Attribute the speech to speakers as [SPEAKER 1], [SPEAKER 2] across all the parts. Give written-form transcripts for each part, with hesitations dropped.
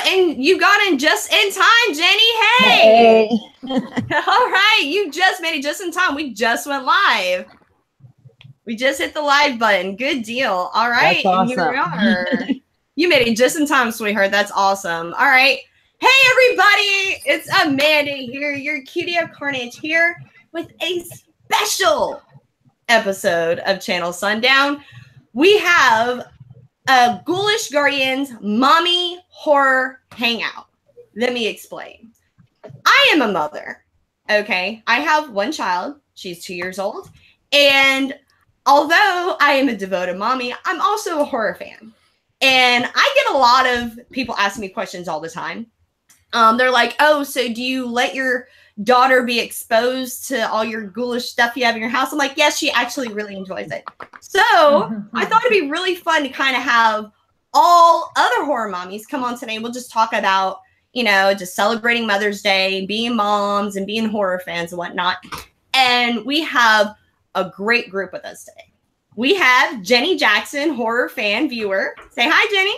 [SPEAKER 1] and you got in just in time, Jenny. Hey. All right, you just made it just in time. We just went live. We just hit the live button. Good deal. All right.
[SPEAKER 2] That's awesome.
[SPEAKER 1] And here we are. You made it just in time, sweetheart. That's awesome. All right. Hey, everybody. It's Amanda here, your Cutie of Carnage here with a special episode of Channel Sundown. We have a Ghoulish Guardians Mommy Horror Hangout. Let me explain. I am a mother. Okay. I have one child. She's 2 years old. And although I am a devoted mommy, I'm also a horror fan. And I get a lot of people asking me questions all the time. They're like, oh, so do you let your daughter be exposed to all your ghoulish stuff you have in your house? I'm like, yes, she actually really enjoys it. So I thought it'd be really fun to kind of have all other horror mommies come on today. We'll just talk about, you know, just celebrating Mother's Day, being moms and being horror fans and whatnot. And we have a great group with us today. We have Jenny Jackson, horror fan viewer. Say hi, Jenny.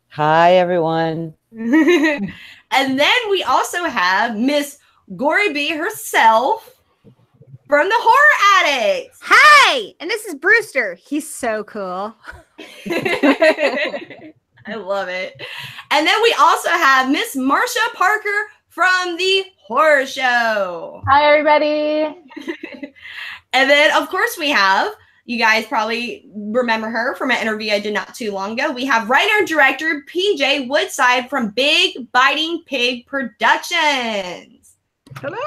[SPEAKER 2] Hi, everyone.
[SPEAKER 1] And then we also have Miss Gory B herself from the Horror Addicts.
[SPEAKER 3] Hi, and this is Brewster. He's so cool.
[SPEAKER 1] I love it. And then we also have Miss Marsha Parker from the Horror Show.
[SPEAKER 4] Hi, everybody.
[SPEAKER 1] And then, of course, we have, you guys probably remember her from an interview I did not too long ago. We have writer-director PJ Woodside from Big Biting Pig Productions.
[SPEAKER 5] Hello.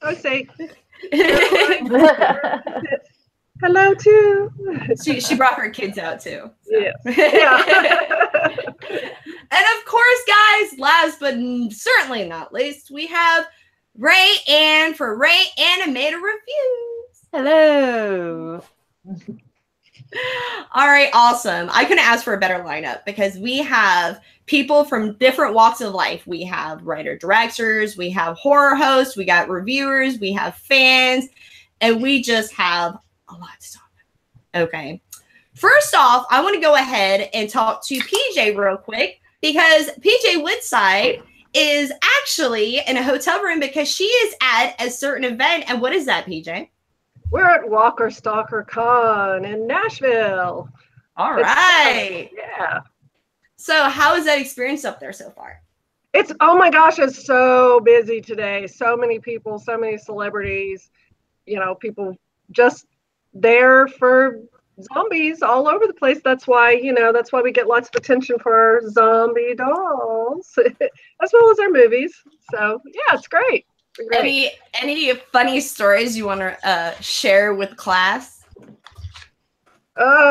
[SPEAKER 5] I say hello too.
[SPEAKER 1] She brought her kids out too. So.
[SPEAKER 5] Yeah. Yeah.
[SPEAKER 1] And of course, guys, last but certainly not least, we have Ray Ann for Ray Animator Reviews.
[SPEAKER 4] Hello.
[SPEAKER 1] All right, awesome. I couldn't ask for a better lineup because we have people from different walks of life. We have writer-directors, we have horror hosts, we got reviewers, we have fans, and we just have a lot to talk about. Okay. First off, I want to go ahead and talk to PJ real quick because PJ Woodside is actually in a hotel room because she is at a certain event. And what is that, PJ?
[SPEAKER 5] We're at Walker Stalker Con in Nashville.
[SPEAKER 1] All right.
[SPEAKER 5] Yeah.
[SPEAKER 1] So how is that experience up there so far?
[SPEAKER 5] It's, oh my gosh, it's so busy today. So many people, so many celebrities, you know, people just there for zombies all over the place. That's why, you know, that's why we get lots of attention for our zombie dolls as well as our movies. So yeah, it's great.
[SPEAKER 1] Any funny stories you want to share with class?
[SPEAKER 5] Funny.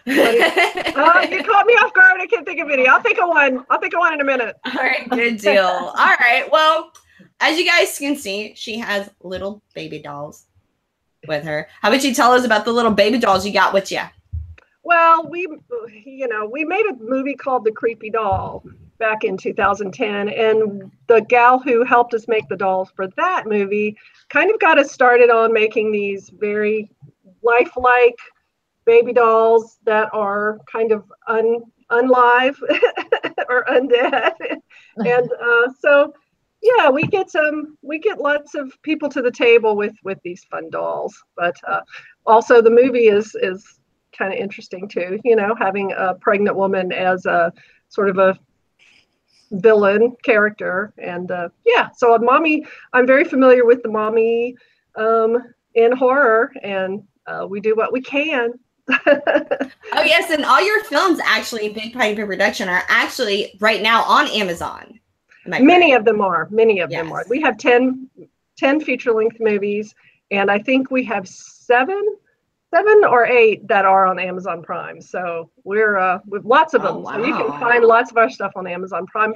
[SPEAKER 5] You caught me off guard. I can't think of any. I'll think of one in a minute.
[SPEAKER 1] All right, good deal. All right, well, as you guys can see, she has little baby dolls with her. How about you tell us about the little baby dolls you got with you?
[SPEAKER 5] Well, we made a movie called The Creepy Doll back in 2010, and the gal who helped us make the dolls for that movie kind of got us started on making these very lifelike baby dolls that are kind of unlive or undead. And so yeah, we get lots of people to the table with these fun dolls. But also the movie is kind of interesting too, you know, having a pregnant woman as a sort of a villain character. And yeah, so a mommy, I'm very familiar with the mommy in horror, and we do what we can.
[SPEAKER 1] Oh yes, and all your films actually, Big Biting Pig Production, are actually right now on Amazon.
[SPEAKER 5] Many of them are. Them are.
[SPEAKER 1] Yes.
[SPEAKER 5] We have 10 feature-length movies, and I think we have seven or eight that are on Amazon Prime. So we're with lots of them.
[SPEAKER 1] Oh, wow.
[SPEAKER 5] So you can find lots of our stuff on Amazon Prime.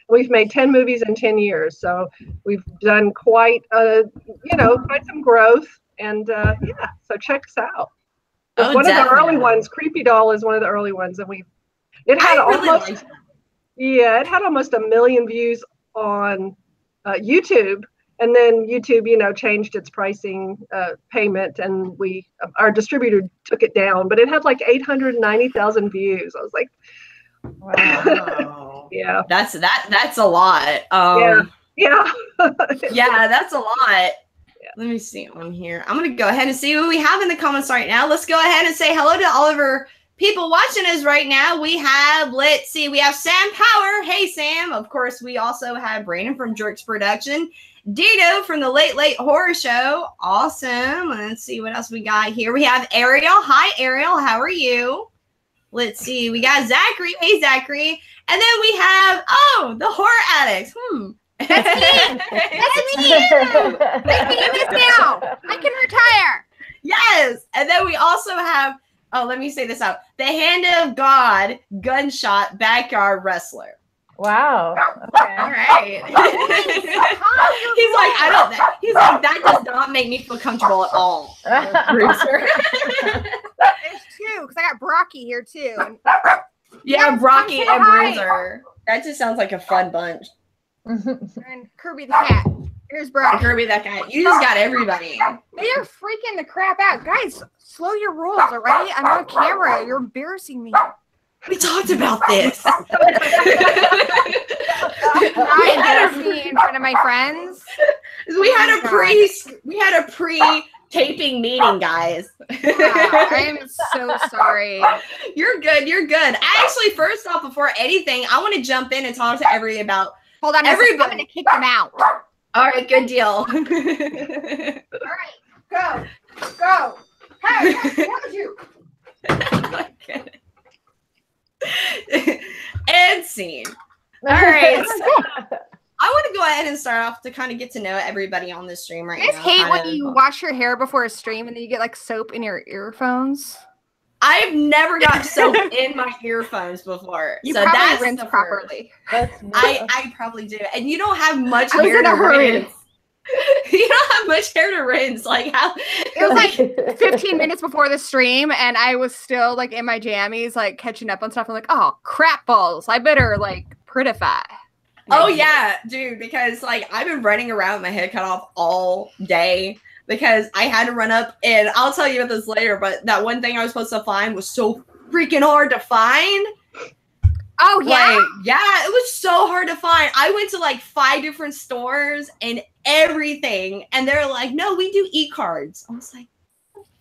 [SPEAKER 5] We've made 10 movies in 10 years. So we've done quite some growth. And yeah, so check us out.
[SPEAKER 1] Oh,
[SPEAKER 5] one
[SPEAKER 1] definitely.
[SPEAKER 5] of the early ones, Creepy Doll, is one of the early ones, and it had almost 1 million views on YouTube, And then YouTube, changed its pricing payment, and our distributor took it down. But it had like 890,000 views. I was like,
[SPEAKER 1] wow,
[SPEAKER 5] yeah,
[SPEAKER 1] that's a lot.
[SPEAKER 5] Yeah,
[SPEAKER 1] that's a lot. Let me see on here. I'm going to go ahead and see what we have in the comments right now. Let's go ahead and say hello to all of our people watching us right now. We have, we have Sam Power. Hey, Sam. Of course, we also have Brandon from Jerks Production. Dino from the Late Late Horror Show. Awesome. Let's see what else we got here. We have Ariel. Hi, Ariel. How are you? Let's see. We got Zachary. Hey, Zachary. And then we have, the Horror Addicts.
[SPEAKER 3] That's me. That's me. Make me do this now. I can retire.
[SPEAKER 1] Yes. And then we also have, let me say this out. The Hand of God Gunshot Backyard Wrestler.
[SPEAKER 4] Wow. Okay.
[SPEAKER 1] All right. He's like, that does not make me feel comfortable at all. Bruiser.
[SPEAKER 3] There's two, because I got Brocky here too.
[SPEAKER 1] Yeah, Brocky and Bruiser. That just sounds like a fun bunch.
[SPEAKER 3] And Kirby the cat. Here's Brocky.
[SPEAKER 1] Kirby that guy. You just got everybody.
[SPEAKER 3] They are freaking the crap out. Guys, slow your rolls, all right? I'm on camera. You're embarrassing me.
[SPEAKER 1] We talked about this.
[SPEAKER 3] Not embarrass me in front of my friends.
[SPEAKER 1] We had a pre-taping meeting, guys.
[SPEAKER 3] I am so sorry.
[SPEAKER 1] You're good. You're good. Actually, first off, before anything, I want to jump in and talk to everybody about.
[SPEAKER 3] Hold on, everybody. I'm going to kick them out.
[SPEAKER 1] All right, good deal.
[SPEAKER 3] All right, go. Hey, that was you.
[SPEAKER 1] And scene. All right. So I want to go ahead and start off to kind of get to know everybody on this stream right now.
[SPEAKER 3] You guys hate when you wash your hair before a stream and then you get like soap in your earphones?
[SPEAKER 1] I've never got soap in my earphones before.
[SPEAKER 3] You
[SPEAKER 1] so
[SPEAKER 3] probably
[SPEAKER 1] that's
[SPEAKER 3] rinse properly.
[SPEAKER 1] I probably do. And you don't have much hair to rinse. You don't have much hair to rinse. Like how
[SPEAKER 3] it was like 15 minutes before the stream and I was still like in my jammies, like catching up on stuff. I'm like, oh crap balls. I better like prettify.
[SPEAKER 1] Oh yeah, dude, because like I've been running around with my head cut off all day because I had to run up, and I'll tell you about this later, but that one thing I was supposed to find was so freaking hard to find.
[SPEAKER 3] Oh yeah?
[SPEAKER 1] Like, yeah, it was so hard to find. I went to like 5 different stores and everything, and they're like, no, we do e-cards. I was like,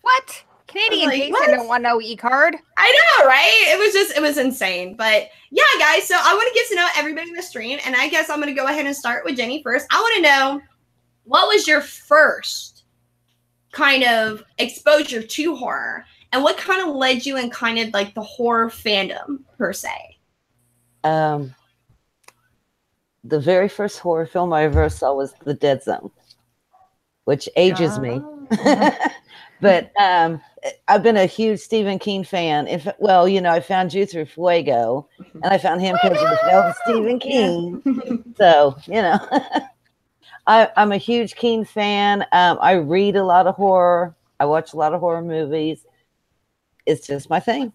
[SPEAKER 3] what? Canadian
[SPEAKER 1] like,
[SPEAKER 3] Jason don't want no e-card.
[SPEAKER 1] I know, right? It was insane. But yeah, guys, so I want to get to know everybody in the stream, and I guess I'm going to go ahead and start with Jenny first. I want to know, what was your first kind of exposure to horror, and what kind of led you in kind of like the horror fandom per se?
[SPEAKER 2] The very first horror film I ever saw was The Dead Zone, which ages me. But I've been a huge Stephen King fan. I found you through Fuego, and I found him because of Stephen King. So, I'm a huge King fan. I read a lot of horror. I watch a lot of horror movies. It's just my thing.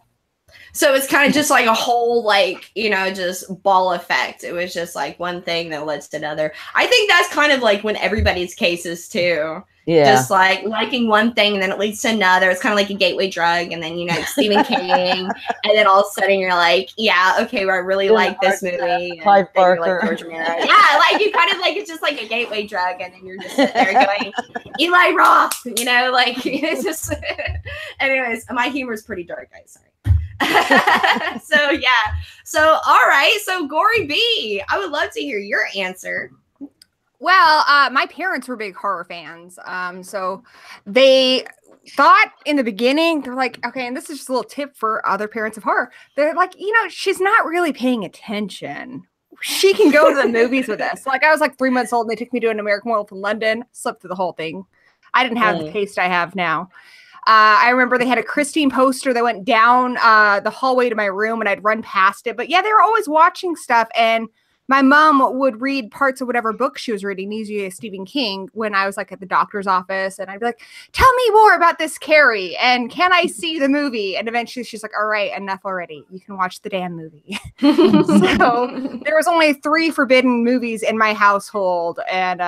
[SPEAKER 1] So it's kind of just like a whole, like, just ball effect. It was just like one thing that led to another. I think that's kind of like when everybody's cases too. Yeah. Just like liking one thing and then it leads to another. It's kind of like a gateway drug. And then, Stephen King. And then all of a sudden you're like, yeah, okay, well, I really like this movie.
[SPEAKER 2] Clive Barker.
[SPEAKER 1] Yeah, like you kind of like, it's just like a gateway drug. And then you're just sitting there going, Eli Roth, it's just, anyways, my humor is pretty dark, guys. Sorry. So yeah. So all right. So Gory B, I would love to hear your answer.
[SPEAKER 3] Well, my parents were big horror fans. So they thought in the beginning, they're like, okay, and this is just a little tip for other parents of horror. They're like, she's not really paying attention. She can go to the movies with us. Like I was like 3 months old and they took me to an American Werewolf in London, slept through the whole thing. I didn't have the taste I have now. I remember they had a Christine poster that went down the hallway to my room and I'd run past it. But yeah, they were always watching stuff. And my mom would read parts of whatever book she was reading, usually Stephen King, when I was like at the doctor's office. And I'd be like, tell me more about this Carrie. And can I see the movie? And eventually she's like, all right, enough already. You can watch the damn movie. So there was only 3 forbidden movies in my household. And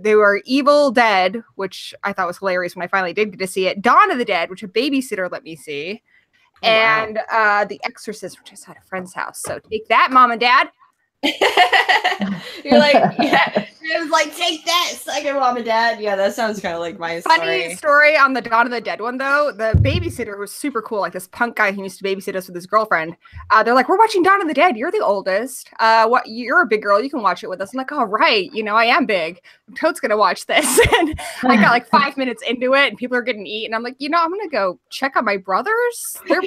[SPEAKER 3] they were Evil Dead, which I thought was hilarious when I finally did get to see it. Dawn of the Dead, which a babysitter let me see.
[SPEAKER 1] Oh,
[SPEAKER 3] and The Exorcist, which I saw at a friend's house. So take that, Mom and Dad.
[SPEAKER 1] You're like, yeah. It was like, take that, second Mom and Dad. Yeah, that sounds kind of like my
[SPEAKER 3] Funny story on the Dawn of the Dead one, though. The babysitter was super cool, like this punk guy who used to babysit us with his girlfriend. They're like, we're watching Dawn of the Dead. You're the oldest. What? You're a big girl. You can watch it with us. I'm like, all right. You know, I am big. I'm totes going to watch this. And I got like 5 minutes into it and people are getting eaten. I'm like, you know, I'm going to go check on my brothers. They're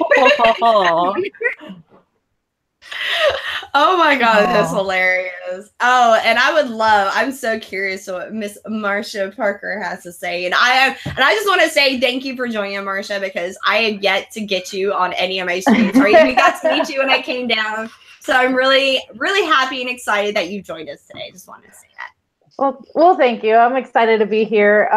[SPEAKER 1] Oh my God, that's hilarious. Oh, and I'm so curious what Miss Marsha Parker has to say. And I just want to say thank you for joining, Marsha, because I have yet to get you on any of my streams. Or even got to meet you when I came down. So I'm really, really happy and excited that you joined us today. Just wanted to say that.
[SPEAKER 4] Well, thank you. I'm excited to be here.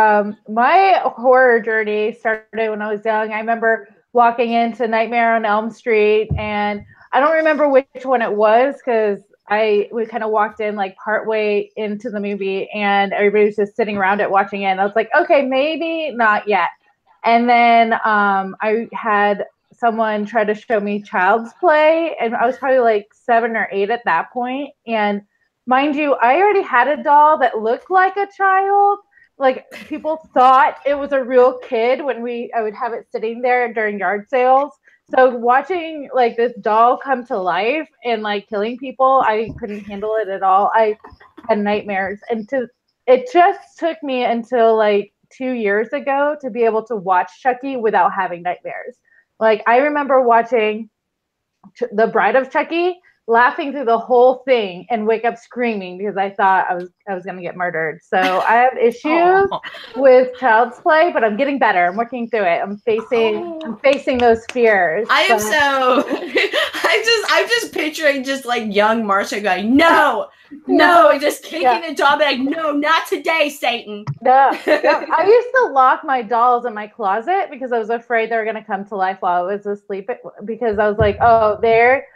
[SPEAKER 4] My horror journey started when I was young. I remember walking into Nightmare on Elm Street, and I don't remember which one it was because we kind of walked in like partway into the movie and everybody was just sitting around it watching it. And I was like, okay, maybe not yet. And then I had someone try to show me Child's Play, and I was probably like 7 or 8 at that point. And mind you, I already had a doll that looked like a child. Like people thought it was a real kid when I would have it sitting there during yard sales. So watching like this doll come to life and like killing people, I couldn't handle it at all. I had nightmares, and it just took me until like 2 years ago to be able to watch Chucky without having nightmares. Like I remember watching The Bride of Chucky, laughing through the whole thing and wake up screaming because I thought I was going to get murdered. So I have issues with Child's Play, but I'm getting better. I'm working through it. I'm facing those fears.
[SPEAKER 1] I'm just picturing just like young Marsha going, no, just kicking the doll, like, no, not today, Satan.
[SPEAKER 4] No. I used to lock my dolls in my closet because I was afraid they were going to come to life while I was asleep, because I was like, oh, they're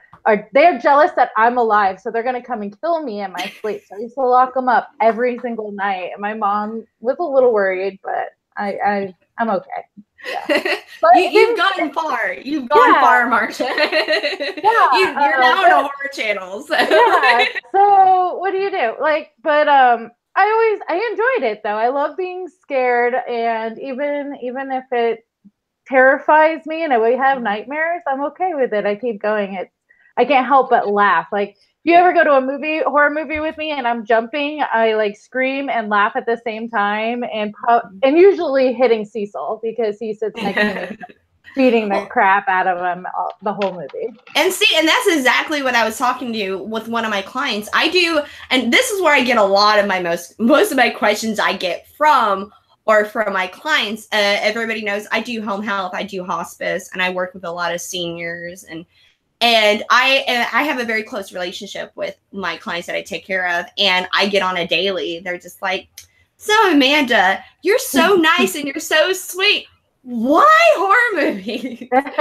[SPEAKER 4] jealous that I'm alive, so they're going to come and kill me in my sleep. So I used to lock them up every single night. And my mom was a little worried, but I'm okay. Yeah.
[SPEAKER 1] You've gotten far. You've gone far, Marsha. You're now on a horror channel. So.
[SPEAKER 4] Yeah. So what do you do? But I enjoyed it though. I love being scared, and even if it terrifies me and I would have nightmares, I'm okay with it. I keep going. I can't help but laugh. Like, if you ever go to a horror movie with me and I'm jumping, I like scream and laugh at the same time, and usually hitting Cecil because he sits next to me, beating the crap out of him the whole movie.
[SPEAKER 1] And that's exactly what I was talking to you with one of my clients. I do, and this is where I get a lot of my most of my questions I get from my clients. Everybody knows I do home health, I do hospice, and I work with a lot of seniors, and I have a very close relationship with my clients that I take care of, and I get on a daily. They're just like, so Amanda, you're so nice and you're so sweet. Why horror movies? and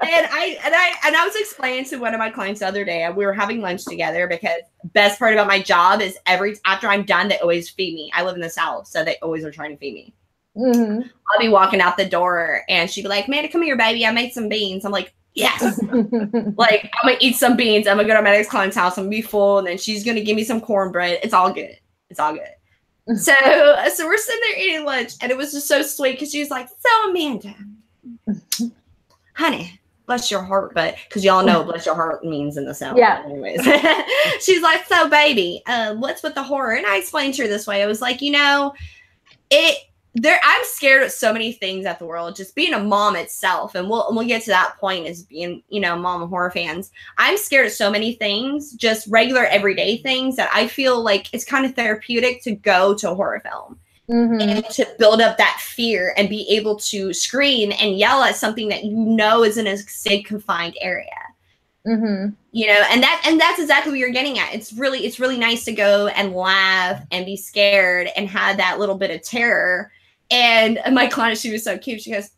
[SPEAKER 1] I was explaining to one of my clients the other day, we were having lunch together, because best part about my job is after I'm done, they always feed me. I live in the South, so they always are trying to feed me.
[SPEAKER 4] Mm-hmm.
[SPEAKER 1] I'll be walking out the door and she'd be like, Amanda, come here, baby. I made some beans. I'm like, yes. Like, I'm going to eat some beans. I'm going to go to my next client's house. I'm going to be full. And then she's going to give me some cornbread. It's all good. It's all good. So we're sitting there eating lunch, and it was just so sweet because she was like, so Amanda, honey, bless your heart. But because y'all know bless your heart means in the South.
[SPEAKER 4] Yeah.
[SPEAKER 1] Anyways. She's like, so baby, what's with the horror? And I explained to her this way. I was like, I'm scared of so many things at the world, just being a mom itself. And we'll get to that point as being, mom of horror fans. I'm scared of so many things, just regular everyday things, that I feel like it's kind of therapeutic to go to a horror film and to build up that fear and be able to scream and yell at something that is in a safe, confined area. And that's exactly what you're getting at. It's really nice to go and laugh and be scared and have that little bit of terror. And my client, she was so cute. She goes,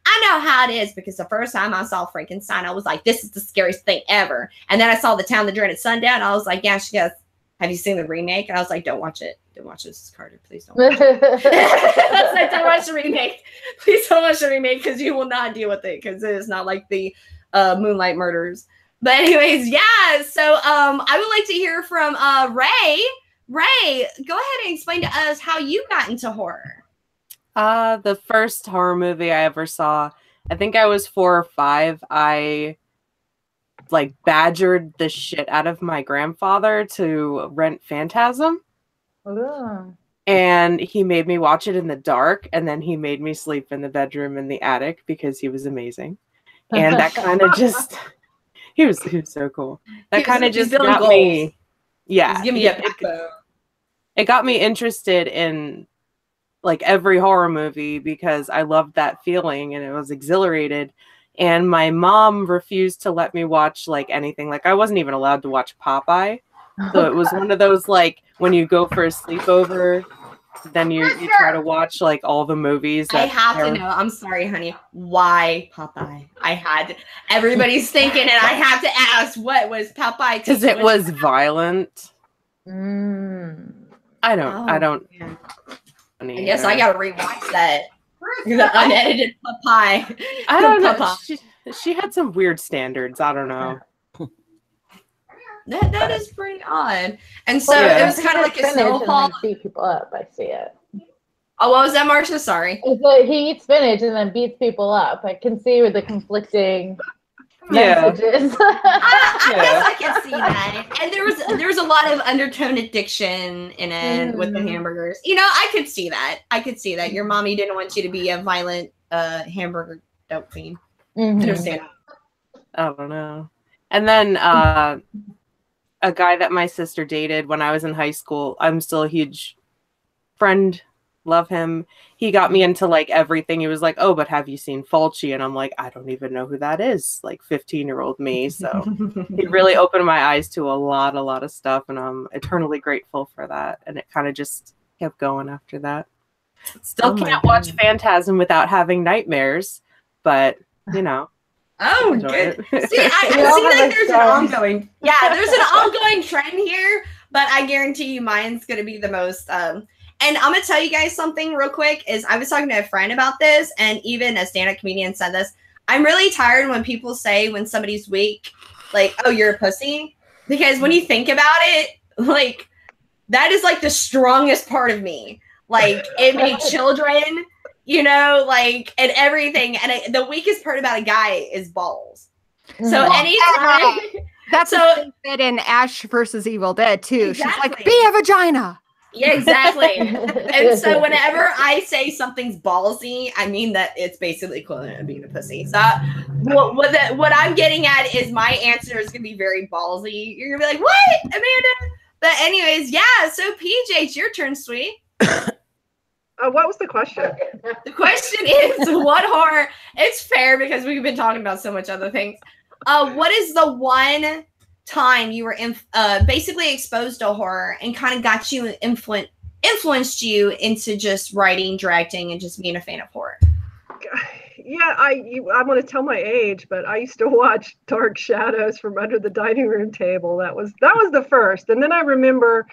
[SPEAKER 1] I know how it is, because the first time I saw Frankenstein, I was like, this is the scariest thing ever. And then I saw The Town That Dreaded Sundown. I was like, yeah. She goes, have you seen the remake? And I was like, don't watch it. Don't watch this, Carter. Please don't watch it. That's like, don't watch the remake. Please don't watch the remake because you will not deal with it because it is not like the Moonlight Murders. But anyways, yeah. So I would like to hear from Ray. Ray, go ahead and explain to us how you got into horror.
[SPEAKER 6] The first horror movie I ever saw, I think I was 4 or 5. I like badgered the shit out of my grandfather to rent Phantasm.
[SPEAKER 4] Oh.
[SPEAKER 6] And he made me watch it in the dark, and then he made me sleep in the bedroom in the attic because he was amazing. And that kind of just he was so cool. That kind of just got me. Yeah.
[SPEAKER 1] Give me a backbone.
[SPEAKER 6] It got me interested in like every horror movie because I loved that feeling and it was exhilarated. And my mom refused to let me watch like anything. Like I wasn't even allowed to watch Popeye. So it was one of those like when you go for a sleepover, then you try to watch like all the movies.
[SPEAKER 1] I have to know. I'm sorry, honey. Why Popeye? Everybody's thinking, and I have to ask, what was Popeye?
[SPEAKER 6] Because it was violent. I don't.
[SPEAKER 1] Man. I guess I gotta rewatch that. The unedited Popeye.
[SPEAKER 6] I don't know. She had some weird standards. I don't know.
[SPEAKER 1] That is pretty odd. And so it was kind of like a snowball.
[SPEAKER 4] Beat people up. I see it.
[SPEAKER 1] Oh, what was that, Marcia? Sorry.
[SPEAKER 4] He eats spinach and then beats people up. I can see with the conflicting messages.
[SPEAKER 1] I guess I can see that. And there was a lot of undertone addiction in it with the hamburgers. You know, I could see that. Your mommy didn't want you to be a violent hamburger dope fiend. Understand?
[SPEAKER 6] I don't know. And then a guy that my sister dated when I was in high school, I'm still a huge friend, love him. He got me into like everything. He was like, oh, but have you seen Fulci? And I'm like, I don't even know who that is, like 15-year-old me. So he really opened my eyes to a lot of stuff, and I'm eternally grateful for that. And it kind of just kept going after that. Still can't watch Phantasm without having nightmares, but you know.
[SPEAKER 1] Oh, good. See, I see like there's an ongoing trend here, but I guarantee you mine's going to be the most. And I'm going to tell you guys something real quick is I was talking to a friend about this, and even a stand-up comedian said this. I'm really tired when people say when somebody's weak, like, oh, you're a pussy. Because when you think about it, like, that is like the strongest part of me. Like, it made children. You know, like, and everything. And the weakest part about a guy is balls. So anytime.
[SPEAKER 3] That's a bit in Ash versus Evil Dead, too. Exactly. She's like, be a vagina.
[SPEAKER 1] Yeah, exactly. And so whenever I say something's ballsy, I mean that it's basically equivalent to being a pussy. So what I'm getting at is my answer is going to be very ballsy. You're going to be like, what, Amanda? But anyways, yeah. So PJ, it's your turn, sweet.
[SPEAKER 5] What was the question?
[SPEAKER 1] The question is, what horror? It's fair because we've been talking about so much other things. What is the one time you were basically exposed to horror and kind of got you influenced you into just writing, directing, and just being a fan of horror?
[SPEAKER 5] Yeah, I'm going to tell my age, but I used to watch Dark Shadows from under the dining room table. That was the first, and then I remember.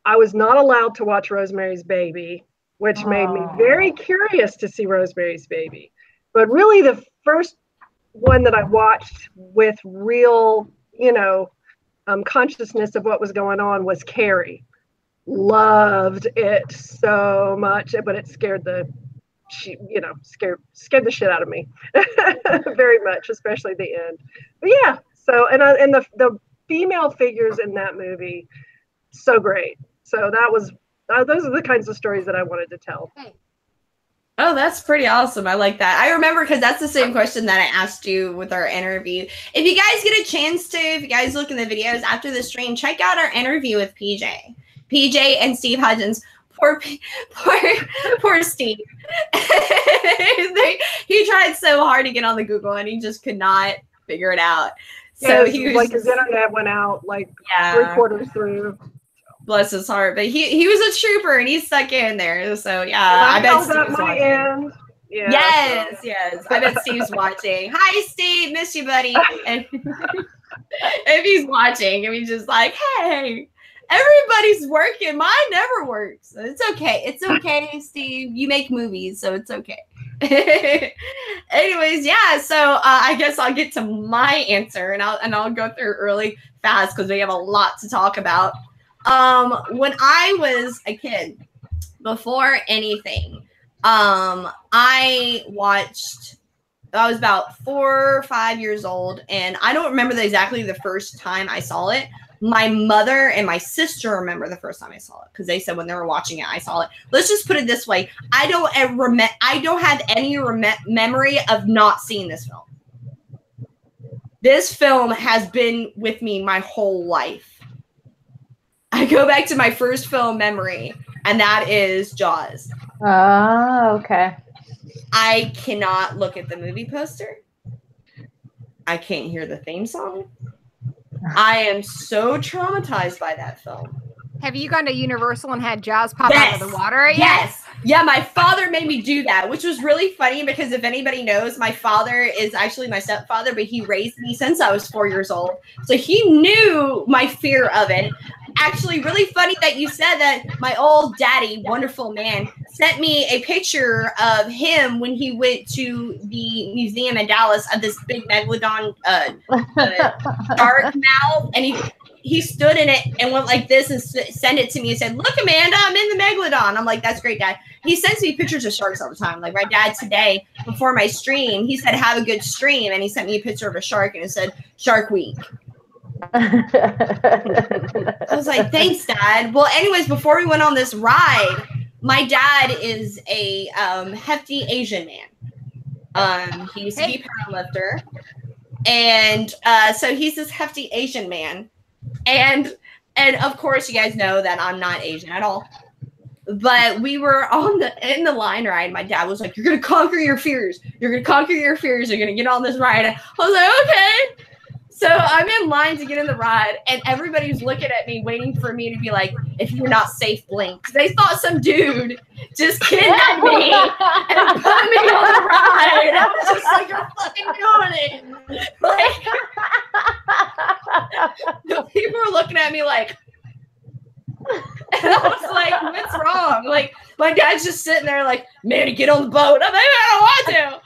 [SPEAKER 5] I was not allowed to watch Rosemary's Baby, which made me very curious to see Rosemary's Baby. But really the first one that I watched with real, consciousness of what was going on was Carrie. Loved it so much, but it scared the shit out of me very much, especially the end. But yeah, so and the female figures in that movie, so great. So that was those are the kinds of stories that I wanted to tell.
[SPEAKER 1] Oh, that's pretty awesome. I like that. I remember because that's the same question that I asked you with our interview. If you guys get a chance to, if you guys look in the videos after the stream, check out our interview with PJ and Steve Hudgens. Poor Steve. He tried so hard to get on the Google and he just could not figure it out. So he was
[SPEAKER 5] like his internet went out like 3/4 through.
[SPEAKER 1] Bless his heart, but he was a trooper and he stuck in there. So yeah, I bet Steve's watching.
[SPEAKER 5] Yeah,
[SPEAKER 1] yes. I bet Steve's watching. Hi, Steve, miss you, buddy. And if he's watching, and he's just like, hey. Everybody's working. Mine never works. It's okay. It's okay, Steve. You make movies, so it's okay. Anyways, yeah. So I guess I'll get to my answer, and I'll go through really fast because we have a lot to talk about. When I was a kid, before anything, I was about 4 or 5 years old, and I don't remember exactly the first time I saw it. My mother and my sister remember the first time I saw it because they said when they were watching it, I saw it. Let's just put it this way: I don't have any memory of not seeing this film. This film has been with me my whole life. I go back to my first film memory, and that is Jaws.
[SPEAKER 4] Oh, okay.
[SPEAKER 1] I cannot look at the movie poster. I can't hear the theme song. I am so traumatized by that film.
[SPEAKER 3] Have you gone to Universal and had Jaws pop out of the water?
[SPEAKER 1] Yes. Yeah, my father made me do that, which was really funny because if anybody knows, my father is actually my stepfather, but he raised me since I was 4 years old. So he knew my fear of it. Actually, really funny that you said that. My old daddy, wonderful man, sent me a picture of him when he went to the museum in Dallas of this big megalodon shark mouth, and he stood in it and went like this and sent it to me and said, "Look, Amanda, I'm in the megalodon." I'm like, "That's great, Dad." He sends me pictures of sharks all the time. Like my dad today, before my stream, he said, "Have a good stream," and he sent me a picture of a shark and it said, "Shark Week." I was like, "Thanks, Dad." Well, anyways, before we went on this ride, my dad is a hefty Asian man. He used to be a powerlifter, and so he's this hefty Asian man, and of course, you guys know that I'm not Asian at all. But we were in the line ride. My dad was like, "You're gonna conquer your fears. You're gonna conquer your fears. You're gonna get on this ride." I was like, "Okay." So I'm in line to get in the ride, and everybody's looking at me, waiting for me to be like, "If you're not safe, blink." Because they thought some dude just kidnapped me and put me on the ride. I was just like, "You're fucking doing it." Like, the people were looking at me like, and I was like, "What's wrong?" Like, my dad's just sitting there like, "Man, get on the boat." I'm like, "I don't want to."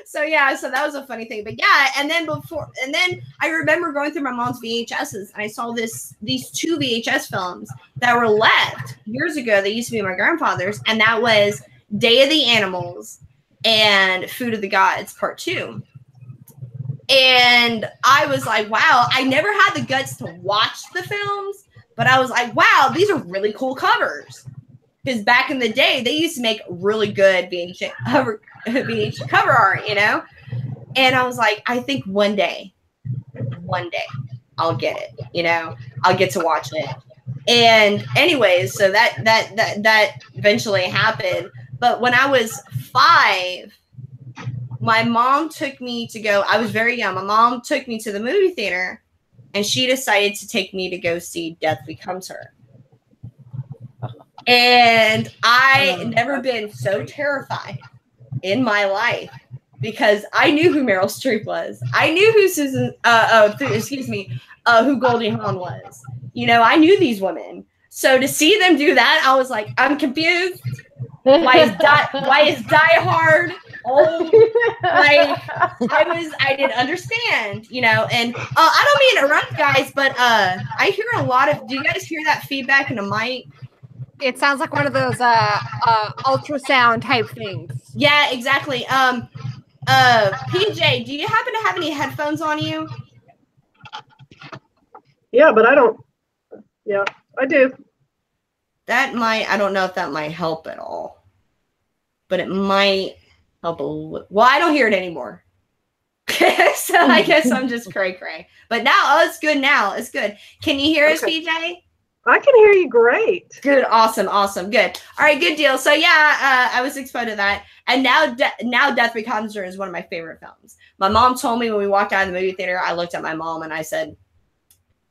[SPEAKER 1] So yeah, so that was a funny thing. But yeah, and then I remember going through my mom's VHSs and I saw these 2 VHS films that were left years ago. They used to be my grandfather's, and that was Day of the Animals and Food of the Gods Part 2. And I was like, wow, I never had the guts to watch the films, but I was like, wow, these are really cool covers. Because back in the day, they used to make really good VHS cover art, you know? And I was like, I think one day, I'll get it, you know? I'll get to watch it. And anyways, so that eventually happened. But when I was 5, my mom took me to go, I was very young. My mom took me to the movie theater, and she decided to take me to go see Death Becomes Her. And I never been so terrified in my life because I knew who Meryl Streep was. I knew who who Goldie Hawn was. You know, I knew these women. So to see them do that, I was like, I'm confused. Why is Die Hard old? Like, I didn't understand, you know. And I don't mean to interrupt, guys, but I hear a lot of. Do you guys hear that feedback in the mic?
[SPEAKER 3] It sounds like one of those ultrasound type things.
[SPEAKER 1] Yeah, exactly. PJ, do you happen to have any headphones on you?
[SPEAKER 5] Yeah, but I don't. Yeah, I do.
[SPEAKER 1] That might. I don't know if that might help at all, but it might help a little. Well, I don't hear it anymore. So I guess I'm just cray. But now, it's good. Now it's good. Can you hear us, PJ?
[SPEAKER 5] I can hear you great.
[SPEAKER 1] Good. Awesome. Good. All right. Good deal. So yeah, I was exposed to that. And now Death Becomes Her is one of my favorite films. My mom told me when we walked out of the movie theater, I looked at my mom and I said,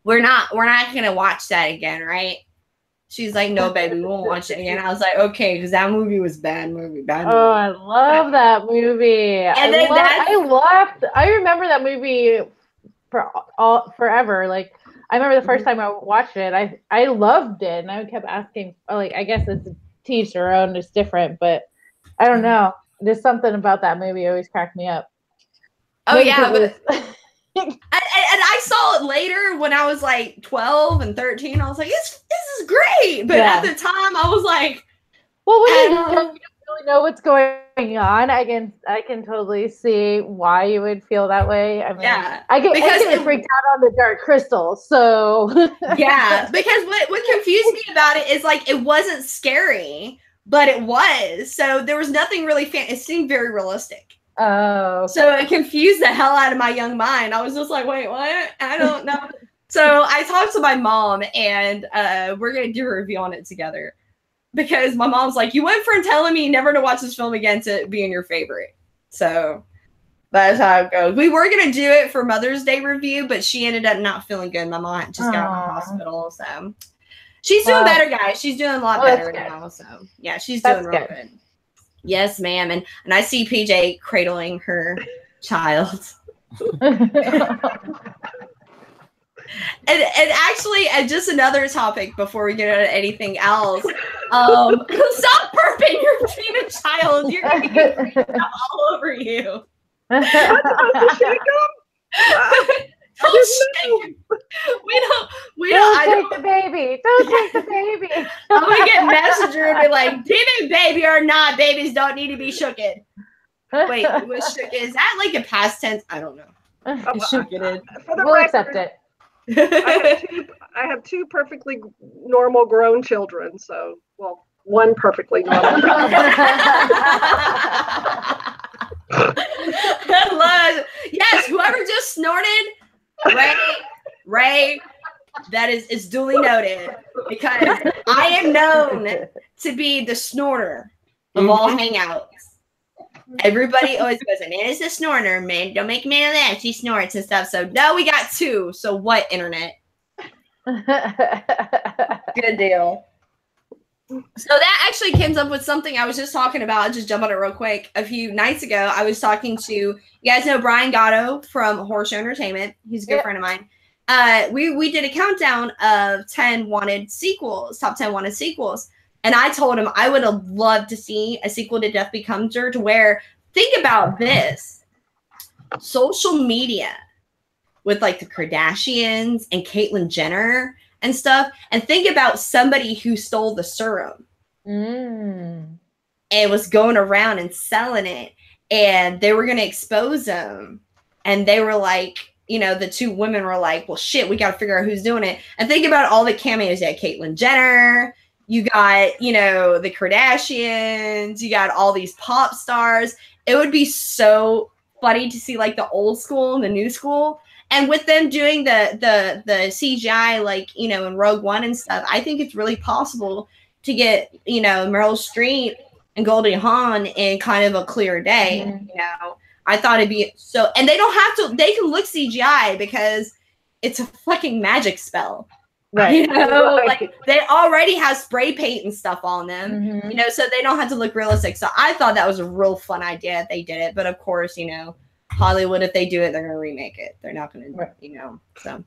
[SPEAKER 1] we're not going to watch that again. Right. She's like, no, baby, we won't watch it again. I was like, okay. Because that movie was bad movie.
[SPEAKER 4] Oh, I love that movie.
[SPEAKER 1] And
[SPEAKER 4] I remember that movie for forever. Like I remember the first time I watched it, I loved it, and I kept asking, like, I guess it's to each their own, it's different, but I don't know. There's something about that movie always cracked me up.
[SPEAKER 1] Oh
[SPEAKER 4] Maybe
[SPEAKER 1] yeah,
[SPEAKER 4] because
[SPEAKER 1] but and I saw it later when I was like 12 and 13. I was like, this is great. But at the time, I was like,
[SPEAKER 4] well, when you don't really know what's going on, I can totally see why you would feel that way. I mean, I get freaked out on the Dark Crystal, so
[SPEAKER 1] yeah. Because what confused me about it is like it wasn't scary, but it was. So there was nothing really it seemed very realistic.
[SPEAKER 4] Oh, okay.
[SPEAKER 1] So it confused the hell out of my young mind. I was just like, wait, what? I don't know. So I talked to my mom, and we're gonna do a review on it together. Because my mom's like, you went from telling me never to watch this film again to being your favorite. So that's how it goes. We were going to do it for Mother's Day review, but she ended up not feeling good. My mom just got out of the hospital. So she's doing better, guys. She's doing a lot better now. So yeah, she's doing real good. Yes, ma'am. And I see PJ cradling her child. And actually, just another topic before we get into anything else. Stop burping your peanut child. You're going to get freaked out all over you.
[SPEAKER 5] I'm supposed to shake him?
[SPEAKER 1] Don't shake him. We don't
[SPEAKER 4] take the baby. Don't take the baby.
[SPEAKER 1] I'm going to get messenger and be like, demon baby or not, babies don't need to be shooken. Wait, was shook? Is that like a past tense? I don't know. Shooken.
[SPEAKER 4] We'll accept it.
[SPEAKER 5] I have two perfectly normal grown children, so one perfectly normal.
[SPEAKER 1] Yes, whoever just snorted, Ray, that is duly noted, because I am known to be the snorter of all hangouts. Everybody always goes, Amanda's a snorter, man. Don't make me of that. She snorts and stuff. So no, we got two. So what, internet? Good deal. So that actually comes up with something I was just talking about. I'll just jump on it real quick. A few nights ago, I was talking to, you guys know Brian Gatto from Horror Show Entertainment. He's a good friend of mine. We did a countdown of 10 wanted sequels, top 10 wanted sequels. And I told him I would have loved to see a sequel to Death Becomes Her, to where, think about this, social media with like the Kardashians and Caitlyn Jenner and stuff. And think about somebody who stole the serum and was going around and selling it. And they were going to expose them. And they were like, you know, the two women were like, well, shit, we got to figure out who's doing it. And think about all the cameos. You had Caitlyn Jenner. You got, you know, the Kardashians. You got all these pop stars. It would be so funny to see like the old school and the new school. And with them doing the CGI, like, you know, in Rogue One and stuff, I think it's really possible to get, you know, Meryl Streep and Goldie Hawn in kind of a clear day. You know, I thought it'd be so, and they don't have to, they can look CGI because it's a fucking magic spell. Right. You know, like they already have spray paint and stuff on them, you know, so they don't have to look realistic. So I thought that was a real fun idea if they did it. But of course, you know, Hollywood, if they do it, they're going to remake it. They're not going to, you know, so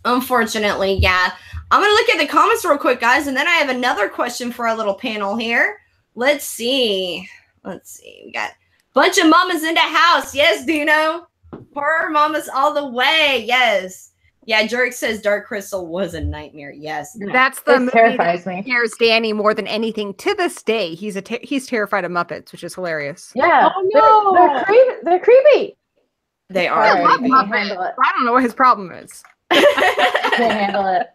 [SPEAKER 1] unfortunately, yeah. I'm going to look at the comments real quick, guys. And then I have another question for our little panel here. Let's see. We got a bunch of mamas in the house. Yes, Dino. Horror mamas all the way. Yes. Yeah, Jurek says Dark Crystal was a nightmare. Yes.
[SPEAKER 3] That's the movie terrifies me. Scares Danny more than anything to this day. He's terrified of Muppets, which is hilarious.
[SPEAKER 4] Yeah. Oh, no. They're creepy.
[SPEAKER 1] They are.
[SPEAKER 3] I don't know what his problem is.
[SPEAKER 4] Can't handle it.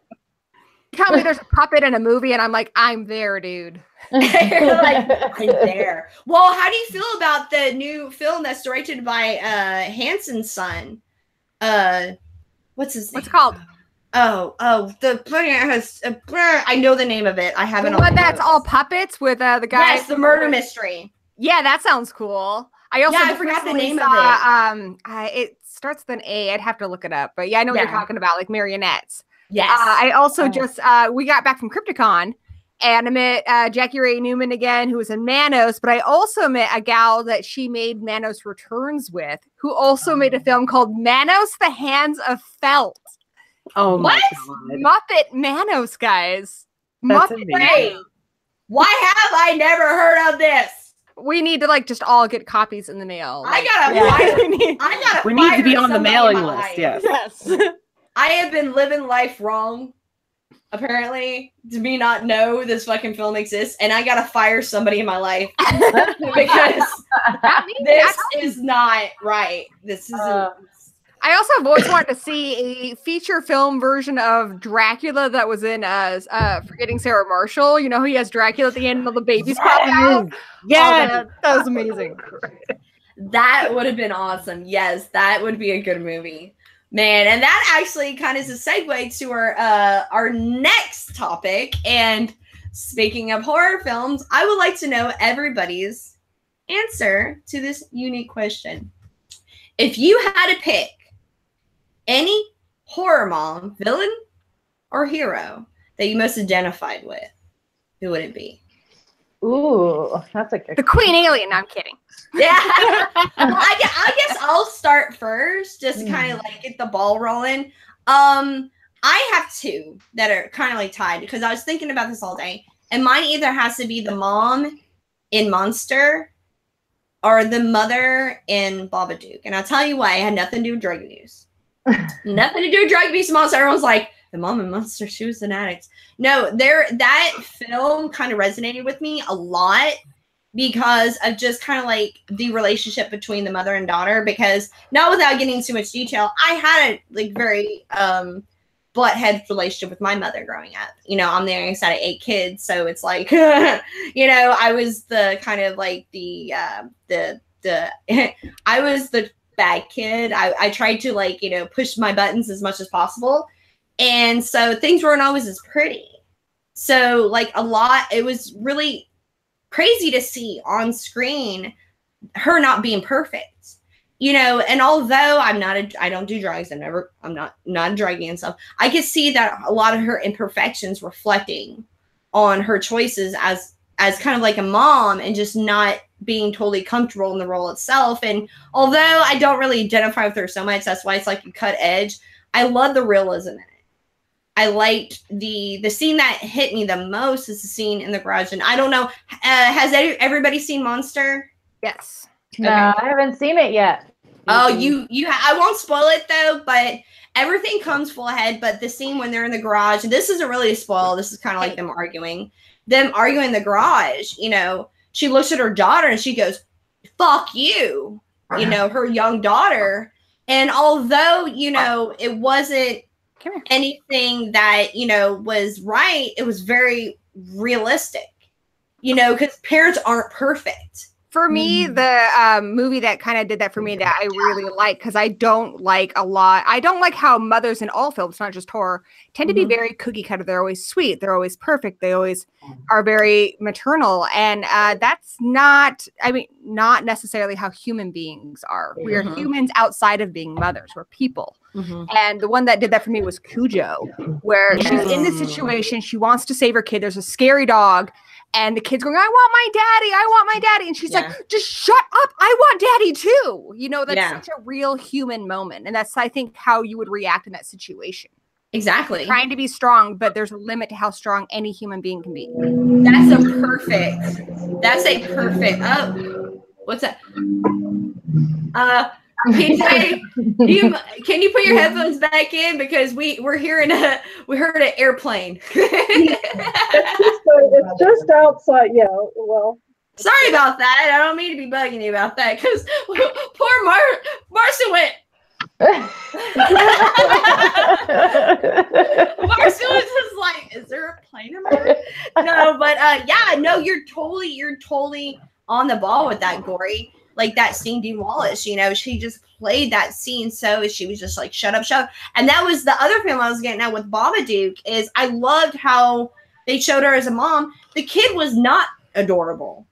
[SPEAKER 3] Tell me there's a puppet in a movie and I'm like, I'm there, dude.
[SPEAKER 1] You're like, I'm there. Well, how do you feel about the new film that's directed by Hanson's son? What's his name?
[SPEAKER 3] What's it called?
[SPEAKER 1] I know the name of it. I haven't.
[SPEAKER 3] The one that's all puppets with the guy.
[SPEAKER 1] Yes, the murder mystery.
[SPEAKER 3] Yeah, that sounds cool. I
[SPEAKER 1] forgot the name of it.
[SPEAKER 3] It starts with an A. I'd have to look it up, but yeah, I know what you're talking about, like marionettes.
[SPEAKER 1] Yes.
[SPEAKER 3] I also just we got back from Crypticon, met Jackie Ray Newman again, who was in Manos, but I also met a gal that she made Manos Returns with, who also made a film called Manos: The Hands of Felt.
[SPEAKER 6] Oh
[SPEAKER 1] What?
[SPEAKER 6] my God.
[SPEAKER 3] Muppet Manos, guys.
[SPEAKER 6] That's
[SPEAKER 3] Muppet
[SPEAKER 6] amazing.
[SPEAKER 3] Manos.
[SPEAKER 1] Why have I never heard of this?
[SPEAKER 3] We need to like just all get copies in the mail.
[SPEAKER 1] I
[SPEAKER 3] Like,
[SPEAKER 1] gotta
[SPEAKER 2] Yeah.
[SPEAKER 1] fire.
[SPEAKER 6] We need to be
[SPEAKER 1] fire
[SPEAKER 6] on the
[SPEAKER 1] somebody
[SPEAKER 6] mailing
[SPEAKER 1] in my
[SPEAKER 6] list.
[SPEAKER 1] life.
[SPEAKER 6] Yes.
[SPEAKER 1] I have been living life wrong, apparently, to me not know this fucking film exists, and I gotta fire somebody in my life because this is not right. This isn't.
[SPEAKER 3] I also have always wanted to see a feature film version of Dracula that was in Forgetting Sarah Marshall. You know, he has Dracula at the end and the babies pop out.
[SPEAKER 6] Yes.
[SPEAKER 3] Oh, that was amazing.
[SPEAKER 1] That would have been awesome. Yes, that would be a good movie. Man, and that actually kind of is a segue to our next topic. And speaking of horror films, I would like to know everybody's answer to this unique question. If you had to pick any horror mom, villain, or hero that you most identified with, who would it be?
[SPEAKER 4] Ooh, that's a good.
[SPEAKER 3] The Queen Alien. No, I'm kidding.
[SPEAKER 1] Yeah. Well, I guess I'll start first, just to kind of like get the ball rolling. I have two that are kind of like tied because I was thinking about this all day, and mine either has to be the mom in Monster or the mother in Babadook. And I'll tell you why. It had nothing to do with drug abuse. Nothing to do with drug abuse. Monster. Everyone's like, the mom in Monster, she was an addict. No, that film kind of resonated with me a lot because of just kind of like the relationship between the mother and daughter. Because not without getting too much detail, I had a like very butthead relationship with my mother growing up. You know, I'm the youngest out of 8 kids, so it's like, you know, I was the kind of like the I was the bad kid. I tried to like, you know, push my buttons as much as possible. And so things weren't always as pretty. So like it was really crazy to see on screen her not being perfect, you know, and although I don't do drugs. I'm not a druggie and stuff. I could see that a lot of her imperfections reflecting on her choices as kind of like a mom and just not being totally comfortable in the role itself. And although I don't really identify with her so much, that's why it's like you cut edge. I love the realism in it. I liked the scene that hit me the most is the scene in the garage. And I don't know, has everybody seen Monster?
[SPEAKER 3] Yes.
[SPEAKER 4] No,
[SPEAKER 1] Okay.
[SPEAKER 4] I haven't seen it yet.
[SPEAKER 1] Oh, I won't spoil it though, but everything comes full ahead. But the scene when they're in the garage, and this isn't really a spoil. This is kind of like them arguing in the garage. You know, she looks at her daughter and she goes, "Fuck you," you know, her young daughter. And although, you know, it wasn't anything that, you know, was right, it was very realistic, you know, because parents aren't perfect.
[SPEAKER 3] For me, the movie that kind of did that for me that I really like, because I don't like how mothers in all films, not just horror, tend to be very cookie cutter. They're always sweet. They're always perfect. They always are very maternal. And that's not necessarily how human beings are. We are humans outside of being mothers. We're people. And the one that did that for me was Cujo, where she's in this situation. She wants to save her kid. There's a scary dog. And the kid's going, I want my daddy. And she's like, just shut up. I want daddy too. You know, that's such a real human moment. And that's, I think, how you would react in that situation.
[SPEAKER 1] Exactly.
[SPEAKER 3] Trying to be strong, but there's a limit to how strong any human being can be.
[SPEAKER 1] That's a perfect. Oh, what's that? PJ, can you put your headphones back in because we heard an airplane.
[SPEAKER 5] It's just outside. Yeah. Well.
[SPEAKER 1] Sorry about that. I don't mean to be bugging you about that because poor Marcia went. Marcia was just like, "Is there a plane in there?" No, but you're totally on the ball with that, Gory. Like that scene, Dean Wallace, you know, she just played that scene so she was just like, shut up. And that was the other film I was getting at with Babadook is I loved how they showed her as a mom. The kid was not adorable.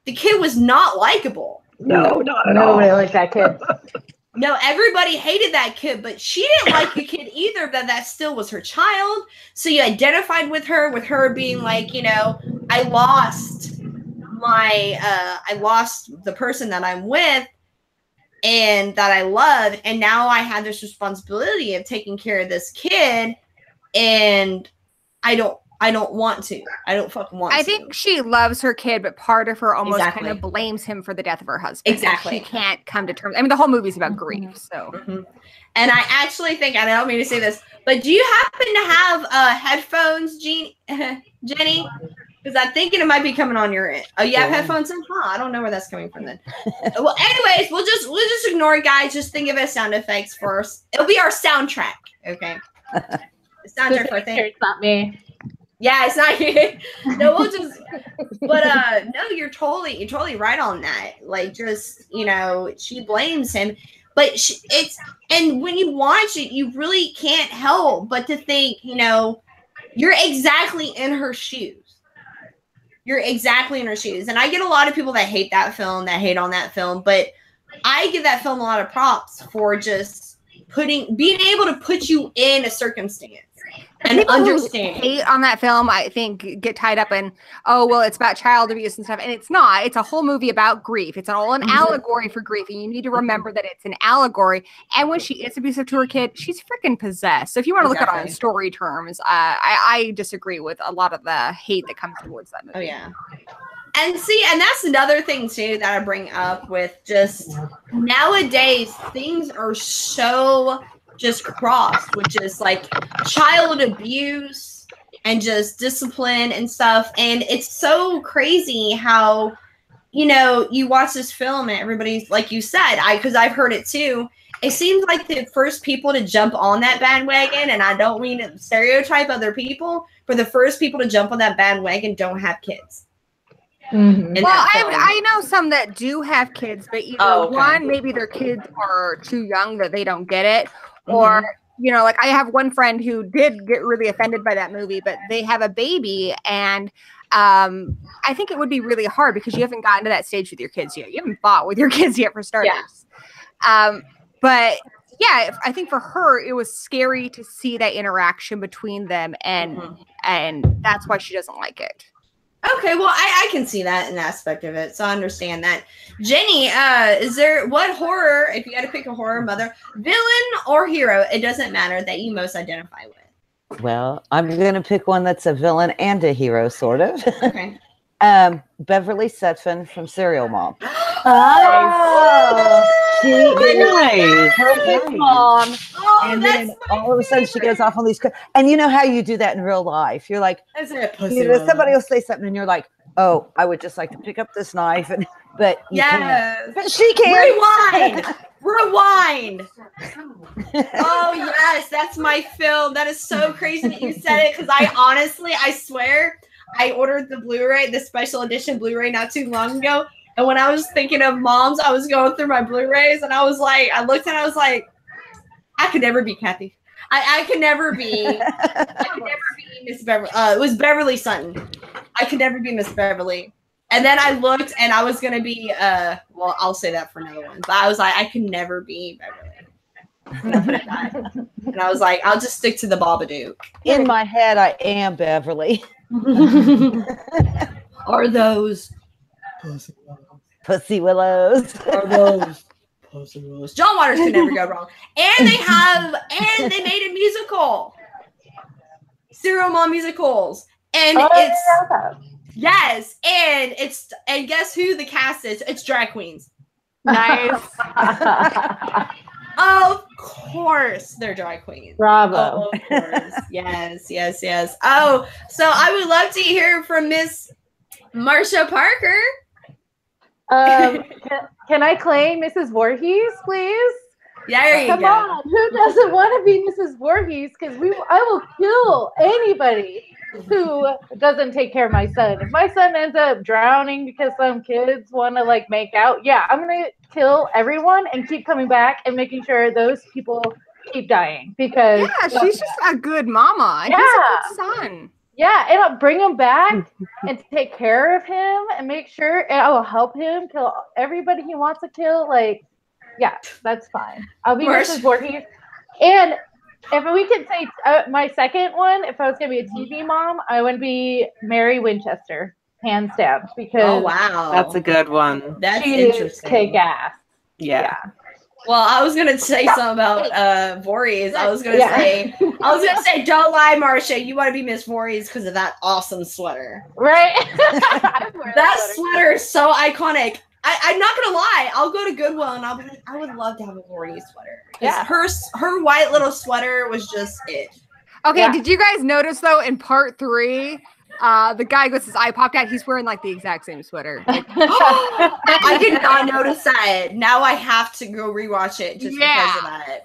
[SPEAKER 1] The kid was not likable.
[SPEAKER 5] No, not at all.
[SPEAKER 4] Nobody liked that kid.
[SPEAKER 1] No, everybody hated that kid, but she didn't like the kid either, but that still was her child. So you identified with her being like, you know, I lost the person that I'm with and that I love, and now I have this responsibility of taking care of this kid, and I don't want to. I don't fucking want to.
[SPEAKER 3] I think she loves her kid, but part of her almost
[SPEAKER 1] Exactly.
[SPEAKER 3] kind of blames him for the death of her husband.
[SPEAKER 1] Exactly.
[SPEAKER 3] She can't come to terms. I mean, the whole movie's about grief, so.
[SPEAKER 1] Mm-hmm. And I actually think, and I don't mean to say this, but do you happen to have headphones, Jenny? Because I'm thinking it might be coming on your end. Oh, you have headphones in? Huh, I don't know where that's coming from then. Well, anyways, we'll just ignore it, guys. Just think of it as sound effects first. It'll be our soundtrack, okay? The soundtrack for thing.
[SPEAKER 4] It's not me.
[SPEAKER 1] Yeah, it's not you. No, we'll just. But no, you're totally right on that. Like, just, you know, she blames him, but and when you watch it, you really can't help but to think, you know, you're exactly in her shoes. You're exactly in her shoes. And I get a lot of people that hate that film, that hate on that film, but I give that film a lot of props for just being able to put you in a circumstance and understand.
[SPEAKER 3] Hate on that film, I think, get tied up in, oh, well, it's about child abuse and stuff. And it's not. It's a whole movie about grief. It's all an allegory for grief. And you need to remember that it's an allegory. And when she is abusive to her kid, she's freaking possessed. So if you want to look at it on story terms, I disagree with a lot of the hate that comes towards that movie.
[SPEAKER 1] Oh, yeah. And see, and that's another thing, too, that I bring up with just nowadays, things are so just crossed with just like child abuse and just discipline and stuff. And it's so crazy how, you know, you watch this film and everybody's, like you said, because I've heard it too, it seems like the first people to jump on that bandwagon, and I don't mean to stereotype other people, but the first people to jump on that bandwagon don't have kids.
[SPEAKER 3] Well, I know some that do have kids, but either one, maybe their kids are too young that they don't get it, or, you know, like I have one friend who did get really offended by that movie, but they have a baby, and I think it would be really hard because you haven't gotten to that stage with your kids yet. You haven't fought with your kids yet, for starters. Yeah. But yeah, I think for her, it was scary to see that interaction between them, and that's why she doesn't like it.
[SPEAKER 1] Okay, well, I can see that an aspect of it, so I understand that. Jenny, is there, what horror, if you had to pick a horror mother, villain or hero, it doesn't matter, that you most identify with?
[SPEAKER 2] Well, I'm going to pick one that's a villain and a hero, sort of.
[SPEAKER 1] Okay.
[SPEAKER 2] Beverly Sutphin from Serial Mom.
[SPEAKER 1] Oh,
[SPEAKER 2] she is
[SPEAKER 6] nice.
[SPEAKER 2] Perfect mom.
[SPEAKER 1] Oh,
[SPEAKER 2] And then all of a sudden she goes off on these, and you know how you do that in real life. You're like, you know, somebody will say something and you're like, oh, I would just like to pick up this knife, but you can't. But she can't.
[SPEAKER 1] Rewind. Oh yes, that's my film. That is so crazy that you said it, because I swear, I ordered the Blu-ray, the special edition Blu-ray not too long ago. And when I was thinking of moms, I was going through my Blu-rays and I was like, I looked at it, I was like, I could never be Kathy. I could never be Miss Beverly. It was Beverly Sutton. I could never be Miss Beverly. And then I looked and I was gonna be well, I'll say that for another one. But I was like, I could never be Beverly. And I was like, I'll just stick to the Babadook.
[SPEAKER 2] In my head, I am Beverly.
[SPEAKER 1] Are those
[SPEAKER 2] Pussy Willows?
[SPEAKER 1] Are those Pussy Willows? John Waters could never go wrong. And they made a musical. Serial Mom musicals. And yes, and guess who the cast is? It's drag queens.
[SPEAKER 3] Nice.
[SPEAKER 1] Of course, they're drag queens.
[SPEAKER 4] Bravo.
[SPEAKER 1] Oh, of course. Yes. Oh, so I would love to hear from Miss Marsha Parker.
[SPEAKER 4] Can I claim Mrs. Voorhees, please?
[SPEAKER 1] Yeah, there you
[SPEAKER 4] Come on. Who doesn't want to be Mrs. Voorhees? Because I will kill anybody who doesn't take care of my son. If my son ends up drowning because some kids want to like make out, yeah, I'm gonna kill everyone and keep coming back and making sure those people keep dying. Because
[SPEAKER 3] she's just a good mama. And he's a good son.
[SPEAKER 4] Yeah, and I'll bring him back and take care of him and make sure, and I will help him kill everybody he wants to kill. Like, Yeah, that's fine. I'll be
[SPEAKER 1] Marsh.
[SPEAKER 4] Mrs. Voorhees. And if we could say my second one, if I was going to be a TV mom, I would be Mary Winchester, hands down, because
[SPEAKER 1] Oh wow,
[SPEAKER 6] That's a good one.
[SPEAKER 1] That's
[SPEAKER 4] she is
[SPEAKER 1] interesting.
[SPEAKER 4] kick-ass.
[SPEAKER 6] Yeah.
[SPEAKER 1] Well, I was gonna say something about Voorhees. I was gonna say, don't lie, Marcia. You want to be Miss Voorhees because of that awesome sweater.
[SPEAKER 4] Right?
[SPEAKER 1] That sweater is so iconic. I'm not gonna lie. I'll go to Goodwill and I'll be like, I would love to have a Voorhees sweater.
[SPEAKER 4] Yeah.
[SPEAKER 1] Her white little sweater was just it.
[SPEAKER 3] Okay,
[SPEAKER 4] Yeah.
[SPEAKER 3] did you guys notice though in part 3, the guy with his eye popped out, he's wearing like the exact same sweater. Like,
[SPEAKER 1] I did not notice that. Now I have to go rewatch it just because of that.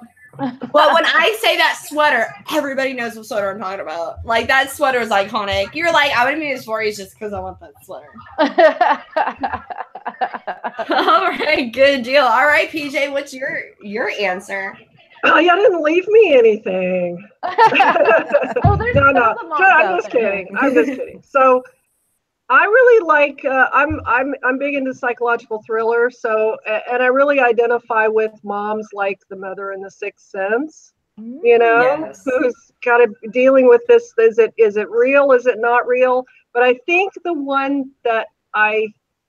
[SPEAKER 1] Well, when I say that sweater, everybody knows what sweater I'm talking about. Like that sweater is iconic. You're like, I would be Miss Voorhees just because I want that sweater. All right, good deal. All right, PJ, what's your answer?
[SPEAKER 5] Oh, you didn't leave me anything.
[SPEAKER 4] Oh, there's
[SPEAKER 5] No,
[SPEAKER 4] tons of moms
[SPEAKER 5] I'm
[SPEAKER 4] out
[SPEAKER 5] just
[SPEAKER 4] there.
[SPEAKER 5] kidding. I'm just kidding. So, I really like. I'm big into psychological thrillers. So, and I really identify with moms like the mother in The Sixth Sense. You know,
[SPEAKER 1] Yes.
[SPEAKER 5] who's got to dealing with this. Is it real? Is it not real? But I think the one that I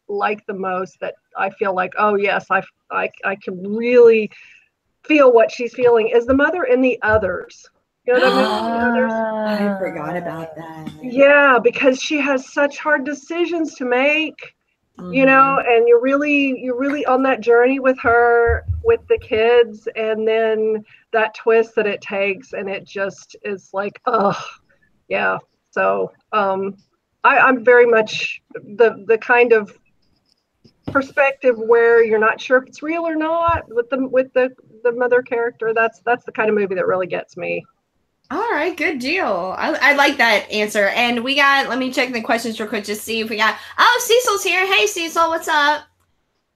[SPEAKER 5] like the most, that I feel like, oh yes, I can really feel what she's feeling, is the mother in The Others. You know what I mean? The Others.
[SPEAKER 1] I forgot about that.
[SPEAKER 5] Yeah, because she has such hard decisions to make, you know, and you're really on that journey with her, with the kids, and then that twist that it takes, and it just is like, oh, yeah. So I'm very much the kind of perspective where you're not sure if it's real or not with the mother character. That's the kind of movie that really gets me.
[SPEAKER 1] All right, good deal. I like that answer. And we got, let me check the questions real quick, just see if we got, oh, Cecil's here. Hey, Cecil, what's up?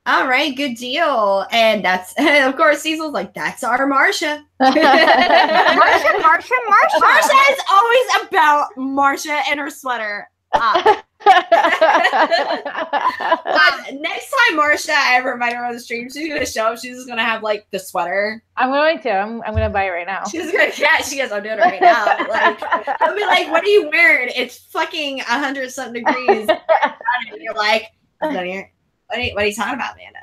[SPEAKER 1] All right, good deal. And that's, of course, Cecil's like, that's our Marcia.
[SPEAKER 3] Marcia.
[SPEAKER 1] Marcia is always about Marcia and her sweater. Next time Marcia, I ever invite her on the stream, she's gonna show up. She's just gonna have like the sweater.
[SPEAKER 4] I'm going to. I'm going to buy it right now.
[SPEAKER 1] She's gonna, yeah, she goes, I'm doing it right now. Like, I'll be like, what are you wearing? It's fucking 100-something degrees. And you're like, what are you talking about, Amanda?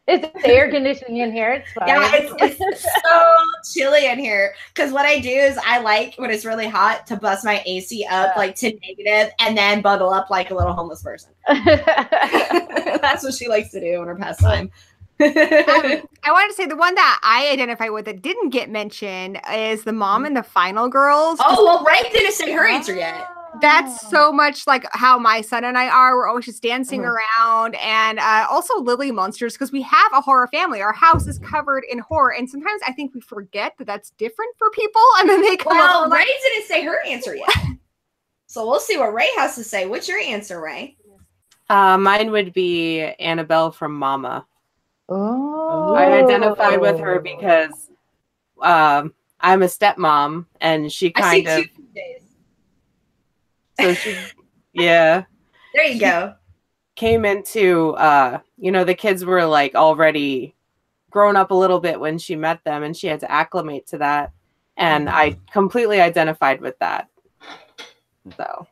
[SPEAKER 4] It's air conditioning in here. It's fine.
[SPEAKER 1] Yeah, it's so chilly in here. Because what I do is I like, when it's really hot, to bust my AC up like to negative and then bundle up like a little homeless person. That's what she likes to do in her pastime.
[SPEAKER 3] I wanted to say the one that I identify with that didn't get mentioned is the mom and the Final Girls.
[SPEAKER 1] Oh, well, Ray didn't say her answer yet.
[SPEAKER 3] That's so much like how my son and I are. We're always just dancing around, and also Lily Monsters, because we have a horror family. Our house is covered in horror, and sometimes I think we forget that that's different for people, and then they come
[SPEAKER 1] Well,
[SPEAKER 3] up.
[SPEAKER 1] Ray didn't say her answer yet, so we'll see what Ray has to say. What's your answer, Ray?
[SPEAKER 6] Mine would be Annabelle from Mama.
[SPEAKER 4] Oh.
[SPEAKER 6] I identified with her because I'm a stepmom, and she kind of. So she, yeah.
[SPEAKER 1] There you go.
[SPEAKER 6] Came into, the kids were like already grown up a little bit when she met them, and she had to acclimate to that. And I completely identified with that. So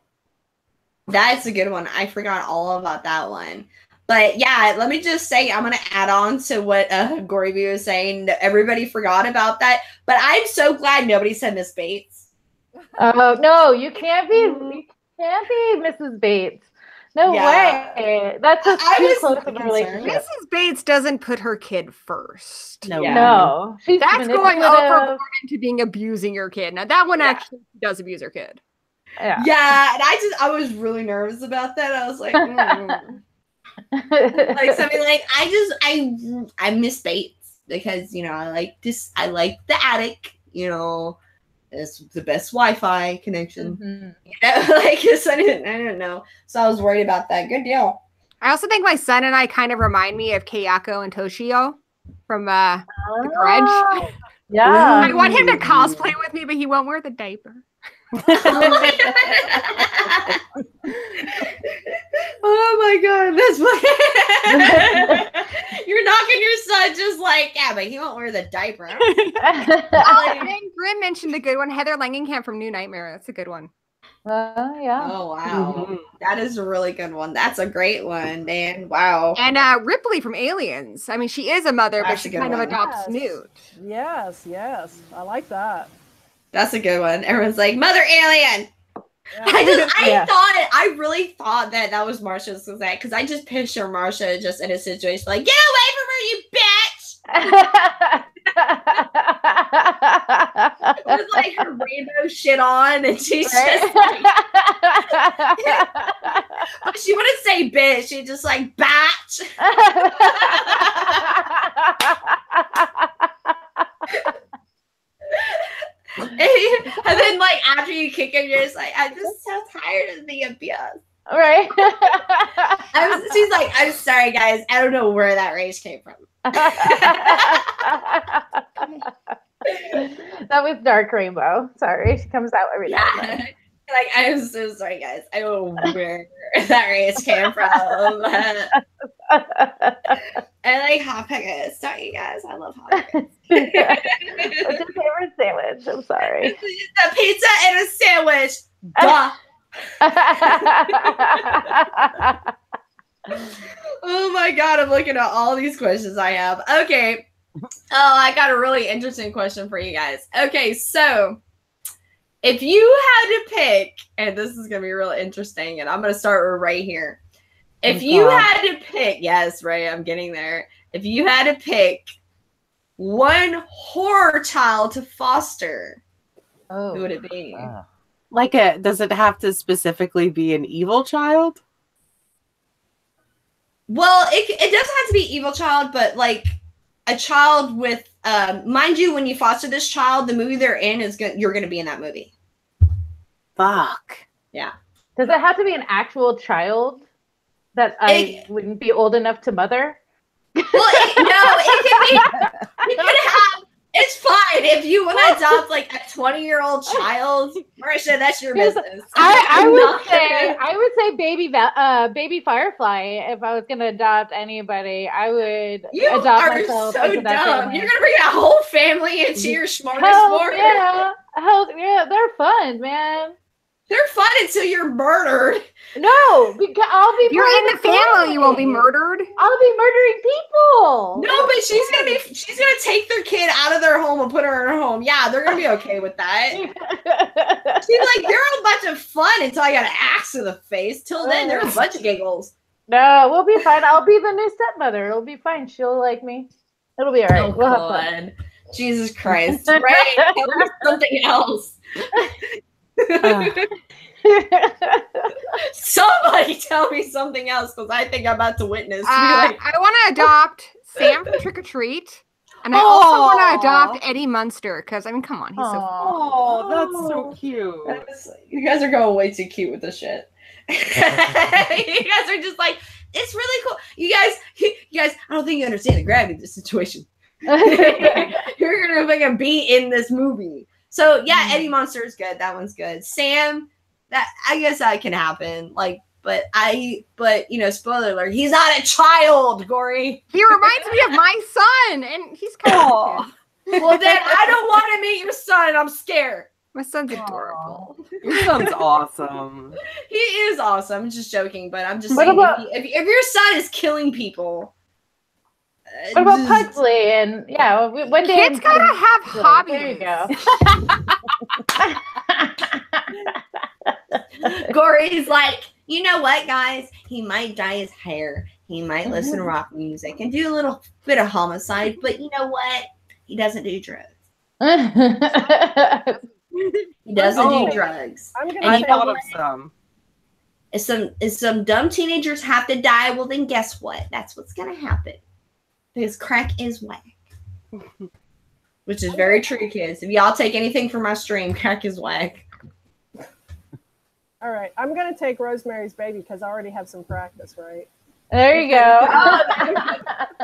[SPEAKER 1] that's a good one. I forgot all about that one. But yeah, let me just say, I'm going to add on to what Gorby was saying. Everybody forgot about that. But I'm so glad nobody said Miss Bates.
[SPEAKER 4] Oh, no, you can't be Mrs. Bates. No way. That's just too close of a relationship.
[SPEAKER 3] Mrs. Bates doesn't put her kid first.
[SPEAKER 4] No. She's
[SPEAKER 3] That's going overboard into being abusing your kid. Now that one actually does abuse her kid.
[SPEAKER 1] Yeah, and I was really nervous about that. I was like, like something like I miss Bates because I like the attic, it's the best Wi-Fi connection. I didn't know. So I was worried about that. Good deal.
[SPEAKER 3] I also think my son and I kind of remind me of Kayako and Toshio from the CARNAGE.
[SPEAKER 4] Yeah.
[SPEAKER 3] I want him to cosplay with me, but he won't wear the diaper.
[SPEAKER 1] Oh my god, that's funny. You're knocking your son just like, yeah, but he won't wear the diaper.
[SPEAKER 3] Grim mentioned a good one. Heather Langenkamp from New Nightmare. That's a good one.
[SPEAKER 4] Yeah.
[SPEAKER 1] Oh, wow. That is a really good one. That's a great one, Dan. Wow.
[SPEAKER 3] And Ripley from Aliens. I mean, she is a mother,
[SPEAKER 1] That's
[SPEAKER 3] but
[SPEAKER 1] a
[SPEAKER 3] she
[SPEAKER 1] good
[SPEAKER 3] kind of
[SPEAKER 1] one.
[SPEAKER 3] adopts Newt.
[SPEAKER 7] Yes, yes. I like that.
[SPEAKER 1] That's a good one. Everyone's like, Mother Alien.
[SPEAKER 7] Yeah.
[SPEAKER 1] I really thought that was Marsha's that because I just picture Marsha just in a situation like, get away from her, you bitch. With like her rainbow shit on, and she's just like, she wouldn't say bitch, she'd just like batch. And then like after you kick him, you're just like, I'm just so tired of the abuse.
[SPEAKER 4] Right.
[SPEAKER 1] She's like, I'm sorry guys, I don't know where that rage came from.
[SPEAKER 4] That was Dark Rainbow. Sorry, she comes out every now and then.
[SPEAKER 1] Like, I'm so sorry guys, I don't know where that rage came from. I like hot pockets. Sorry, guys. I love hot pockets.
[SPEAKER 4] What's your favorite sandwich? I'm sorry.
[SPEAKER 1] A pizza and a sandwich. Duh. Oh my god, I'm looking at all these questions I have. Okay. Oh, I got a really interesting question for you guys. Okay, so if you had to pick, and this is gonna be really interesting, and I'm gonna start right here. If you had to pick, yes, Ray, I'm getting there. If you had to pick one horror child to foster, who would it be?
[SPEAKER 6] Does it have to specifically be an evil child?
[SPEAKER 1] Well, it doesn't have to be evil child, but like a child with, mind you, when you foster this child, the movie they're in you're gonna be in that movie.
[SPEAKER 6] Fuck.
[SPEAKER 1] Yeah.
[SPEAKER 4] Does it have to be an actual child that I wouldn't be old enough to mother?
[SPEAKER 1] Well, it could be. You could have. It's fine if you want to adopt like a 20-year-old child. Marisha, that's your business.
[SPEAKER 4] I would say baby Firefly. If I was gonna adopt anybody, I would adopt myself.
[SPEAKER 1] So
[SPEAKER 4] into that
[SPEAKER 1] dumb.
[SPEAKER 4] family.
[SPEAKER 1] You're gonna bring a whole family into your smorgasbord.
[SPEAKER 4] Hell yeah, they're fun, man.
[SPEAKER 1] They're fun until you're murdered.
[SPEAKER 4] No, because I'll be.
[SPEAKER 3] You're in the family. You won't be murdered.
[SPEAKER 4] I'll be murdering people.
[SPEAKER 1] No, but she's gonna take their kid out of their home and put her in her home. Yeah, they're gonna be okay with that. She's like, they're a bunch of fun until I got an axe in the face. Till then, they're a bunch of giggles.
[SPEAKER 4] No, we'll be fine. I'll be the new stepmother. It'll be fine. She'll like me. It'll be all right.
[SPEAKER 1] Oh,
[SPEAKER 4] we'll have fun.
[SPEAKER 1] Jesus Christ. Ray, tell me something else. Somebody tell me something else because I think I'm about to witness.
[SPEAKER 3] I want to adopt Sam from Trick or Treat, and I also want to adopt Eddie Munster because I mean, come on, he's so fun.
[SPEAKER 6] Oh, that's so cute.
[SPEAKER 1] You guys are going way too cute with this shit. You guys are just like, it's really cool. You guys, I don't think you understand the gravity of this situation. You're gonna fucking be in this movie. So yeah, Eddie Munster is good. That one's good. Sam, that I guess that can happen. Like, but you know, spoiler alert, he's not a child, Gory.
[SPEAKER 3] He reminds me of my son, and he's kind of
[SPEAKER 1] well. Then I don't want to meet your son. I'm scared.
[SPEAKER 3] My son's adorable.
[SPEAKER 6] Your son's awesome.
[SPEAKER 1] He is awesome. I'm just joking, but I'm just saying, if your son is killing people.
[SPEAKER 4] What about Pugsley? And yeah, one day
[SPEAKER 3] kids gotta have hobbies.
[SPEAKER 4] There you go.
[SPEAKER 1] Gory's like, you know what, guys? He might dye his hair. He might listen to rock music and do a little bit of homicide. But you know what? He doesn't do drugs. He doesn't do drugs.
[SPEAKER 6] I thought of some.
[SPEAKER 1] If some dumb teenagers have to die, well, then guess what? That's what's gonna happen. Because crack is whack. Which is very true, kids. If y'all take anything from my stream, crack is whack.
[SPEAKER 7] All right. I'm going to take Rosemary's Baby because I already have some practice, right?
[SPEAKER 4] There you go.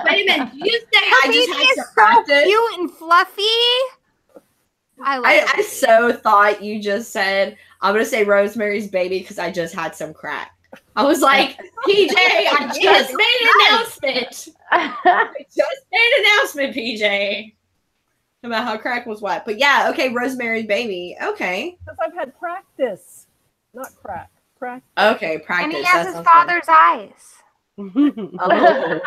[SPEAKER 1] Wait a minute. You say I just had some practice?
[SPEAKER 3] Cute and fluffy.
[SPEAKER 1] I so thought you just said, I'm going to say Rosemary's Baby because I just had some crack. I was like, PJ, I just made an announcement. announcement, PJ, about how crack was what. But yeah, okay, Rosemary's Baby. Okay.
[SPEAKER 7] Because I've had practice, not crack. Practice.
[SPEAKER 1] Okay, practice.
[SPEAKER 3] And he has his father's eyes.
[SPEAKER 1] Oh,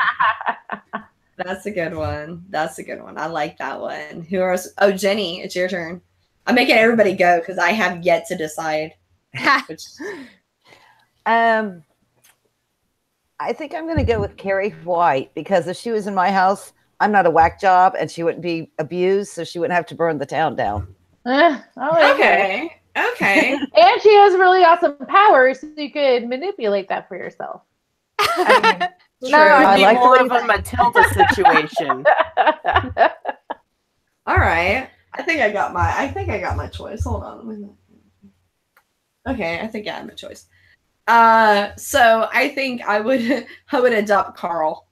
[SPEAKER 1] that's a good one. That's a good one. I like that one. Who else? Oh, Jenny, it's your turn. I'm making everybody go because I have yet to decide. Which...
[SPEAKER 2] I think I'm going to go with Carrie White because if she was in my house, I'm not a whack job and she wouldn't be abused, so she wouldn't have to burn the town down.
[SPEAKER 1] Okay. Okay.
[SPEAKER 4] And she has really awesome powers, so you could manipulate that for yourself. I mean,
[SPEAKER 6] No,
[SPEAKER 2] I like
[SPEAKER 6] more
[SPEAKER 2] the
[SPEAKER 6] of
[SPEAKER 2] way
[SPEAKER 6] a Matilda situation.
[SPEAKER 1] All right. I think I got my choice. Hold on. Okay, I think I have my choice. So I think I would adopt Carl.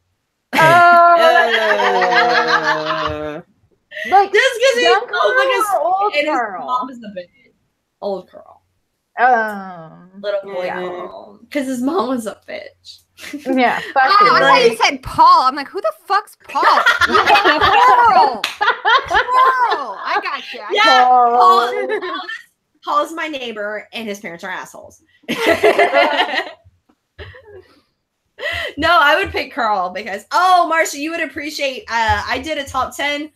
[SPEAKER 4] Like
[SPEAKER 1] just because he's
[SPEAKER 4] young Carl or old
[SPEAKER 1] and
[SPEAKER 4] Carl?
[SPEAKER 1] his mom is the bitch. Old Carl.
[SPEAKER 4] Little
[SPEAKER 1] Boy Carl. Because his mom was a bitch.
[SPEAKER 4] Yeah.
[SPEAKER 3] Oh, I thought you said Paul. I'm like, who the fuck's Paul? Carl. Carl. I got you.
[SPEAKER 1] Yeah. Paul's my neighbor, and his parents are assholes. No, I would pick Carl because Marcia, you would appreciate. I did a top 10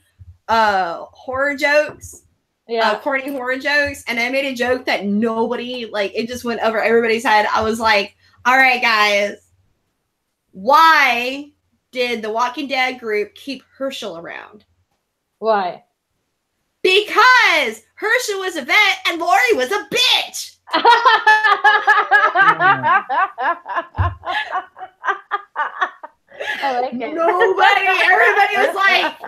[SPEAKER 1] horror jokes.
[SPEAKER 4] Yeah.
[SPEAKER 1] Corny horror jokes, and I made a joke that nobody it just went over everybody's head. I was like, all right, guys, why did the Walking Dead group keep Herschel around?
[SPEAKER 4] Why?
[SPEAKER 1] Because Herschel was a vet and Lori was a bitch.
[SPEAKER 4] I like it.
[SPEAKER 1] Everybody was like,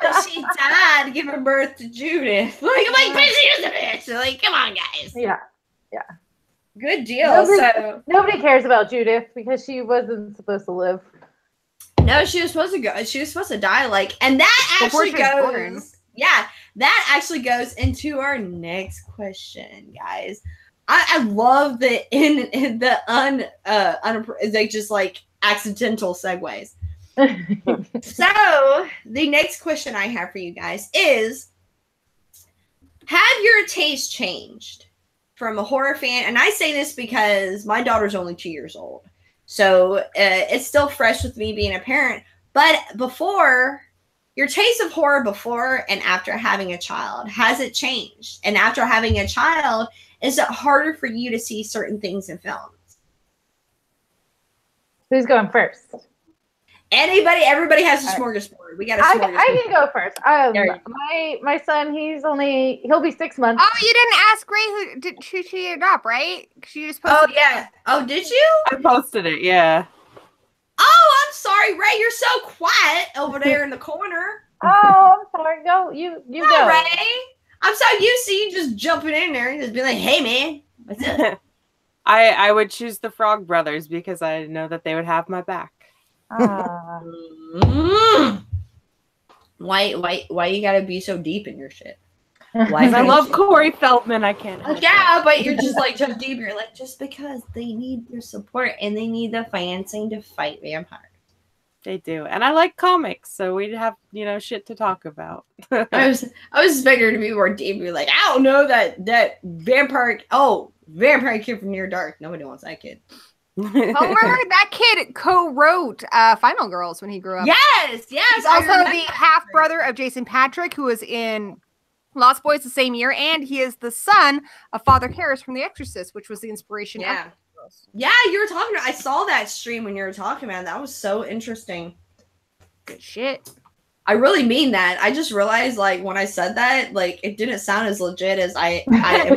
[SPEAKER 1] but she died giving birth to Judith. But she was a bitch. So come on, guys.
[SPEAKER 4] Yeah.
[SPEAKER 1] Good deal.
[SPEAKER 4] Nobody cares about Judith because she wasn't supposed to live.
[SPEAKER 1] No, she was supposed to go. She was supposed to die. And that actually goes. Yeah, that actually goes into our next question, guys. I love the accidental segues. So the next question I have for you guys is: have your taste changed from a horror fan? And I say this because my daughter's only 2 years old. So it's still fresh with me being a parent. But before, your taste of horror before and after having a child, has it changed? And after having a child, is it harder for you to see certain things in films?
[SPEAKER 4] Who's going first?
[SPEAKER 1] Everybody has a smorgasbord. We got a smorgasbord.
[SPEAKER 4] I can go first. My son, he'll be 6 months.
[SPEAKER 3] Oh, you didn't ask Ray who she adopt, right? She just posted.
[SPEAKER 1] Oh yeah. Oh, did you?
[SPEAKER 6] I posted it. Yeah.
[SPEAKER 1] Oh, I'm sorry, Ray. You're so quiet over there in the corner.
[SPEAKER 4] Oh, I'm sorry. Go. You go.
[SPEAKER 1] Ray. I'm so used to you just jumping in there and just being like, "Hey, man, what's up?"
[SPEAKER 6] I would choose the Frog Brothers because I know that they would have my back.
[SPEAKER 1] Why you gotta be so deep in your shit?
[SPEAKER 6] Because I love Corey Feldman. I can't.
[SPEAKER 1] Yeah, but you're just jump deep. You're like, just because they need your support and they need the financing to fight vampires.
[SPEAKER 6] They do, and I like comics, so we'd have shit to talk about.
[SPEAKER 1] I was figuring to be more deep. Be like, I don't know that vampire kid from Near Dark. Nobody wants that kid.
[SPEAKER 3] Homer, that kid co-wrote Final Girls when he grew up.
[SPEAKER 1] Yes.
[SPEAKER 3] He's also the half brother of Jason Patrick, who was in Lost Boys the same year, and he is the son of Father Karras from The Exorcist, which was the inspiration.
[SPEAKER 1] Yeah. Yeah, you were talking about. I saw that stream when you were talking about it. That was so interesting.
[SPEAKER 3] Good shit.
[SPEAKER 1] I really mean that. I just realized, when I said that, it didn't sound as legit as I in my head.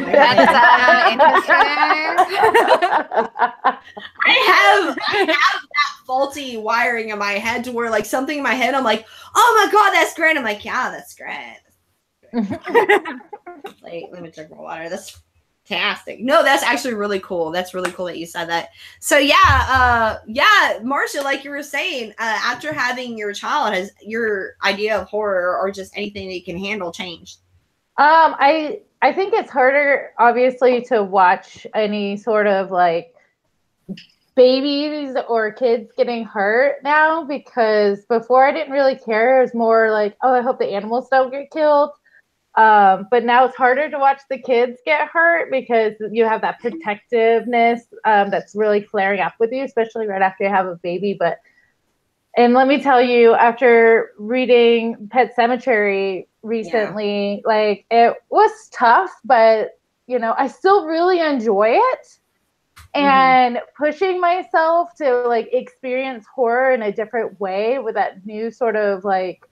[SPEAKER 1] I have that faulty wiring in my head to where, something in my head, I'm like, oh my god, that's great. I'm like, yeah, that's great. Let me drink more water. That's fantastic. No, that's actually really cool. That's really cool that you said that. So yeah, Marcia, like you were saying, after having your child, has your idea of horror or just anything that you can handle changed?
[SPEAKER 4] I think it's harder, obviously, to watch any sort of babies or kids getting hurt now, because before I didn't really care. It was more like, oh, I hope the animals don't get killed. But now it's harder to watch the kids get hurt because you have that protectiveness that's really flaring up with you, especially right after you have a baby. And let me tell you, after reading Pet Sematary recently, like, it was tough, but you know, I still really enjoy it. And pushing myself to like experience horror in a different way with that new sort of like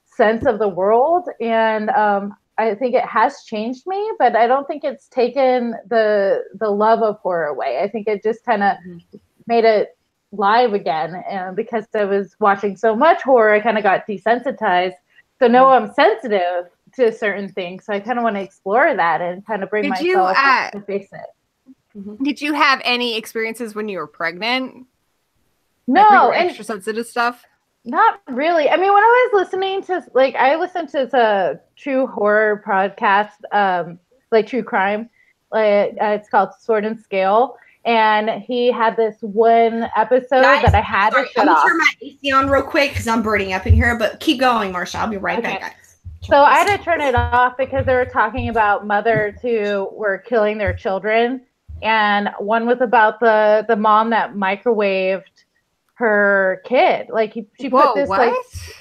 [SPEAKER 4] sense of the world. And I think it has changed me, but I don't think it's taken the love of horror away. I think it just kind of made it live again. And because I was watching so much horror, I kind of got desensitized. So now I'm sensitive to certain things. So I kind of want to explore that and kind of bring myself to face it.
[SPEAKER 3] Did you have any experiences when you were pregnant?
[SPEAKER 4] No,
[SPEAKER 3] like extra sensitive stuff.
[SPEAKER 4] Not really. I mean, when I was listening to, like, I listened to the true horror podcast, like true crime, like it's called Sword and Scale, and he had this one episode that I had to shut off.
[SPEAKER 1] I'm gonna turn my AC on real quick because I'm burning up in here, but keep going, Marsha. I'll be right back, guys.
[SPEAKER 4] So I had to turn it off because they were talking about mothers who were killing their children, and one was about the mom that microwaved her kid. Like she put this like,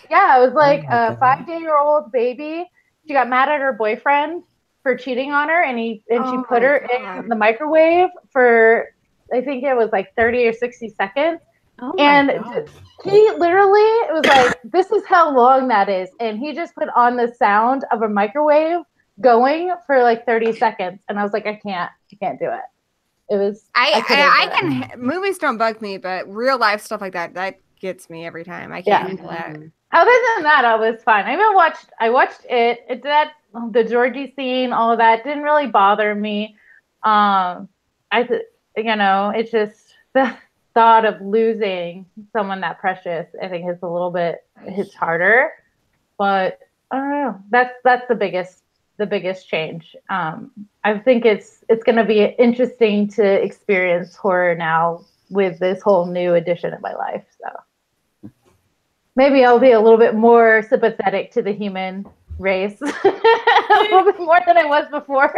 [SPEAKER 4] yeah, it was like a 5-day-old baby. She got mad at her boyfriend for cheating on her, and she put her in the microwave for, I think it was like 30 or 60 seconds. And he literally, it was like, this is how long that is. And he just put on the sound of a microwave going for like 30 seconds. And I was like, I can't do it. It was,
[SPEAKER 3] movies don't bug me, but real life stuff like that gets me every time. I can't handle that.
[SPEAKER 4] Other than that, I was fine. I watched it. The Georgie scene, all of that didn't really bother me. It's just the thought of losing someone that precious, I think, is a little bit harder. But I don't know. That's the biggest change. I think it's going to be interesting to experience horror now with this whole new addition of my life. So maybe I'll be a little bit more sympathetic to the human race, a little bit more than I was before.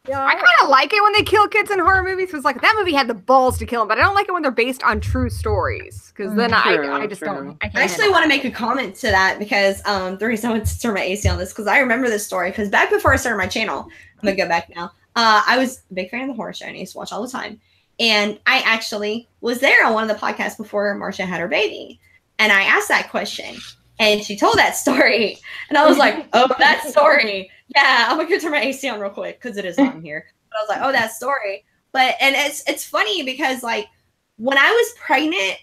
[SPEAKER 3] Yeah, I kind of like it when they kill kids in horror movies. Because like that movie had the balls to kill them, but I don't like it when they're based on true stories. Because then I just don't. I
[SPEAKER 1] actually want to make a comment to that because the reason I went to turn my AC on this because I remember this story because back before I started my channel, I'm gonna go back now. I was a big fan of the horror show and I used to watch all the time. And I actually was there on one of the podcasts before Marcia had her baby, and I asked that question. And she told that story. And I was like, oh, that story. Yeah, I'm going to turn my AC on real quick because it is on here. But I was like, oh, that story. And it's funny because, like, when I was pregnant,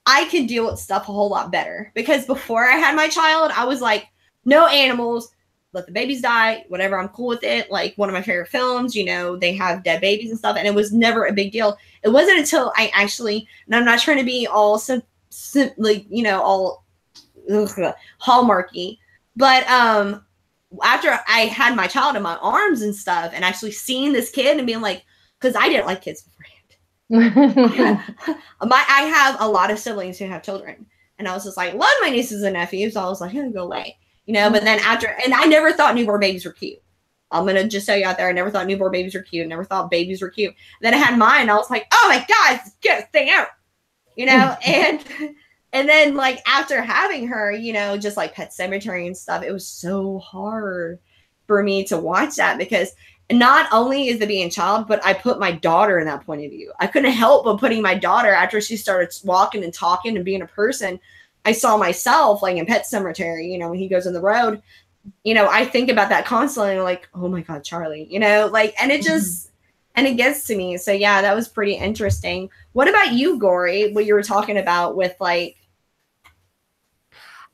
[SPEAKER 1] I could deal with stuff a whole lot better. Because before I had my child, I was like, no animals. Let the babies die. Whatever, I'm cool with it. Like, one of my favorite films, you know, they have dead babies and stuff. And it was never a big deal. It wasn't until I actually, and I'm not trying to be all, like, you know, all hallmarky, but after I had my child in my arms and stuff and actually seeing this kid and being like, because I didn't like kids beforehand. I have a lot of siblings who have children, and I was just like, love my nieces and nephews. So I was like, hey, go away, you know. But then and I never thought newborn babies were cute. I'm gonna just tell you out there, I never thought newborn babies were cute. Never thought babies were cute. Then I had mine. I was like, oh my god, get this thing out, you know. And then, like, after having her, you know, just like Pet Sematary and stuff, it was so hard for me to watch that because not only is the being child, but I put my daughter in that point of view. I couldn't help but putting my daughter after she started walking and talking and being a person. I saw myself, like, in Pet Sematary, you know, when he goes on the road, you know, I think about that constantly, like, oh my God, Charlie, you know, like, and it just, and it gets to me. So yeah, that was pretty interesting. What about you, Gory? What you were talking about with, like,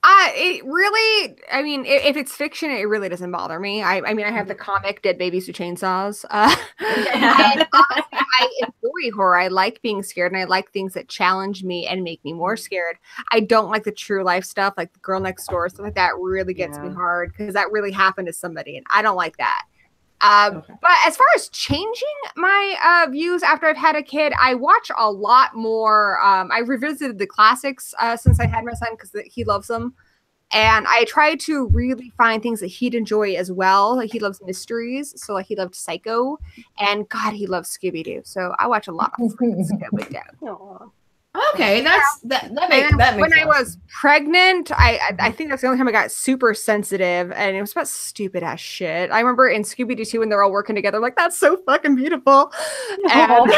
[SPEAKER 3] it really, I mean, if it's fiction, it really doesn't bother me. I mean, I have the comic Dead Babies with Chainsaws. I enjoy horror. I like being scared, and I like things that challenge me and make me more scared. I don't like the true life stuff, like The Girl Next Door, stuff like that really gets me hard because that really happened to somebody, and I don't like that. But as far as changing my views after I've had a kid, I watch a lot more. I revisited the classics since I had my son because he loves them. And I try to really find things that he'd enjoy as well. Like he loves mysteries. So like he loved Psycho. And God, he loves Scooby-Doo. So I watch a lot of Scooby-Doo.
[SPEAKER 1] Okay, that makes
[SPEAKER 3] when
[SPEAKER 1] sense.
[SPEAKER 3] I was pregnant, I think that's the only time I got super sensitive, and it was about stupid ass shit. I remember in Scooby-Doo 2 when they're all working together, I'm like, that's so fucking beautiful. And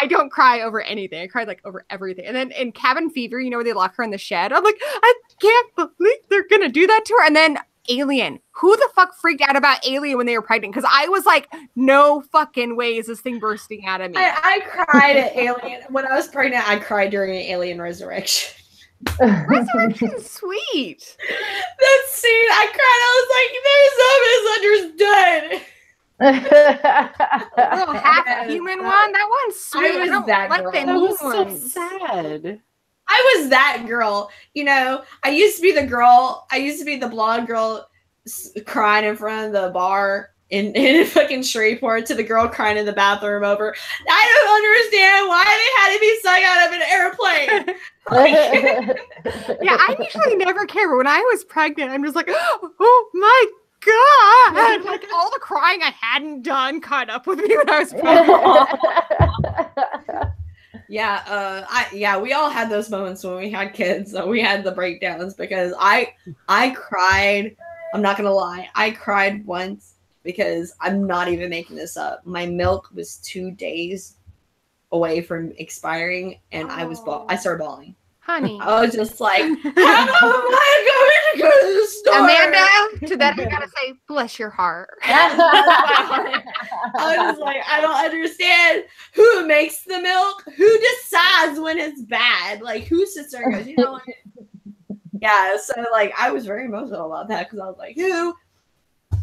[SPEAKER 3] I don't cry over anything. I cried like over everything. And then in Cabin Fever, you know, where they lock her in the shed, I'm like, I can't believe they're gonna do that to her. And then Alien. Who the fuck freaked out about Alien when they were pregnant? Because I was like, no fucking way is this thing bursting out of me.
[SPEAKER 1] I cried at Alien. When I was pregnant, I cried during Alien Resurrection.
[SPEAKER 3] Resurrection's sweet.
[SPEAKER 1] That scene, I cried. I was like, there's so misunderstood.
[SPEAKER 3] Little half human one. That one's sweet.
[SPEAKER 1] I was that girl.
[SPEAKER 6] That was so sad.
[SPEAKER 1] I was that girl. You know, I used to be the girl. I used to be the blonde girl crying in front of the bar in fucking Shreveport to the girl crying in the bathroom over, I don't understand why they had to be sung out of an airplane.
[SPEAKER 3] Yeah, I usually never care. But when I was pregnant, I'm just like, oh my God. Like all the crying I hadn't done caught up with me when I was pregnant.
[SPEAKER 1] Yeah, we all had those moments when we had kids. So we had the breakdowns because I cried. I'm not gonna lie, I cried once because I'm not even making this up. My milk was 2 days away from expiring, and I started bawling.
[SPEAKER 3] Honey,
[SPEAKER 1] I was just like, how am I going to go to the store?
[SPEAKER 3] Amanda, to that I gotta say, bless your heart.
[SPEAKER 1] I was like, I don't understand who makes the milk, who decides when it's bad, like who sits there and goes, you know what? Yeah, so like I was very emotional about that because I was like, who?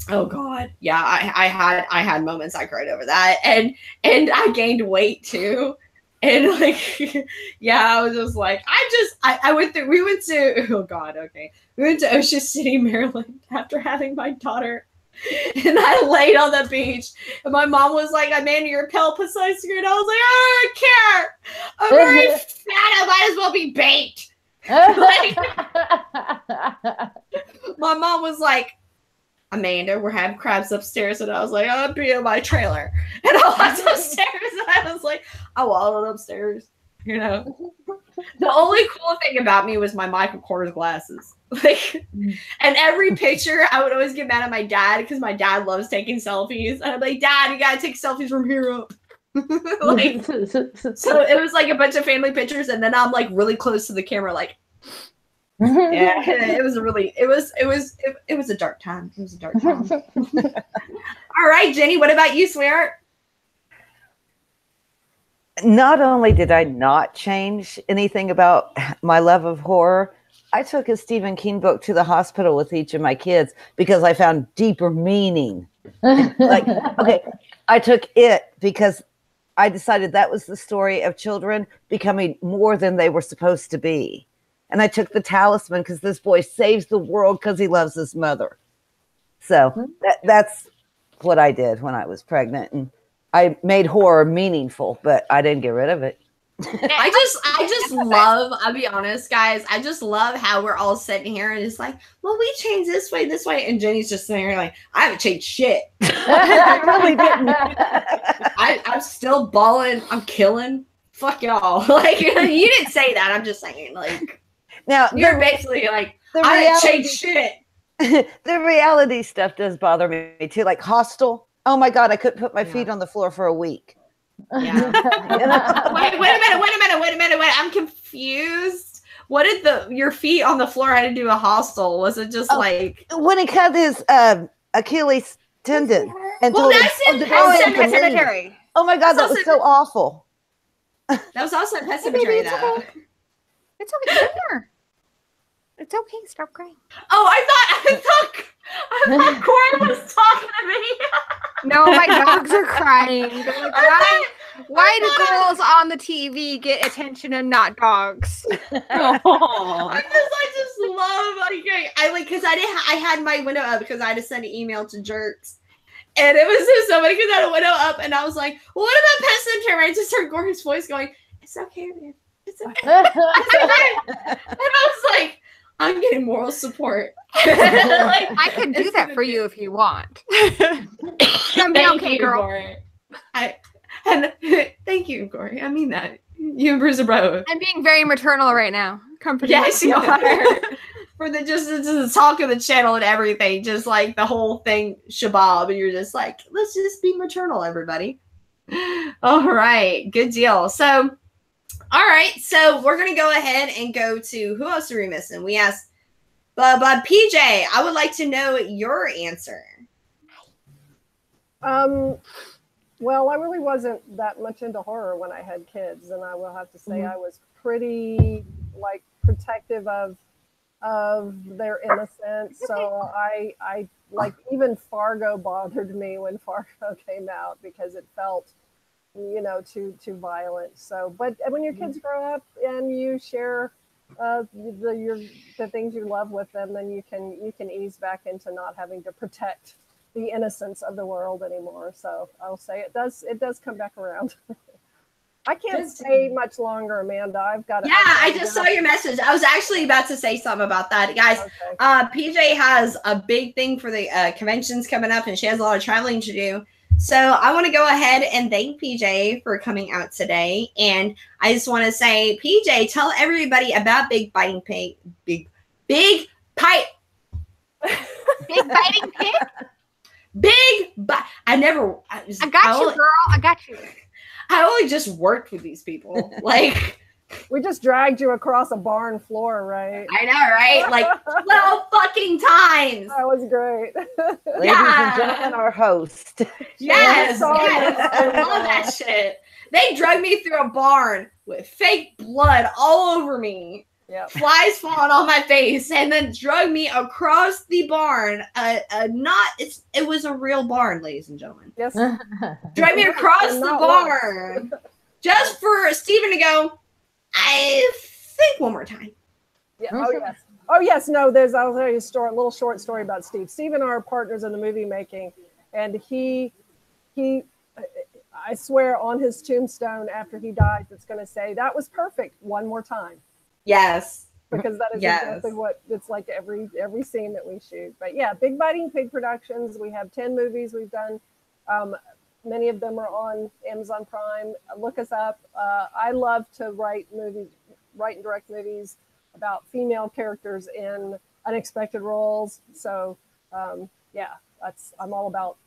[SPEAKER 1] Oh God, yeah, I had moments I cried over that, and I gained weight too. And like, yeah, I was just like, we went to Ocean City, Maryland after having my daughter. And I laid on the beach. And my mom was like, Amanda, you're pale, put sunscreen. I was like, I don't care. I'm very fat. I might as well be baked. Like, my mom was like, Amanda, we're having crabs upstairs. And I was like, I'll be in my trailer. And I walked upstairs and I was like, I wallowed upstairs, you know. The only cool thing about me was my Michael Kors glasses. Like, and every picture, I would always get mad at my dad because my dad loves taking selfies. And I'm like, Dad, you gotta take selfies from here up. Like, so it was like a bunch of family pictures, and then I'm like really close to the camera, like, yeah, it was a dark time. It was a dark time. All right, Jenny, what about you, sweetheart?
[SPEAKER 2] Not only did I not change anything about my love of horror, I took a Stephen King book to the hospital with each of my kids because I found deeper meaning. Like, okay, I took it because I decided that was the story of children becoming more than they were supposed to be. And I took The Talisman because this boy saves the world because he loves his mother. So that's what I did when I was pregnant. And I made horror meaningful, but I didn't get rid of it.
[SPEAKER 1] I just love, I'll be honest, guys, I just love how we're all sitting here and it's like, well, we changed this way. And Jenny's just sitting here like, I haven't changed shit.
[SPEAKER 2] I really didn't.
[SPEAKER 1] I'm still balling. I'm killing. Fuck y'all. Like, you didn't say that. I'm just saying, like,
[SPEAKER 2] now
[SPEAKER 1] you're basically like, I didn't change shit.
[SPEAKER 2] The reality stuff does bother me too. Like Hostel. Oh my God, I couldn't put my feet on the floor for a week.
[SPEAKER 1] Yeah. Wait a minute. I'm confused. What did your feet on the floor had to do with Hostel? Was it just like
[SPEAKER 2] when he cut his Achilles tendon? And
[SPEAKER 1] well, that's in Pet Cemetery.
[SPEAKER 2] Oh my God, that was so awful.
[SPEAKER 1] That was also in Pet Cemetery, though.
[SPEAKER 3] It's okay. It's okay. Stop crying.
[SPEAKER 1] Oh, I thought Corey was talking to me.
[SPEAKER 3] No, my dogs are crying. They're like, why do girls on the TV get attention and not dogs?
[SPEAKER 1] I just love because I had my window up because I had to send an email to Jerks, And it was so funny because I had a window up, and I was like, well, "What about Pet Cemetery?" I just heard Gore's voice going, "It's okay, man. It's okay." And I was like, "I'm getting moral support." Like,
[SPEAKER 3] I could do that for you if you want.
[SPEAKER 1] Thank
[SPEAKER 3] okay,
[SPEAKER 1] you,
[SPEAKER 3] girl.
[SPEAKER 1] Gore. Thank you, Gore. I mean that. You and Bruce are bro.
[SPEAKER 3] I'm being very maternal right now. Company.
[SPEAKER 1] Yes, you are. For the talk of the channel and everything, just like the whole thing shabab, and you're just like, let's just be maternal, everybody. All right, good deal. So, all right, so we're gonna go ahead and go to who else are we missing? We asked, but PJ, I would like to know your answer.
[SPEAKER 7] Well, I really wasn't that much into horror when I had kids, and I will have to say I was pretty like protective of their innocence. So I like, even Fargo bothered me when Fargo came out because it felt, you know, too violent. So, but when your kids grow up and you share the things you love with them, then you can ease back into not having to protect the innocence of the world anymore. So I'll say it does come back around. I can't stay much longer, Amanda. I've got to.
[SPEAKER 1] Yeah, I just saw your message. I was actually about to say something about that, guys. Okay. PJ has a big thing for the conventions coming up, and she has a lot of traveling to do. So I want to go ahead and thank PJ for coming out today, and I just want to say, PJ, tell everybody about Big Biting Pig. Big Pipe.
[SPEAKER 3] Big Biting Pig.
[SPEAKER 1] I
[SPEAKER 3] got you, girl. I got you.
[SPEAKER 1] I only just worked with these people. Like,
[SPEAKER 7] we just dragged you across a barn floor, right?
[SPEAKER 1] I know, right? Like 12 fucking times.
[SPEAKER 7] That was great.
[SPEAKER 2] Ladies and gentlemen, our host.
[SPEAKER 1] Yes. I love that shit. They dragged me through a barn with fake blood all over me. Yep. Flies falling on my face, and then drug me across the barn. It was a real barn, ladies and gentlemen.
[SPEAKER 7] Yes.
[SPEAKER 1] Drag me across the barn just for Steven to go, I think one more time.
[SPEAKER 7] Yeah. Oh yes. Oh yes. No. I'll tell you a little short story about Steve. Steve and I are partners in the movie making, and he. I swear on his tombstone after he dies, it's going to say that was perfect one more time.
[SPEAKER 1] Yes.
[SPEAKER 7] Because that is exactly what it's like every scene that we shoot. But yeah, Big Biting Pig Productions. We have 10 movies we've done. Many of them are on Amazon Prime. Look us up. I love to write and direct movies about female characters in unexpected roles. So yeah, I'm all about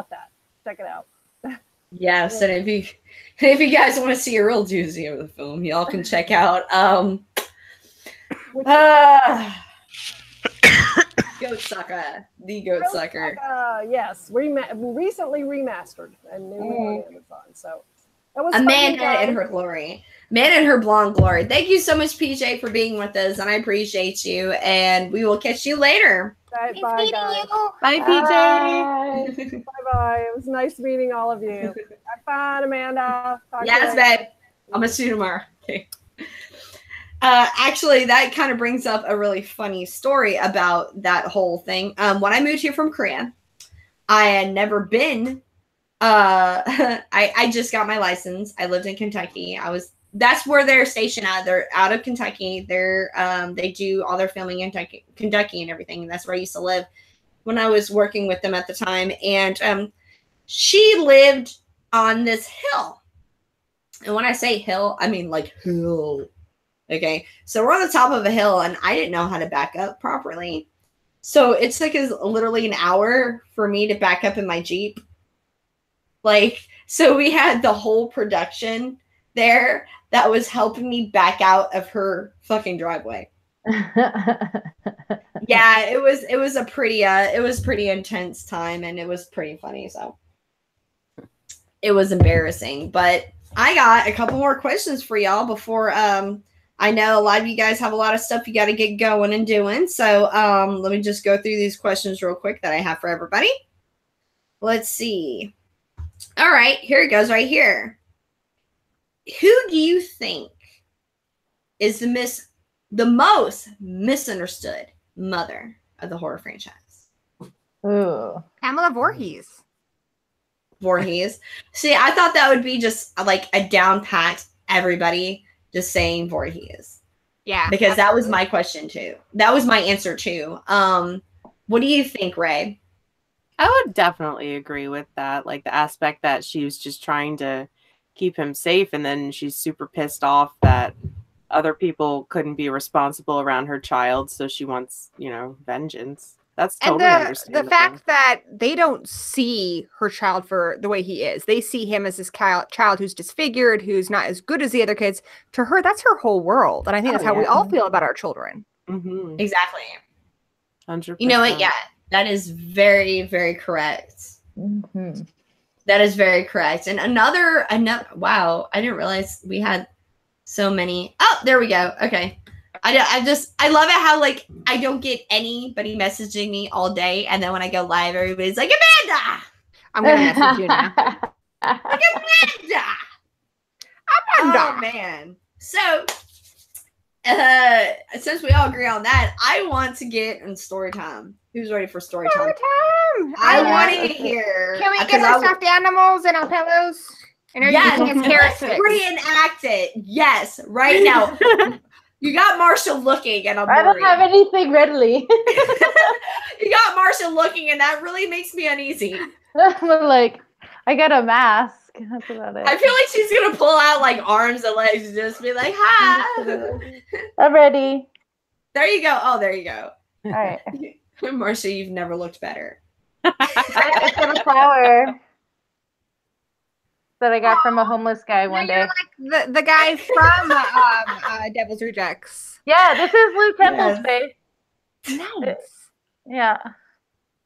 [SPEAKER 7] that. Check it out.
[SPEAKER 1] Yes, and if you guys want to see a real doozy of the film, y'all can check out Goat Sucker, the Goat Sucker.
[SPEAKER 7] Yes, recently remastered and new on Amazon. So that was
[SPEAKER 1] Amanda in her glory. Amanda in her blonde glory. Thank you so much, PJ, for being with us, and I appreciate you. And we will catch you later.
[SPEAKER 7] Bye, guys.
[SPEAKER 6] Bye, PJ.
[SPEAKER 7] Bye. It was nice meeting all of you. Have fun, Amanda.
[SPEAKER 1] Yes, babe. I'm gonna see you tomorrow. Okay. Actually, that kind of brings up a really funny story about that whole thing. When I moved here from Korea, I had never been. I just got my license. I lived in Kentucky. That's where they're stationed at. They're out of Kentucky. They do all their filming in Kentucky and everything. And that's where I used to live when I was working with them at the time. And she lived on this hill. And when I say hill, I mean like hill. Okay. So we're on the top of a hill, and I didn't know how to back up properly. So it took us literally an hour for me to back up in my Jeep. Like, so we had the whole production there that was helping me back out of her fucking driveway. Yeah, it was a pretty intense time, and it was pretty funny. So it was embarrassing, but I got a couple more questions for y'all before I know a lot of you guys have a lot of stuff you got to get going and doing. So let me just go through these questions real quick that I have for everybody. Let's see. All right, here it goes right here. Who do you think is the most misunderstood mother of the horror franchise?
[SPEAKER 2] Ooh.
[SPEAKER 3] Pamela Voorhees.
[SPEAKER 1] Voorhees. See, I thought that would be just like a down pat, everybody just saying Voorhees.
[SPEAKER 3] Yeah.
[SPEAKER 1] Because that was my question too. That was my answer too. What do you think, Ray?
[SPEAKER 6] I would definitely agree with that. Like the aspect that she was just trying to keep him safe, and then she's super pissed off that other people couldn't be responsible around her child, so she wants, you know, vengeance. That's totally understandable.
[SPEAKER 3] The fact that they don't see her child for the way he is. They see him as this child who's disfigured, who's not as good as the other kids. To her, that's her whole world. And I think that's how we all feel about our children.
[SPEAKER 6] Mm-hmm.
[SPEAKER 1] Exactly.
[SPEAKER 6] 100%.
[SPEAKER 1] You know what? Yeah, that is very, very correct.
[SPEAKER 4] Mm-hmm.
[SPEAKER 1] That is very correct. And another, wow, I didn't realize we had so many. Oh, there we go. Okay. I love it how, like, I don't get anybody messaging me all day, and then when I go live, everybody's like, Amanda!
[SPEAKER 3] I'm going to message you now.
[SPEAKER 1] Like, Amanda! Oh, man. So, since we all agree on that, I want to get in story time. Who's ready for story time? I want to hear.
[SPEAKER 3] Can we get our stuffed animals and our pillows? And
[SPEAKER 1] yes, let's reenact it. Yes, right now. You got Marsha looking, and
[SPEAKER 4] I don't have anything readily.
[SPEAKER 1] You got Marsha looking, and that really makes me uneasy.
[SPEAKER 4] Like, I got a mask. That's about it.
[SPEAKER 1] I feel like she's gonna pull out like arms and legs and just be like, "Hi."
[SPEAKER 4] I'm ready.
[SPEAKER 1] There you go. Oh, there you go.
[SPEAKER 4] All right,
[SPEAKER 1] Marsha, you've never looked better.
[SPEAKER 4] It's got a flower that I got from a homeless guy one day.
[SPEAKER 3] Like the guy from Devil's Rejects.
[SPEAKER 4] Yeah, this is Lou Temple's face.
[SPEAKER 3] Nice.
[SPEAKER 4] Yeah.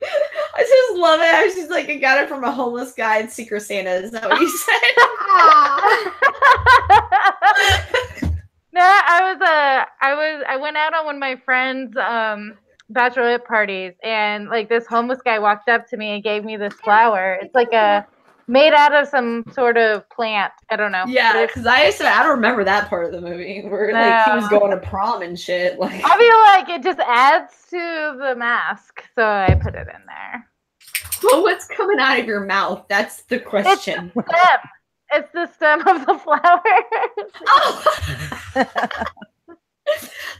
[SPEAKER 1] I just love it how she's like, I got it from a homeless guy in Secret Santa. Is that what you said?
[SPEAKER 4] No, I went out on one of my friends' bachelorette parties, and like this homeless guy walked up to me and gave me this flower. It's like made out of some sort of plant. I don't know.
[SPEAKER 1] Yeah, because I don't remember that part of the movie where like he was going to prom and shit. Like,
[SPEAKER 4] I feel like it just adds to the mask, so I put it in there.
[SPEAKER 1] Well, what's coming out of your mouth? That's the question.
[SPEAKER 4] It's the stem of the flower.
[SPEAKER 1] Oh!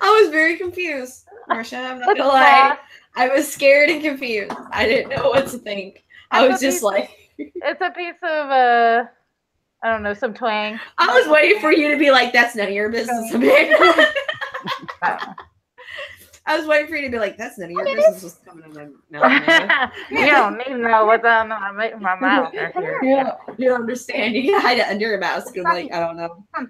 [SPEAKER 1] I was very confused, Marsha. I'm not gonna lie. I was scared and confused. I didn't know what to think. I was just like.
[SPEAKER 4] It's a piece of I don't know, some twang.
[SPEAKER 1] I was waiting for you to be like, that's none of your business, Amanda. I was waiting for you to be like, that's none of your business. What's coming in my mouth.
[SPEAKER 4] You don't need to know what's on my mouth.
[SPEAKER 1] Yeah, you don't understand. You can hide it under your mask. I'm like, I don't know. All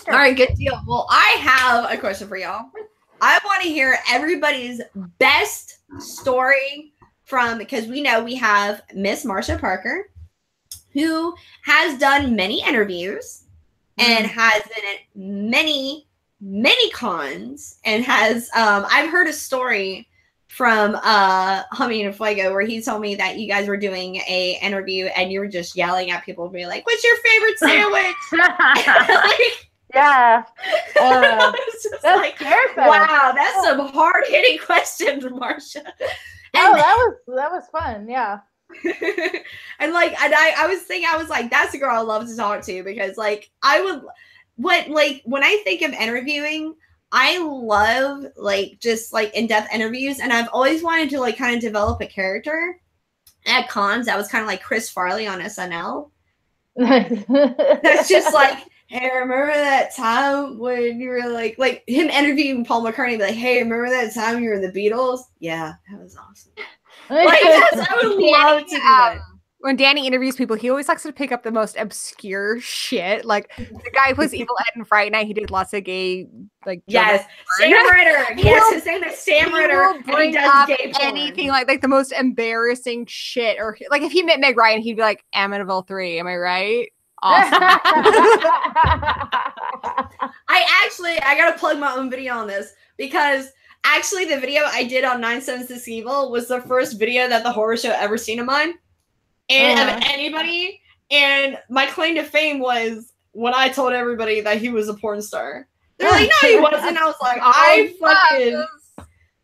[SPEAKER 1] right, good deal. Well, I have a question for y'all. I want to hear everybody's best story from, because we know we have Miss Marsha Parker, who has done many interviews and has been at many cons, and has I've heard a story from Humming and Fuego where he told me that you guys were doing a interview and you were just yelling at people, being like, "What's your favorite sandwich?" Like,
[SPEAKER 4] yeah.
[SPEAKER 1] That's like, wow, that's some hard hitting questions, Marsha.
[SPEAKER 4] Oh, that was fun. Yeah.
[SPEAKER 1] And like, I was thinking, I was like, that's a girl I love to talk to, because like when I think of interviewing, I love like just like in-depth interviews, and I've always wanted to like kind of develop a character at cons that was kind of like Chris Farley on SNL. That's just like, hey, remember that time when you were like him interviewing Paul McCartney, like, hey, remember that time you were in the Beatles? Yeah, that was awesome. Like, I would love to do that.
[SPEAKER 3] When Danny interviews people, he always likes to pick up the most obscure shit. Like the guy who was Evil Ed in Friday Night, he did lots of gay, like,
[SPEAKER 1] yes, Sam Ritter. Yes, his name is Sam Ritter.
[SPEAKER 3] And he does gay porn. Anything like the most embarrassing shit, or like if he met Meg Ryan, he'd be like, Amityville 3. Am I right? Awesome.
[SPEAKER 1] I gotta plug my own video on this, because actually the video I did on 976 Evil was the first video that the horror show ever seen of mine and of anybody. And my claim to fame was when I told everybody that he was a porn star. They're like, no, he wasn't. I was like,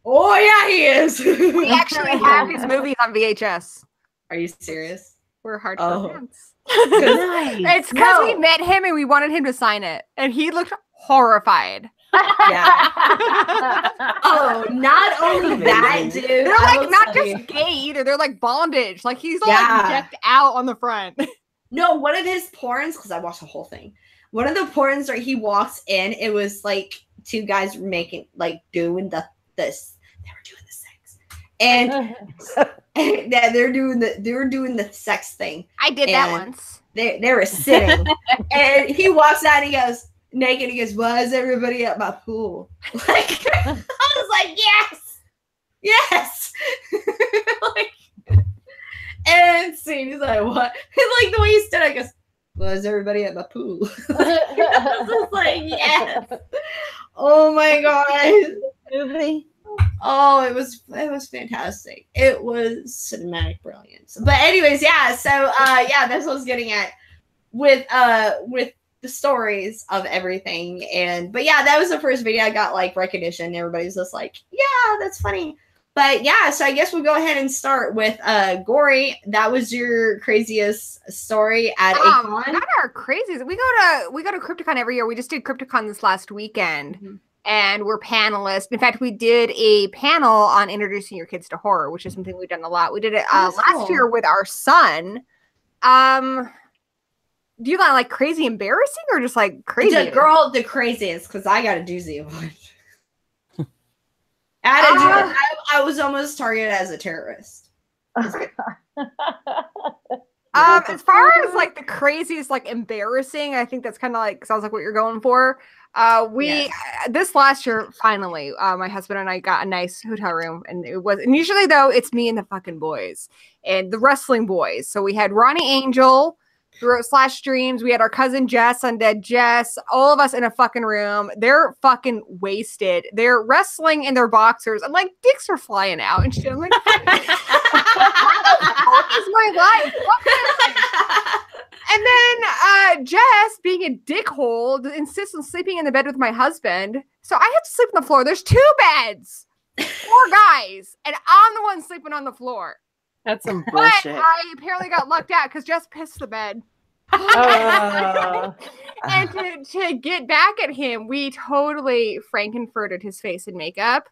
[SPEAKER 1] oh yeah, he is.
[SPEAKER 3] We actually have his movies on VHS.
[SPEAKER 1] Are you serious?
[SPEAKER 3] We're hardcore
[SPEAKER 1] Oh.
[SPEAKER 3] fans.
[SPEAKER 2] Nice.
[SPEAKER 3] It's because we
[SPEAKER 1] No.
[SPEAKER 3] met him and we wanted him to sign it, and he looked horrified.
[SPEAKER 1] Yeah. Oh, not only that, dude.
[SPEAKER 3] They're
[SPEAKER 1] I
[SPEAKER 3] like
[SPEAKER 1] will
[SPEAKER 3] not
[SPEAKER 1] tell
[SPEAKER 3] just
[SPEAKER 1] you.
[SPEAKER 3] gay either. They're like bondage. Like he's all
[SPEAKER 1] Yeah.
[SPEAKER 3] like decked out on the front.
[SPEAKER 1] No, one of his porns, because I watched the whole thing. One of the porns where he walks in, it was like two guys making, like, doing this. They were doing the sex, and yeah, they were doing the sex thing.
[SPEAKER 3] I did that
[SPEAKER 1] And
[SPEAKER 3] once.
[SPEAKER 1] They were sitting, and he walks out and he goes naked. He goes, "Why is everybody at my pool?" Like I was like, yes. Like, and scene. He's like, "What?" And like the way he stood, I goes, "Why is everybody at my pool?" I was just like, yes. Oh my god.
[SPEAKER 2] Movie.
[SPEAKER 1] Oh, it was fantastic. It was cinematic brilliance. But anyways, yeah. So yeah, that's what I was getting at with the stories of everything. But yeah, that was the first video I got like recognition. Everybody's just like, yeah, that's funny. But yeah, so I guess we'll go ahead and start with Gory. That was your craziest story at a con?
[SPEAKER 3] Not our craziest. We go to CryptoCon every year. We just did CryptoCon this last weekend.
[SPEAKER 1] Mm-hmm.
[SPEAKER 3] And we're panelists. In fact, we did a panel on introducing your kids to horror, which is something we've done a lot. We did it last year with our son. Do you like crazy embarrassing or just like crazy?
[SPEAKER 1] The craziest, because I got a doozy of one. I was almost targeted as a terrorist.
[SPEAKER 3] As far as like the craziest, like embarrassing, I think that's kind of like sounds like what you're going for. This last year, finally, my husband and I got a nice hotel room, and usually though it's me and the fucking boys and the wrestling boys. So we had Ronnie Angel, / Dreams. We had our cousin Jess, Undead Jess, all of us in a fucking room. They're fucking wasted. They're wrestling in their boxers, and like dicks are flying out and shit. I'm like, what is my life? What kind of And then Jess, being a dickhole, insists on sleeping in the bed with my husband. So I have to sleep on the floor. There's 2 beds, 4 guys, and I'm the one sleeping on the floor.
[SPEAKER 6] That's some
[SPEAKER 3] But
[SPEAKER 6] bullshit.
[SPEAKER 3] I apparently got lucked out because Jess pissed the bed. And to get back at him, we totally Frankenfurted his face in makeup.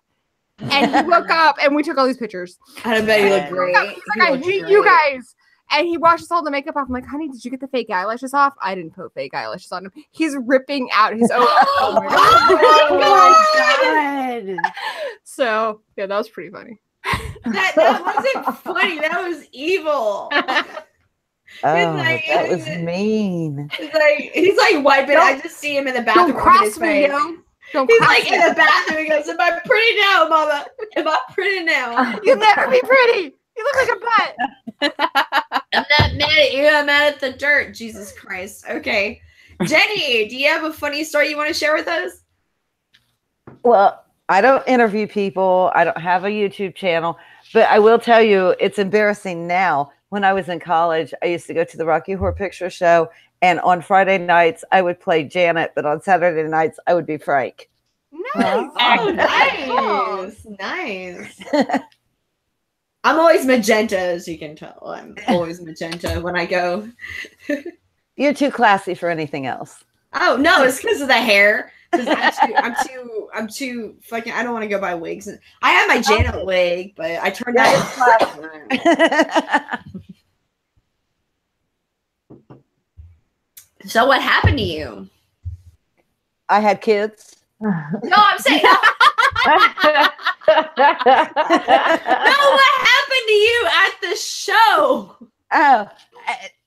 [SPEAKER 3] And he woke up and we took all these pictures.
[SPEAKER 1] I bet you look great.
[SPEAKER 3] He's like, I hate you guys. And he washes all the makeup off. I'm like, honey, did you get the fake eyelashes off? I didn't put fake eyelashes on him. He's ripping out his own.
[SPEAKER 1] Oh my god.
[SPEAKER 3] So yeah, that was pretty funny.
[SPEAKER 1] That wasn't funny. That was evil.
[SPEAKER 2] Oh,
[SPEAKER 1] like-
[SPEAKER 2] that was mean.
[SPEAKER 1] He's like wiping. I just see him in the bathroom.
[SPEAKER 3] Don't cross
[SPEAKER 1] his
[SPEAKER 3] me,
[SPEAKER 1] face.
[SPEAKER 3] yo. Don't
[SPEAKER 1] He's
[SPEAKER 3] cross
[SPEAKER 1] like
[SPEAKER 3] me.
[SPEAKER 1] in the bathroom. He goes, "Am I pretty now, Mama? Am I pretty now?"
[SPEAKER 3] You'll never be pretty. You look like a butt.
[SPEAKER 1] I'm not mad at you. I'm mad at the dirt. Jesus Christ. Okay, Jenny, do you have a funny story you want to share with us?
[SPEAKER 2] Well, I don't interview people. I don't have a YouTube channel, but I will tell you it's embarrassing now. When I was in college, I used to go to the Rocky Horror Picture Show, and on Friday nights, I would play Janet, but on Saturday nights, I would be Frank.
[SPEAKER 3] Nice.
[SPEAKER 1] Oh, nice. I'm always magenta, as you can tell. I'm always magenta when I go.
[SPEAKER 2] You're too classy for anything else.
[SPEAKER 1] Oh no, it's because of the hair. I'm too fucking. I don't want to go buy wigs. I have my Janet wig, but I turned that. So what happened to you?
[SPEAKER 2] I had kids.
[SPEAKER 1] No, I'm saying. No, what happened to you at the show?
[SPEAKER 2] Oh,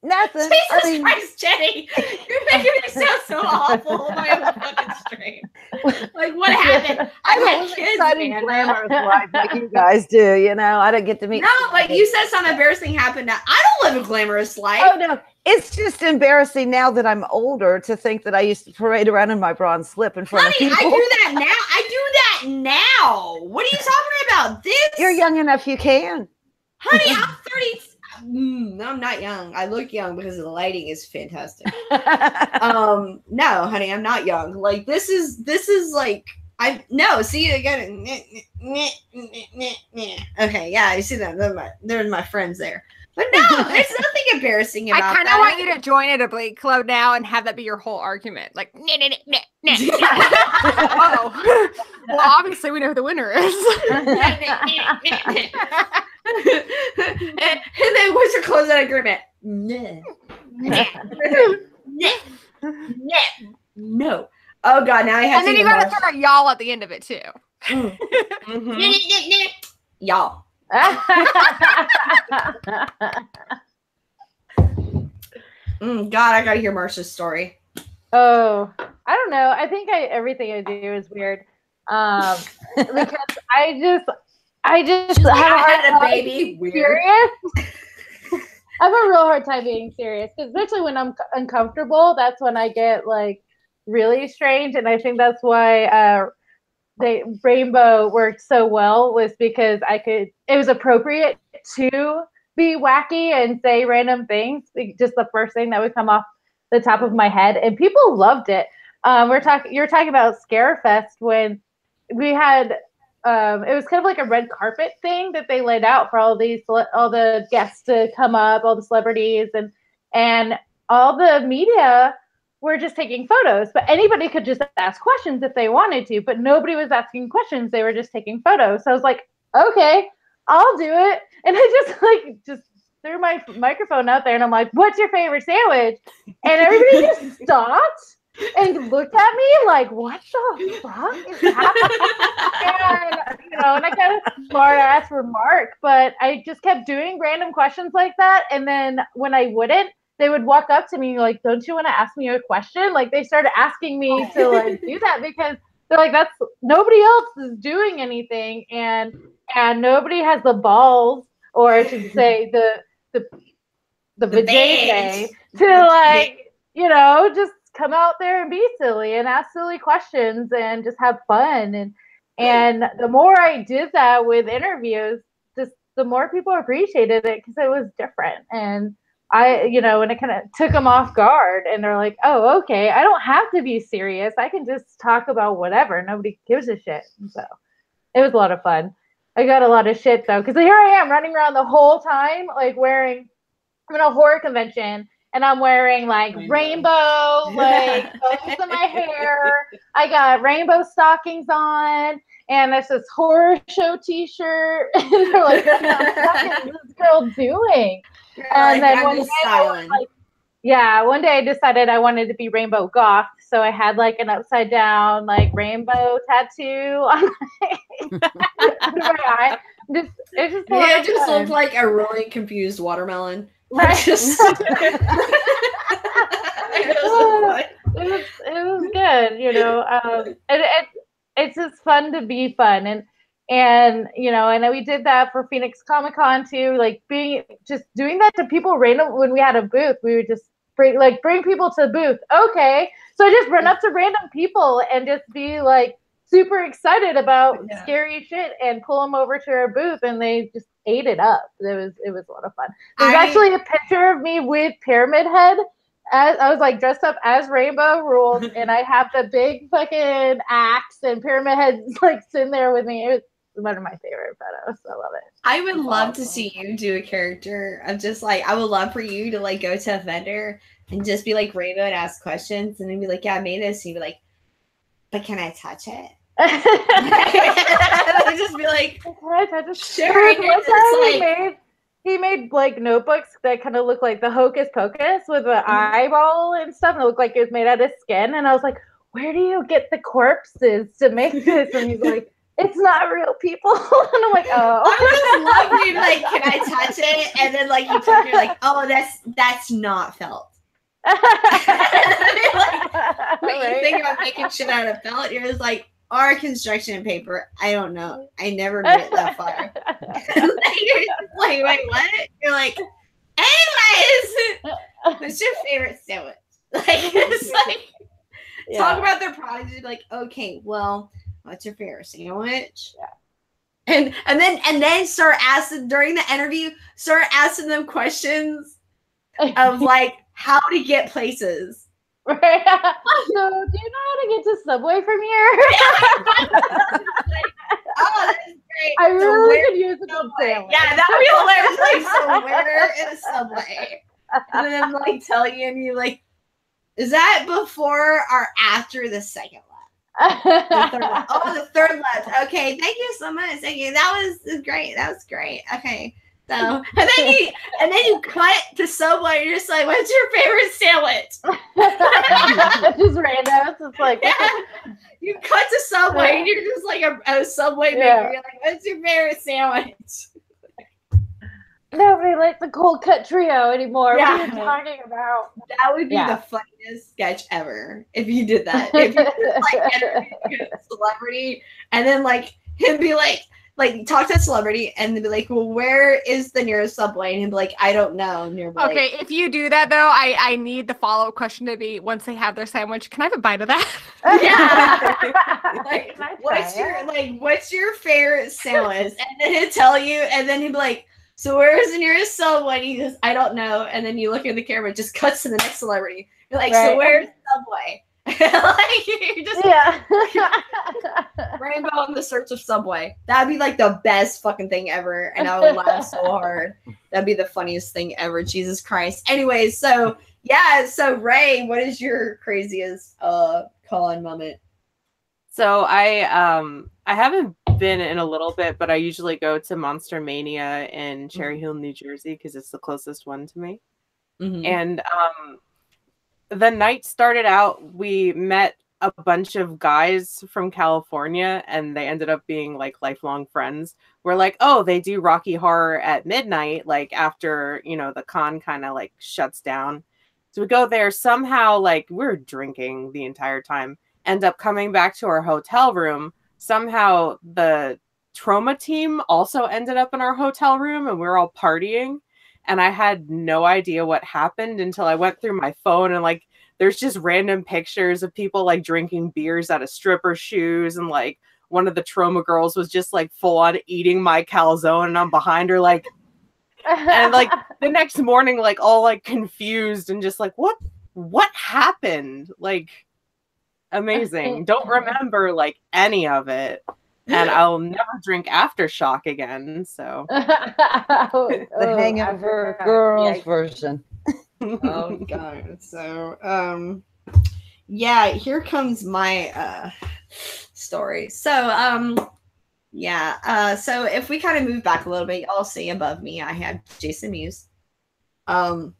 [SPEAKER 2] nothing.
[SPEAKER 1] Jesus Christ, Jenny, you're making me sound so awful on my own fucking stream. Like, what happened? I had kids,
[SPEAKER 2] exciting,
[SPEAKER 1] man.
[SPEAKER 2] glamorous life like you guys do. You know, I don't get to meet.
[SPEAKER 1] No, like you said, something embarrassing happened. Now I don't live a glamorous life.
[SPEAKER 2] Oh no, it's just embarrassing now that I'm older to think that I used to parade around in my bronze slip in front
[SPEAKER 1] Honey,
[SPEAKER 2] of people.
[SPEAKER 1] I do that now. I do that now. What are you talking about? This?
[SPEAKER 2] You're young enough, you can.
[SPEAKER 1] Honey, I'm 30. No, I'm not young. I look young because the lighting is fantastic. No, honey, I'm not young. Like this is like see again. Okay, yeah, you see them. They're my friends there. But no, there's nothing embarrassing about
[SPEAKER 3] I kind
[SPEAKER 1] that.
[SPEAKER 3] of want you to join a debate club now and have that be your whole argument. Like, nah, nah, nah, nah, nah. Oh, well, obviously we know who the winner is.
[SPEAKER 1] And then what's your closeout agreement? No. No. Oh God, now I have
[SPEAKER 3] And then you gotta throw a y'all at the end of it too.
[SPEAKER 1] Y'all. God, I gotta hear Marsha's story.
[SPEAKER 4] Oh, I don't know. I think everything I do is weird. Because I just
[SPEAKER 1] had a baby. Weird.
[SPEAKER 4] Serious. I have a real hard time being serious, especially when I'm uncomfortable. That's when I get like really strange, and I think that's why Rainbow worked so well, was because it was appropriate to be wacky and say random things, just the first thing that would come off the top of my head, and people loved it. You're talking about Scarefest when we had it was kind of like a red carpet thing that they laid out for all the guests to come up, all the celebrities, and all the media were just taking photos, but anybody could just ask questions if they wanted to, but nobody was asking questions. They were just taking photos. So I was like, okay, I'll do it. And I just threw my microphone out there and I'm like, what's your favorite sandwich? And everybody just stopped and looked at me like, what the fuck is happening? And I got a smart ass remark, but I just kept doing random questions like that. And then when I wouldn't, they would walk up to me like, don't you want to ask me a question? Like they started asking me to like do that because they're like, nobody else is doing anything. And nobody has the balls, or I should say the vajayjay to like, just come out there and be silly and ask silly questions and just have fun. And the more I did that with interviews, just the more people appreciated it because it was different. And and it kind of took them off guard, and they're like, oh, okay, I don't have to be serious. I can just talk about whatever. Nobody gives a shit. So it was a lot of fun. I got a lot of shit though, because here I am running around the whole time, like I'm in a horror convention and I'm wearing like rainbow, like bows in my hair. I got rainbow stockings on, and there's this horror show t-shirt. And they're like, what is this girl doing? And then one day I decided I wanted to be rainbow goth, so I had like an upside down like rainbow tattoo on my eye. It
[SPEAKER 1] just looked like a really confused watermelon.
[SPEAKER 4] Right. It was good, it's just fun to be fun, and we did that for Phoenix Comic Con too, like doing that to people random. When we had a booth, we would just bring people to the booth. Okay, so I just run up to random people and just be like super excited about scary shit and pull them over to our booth, and they just ate it up. It was a lot of fun. There's actually a picture of me with Pyramid Head. I was like dressed up as Rainbow Rules, and I have the big fucking axe, and Pyramid Head's like sitting there with me. It was one of my favorite photos. I love it.
[SPEAKER 1] I would love to see you do a character of just like, I would love for you to like go to a vendor and just be like Rainbow and ask questions, and then be like, yeah, I made this, and you'd be like, but can I touch it? I'd just be like, can I touch it? Sure.
[SPEAKER 4] He made like notebooks that kind of look like the Hocus Pocus with an eyeball and stuff, and it looked like it was made out of skin. And I was like, where do you get the corpses to make this? And he's like, it's not real people. And I'm like, oh.
[SPEAKER 1] I would love you, like, can I touch it? And then like you touch it, you're like, oh, that's not felt. Like, when you think about making shit out of felt, you're just like, or construction paper. I don't know. I never made it that far. You're like, wait, what? You're like, anyways, what's your favorite sandwich? Like, it's like, talk about their products. You're like, okay, well, what's your favorite sandwich? Yeah. And then start asking during the interview, start asking them questions of like how to get places.
[SPEAKER 4] Right. So, do you know how to get to Subway from here?
[SPEAKER 1] Like, oh, that's
[SPEAKER 4] I really could use a good sandwich.
[SPEAKER 1] Yeah, that would be hilarious. Like, so where in a Subway? And then I'm like telling you, and you like, is that before or after the second left? The third left. Oh, the third left. Okay, thank you so much. Thank you. That was great. That was great. Okay. So, and then you cut to Subway, and you're just like, what's your favorite sandwich?
[SPEAKER 4] Just random. It's just like,
[SPEAKER 1] yeah. You cut to Subway, and you're just like a Subway maker. You're like, what's your favorite sandwich?
[SPEAKER 4] Nobody likes the cold cut trio anymore.
[SPEAKER 1] Yeah.
[SPEAKER 4] What are you talking about?
[SPEAKER 1] That would be the funniest sketch ever if you did that. If you just, like, a celebrity, and then like him be like talk to a celebrity and then be like, well, where is the nearest Subway? And he'd be like, I don't know. And you're like,
[SPEAKER 3] okay, if you do that though, I need the follow-up question to be, once they have their sandwich, can I have a bite of that?
[SPEAKER 1] Yeah. What's your favorite sandwich? And then he'll tell you, and then he'd be like, so where is the nearest Subway? And he goes, I don't know. And then you look at the camera, it just cuts to the next celebrity. You're like, so where's Subway? Like, you're just Rainbow in the search of Subway. That'd be like the best fucking thing ever, and I would laugh so hard. That'd be the funniest thing ever. Jesus Christ. Anyways, so yeah, so Ray, what is your craziest call-in moment?
[SPEAKER 6] So I haven't been in a little bit, but I usually go to Monster Mania in Cherry Hill, New Jersey, because it's the closest one to me.
[SPEAKER 1] Mm-hmm.
[SPEAKER 6] And the night started out, we met a bunch of guys from California, and they ended up being like lifelong friends. We're like, oh, they do Rocky Horror at midnight, like after, you know, the con kind of like shuts down. So we go there somehow, like we're drinking the entire time, end up coming back to our hotel room. Somehow the trauma team also ended up in our hotel room, and we're all partying. And I had no idea what happened until I went through my phone, and like there's just random pictures of people like drinking beers out of stripper shoes, and like one of the trauma girls was just like full on eating my calzone, and I'm behind her like, and like the next morning, like all like confused and just like, what happened? Like, amazing. Don't remember like any of it. And I'll never drink Aftershock again. So
[SPEAKER 2] the Hangover girls version.
[SPEAKER 1] Oh god. So yeah, here comes my story. So so if we kind of move back a little bit, y'all see above me I have Jason Mewes. So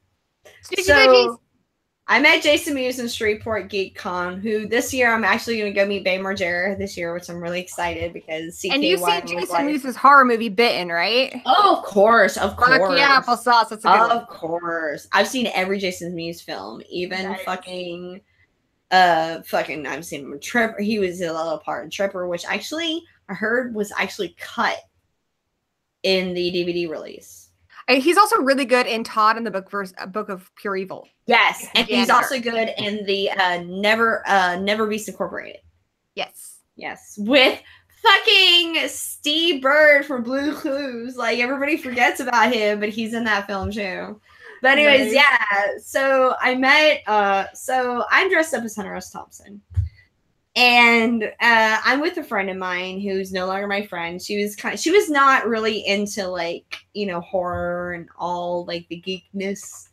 [SPEAKER 1] I met Jason Mewes in Shreveport Geek Con, who this year I'm actually going to go meet Bae Margera this year, which I'm really excited because CKY.
[SPEAKER 3] And you've seen Jason Mewes' horror movie Bitten, right?
[SPEAKER 1] Oh, of course. Fuck
[SPEAKER 3] yeah, applesauce. That's a good one.
[SPEAKER 1] Of course. I've seen every Jason Mewes film, even fucking I've seen him in Tripper. He was a little part in Tripper, which actually I heard was actually cut in the DVD release.
[SPEAKER 3] He's also really good in Todd and the Book of Pure Evil.
[SPEAKER 1] Yes, and he's also good in the Never Beast Incorporated.
[SPEAKER 3] Yes,
[SPEAKER 1] with fucking Steve Bird from Blue Clues. Like everybody forgets about him, but he's in that film too. But anyways, so I met. So I'm dressed up as Hunter S. Thompson. And I'm with a friend of mine who's no longer my friend. She was not really into like, you know, horror and all like the geekness,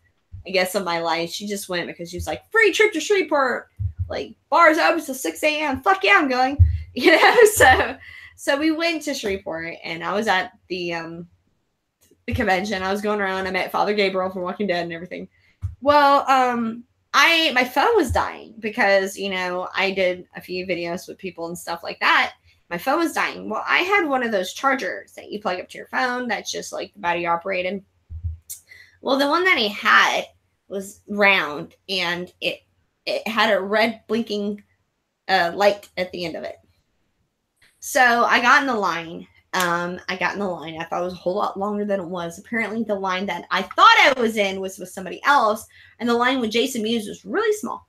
[SPEAKER 1] I guess, of my life. She just went because she was like, free trip to Shreveport, like bars open till 6 a.m. Fuck yeah, I'm going. You know, so we went to Shreveport, and I was at the convention. I was going around. I met Father Gabriel from Walking Dead and everything. Well, my phone was dying because, you know, I did a few videos with people and stuff like that. My phone was dying. Well, I had one of those chargers that you plug up to your phone that's just like the battery operated. Well, the one that he had was round, and it had a red blinking light at the end of it. So I got in the line. I thought it was a whole lot longer than it was. Apparently, the line that I thought I was in was with somebody else, and the line with Jason Mewes was really small.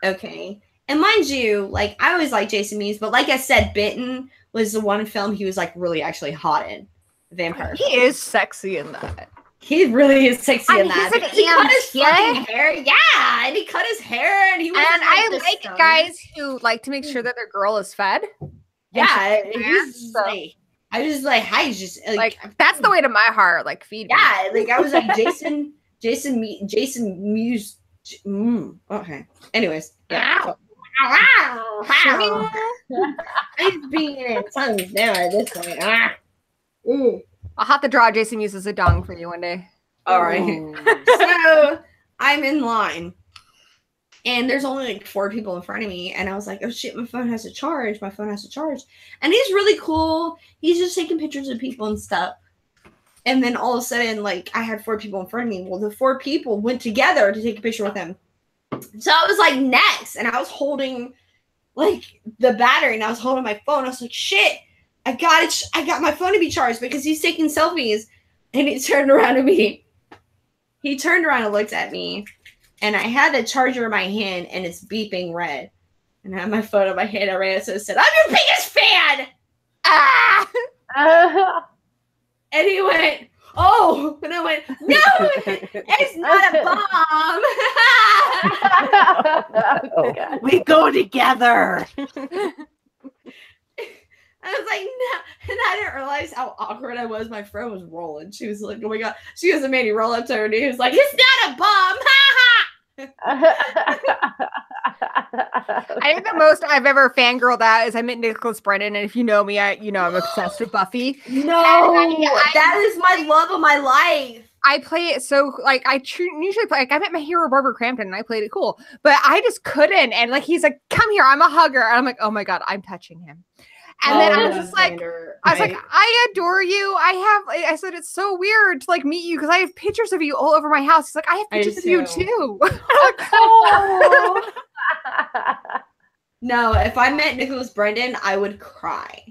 [SPEAKER 1] Okay. And mind you, like, I always liked Jason Mewes, but like I said, Bitten was the one film he was, like, really actually hot in. Vampire.
[SPEAKER 3] He is sexy in that.
[SPEAKER 1] He really is sexy in that.
[SPEAKER 3] He cut his
[SPEAKER 1] fucking hair. Yeah, and he cut his hair, and he was.
[SPEAKER 3] And I like guys who like to make sure that their girl is fed.
[SPEAKER 1] Yeah, he's like, I was just like, hi, just
[SPEAKER 3] Like that's the way to my heart. Like feed me.
[SPEAKER 1] yeah, like I was like Jason Muse. Okay. Anyways, yeah. So, I'm being in tongues now at this point.
[SPEAKER 3] I'll have to draw Jason Mewes as a dong for you one day.
[SPEAKER 1] All right. So I'm in line, and there's only like 4 people in front of me, and I was like, oh shit, my phone has to charge. My phone has to charge. And he's really cool. He's just taking pictures of people and stuff. And then all of a sudden, like, I had 4 people in front of me. Well, the 4 people went together to take a picture with him. So I was like, next. And I was holding, like, the battery, and I was holding my phone. I was like, shit, I got it. I got my phone to be charged because he's taking selfies. And he turned around to me. He turned around and looked at me. And I had the charger in my hand, and it's beeping red. And I had my phone in my hand. I ran and said, I'm your biggest fan! Ah! And he went, oh, and I went, no, it's not a bomb.
[SPEAKER 6] Oh, we go together.
[SPEAKER 1] I was like, no, and I didn't realize how awkward I was. My friend was rolling. She was like, oh my God. She goes, Mandy, roll up to her, and he was like, it's not a bomb.
[SPEAKER 3] I think the most I've ever fangirled out is I met Nicholas Brennan, and if you know me, I'm obsessed with Buffy.
[SPEAKER 1] No, that is my love of my life.
[SPEAKER 3] I play it so like usually play like I met my hero Barbara Crampton and I played it cool, but I just couldn't. And like he's like, "Come here, I'm a hugger," and I'm like, "Oh my God, I'm touching him." And then I was just like, I was like, I adore you. I said, it's so weird to like meet you because I have pictures of you all over my house. He's like, I have pictures of you too.
[SPEAKER 1] No, if I met Nicholas Brendan, I would cry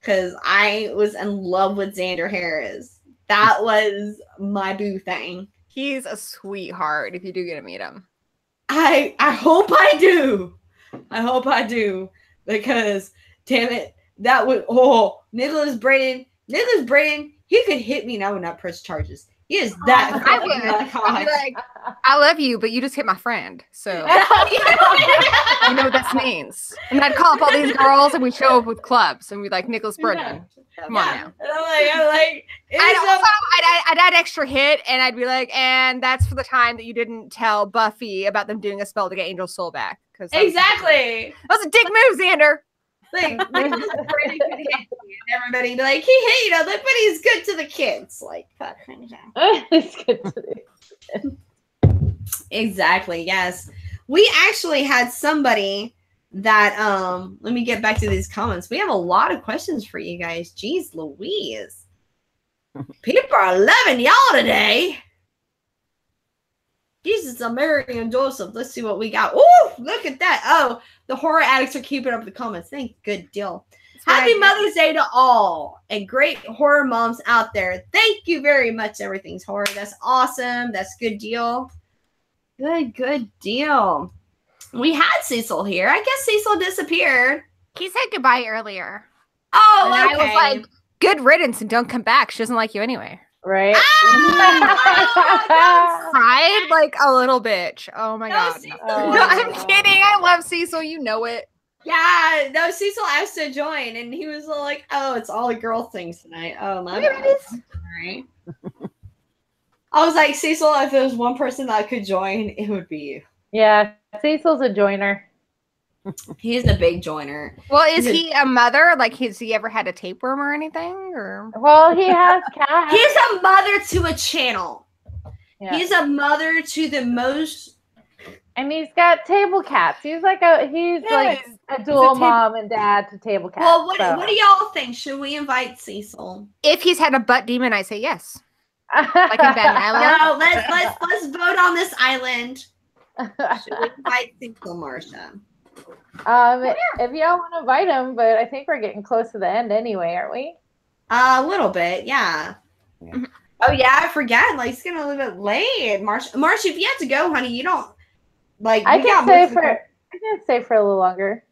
[SPEAKER 1] because I was in love with Xander Harris. That was my boo thing.
[SPEAKER 3] He's a sweetheart. If you do get to meet him,
[SPEAKER 1] I hope I do. I hope I do because. Damn it. That would, Nicholas Braden, he could hit me and I would not press charges. He is that.
[SPEAKER 3] I would. I'd be like, I love you, but you just hit my friend. So, you know what that means. And I'd call up all these girls and we'd show up with clubs and we'd like, Nicholas Braden, come on now. And I'd add extra hit and I'd be like, and that's for the time that you didn't tell Buffy about them doing a spell to get Angel's soul back.
[SPEAKER 1] Exactly.
[SPEAKER 3] That was a dick move, Xander.
[SPEAKER 1] Like, everybody be like, he hated them, but he's good to the kids. Like, that kind of thing.
[SPEAKER 4] He's good to the kids.
[SPEAKER 1] Exactly, yes. We actually had somebody that, let me get back to these comments. We have a lot of questions for you guys. Jeez Louise. People are loving y'all today. Jesus, Mary and Joseph. Let's see what we got. Oh, look at that. Oh, the horror addicts are keeping up the comments. Thank good deal. Happy Mother's Day to all and great horror moms out there. Thank you very much, Everything's Horror. That's awesome. That's good deal. Good deal. We had Cecil here. I guess Cecil disappeared.
[SPEAKER 3] He said goodbye earlier.
[SPEAKER 1] Oh,
[SPEAKER 3] and
[SPEAKER 1] okay.
[SPEAKER 3] I was like, good riddance and don't come back. She doesn't like you anyway.
[SPEAKER 4] Right?
[SPEAKER 3] Cried like a little bitch. Oh my God. No, I'm kidding. I love Cecil. You know it.
[SPEAKER 1] Yeah, no, Cecil asked to join and he was like, oh, it's all the girl things tonight. Oh, my God. All right. I was like, Cecil, if there was one person that could join, it would be you.
[SPEAKER 4] Yeah, Cecil's a joiner.
[SPEAKER 1] He's a big joiner.
[SPEAKER 3] Well, is he a mother? Like, has he ever had a tapeworm or anything? Or
[SPEAKER 4] well, he has cats.
[SPEAKER 1] He's a mother to a channel.
[SPEAKER 4] Yeah.
[SPEAKER 1] He's a mother to the most.
[SPEAKER 4] And he's got table cats. He's like a dual mom and dad to table cats.
[SPEAKER 1] Well, what do y'all think? Should we invite Cecil?
[SPEAKER 3] If he's had a butt demon, I say yes. Like in Baton Island.
[SPEAKER 1] No, let's vote on this island. Should we invite Cecil, Marsha?
[SPEAKER 4] If y'all want to invite him, but I think we're getting close to the end anyway, aren't we?
[SPEAKER 1] A little bit, yeah. Oh yeah, I forgot. Like it's getting a little bit late. Marsha, if you have to go, honey, you don't like.
[SPEAKER 4] I can stay for a little longer.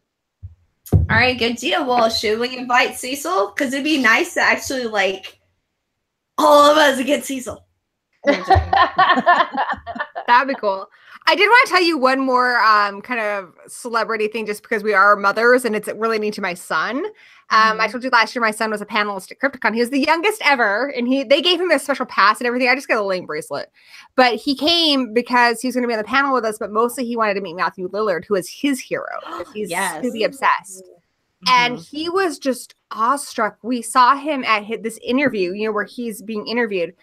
[SPEAKER 1] All right, good deal. Well, should we invite Cecil? Because it'd be nice to actually like all of us get Cecil.
[SPEAKER 3] That'd be cool. I did want to tell you one more kind of celebrity thing, just because we are mothers and it's relating to my son. I told you last year my son was a panelist at CryptoCon. He was the youngest ever, and they gave him a special pass and everything. I just got a lame bracelet, but he came because he was going to be on the panel with us. But mostly he wanted to meet Matthew Lillard, who is his hero because he's Scooby obsessed. And he was just awestruck. We saw him at this interview, you know, where he's being interviewed.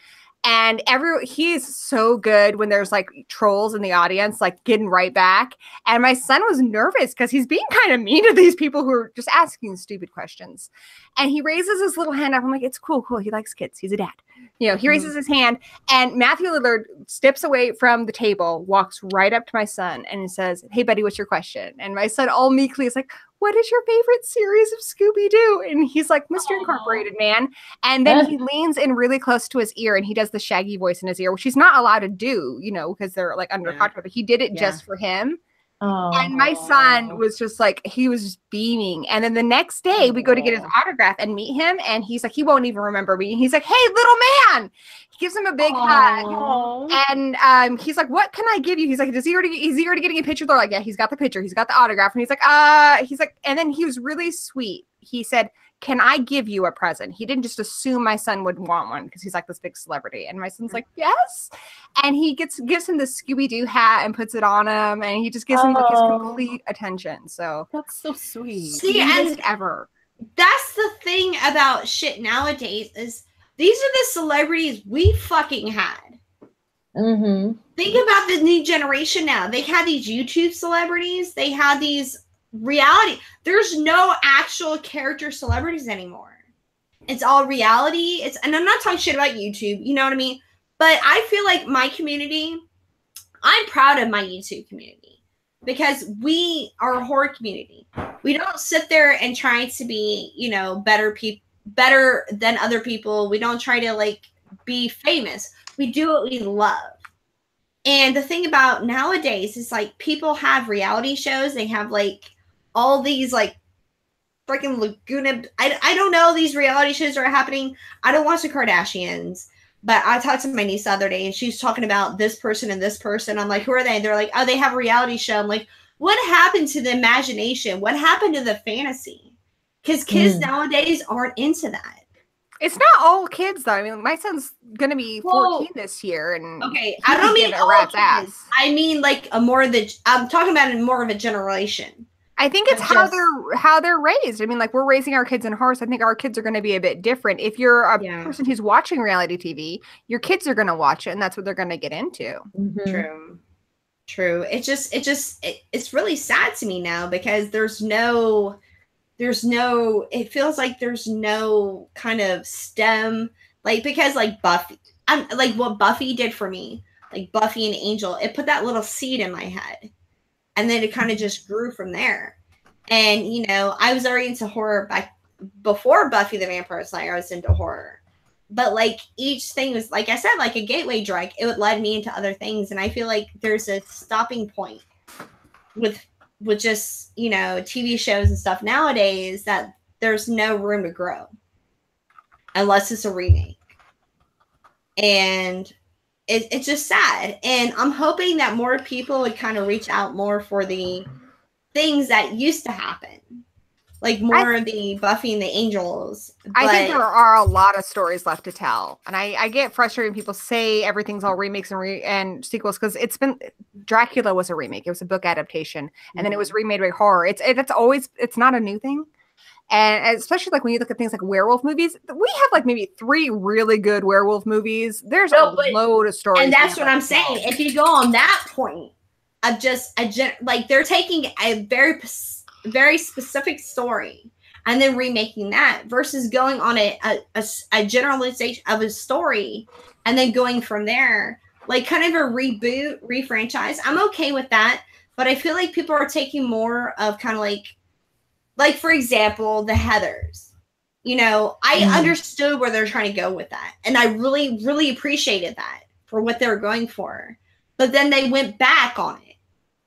[SPEAKER 3] And he's so good when there's like trolls in the audience, like getting right back. And my son was nervous because he's being kind of mean to these people who are just asking stupid questions. And he raises his little hand up. I'm like, it's cool. He likes kids. He's a dad. You know, he raises his hand, and Matthew Lillard steps away from the table, walks right up to my son and says, "Hey buddy, what's your question?" And my son all meekly is like, "What is your favorite series of Scooby-Doo?" And he's like, "Mr. Incorporated, man." And then he leans in really close to his ear and he does the Shaggy voice in his ear, which he's not allowed to do, you know, because they're like under contract, but he did it just for him. And my son was just like, he was just beaming. And then the next day we go to get his autograph and meet him. And he's like, he won't even remember me. He's like, "Hey, little man." He gives him a big hug. And he's like, "What can I give you?" He's like, is he already getting a picture? They're like, "Yeah, he's got the picture. He's got the autograph." And he's like, and then he was really sweet. He said, "Can I give you a present?" He didn't just assume my son would want one because he's like this big celebrity. And my son's like, "Yes." And he gives him the Scooby-Doo hat and puts it on him, and he just gives him like his complete attention. So
[SPEAKER 6] that's so sweet.
[SPEAKER 1] See, and
[SPEAKER 3] ever.
[SPEAKER 1] That's the thing about shit nowadays is these are the celebrities we fucking had. Think about the new generation now. They have these YouTube celebrities. They have these reality. There's no actual character celebrities anymore. It's all reality. And I'm not talking shit about YouTube, you know what I mean? But I feel like my community, I'm proud of my YouTube community because we are a horror community. We don't sit there and try to be, you know, better than other people. We don't try to like be famous. We do what we love. And the thing about nowadays is like people have reality shows. They have like all these like freaking Laguna. I don't know. These reality shows are happening. I don't watch the Kardashians, but I talked to my niece the other day and she's talking about this person and this person. I'm like, who are they? And they're like, oh, they have a reality show. I'm like, what happened to the imagination? What happened to the fantasy? Because kids nowadays aren't into that.
[SPEAKER 3] It's not all kids though. I mean, my son's gonna be 14 this year, and
[SPEAKER 1] okay, I don't mean all kids. Ass. I mean like I'm talking about more of a generation.
[SPEAKER 3] I think it's how they're raised. I mean, like we're raising our kids in horror. So I think our kids are going to be a bit different. If you're a person who's watching reality TV, your kids are going to watch it, and that's what they're going to get into.
[SPEAKER 1] True. It's really sad to me now because it feels like there's no kind of stem, like because like Buffy, I'm like what Buffy did for me, like Buffy and Angel, it put that little seed in my head. And then it kind of just grew from there. And, you know, I was already into horror back before Buffy the Vampire Slayer. I was into horror. But, like, each thing was, like I said, like a gateway drug. It would lead me into other things. And I feel like there's a stopping point with just, you know, TV shows and stuff nowadays that there's no room to grow. Unless it's a remake. And it's just sad. And I'm hoping that more people would kind of reach out more for the things that used to happen. Like more of the Buffy and the Angels.
[SPEAKER 3] I think there are a lot of stories left to tell. And I get frustrated when people say everything's all remakes and sequels because Dracula was a remake. It was a book adaptation. And then it was remade by horror. It's not a new thing. And especially like when you look at things like werewolf movies, we have like maybe 3 really good werewolf movies. There's a load of stories.
[SPEAKER 1] And that's what I'm saying. If you go on that point of like they're taking a very specific story and then remaking that versus going on a generalization of a story and then going from there, like kind of a reboot, refranchise. I'm okay with that. But I feel like people are taking more of kind of like, for example, the Heathers. You know, I understood where they're trying to go with that. And I really, really appreciated that for what they were going for. But then they went back on it.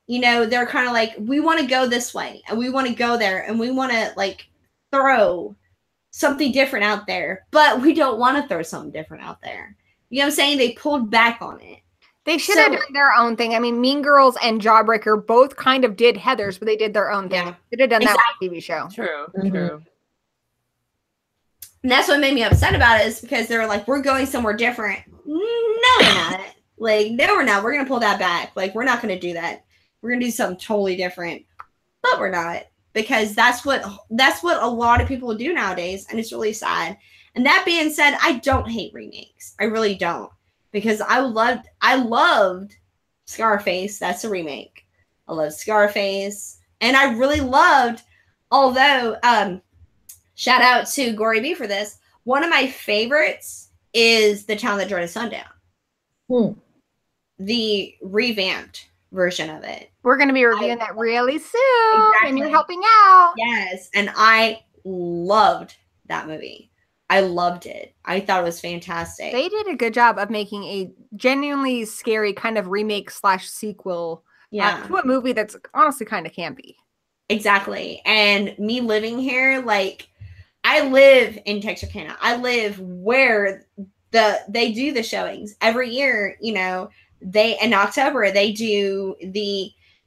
[SPEAKER 1] You know, they're kind of like, we want to go this way. And we want to go there. And we want to, like, throw something different out there. But we don't want to throw something different out there. You know what I'm saying? They pulled back on it.
[SPEAKER 3] They should have done their own thing. I mean, Mean Girls and Jawbreaker both kind of did Heathers, but they did their own thing.
[SPEAKER 1] Yeah.
[SPEAKER 3] They should have done that with a TV show.
[SPEAKER 6] True,
[SPEAKER 2] Mhm.
[SPEAKER 6] true.
[SPEAKER 1] And that's what made me upset about it, is because they were like, we're going somewhere different. No, we're not. Like, no, we're not. We're going to pull that back. Like, we're not going to do that. We're going to do something totally different. But we're not. Because that's what a lot of people do nowadays. And it's really sad. And that being said, I don't hate remakes. I really don't. Because I loved Scarface. That's a remake. I love Scarface. And I really loved, although, shout out to Gory B for this, one of my favorites is The Town That Dreaded Sundown. The revamped version of it.
[SPEAKER 3] We're going to be reviewing that really soon. And you're helping out.
[SPEAKER 1] Yes. And I loved that movie. I loved it. I thought it was fantastic.
[SPEAKER 3] They did a good job of making a genuinely scary kind of remake / sequel to a movie that's honestly kind of campy.
[SPEAKER 1] Exactly. And me living here, like, I live in Texarkana. I live where they do the showings every year. You know, in October they do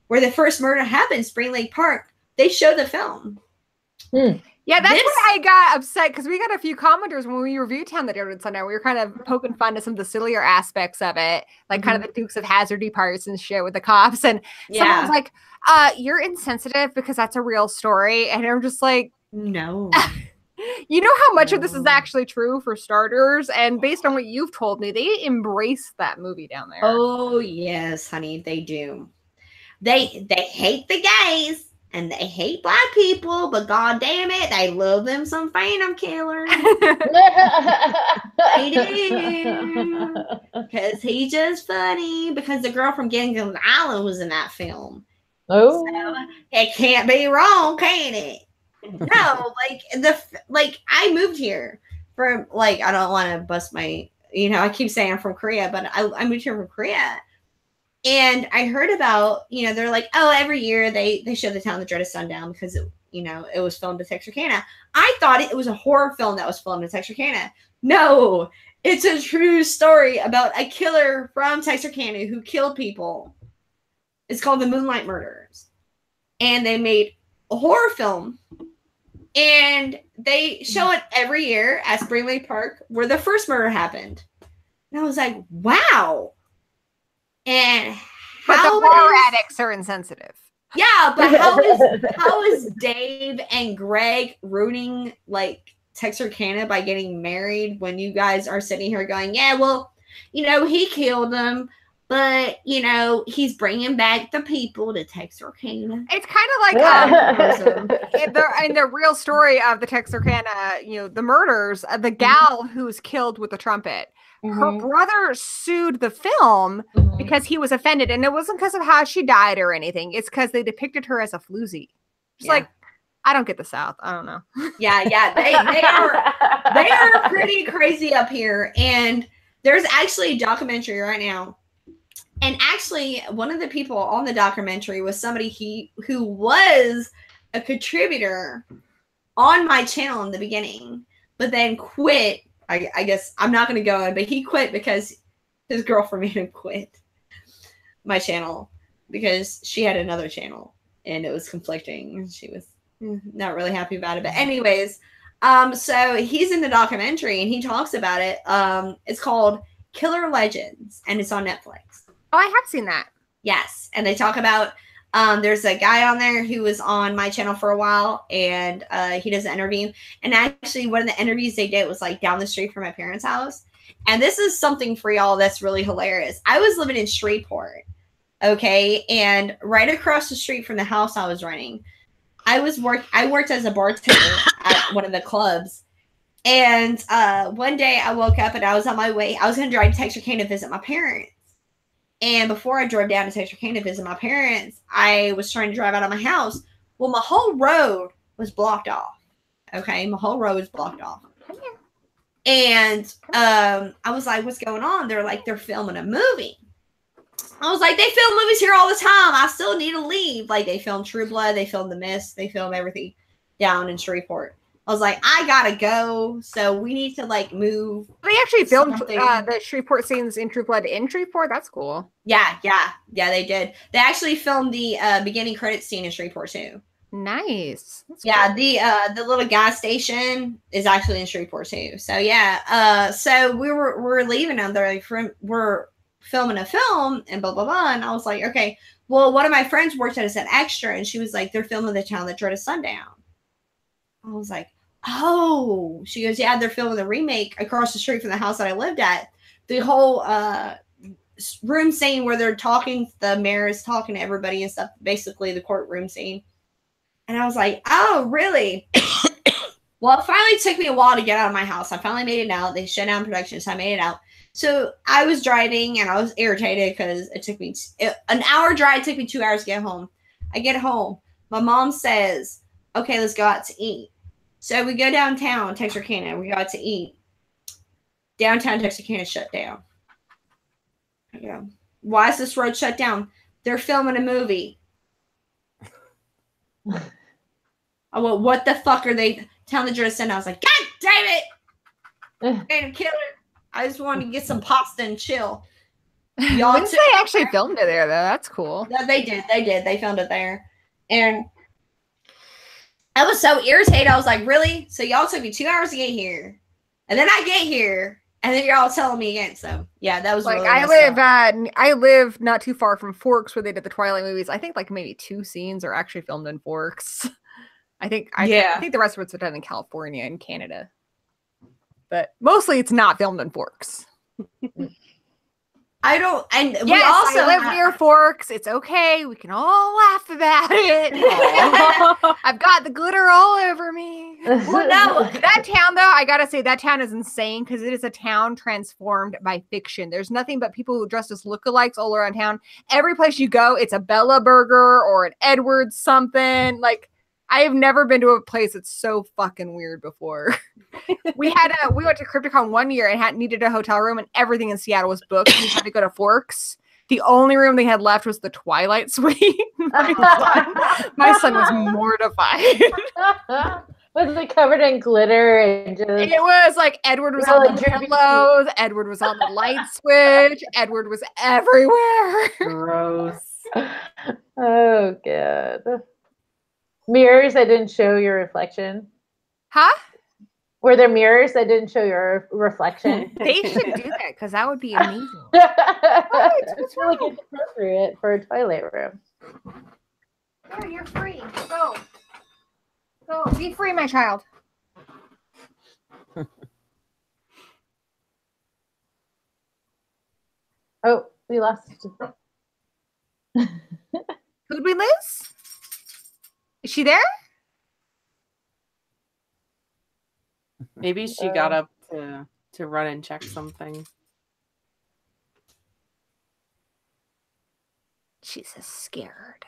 [SPEAKER 1] where the first murder happened, Spring Lake Park. They show the film.
[SPEAKER 3] Yeah, that's why I got upset, because we got a few commenters when we reviewed Town That Dreaded Sundown. We were kind of poking fun at some of the sillier aspects of it, like kind of the Dukes of Hazzardy parts and shit with the cops. And someone was like, you're insensitive because that's a real story. And I'm just like,
[SPEAKER 1] no.
[SPEAKER 3] You know how much of this is actually true, for starters? And based on what you've told me, they embrace that movie down there.
[SPEAKER 1] Oh, yes, honey, they do. They hate the gays. And they hate black people, but god damn it, they love them some Phantom Killer. They do. Because he's just funny. Because the girl from Gilligan's Island was in that film.
[SPEAKER 4] Oh.
[SPEAKER 1] So it can't be wrong, can it? No, like I moved here from, like, I don't want to bust my, I keep saying I'm from Korea, but I moved here from Korea. And I heard about, they're like, oh, every year they show The Town That Dreaded Sundown because, it was filmed in Texarkana. I thought it was a horror film that was filmed in Texarkana. No, it's a true story about a killer from Texarkana who killed people. It's called The Moonlight Murders. And they made a horror film. And they show it every year at Spring Lake Park where the first murder happened. And I was like, wow. And
[SPEAKER 3] but the horror addicts are insensitive.
[SPEAKER 1] Yeah, but how is Dave and Greg ruining, like, Texarkana by getting married when you guys are sitting here going, yeah, well, he killed them, but he's bringing back the people to Texarkana.
[SPEAKER 3] It's kind of like in the real story of the Texarkana, the murders, the gal who was killed with the trumpet. Her brother sued the film because he was offended, and it wasn't because of how she died or anything. It's because they depicted her as a floozy. It's like, I don't get the South. I don't know. Yeah, they are pretty crazy up here. And there's actually a documentary right now. And actually, one of the people on the documentary was somebody who was a contributor on my channel in the beginning, but then quit. I guess I'm not going to go in, but he quit because his girlfriend made him quit my channel because she had another channel and it was conflicting. She was not really happy about it. But anyways, so he's in the documentary and he talks about it. It's called Killer Legends and it's on Netflix. Oh, I have seen that.
[SPEAKER 1] Yes. And they talk about, there's a guy on there who was on my channel for a while and he does an interview. And actually one of the interviews they did was like down the street from my parents' house. And this is something for y'all that's really hilarious. I was living in Shreveport. Okay. And right across the street from the house I was renting, I worked as a bartender at one of the clubs. And one day I woke up and I was on my way. I was going to drive to Texarkana to visit my parents. And before I drove down to Texarkana to visit my parents, I was trying to drive out of my house. Well, my whole road was blocked off. Okay, my whole road was blocked off. And I was like, what's going on? They're like, they're filming a movie. I was like, they film movies here all the time. I still need to leave. Like, they filmed True Blood. They filmed The Mist. They filmed everything down in Shreveport. I was like, I gotta go. So we need to like move.
[SPEAKER 3] They actually filmed
[SPEAKER 1] something.
[SPEAKER 3] the Shreveport scenes in True Blood in Shreveport. That's cool.
[SPEAKER 1] Yeah, they did. They actually filmed the beginning credits scene in Shreveport too.
[SPEAKER 3] Nice. That's
[SPEAKER 1] Yeah,
[SPEAKER 3] cool.
[SPEAKER 1] the little gas station is actually in Shreveport too. So yeah, so we're leaving them. They're like, we're filming a film and blah blah blah. And I was like, okay. Well, one of my friends worked at us at Extra, and she was like, they're filming The Town That Dreaded Sundown. I was like, oh. She goes, yeah, they're filming the remake across the street from the house that I lived at. The whole room scene where they're talking, the mayor is talking to everybody and stuff, basically the courtroom scene. And I was like, oh, really? Well, it finally took me a while to get out of my house. I finally made it out. They shut down production, so I made it out. So I was driving, and I was irritated because it took me an hour drive. It took me 2 hours to get home. I get home. My mom says, okay, let's go out to eat. So we go downtown, Texarkana. We go out to eat. Downtown Texarkana shut down. I go, why is this road shut down? They're filming a movie. I went, what the fuck are they telling the jurors? And I was like, God damn it! I'm gonna kill it. I just wanted to get some pasta and chill. Y'all
[SPEAKER 3] Once they actually filmed it there, though, that's cool.
[SPEAKER 1] Yeah, they did. They filmed it there. And I was so irritated. I was like, really? So y'all took me 2 hours to get here. And then I get here. And then you're all telling me again. So yeah, that was
[SPEAKER 3] like
[SPEAKER 1] really
[SPEAKER 3] I live not too far from Forks where they did the Twilight movies. I think like maybe 2 scenes are actually filmed in Forks. I think the rest of it's done in California and Canada. But mostly it's not filmed in Forks.
[SPEAKER 1] I don't, and
[SPEAKER 3] yes,
[SPEAKER 1] we also
[SPEAKER 3] I live near Forks. It's okay. We can all laugh about it. I've got the glitter all over me. Well, no, that town though, I gotta say that town is insane because it is a town transformed by fiction. There's nothing but people who dress as lookalikes all around town. Every place you go, it's a Bella Burger or an Edwards something. Like I have never been to a place that's so fucking weird before. We went to Crypticon one year and needed a hotel room, and everything in Seattle was booked. We had to go to Forks. The only room they had left was the Twilight Suite. My son was mortified.
[SPEAKER 4] Was it covered in glitter and just?
[SPEAKER 3] It was like Edward was on the pillows. Edward was on the light switch. Edward was everywhere.
[SPEAKER 6] Gross.
[SPEAKER 4] Oh god. Mirrors that didn't show your reflection.
[SPEAKER 3] Huh?
[SPEAKER 4] Were there mirrors that didn't show your reflection?
[SPEAKER 3] They should do that because that would be amazing.
[SPEAKER 4] It's really appropriate for a toilet room.
[SPEAKER 3] Oh, you're free. Go. Go. Be free, my child.
[SPEAKER 4] Oh, we lost.
[SPEAKER 3] Who'd we lose? Is she there?
[SPEAKER 6] Maybe she got up to run and check something.
[SPEAKER 3] She's so scared.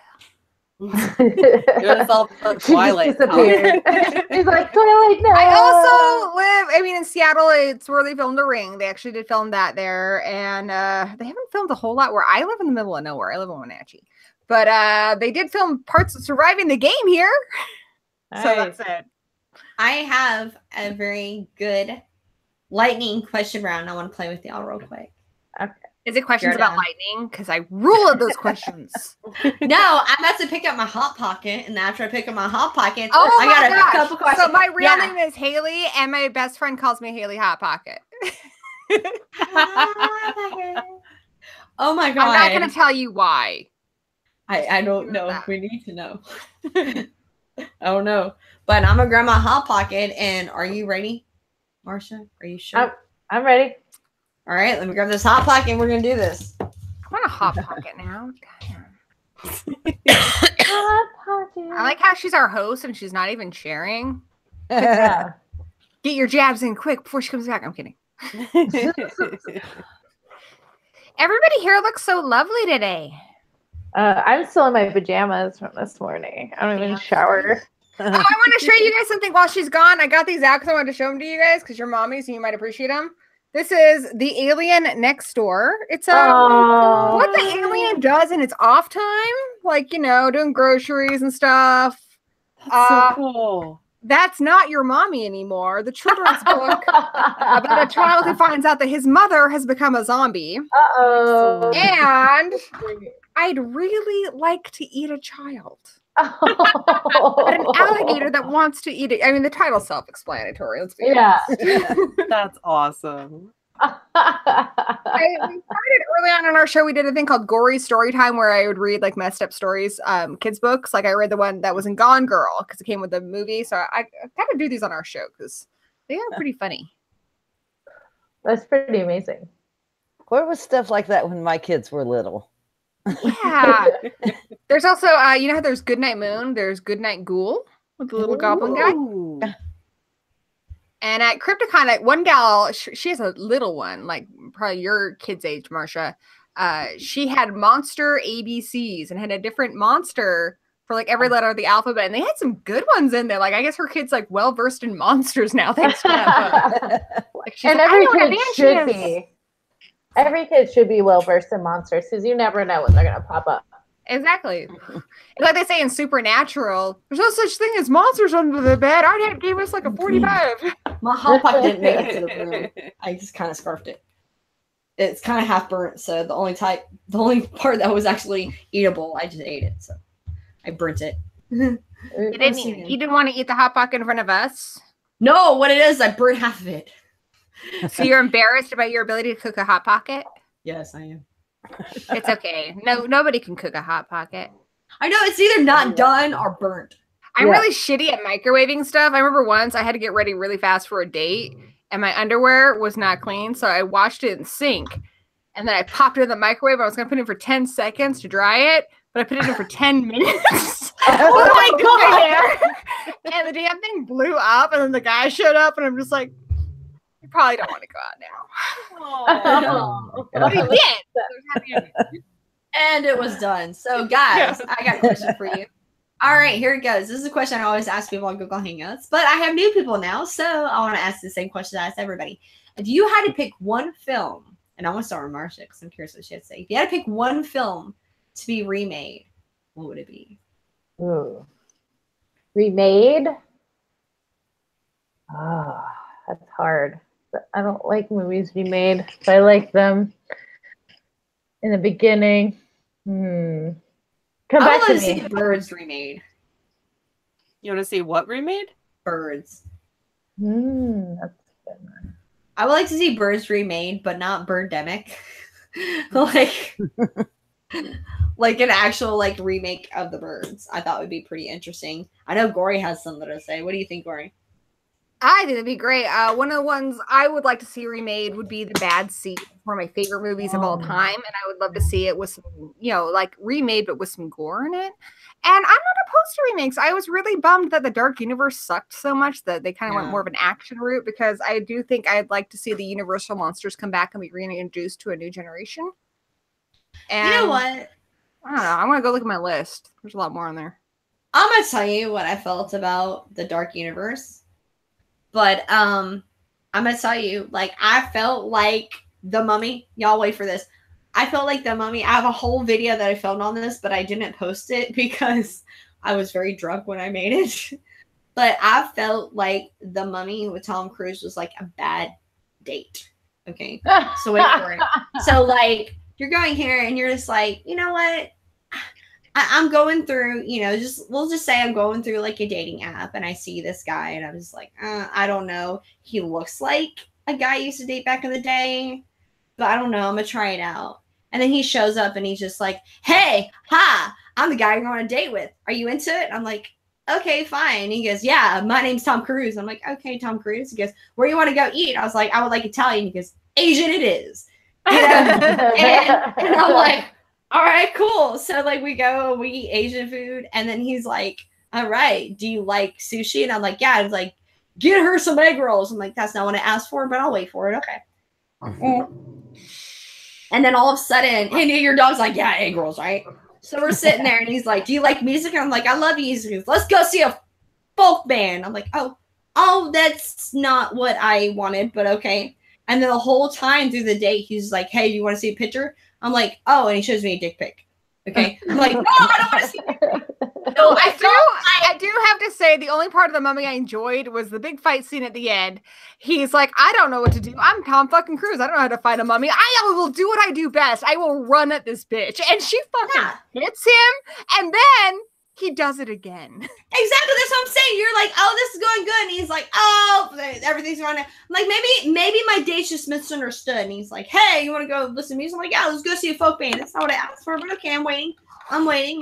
[SPEAKER 6] It was all the Twilight.
[SPEAKER 4] He's like, Twilight, no.
[SPEAKER 3] I also live, in Seattle, it's where they filmed The Ring. They actually did film that there. And they haven't filmed a whole lot where I live in the middle of nowhere. I live in Wenatchee. But they did film parts of Surviving the Game here.
[SPEAKER 4] Nice.
[SPEAKER 3] So that's it.
[SPEAKER 1] I have a very good lightning question round I want to play with y'all real quick.
[SPEAKER 4] Okay.
[SPEAKER 3] Is it questions about lightning? Because I rule at those questions.
[SPEAKER 1] No, I'm about to pick up my Hot Pocket, and after I pick up my Hot Pocket,
[SPEAKER 3] Oh
[SPEAKER 1] I got a couple questions.
[SPEAKER 3] So my real name is Haley, and my best friend calls me Haley Hot Pocket.
[SPEAKER 1] Oh my god!
[SPEAKER 3] I'm not going to tell you why.
[SPEAKER 1] I don't know if we need to know. I don't know. But I'm gonna grab my Hot Pocket, and are you ready, Marcia? Are you sure?
[SPEAKER 4] I'm ready.
[SPEAKER 1] All right, let me grab this Hot Pocket, and we're gonna do this.
[SPEAKER 3] I want a Hot Pocket now.
[SPEAKER 4] Hot Pocket.
[SPEAKER 3] I like how she's our host, and she's not even sharing.
[SPEAKER 4] Yeah.
[SPEAKER 3] Get your jabs in quick before she comes back. I'm kidding. Everybody here looks so lovely today.
[SPEAKER 4] I'm still in my pajamas from this morning. I don't even shower.
[SPEAKER 3] Oh, I want to show you guys something while she's gone. I got these out because I wanted to show them to you guys because you're mommies and you might appreciate them. This is the alien next door. It's what the alien does in its off time, like doing groceries and stuff.
[SPEAKER 6] That's so cool.
[SPEAKER 3] That's Not Your Mommy Anymore, the children's book about a child who finds out that his mother has become a zombie.
[SPEAKER 4] Uh-oh.
[SPEAKER 3] And I'd really like to eat a child. But an alligator that wants to eat it. I mean, the title's self-explanatory. Let's be honest.
[SPEAKER 6] That's awesome.
[SPEAKER 3] We started early on in our show. We did a thing called Gory Story Time where I would read like messed up stories, kids books. Like I read the one that was in Gone Girl because it came with the movie. So I kind of do these on our show because they are pretty funny.
[SPEAKER 4] That's pretty amazing.
[SPEAKER 2] Where was stuff like that when my kids were little?
[SPEAKER 3] Yeah. There's also, you know how there's Goodnight Moon? There's Goodnight Ghoul with the little goblin guy. And at Crypticon, one gal, she has a little one, like probably your kid's age, Marsha. She had monster ABCs and had a different monster for like every letter of the alphabet. And they had some good ones in there. Like, I guess her kid's like well-versed in monsters now, thanks to that. Like,
[SPEAKER 4] and
[SPEAKER 3] like,
[SPEAKER 4] every kid should be. Every kid should be well-versed in monsters because you never know when they're going to pop up.
[SPEAKER 3] Exactly. Like they say in Supernatural, there's no such thing as monsters under the bed. Our dad gave us like a 45.
[SPEAKER 1] My hot pocket didn't make it to the room. I just kind of scarfed it. It's kind of half burnt, so the only part that was actually eatable, I just ate it. So I burnt it.
[SPEAKER 3] You didn't want to eat the hot pocket in front of us?
[SPEAKER 1] No, what it is, I burnt half of it.
[SPEAKER 3] So you're embarrassed about your ability to cook a hot pocket?
[SPEAKER 1] Yes, I am.
[SPEAKER 3] It's okay. No, nobody can cook a hot pocket.
[SPEAKER 1] I know, it's either not done or burnt.
[SPEAKER 3] I'm really shitty at microwaving stuff. I remember once I had to get ready really fast for a date and my underwear was not clean. So I washed it in the sink and then I popped it in the microwave. I was going to put it in for 10 seconds to dry it, but I put it in for 10 minutes.
[SPEAKER 1] Oh my
[SPEAKER 3] God. And the damn thing blew up and then the guy showed up and I'm just like, you probably don't want to go out now. But he did.
[SPEAKER 1] And it was done. So guys, I got a question for you. All right, here it goes. This is a question I always ask people on Google Hangouts, but I have new people now, so I want to ask the same question I asked everybody. If you had to pick one film, and I want to start with Marsha because I'm curious what she had to say. If you had to pick one film to be remade, what would it be?
[SPEAKER 4] Ooh. Remade? Oh, that's hard. I don't like movies remade, but I like them in the beginning. Come back to me.
[SPEAKER 1] See Birds remade.
[SPEAKER 6] You want to see what remade?
[SPEAKER 1] Birds.
[SPEAKER 4] That's good.
[SPEAKER 1] I would like to see Birds remade, but not Birdemic. like an actual like remake of the Birds. I thought would be pretty interesting. I know Gory has something to say. What do you think, Gory?
[SPEAKER 3] I think it'd be great. One of the ones I would like to see remade would be The Bad Seed, one of my favorite movies of all time, and I would love to see it with some, like remade but with some gore in it. And I'm not opposed to remakes. I was really bummed that the Dark Universe sucked so much that they kind of went more of an action route because I do think I'd like to see the Universal monsters come back and be reintroduced to a new generation. And
[SPEAKER 1] you know what?
[SPEAKER 3] I don't know. I'm gonna go look at my list. There's a lot more on there.
[SPEAKER 1] I'm gonna tell you what I felt about the Dark Universe. But I'm gonna tell you, like, I felt like The Mummy. Y'all wait for this. I felt like The Mummy. I have a whole video that I filmed on this, but I didn't post it because I was very drunk when I made it. But I felt like The Mummy with Tom Cruise was like a bad date. Okay, so wait for it. So like, you're going here and you're just like, you know what? I'm going through, we'll just say I'm going through like a dating app and I see this guy and I'm just like, I don't know. He looks like a guy I used to date back in the day, but I don't know. I'm going to try it out. And then he shows up and he's just like, hey, hi, I'm the guy you're going on a date with. Are you into it? I'm like, okay, fine. And he goes, yeah, my name's Tom Cruise. I'm like, okay, Tom Cruise. He goes, where do you want to go eat? I was like, I would like Italian. He goes, Asian it is. And I'm like, all right, cool. So like we eat Asian food. And then he's like, all right, do you like sushi? And I'm like, yeah. I was like, get her some egg rolls. I'm like, that's not what I asked for, but I'll wait for it. Okay. And then all of a sudden, and your dog's like, yeah, egg rolls, right? So we're sitting there and he's like, do you like music? And I'm like, I love music. Goes, let's go see a folk band. I'm like, oh, that's not what I wanted, but okay. And then the whole time through the date, he's like, hey, you want to see a picture? I'm like, oh, and he shows me a dick pic. Okay. I'm like, no, I don't want to see a dick pic.
[SPEAKER 3] So I do have to say the only part of The Mummy I enjoyed was the big fight scene at the end. He's like, I don't know what to do. I'm Tom fucking Cruise. I don't know how to fight a mummy. I will do what I do best. I will run at this bitch. And she fucking hits him. And then he does it again.
[SPEAKER 1] Exactly. That's what I'm saying. You're like, oh, this is going good. And he's like, oh, everything's running. I'm like, maybe my date's just misunderstood. And he's like, hey, you want to go listen to music? I'm like, yeah, let's go see a folk band. That's not what I asked for, but okay, I'm waiting,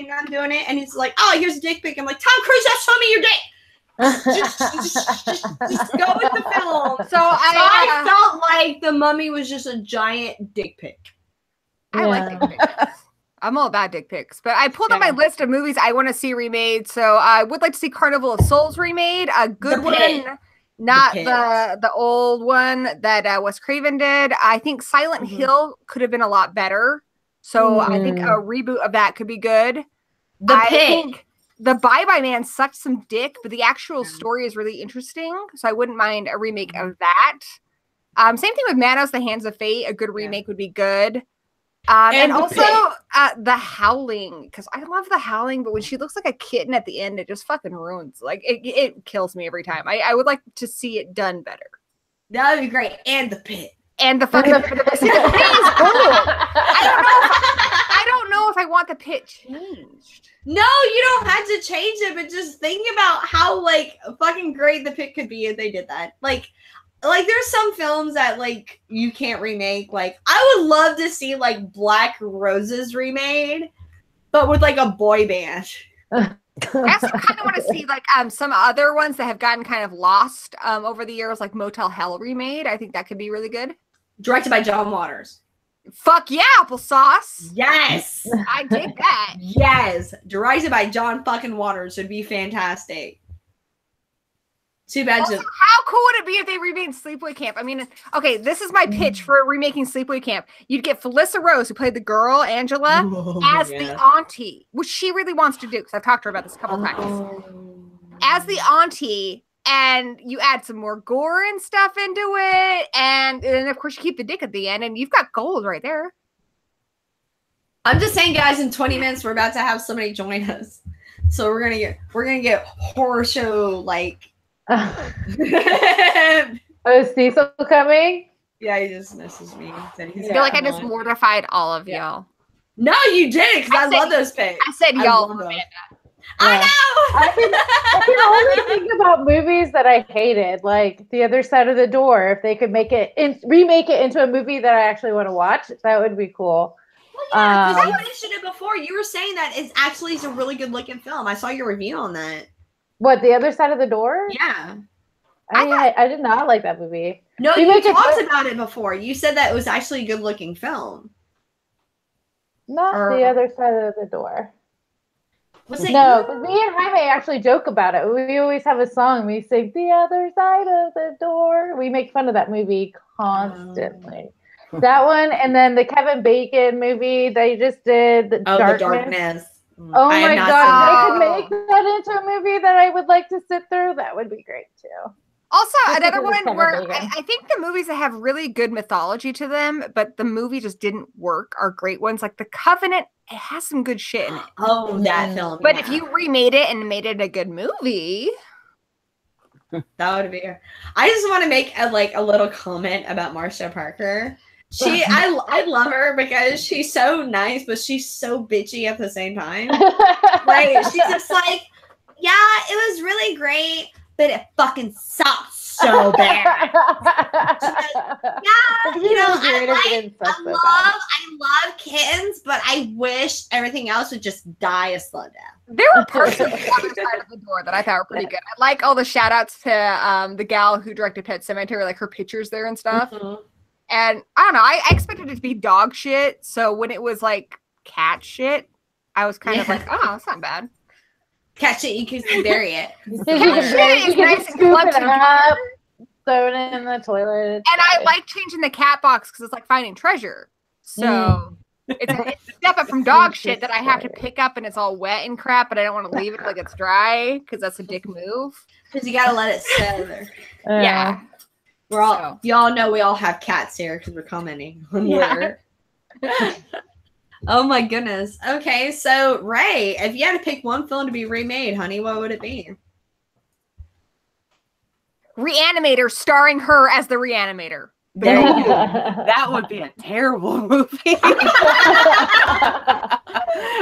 [SPEAKER 1] and I'm doing it. And he's like, oh, here's a dick pic. I'm like, Tom Cruise, just show me your dick. just go with the film.
[SPEAKER 3] So I
[SPEAKER 1] felt like The Mummy was just a giant dick pic.
[SPEAKER 3] I like dick pics. I'm all about dick pics, but I pulled up my list of movies I want to see remade. So I would like to see Carnival of Souls remade, a good one, not the old one that Wes Craven did. I think Silent Hill could have been a lot better. So I think a reboot of that could be good. I think the Bye Bye Man sucked some dick, but the actual story is really interesting. So I wouldn't mind a remake of that. Same thing with Manos, The Hands of Fate. A good remake would be good. And also The Howling, because I love The Howling, but when she looks like a kitten at the end, it just fucking ruins. Like it kills me every time. I would like to see it done better.
[SPEAKER 1] That would be great. And The Pit.
[SPEAKER 3] And the fucking I don't know if I want The Pit changed.
[SPEAKER 1] No, you don't have to change it, but just think about how like fucking great The Pit could be if they did that. Like there's some films that like you can't remake. Like I would love to see like Black Roses remade, but with like a boy band.
[SPEAKER 3] I also kind of want to see like some other ones that have gotten kind of lost over the years, like Motel Hell remade. I think that could be really good.
[SPEAKER 1] Directed by John Waters.
[SPEAKER 3] Fuck yeah, applesauce.
[SPEAKER 1] Yes.
[SPEAKER 3] I dig that.
[SPEAKER 1] Yes. Directed by John fucking Waters would be fantastic. Too bad.
[SPEAKER 3] Also, how cool would it be if they remade Sleepaway Camp? I mean, okay, this is my pitch for remaking Sleepaway Camp. You'd get Felissa Rose, who played the girl, Angela, as the auntie, which she really wants to do, because I've talked to her about this a couple times. As the auntie, and you add some more gore and stuff into it, and then, of course, you keep the dick at the end, and you've got gold right there.
[SPEAKER 1] I'm just saying, guys, in 20 minutes, we're about to have somebody join us. So we're gonna get horror show, like...
[SPEAKER 4] Oh, is Cecil coming?
[SPEAKER 1] Yeah, he just messaged me. Said he's
[SPEAKER 3] I feel like I just mortified all of y'all.
[SPEAKER 1] No, you did, because I love those pics.
[SPEAKER 3] I said y'all.
[SPEAKER 1] I know.
[SPEAKER 4] I can only think about movies that I hated, like The Other Side of the Door. If they could remake it into a movie that I actually want to watch, that would be cool.
[SPEAKER 1] Well, yeah, because you mentioned it before. You were saying that it's a really good looking film. I saw your review on that.
[SPEAKER 4] What, The Other Side of the Door?
[SPEAKER 1] Yeah.
[SPEAKER 4] I did not like that movie.
[SPEAKER 1] No, you talked about it before. You said that it was actually a good looking film.
[SPEAKER 4] Not The Other Side of the Door.
[SPEAKER 1] Was it
[SPEAKER 4] no, because me and Jaime actually joke about it. We always have a song. We sing The Other Side of the Door. We make fun of that movie constantly. That one, and then the Kevin Bacon movie they just did, The Darkness. Oh my God! They could make that into a movie that I would like to sit through. That would be great too.
[SPEAKER 3] Also, another one where I think the movies that have really good mythology to them, but the movie just didn't work, are great ones. Like The Covenant, it has some good shit in it.
[SPEAKER 1] Oh, that film!
[SPEAKER 3] But if you remade it and made it a good movie,
[SPEAKER 1] that would be. I just want to make a little comment about Marsha Parker. I love her because she's so nice, but she's so bitchy at the same time. Like she's just like, yeah, it was really great, but it fucking sucks so bad. Yeah, you know, I love kittens, but I wish everything else would just die a slow death.
[SPEAKER 3] There were parts of The Other Side of the Door that I thought were pretty good. I like all the shout outs to the gal who directed Pet Sematary, like her pictures there and stuff. Mm-hmm. And I don't know, I expected it to be dog shit. So when it was like cat shit, I was kind of like, oh, that's not bad.
[SPEAKER 1] Cat shit, you can bury it.
[SPEAKER 3] Cat shit is nice and clumsy.
[SPEAKER 4] Throw it in the toilet.
[SPEAKER 3] And I like changing the cat box because it's like finding treasure. So it's a step up from dog shit that I have to pick up and it's all wet and crap, but I don't want to leave it like it's dry because that's a dick move.
[SPEAKER 1] Because you gotta let it sit there.
[SPEAKER 3] Yeah.
[SPEAKER 1] We're all y'all know we all have cats here because we're commenting on Twitter. Oh my goodness. Okay, so Ray, if you had to pick one film to be remade, honey, what would it be?
[SPEAKER 3] Reanimator starring her as the Reanimator.
[SPEAKER 6] There you go. That would be a terrible movie.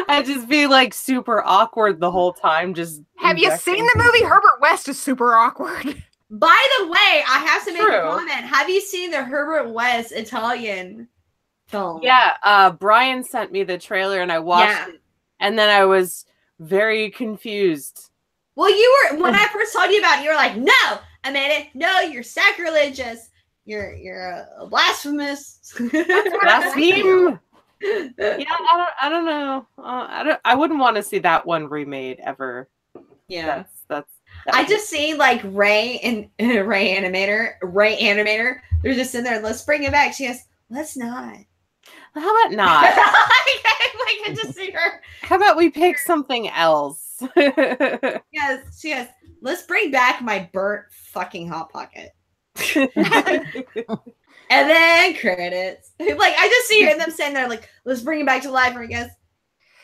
[SPEAKER 6] I'd just be like super awkward the whole time. Just
[SPEAKER 3] have you seen the movie? Herbert West is super awkward.
[SPEAKER 1] By the way, I have to make a comment. Have you seen the Herbert West Italian film?
[SPEAKER 6] Yeah, Brian sent me the trailer and I watched it, and then I was very confused.
[SPEAKER 1] Well, you were when I first told you about it, you were like, "No, Amanda, no, you're sacrilegious. You're a blasphemous."
[SPEAKER 6] Blaspheme. Yeah, I don't know. I wouldn't want to see that one remade ever.
[SPEAKER 1] Yeah,
[SPEAKER 6] that's.
[SPEAKER 1] I just see like Ray Animator. They're just in there. Let's bring it back. She goes, "Let's not."
[SPEAKER 6] How about not?
[SPEAKER 1] I can just see her.
[SPEAKER 6] How about we pick something else?
[SPEAKER 1] Yes, she goes, "Let's bring back my burnt fucking Hot Pocket." And then credits. Like I just see them saying there, like, "Let's bring it back to life." And I guess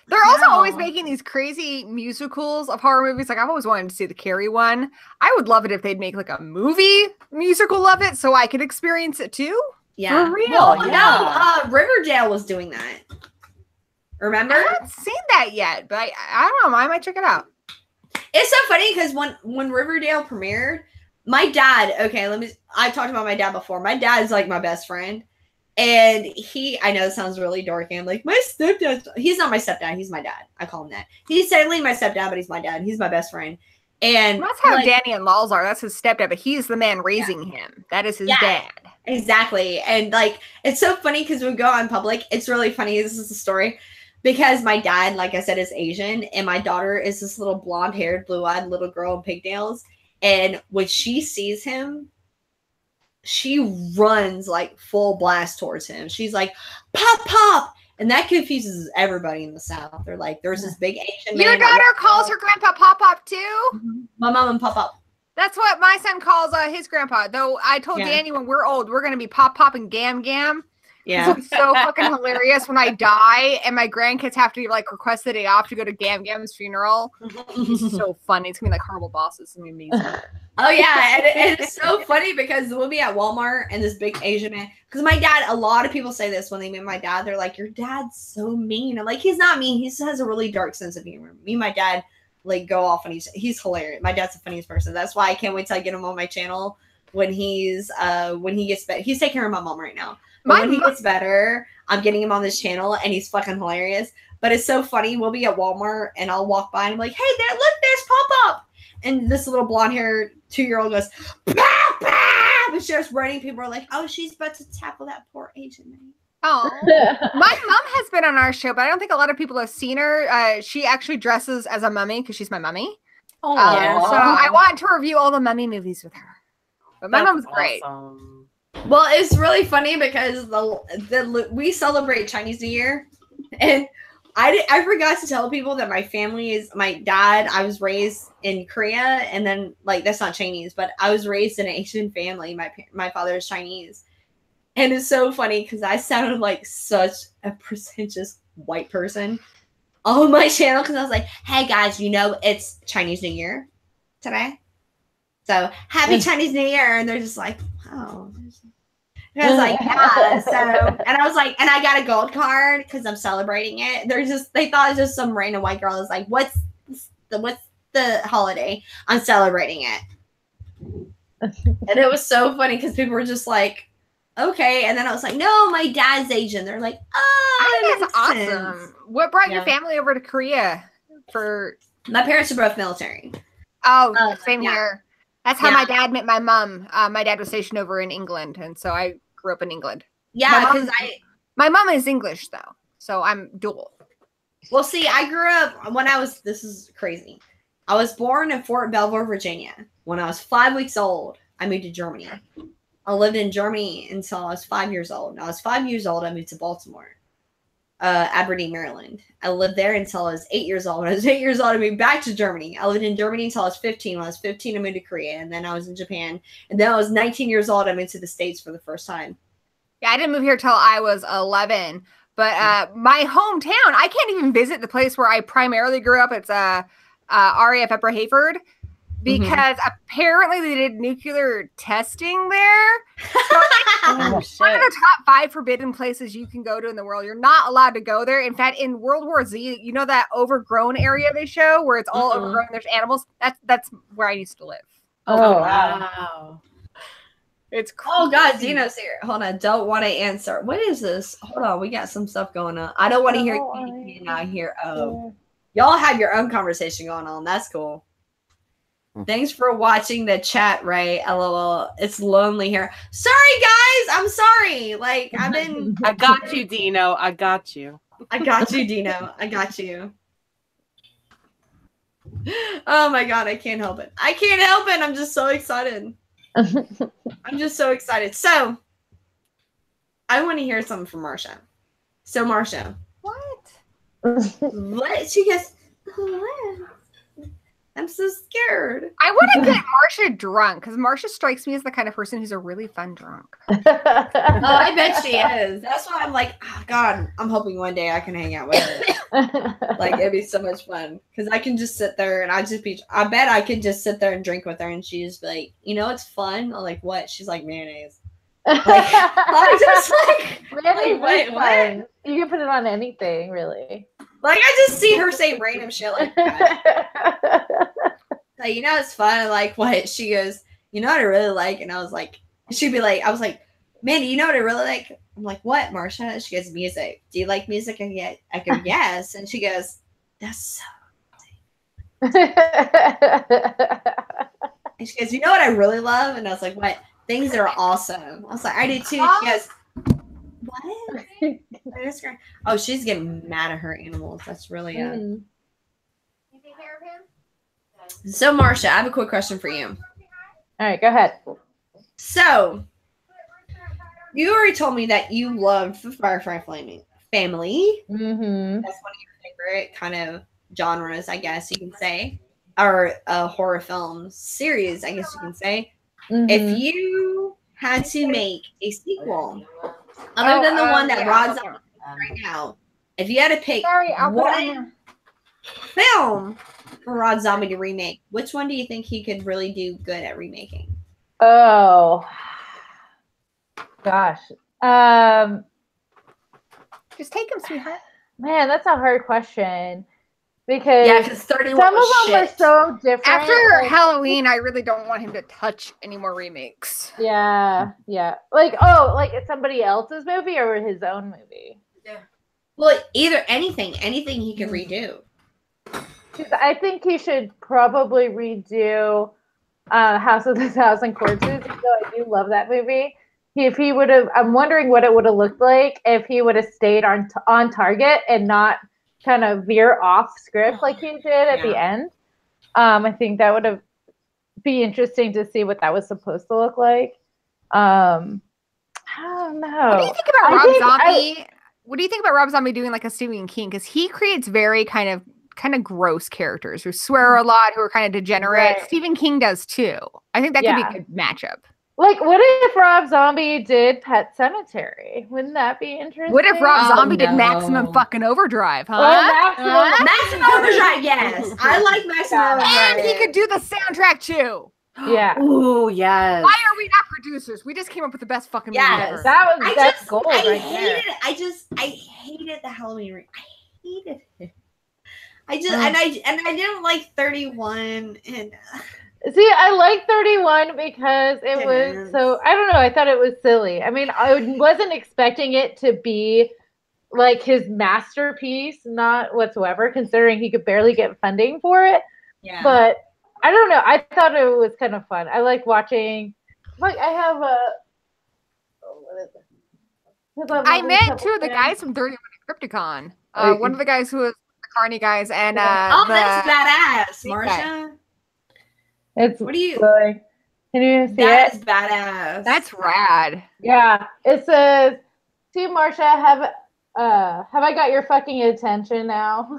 [SPEAKER 3] they're also always making these crazy musicals of horror movies. Like I've always wanted to see the Carrie one. I would love it if they'd make like a movie musical of it, so I could experience it too.
[SPEAKER 1] Yeah,
[SPEAKER 6] for real.
[SPEAKER 1] Well,
[SPEAKER 6] yeah.
[SPEAKER 1] No, Riverdale was doing that. Remember?
[SPEAKER 3] I haven't seen that yet, but I don't know. I might check it out.
[SPEAKER 1] It's so funny because when Riverdale premiered, my dad. Okay, I've talked about my dad before. My dad is like my best friend. And I know it sounds really dorky. I'm like, my stepdad. He's not my stepdad. He's my dad. I call him that. He's technically my stepdad, but he's my dad. He's my best friend. And
[SPEAKER 3] that's how Danny and Laws are. That's his stepdad, but he's the man raising him. That is his dad.
[SPEAKER 1] Exactly. And like, it's so funny because when we go out in public, it's really funny. This is the story. Because my dad, like I said, is Asian. And my daughter is this little blonde-haired, blue-eyed little girl with pigtails. And when she sees him, she runs like full blast towards him. She's like, "Pop, pop." And that confuses everybody in the South. They're like, there's this big Asian man.
[SPEAKER 3] Your daughter calls her grandpa Pop Pop too?
[SPEAKER 1] Mm-hmm. My mom and Pop Pop.
[SPEAKER 3] That's what my son calls his grandpa. Though I told Danny when we're old, we're going to be Pop Pop and Gam Gam.
[SPEAKER 1] Yeah.
[SPEAKER 3] It's so fucking hilarious when I die and my grandkids have to like request the day off to go to Gam Gam's funeral. It's so funny. It's going to be like horrible bosses. It's going to be amazing.
[SPEAKER 1] Oh yeah, and it's so funny because we'll be at Walmart and this big Asian man. Because my dad, a lot of people say this when they meet my dad. They're like, "Your dad's so mean." I'm like, "He's not mean. He just has a really dark sense of humor." Me and my dad like go off and he's hilarious. My dad's the funniest person. That's why I can't wait till I get him on my channel when he gets better. He's taking care of my mom right now. But when he gets better, I'm getting him on this channel and he's fucking hilarious. But it's so funny. We'll be at Walmart and I'll walk by and I'm like, "Hey, there, look, there's Pop Up." And this little blonde-haired 2-year-old goes, "Bah, bah!" And starts running. People are like, "Oh, she's about to tackle that poor Asian man."
[SPEAKER 3] Oh, my mom has been on our show, but I don't think a lot of people have seen her. She actually dresses as a mummy because she's my mummy.
[SPEAKER 1] Oh,
[SPEAKER 3] so I want to review all the mummy movies with her. But my mom's great.
[SPEAKER 6] Awesome.
[SPEAKER 1] Well, it's really funny because we celebrate Chinese New Year, and I forgot to tell people that my family is my dad. I was raised in Korea, and then like that's not Chinese, but I was raised in an Asian family. My father is Chinese, and it's so funny because I sounded like such a pretentious white person on my channel because I was like, "Hey guys, it's Chinese New Year today, so happy Chinese New Year," and they're just like, "Oh." And I was like, "Yeah." So, and I was like, and I got a gold card because I'm celebrating it. They thought it was just some random white girl. I was like, what's the holiday? I'm celebrating it. And it was so funny because people were just like, "Okay." And then I was like, "No, my dad's Asian." They're like, "Oh,
[SPEAKER 3] I think that's awesome.
[SPEAKER 1] sense.
[SPEAKER 3] What brought your family over to Korea for?
[SPEAKER 1] My parents are both military.
[SPEAKER 3] Oh, same
[SPEAKER 1] yeah.
[SPEAKER 3] here. That's how my dad met my mom. My dad was stationed over in England, and so I grew up in England.
[SPEAKER 1] Yeah, because
[SPEAKER 3] my mom is English though, so I'm dual.
[SPEAKER 1] Well, see, I grew up when this is crazy. I was born in Fort Belvoir, Virginia. When I was 5 weeks old, I moved to Germany. I lived in Germany until I was 5 years old. When I was 5 years old, I moved to Baltimore, Aberdeen, Maryland. I lived there until I was 8 years old. When I was 8 years old, I moved back to Germany. I lived in Germany until I was 15. When I was 15, I moved to Korea, and then I was in Japan. And then I was 19 years old, I moved to the States for the first time.
[SPEAKER 3] Yeah, I didn't move here till I was 11. But my hometown, I can't even visit the place where I primarily grew up. It's RAF Upper Hayford. because apparently they did nuclear testing there. So,
[SPEAKER 6] Oh, shit.
[SPEAKER 3] one of the top 5 forbidden places you can go to in the world. You're not allowed to go there. In fact, in World War Z, you know that overgrown area they show where it's all overgrown. There's animals. That's where I used to live.
[SPEAKER 4] Oh,
[SPEAKER 6] Wow.
[SPEAKER 3] It's crazy.
[SPEAKER 1] Oh God, Dino's here. Hold on, don't want to answer. What is this? Hold on, we got some stuff going on. I don't want to hear you not hear. Oh, y'all have your own conversation going on. That's cool. Thanks for watching the chat, Ray. LOL. It's lonely here. Sorry, guys. I'm sorry. Like I've been.
[SPEAKER 6] I got you, Dino. I got you.
[SPEAKER 1] I got you, Dino. I got you. Oh my God, I can't help it. I can't help it. I'm just so excited. I'm just so excited. So, I want to hear something from Marsha. So, Marsha. What? She goes, what? I'm so scared.
[SPEAKER 3] I want to get Marsha drunk because Marsha strikes me as the kind of person who's a really fun drunk.
[SPEAKER 1] Oh, I bet she is. That's why I'm like, oh, God, I'm hoping one day I can hang out with her. Like, it'd be so much fun. Because I can just sit there and I bet I could just sit there and drink with her and she's just be like, you know, it's fun. I'm like, what? She's like, mayonnaise. Like, I'm just like,
[SPEAKER 4] mayonnaise
[SPEAKER 1] wait,
[SPEAKER 4] is
[SPEAKER 1] what?
[SPEAKER 4] fun. You can put it on anything, really.
[SPEAKER 1] Like, I just see her say random shit like that. Like, you know, it's fun. Like, what? She goes, you know what I really like? And I was like, she'd be like, I was like, Mandy, you know what I really like? I'm like, what, Marsha? She goes, music. Do you like music? And I go, yes. And she goes, that's so And she goes, you know what I really love? And I was like, what? Things that are awesome. I was like, I do too. She goes, what? Oh, she's getting mad at her animals. That's really good.
[SPEAKER 3] You take care of him?
[SPEAKER 1] So, Marsha, I have a quick question for you.
[SPEAKER 4] All right, go ahead.
[SPEAKER 1] So, you already told me that you loved the Firefly family.
[SPEAKER 4] Mm-hmm.
[SPEAKER 1] That's one of your favorite kind of genres, I guess you can say, or a horror film series, I guess you can say.
[SPEAKER 4] Mm-hmm.
[SPEAKER 1] If you had to make a sequel, other than the one that Rod's on right now, if you had to pick one film for Rob Zombie to remake, which one do you think he could really do good at remaking?
[SPEAKER 4] Oh, gosh.
[SPEAKER 3] Just take him, sweetheart.
[SPEAKER 4] Man, that's a hard question. Because
[SPEAKER 1] because 31
[SPEAKER 4] some of
[SPEAKER 1] was
[SPEAKER 4] them are
[SPEAKER 1] shit.
[SPEAKER 4] so different.
[SPEAKER 3] After
[SPEAKER 4] like,
[SPEAKER 3] Halloween, I really don't want him to touch any more remakes.
[SPEAKER 4] yeah. Like, oh, like it's somebody else's movie or his own movie?
[SPEAKER 1] Yeah. Well, either anything he can redo.
[SPEAKER 4] Because I think he should probably redo House of the Thousand Corpses, even though I do love that movie. If he would have, I'm wondering what it would have looked like if he would have stayed on target and not kind of veer off script like he did at the end. I think that would have be interesting to see what that was supposed to look like. I don't know.
[SPEAKER 3] What do you think about Rob Zombie? What do you think about Rob Zombie doing like a Stephen King? Because he creates very kind of gross characters who swear a lot, who are kind of degenerate.
[SPEAKER 4] Right.
[SPEAKER 3] Stephen King does too. I think that could be a good matchup.
[SPEAKER 4] Like, what if Rob Zombie did Pet Cemetery? Wouldn't that be interesting?
[SPEAKER 3] What if Rob Zombie did Maximum fucking Overdrive, huh?
[SPEAKER 1] Maximum Overdrive, yes. I like Maximum Overdrive.
[SPEAKER 3] And he could do the soundtrack too.
[SPEAKER 4] Yeah.
[SPEAKER 6] Ooh, yes.
[SPEAKER 3] Why are we not producers? We just came up with the best fucking movie ever.
[SPEAKER 4] That's gold right there.
[SPEAKER 1] I hated the Halloween. I hated it. I didn't like 31 and
[SPEAKER 4] see, I like 31 because it was so, I don't know, I thought it was silly. I mean, I wasn't expecting it to be like his masterpiece, not whatsoever, considering he could barely get funding for it. Yeah. But I don't know, I thought it was kind of fun. I like watching, like I have a, what is it?
[SPEAKER 3] I met two of the guys from 31 Crypticon. One of the guys who was the Carney guys and
[SPEAKER 1] that's badass, Marsha.
[SPEAKER 4] What
[SPEAKER 1] do you?
[SPEAKER 4] Can you see
[SPEAKER 1] that
[SPEAKER 4] it?
[SPEAKER 1] Is badass.
[SPEAKER 3] That's rad.
[SPEAKER 4] Yeah, it says, "See, Marsha, have I got your fucking attention now?"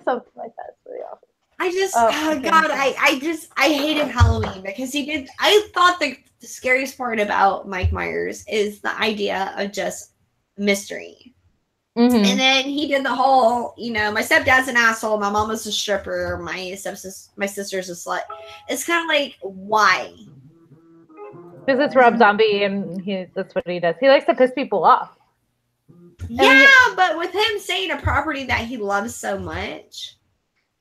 [SPEAKER 4] Something like that. It's really awesome.
[SPEAKER 1] I hated Halloween because I thought the scariest part about Mike Myers is the idea of just mystery. And then he did the whole, you know, my stepdad's an asshole, my mom was a stripper, my sister's a slut. It's kind of like, why?
[SPEAKER 4] Because it's Rob Zombie, and that's what he does. He likes to piss people off.
[SPEAKER 1] Yeah, but with him saying a property that he loves so much.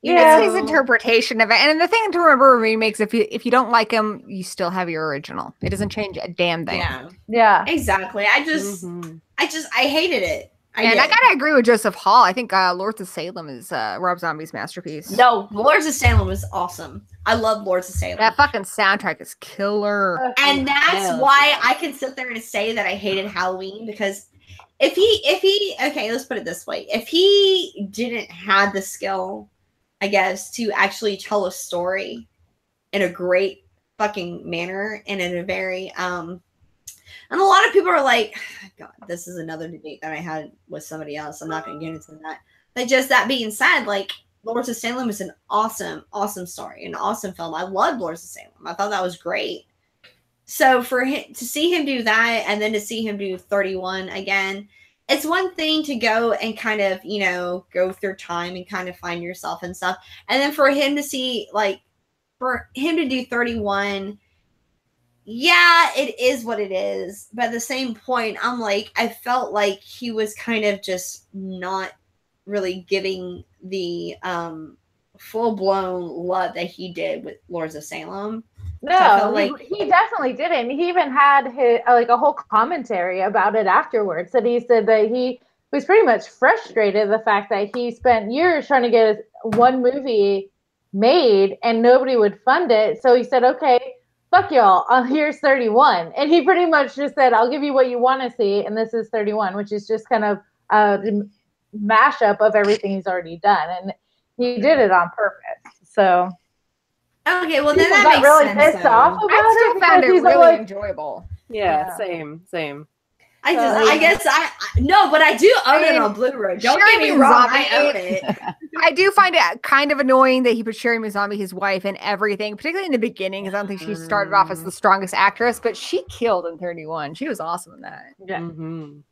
[SPEAKER 3] It's his interpretation of it. And the thing to remember with remakes, if you don't like them, you still have your original. It doesn't change a damn thing.
[SPEAKER 4] Yeah.
[SPEAKER 1] Exactly. I hated it. I
[SPEAKER 3] gotta agree with Joseph Hall. I think Lords of Salem is Rob Zombie's masterpiece.
[SPEAKER 1] No, Lords of Salem was awesome. I love Lords of Salem.
[SPEAKER 3] That fucking soundtrack is killer.
[SPEAKER 1] And that's why I can sit there and say that I hated Halloween, because if he okay, let's put it this way. If he didn't have the skill, I guess, to actually tell a story in a great fucking manner and in a very and a lot of people are like, God, this is another debate that I had with somebody else. I'm not going to get into that. But just that being said, like, Lords of Salem is an awesome, awesome story, an awesome film. I loved Lords of Salem. I thought that was great. So for him to see him do that, and then to see him do 31 again, it's one thing to go and kind of, you know, go through time and kind of find yourself and stuff. And then for him to see, like, for him to do 31, yeah, it is what it is. But at the same point, I'm like, I felt like he was kind of just not really giving the full-blown love that he did with Lords of Salem.
[SPEAKER 4] No, like he definitely didn't. He even had his, like a whole commentary about it afterwards. That he said that he was pretty much frustrated the fact that he spent years trying to get one movie made and nobody would fund it. So he said, okay, fuck y'all, here's 31. And he pretty much just said, I'll give you what you want to see, and this is 31, which is just kind of a mashup of everything he's already done. And he did it on purpose. So
[SPEAKER 1] okay, well then that makes
[SPEAKER 4] really
[SPEAKER 1] sense.
[SPEAKER 4] Pissed off about
[SPEAKER 3] I still found it really
[SPEAKER 4] like,
[SPEAKER 3] enjoyable.
[SPEAKER 6] Yeah, same.
[SPEAKER 1] I guess no, but I do own it on Blu-ray. Don't get me wrong, I own it.
[SPEAKER 3] I do find it kind of annoying that he put Sherry Mizami, his wife, in everything, particularly in the beginning, because I don't think she started off as the strongest actress, but she killed in 31. She was awesome in that.
[SPEAKER 4] Yeah.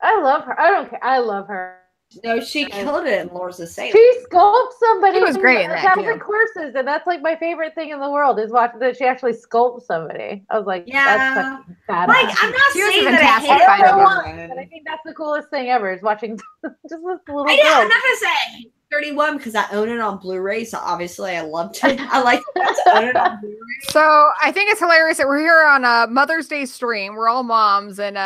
[SPEAKER 4] I love her. I don't care. I love her.
[SPEAKER 1] No, she killed it in Lords of Salem.
[SPEAKER 4] She sculpts somebody.
[SPEAKER 3] She was great in that,
[SPEAKER 4] too. Courses, and that's like my favorite thing in the world is watching that she actually sculpts somebody. I was like, that's fucking badass.
[SPEAKER 1] Like, I'm not saying that I hate her,
[SPEAKER 4] but I think that's the coolest thing ever is watching just this little girl.
[SPEAKER 1] I'm not gonna say 31 because I own it on Blu-ray, so obviously I loved it. I like to own it on Blu-ray.
[SPEAKER 3] So I think it's hilarious that we're here on a Mother's Day stream. We're all moms and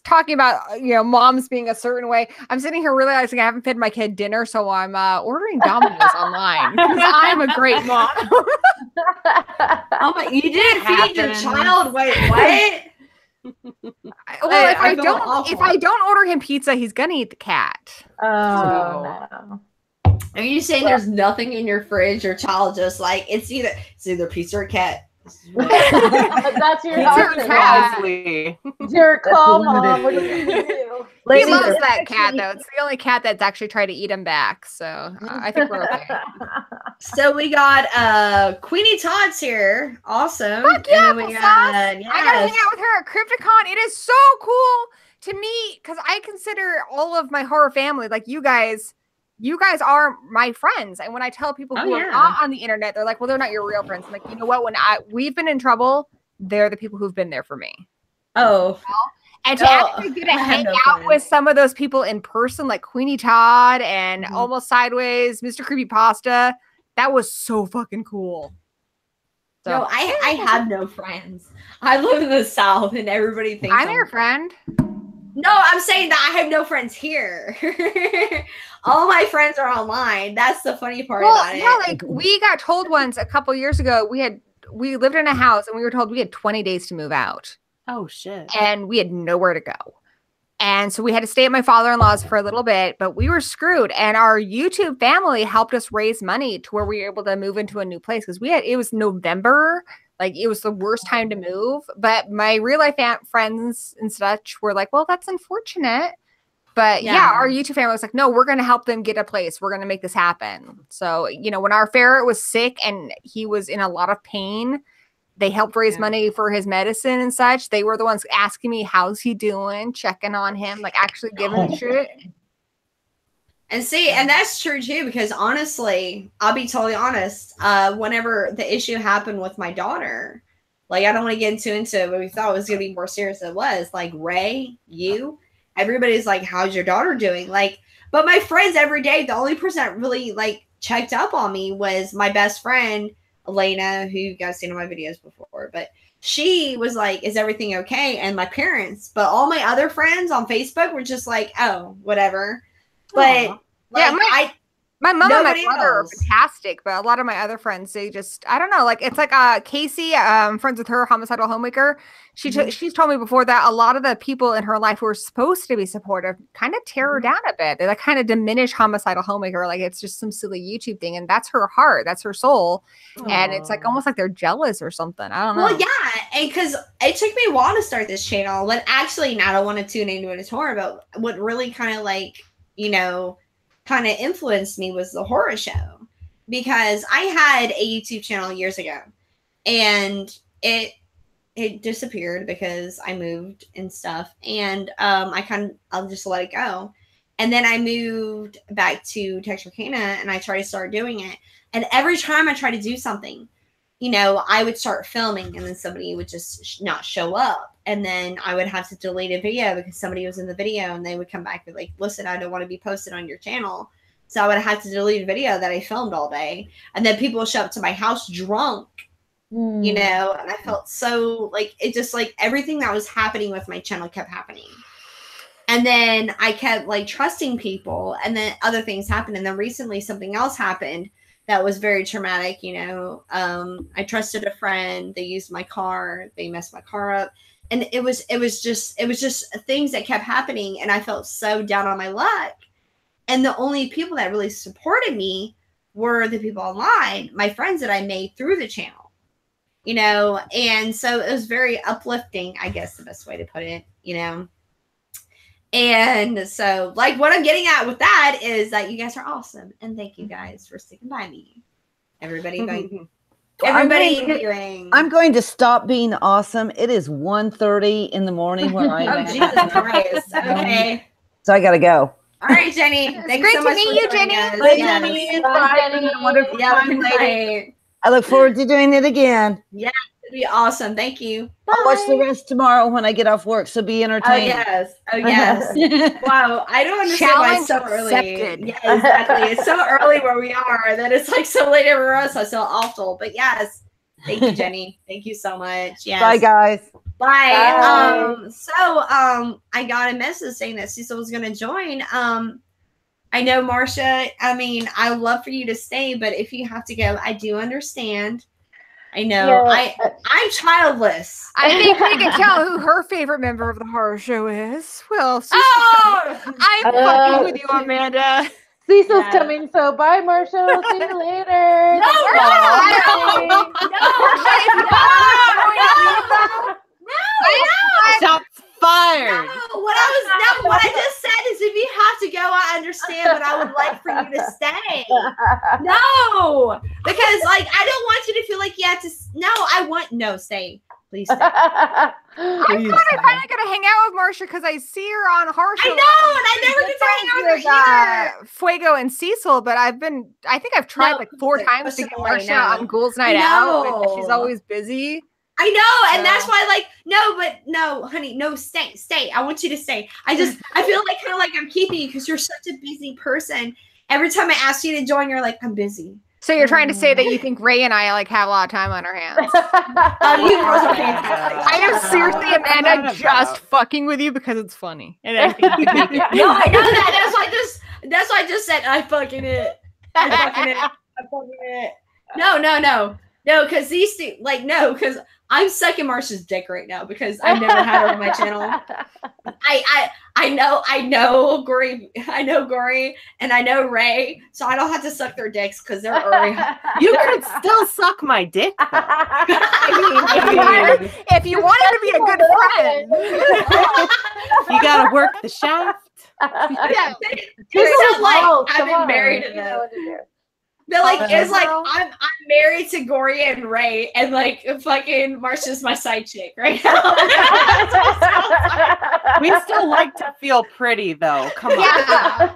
[SPEAKER 3] talking about moms being a certain way. I'm sitting here realizing I haven't fed my kid dinner, so I'm ordering Domino's online because I'm a great mom.
[SPEAKER 1] Oh my! You didn't feed your child. Wait, what?
[SPEAKER 3] Well, if I don't order him pizza, he's gonna eat the cat.
[SPEAKER 4] Oh no!
[SPEAKER 1] Are you saying there's nothing in your fridge? Your child just like it's either pizza or cat.
[SPEAKER 4] That's your cat. Your call, mom. What do you do?
[SPEAKER 3] He loves that cat though. It's the only cat that's actually tried to eat him back. So I think we're okay.
[SPEAKER 1] So we got Queenie Todd's here. Awesome.
[SPEAKER 3] Fuck yeah,
[SPEAKER 1] and
[SPEAKER 3] I gotta hang out with her at Crypticon. It is so cool to meet because I consider all of my horror family like you guys are my friends. And when I tell people who are not on the internet, they're like, well, they're not your real friends. I'm like, you know what? When we've been in trouble, they're the people who've been there for me.
[SPEAKER 1] Oh.
[SPEAKER 3] And to actually get to hang out with some of those people in person, like Queenie Todd and Almost Sideways, Mr. Creepypasta, that was so fucking cool. So,
[SPEAKER 1] no, I have no friends. I live in the South and everybody thinks
[SPEAKER 3] I'm your friend.
[SPEAKER 1] No, I'm saying that I have no friends here. All my friends are online. That's the funny part about it.
[SPEAKER 3] Yeah, like we got told once a couple years ago, we lived in a house and we were told we had 20 days to move out.
[SPEAKER 6] Oh shit.
[SPEAKER 3] And we had nowhere to go. And so we had to stay at my father-in-law's for a little bit, but we were screwed. And our YouTube family helped us raise money to where we were able to move into a new place because it was November. Like it was the worst time to move. But my real life friends and such were like, well, that's unfortunate. But yeah, our YouTube family was like, no, we're going to help them get a place. We're going to make this happen. So, when our ferret was sick and he was in a lot of pain, they helped raise money for his medicine and such. They were the ones asking me, how's he doing? Checking on him, like actually giving a shit.
[SPEAKER 1] And see, and that's true too, because honestly, I'll be totally honest. Whenever the issue happened with my daughter, like I don't want to get into it, but we thought it was gonna be more serious than it was. Like Ray, everybody's like, how's your daughter doing? Like, but my friends every day, the only person that really like checked up on me was my best friend, Elena, who you guys seen in my videos before. But she was like, is everything okay? And my parents, but all my other friends on Facebook were just like, oh, whatever. But like,
[SPEAKER 3] yeah, my mom and my brother are fantastic, but a lot of my other friends, they just, I don't know, like it's like Casey, friends with her, homicidal homemaker. She's told me before that a lot of the people in her life who were supposed to be supportive kind of tear her down a bit. They like kind of diminish homicidal homemaker, like it's just some silly YouTube thing, and that's her heart, that's her soul, and it's like almost like they're jealous or something. I don't know.
[SPEAKER 1] Well, yeah, and because it took me a while to start this channel, but actually, now I don't want to tune into it more. But what really kind of like, you know, kind of influenced me was the horror show, because I had a YouTube channel years ago and it disappeared because I moved and stuff, and I'll just let it go. And then I moved back to Texarkana and I tried to start doing it, and every time I try to do something, you know, I would start filming and then somebody would just not show up. And then I would have to delete a video because somebody was in the video, and they would come back and be like, listen, I don't want to be posted on your channel. So I would have to delete a video that I filmed all day. And then people would show up to my house drunk, you know, and I felt so like, it just like everything that was happening with my channel kept happening. And then I kept like trusting people, and then other things happened. And then recently something else happened that was very traumatic. You know, I trusted a friend. They used my car. They messed my car up. And it was just things that kept happening. And I felt so down on my luck. And the only people that really supported me were the people online, my friends that I made through the channel, you know? And so it was very uplifting, I guess the best way to put it, you know? And so like what I'm getting at with that is that you guys are awesome. And thank you guys for sticking by me. Everybody going.
[SPEAKER 2] I'm going to stop being awesome. It is 1:30 in the morning where I am.
[SPEAKER 1] Oh, Jesus Christ. Okay.
[SPEAKER 2] So I got to go.
[SPEAKER 1] All right, Jenny. Thanks so much for
[SPEAKER 3] meet you, Jenny.
[SPEAKER 1] Bye,
[SPEAKER 4] Jenny. Bye, Jenny.
[SPEAKER 2] Wonderful time, lady.
[SPEAKER 1] Bye.
[SPEAKER 2] I look forward to doing it again.
[SPEAKER 1] Yeah, it'd be awesome. Thank you.
[SPEAKER 2] I'll watch the rest tomorrow when I get off work, so be entertained.
[SPEAKER 1] Oh, yes. Wow, I don't understand why it's so early. Yeah, exactly. It's so early where we are that it's like so late everywhere else. I feel awful. But yes, thank you, Jenny. Thank you so much. Yes.
[SPEAKER 2] Bye, guys.
[SPEAKER 1] Bye. I got a message saying that Cecil was going to join. I know, Marcia, I mean, I would love for you to stay, but if you have to go, I do understand. I know. Yeah. I'm childless.
[SPEAKER 3] I think we can tell who her favorite member of the horror show is. Well, I'm fucking with you, Amanda.
[SPEAKER 4] Cecil's coming, so bye, Marshall. See you later.
[SPEAKER 6] Shots fired.
[SPEAKER 1] No, what I just said is if you have to go, I understand, but I would like for you to stay. No, because like I don't want you to feel like you have to. No, stay. Please stay.
[SPEAKER 3] I thought I finally got to hang out with Marcia because I see her on horror show.
[SPEAKER 1] I know, and I never get to hang out with her either.
[SPEAKER 3] Fuego and Cecil, but I think I've tried like 4 times to get Marcia on Ghouls Night Out, but she's always busy.
[SPEAKER 1] I know, and that's why, no, honey, no, stay. I want you to stay. I feel like kind of like I'm keeping you because you're such a busy person. Every time I ask you to join, you're like, I'm busy.
[SPEAKER 3] So you're trying to say that you think Ray and I like have a lot of time on our hands?
[SPEAKER 1] You girls are fantastic.
[SPEAKER 3] I am seriously, Amanda, just fucking with you because it's funny. And I think you can make it.
[SPEAKER 1] No, I know that. That's why I just said I fucking it. No, because these two, because I'm sucking Marcia's dick right now because I've never had her on my channel. I know Gory, and I know Ray, so I don't have to suck their dicks because they're already.
[SPEAKER 6] You could still suck my dick.
[SPEAKER 3] If you wanted to be a good friend,
[SPEAKER 6] you gotta work the shaft.
[SPEAKER 1] Yeah, I've been married to them. But like it's like
[SPEAKER 3] girl.
[SPEAKER 1] I'm married to Gory and Ray, and like fucking Marsha's my side chick right now. That's what it sounds like.
[SPEAKER 6] We still like to feel pretty, though. Come on.
[SPEAKER 3] Yeah.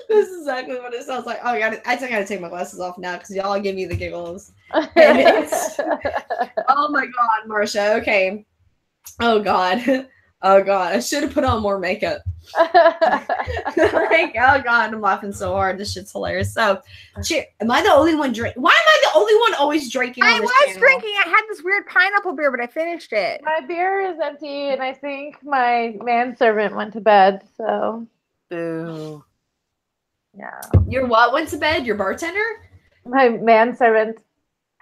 [SPEAKER 1] This is exactly what it sounds like. Oh, I think I gotta take my glasses off now because y'all give me the giggles. And it's, oh my god, Marsha. Okay. Oh god. Oh god. I should have put on more makeup. Like, oh god, I'm laughing so hard. This shit's hilarious. So, am I the only one drinking? Why am I the only one always drinking?
[SPEAKER 3] I was drinking. I had this weird pineapple beer, but I finished it.
[SPEAKER 4] My beer is empty, and I think my manservant went to bed. So,
[SPEAKER 6] Boo.
[SPEAKER 4] yeah.
[SPEAKER 1] Your what went to bed? Your bartender?
[SPEAKER 4] My manservant.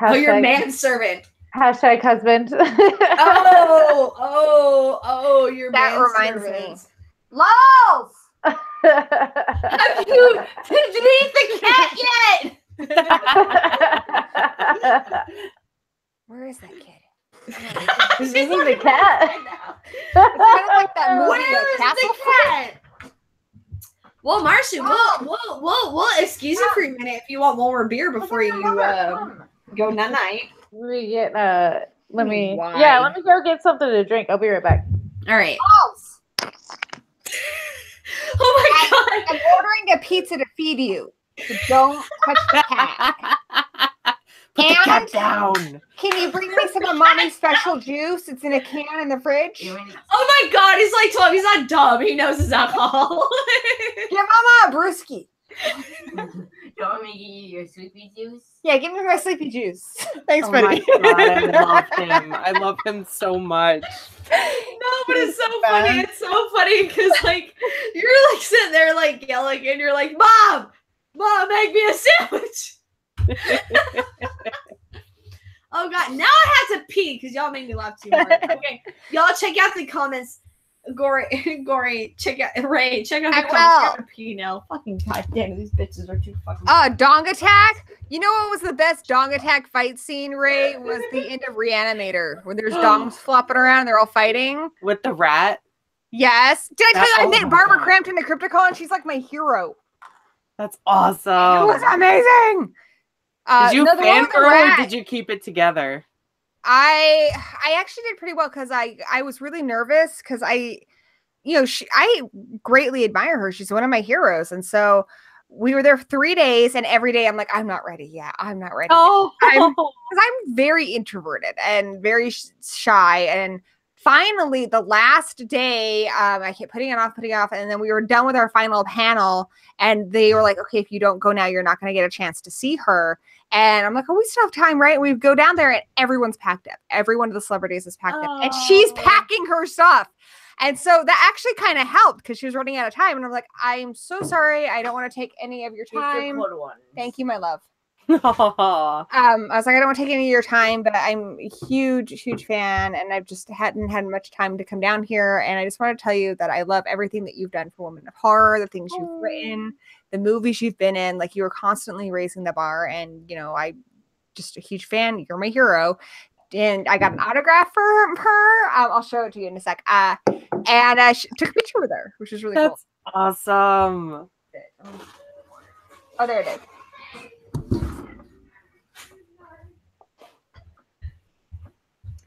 [SPEAKER 1] Oh, your manservant.
[SPEAKER 4] Hashtag husband.
[SPEAKER 1] Oh, your
[SPEAKER 3] That reminds
[SPEAKER 1] manservant.
[SPEAKER 3] me. Lols!
[SPEAKER 1] Have you did you eat the cat yet?
[SPEAKER 3] Where is that kid?
[SPEAKER 4] This isn't the cat.
[SPEAKER 3] It's kind of like that movie,
[SPEAKER 1] Where is
[SPEAKER 3] Castle
[SPEAKER 1] the cat? Well, Marcia, we'll excuse you for a minute if you want one more beer before you go night night.
[SPEAKER 4] Let me get let me
[SPEAKER 3] Why?
[SPEAKER 4] let me go get something to drink. I'll be right back.
[SPEAKER 1] All right.
[SPEAKER 3] Lols!
[SPEAKER 1] Oh my god.
[SPEAKER 3] I'm ordering a pizza to feed you. So don't touch the cat.
[SPEAKER 6] Put the cat
[SPEAKER 3] And
[SPEAKER 6] down.
[SPEAKER 3] can you bring me some of Mommy's special juice? It's in a can in the fridge.
[SPEAKER 1] Oh my god, he's like 12. He's not dumb. He knows his alcohol.
[SPEAKER 3] Give Mama a brewski.
[SPEAKER 8] You want me to give you your sleepy juice?
[SPEAKER 3] Yeah, give me my sleepy juice. Thanks,
[SPEAKER 6] Oh my
[SPEAKER 3] buddy.
[SPEAKER 6] God, I love him. I love him so much.
[SPEAKER 1] No, but it's so funny. It's so funny because like you're like sitting there like yelling and you're like, Mom, make me a sandwich. Oh god, now I have to pee because y'all made me laugh too hard. Okay, y'all check out the comments. Gory, check out Ray, check out the comments. I have to pee now. Fucking goddamn, these bitches are too fucking.
[SPEAKER 3] Dong Attack. You know what was the best Dong Attack fight scene, Ray? Was the end of Reanimator, where there's dongs flopping around, they're all fighting.
[SPEAKER 6] With the rat?
[SPEAKER 3] Yes. Did I tell you I
[SPEAKER 6] Oh
[SPEAKER 3] met
[SPEAKER 6] my
[SPEAKER 3] Barbara
[SPEAKER 6] God.
[SPEAKER 3] Crampton at Crypticon? She's like my hero.
[SPEAKER 6] That's
[SPEAKER 3] It
[SPEAKER 6] awesome.
[SPEAKER 3] was amazing.
[SPEAKER 6] Did you
[SPEAKER 3] no, the one with the
[SPEAKER 6] fangirl or
[SPEAKER 3] rat.
[SPEAKER 6] did you keep it together?
[SPEAKER 3] I actually did pretty well because I was really nervous because I greatly admire her. She's one of my heroes, and so we were there for 3 days, and every day I'm like, I'm not ready yet. I'm not ready.
[SPEAKER 6] Oh,
[SPEAKER 3] Because I'm very introverted and very shy. And finally, the last day, I kept putting it off, and then we were done with our final panel, and they were like, okay, if you don't go now, you're not going to get a chance to see her. And I'm like, oh, we still have time, right? We go down there, and everyone's packed up. Every one of the celebrities is packed up, and she's packing her stuff. And so that actually kind of helped because she was running out of time. And I'm like, I'm so sorry. I don't want to take any of your time. Thank you, my love. I was like, I don't want to take any of your time, but I'm a huge, huge fan. And I've just hadn't had much time to come down here. And I just want to tell you that I love everything that you've done for Women of Horror, the things you've written, the movies you've been in. Like, you were constantly raising the bar. And, I'm just a huge fan. You're my hero. And I got an autograph for her. I'll show it to you in a sec. And she took a picture with her, which is really cool.
[SPEAKER 6] That's awesome.
[SPEAKER 3] Oh, there it is.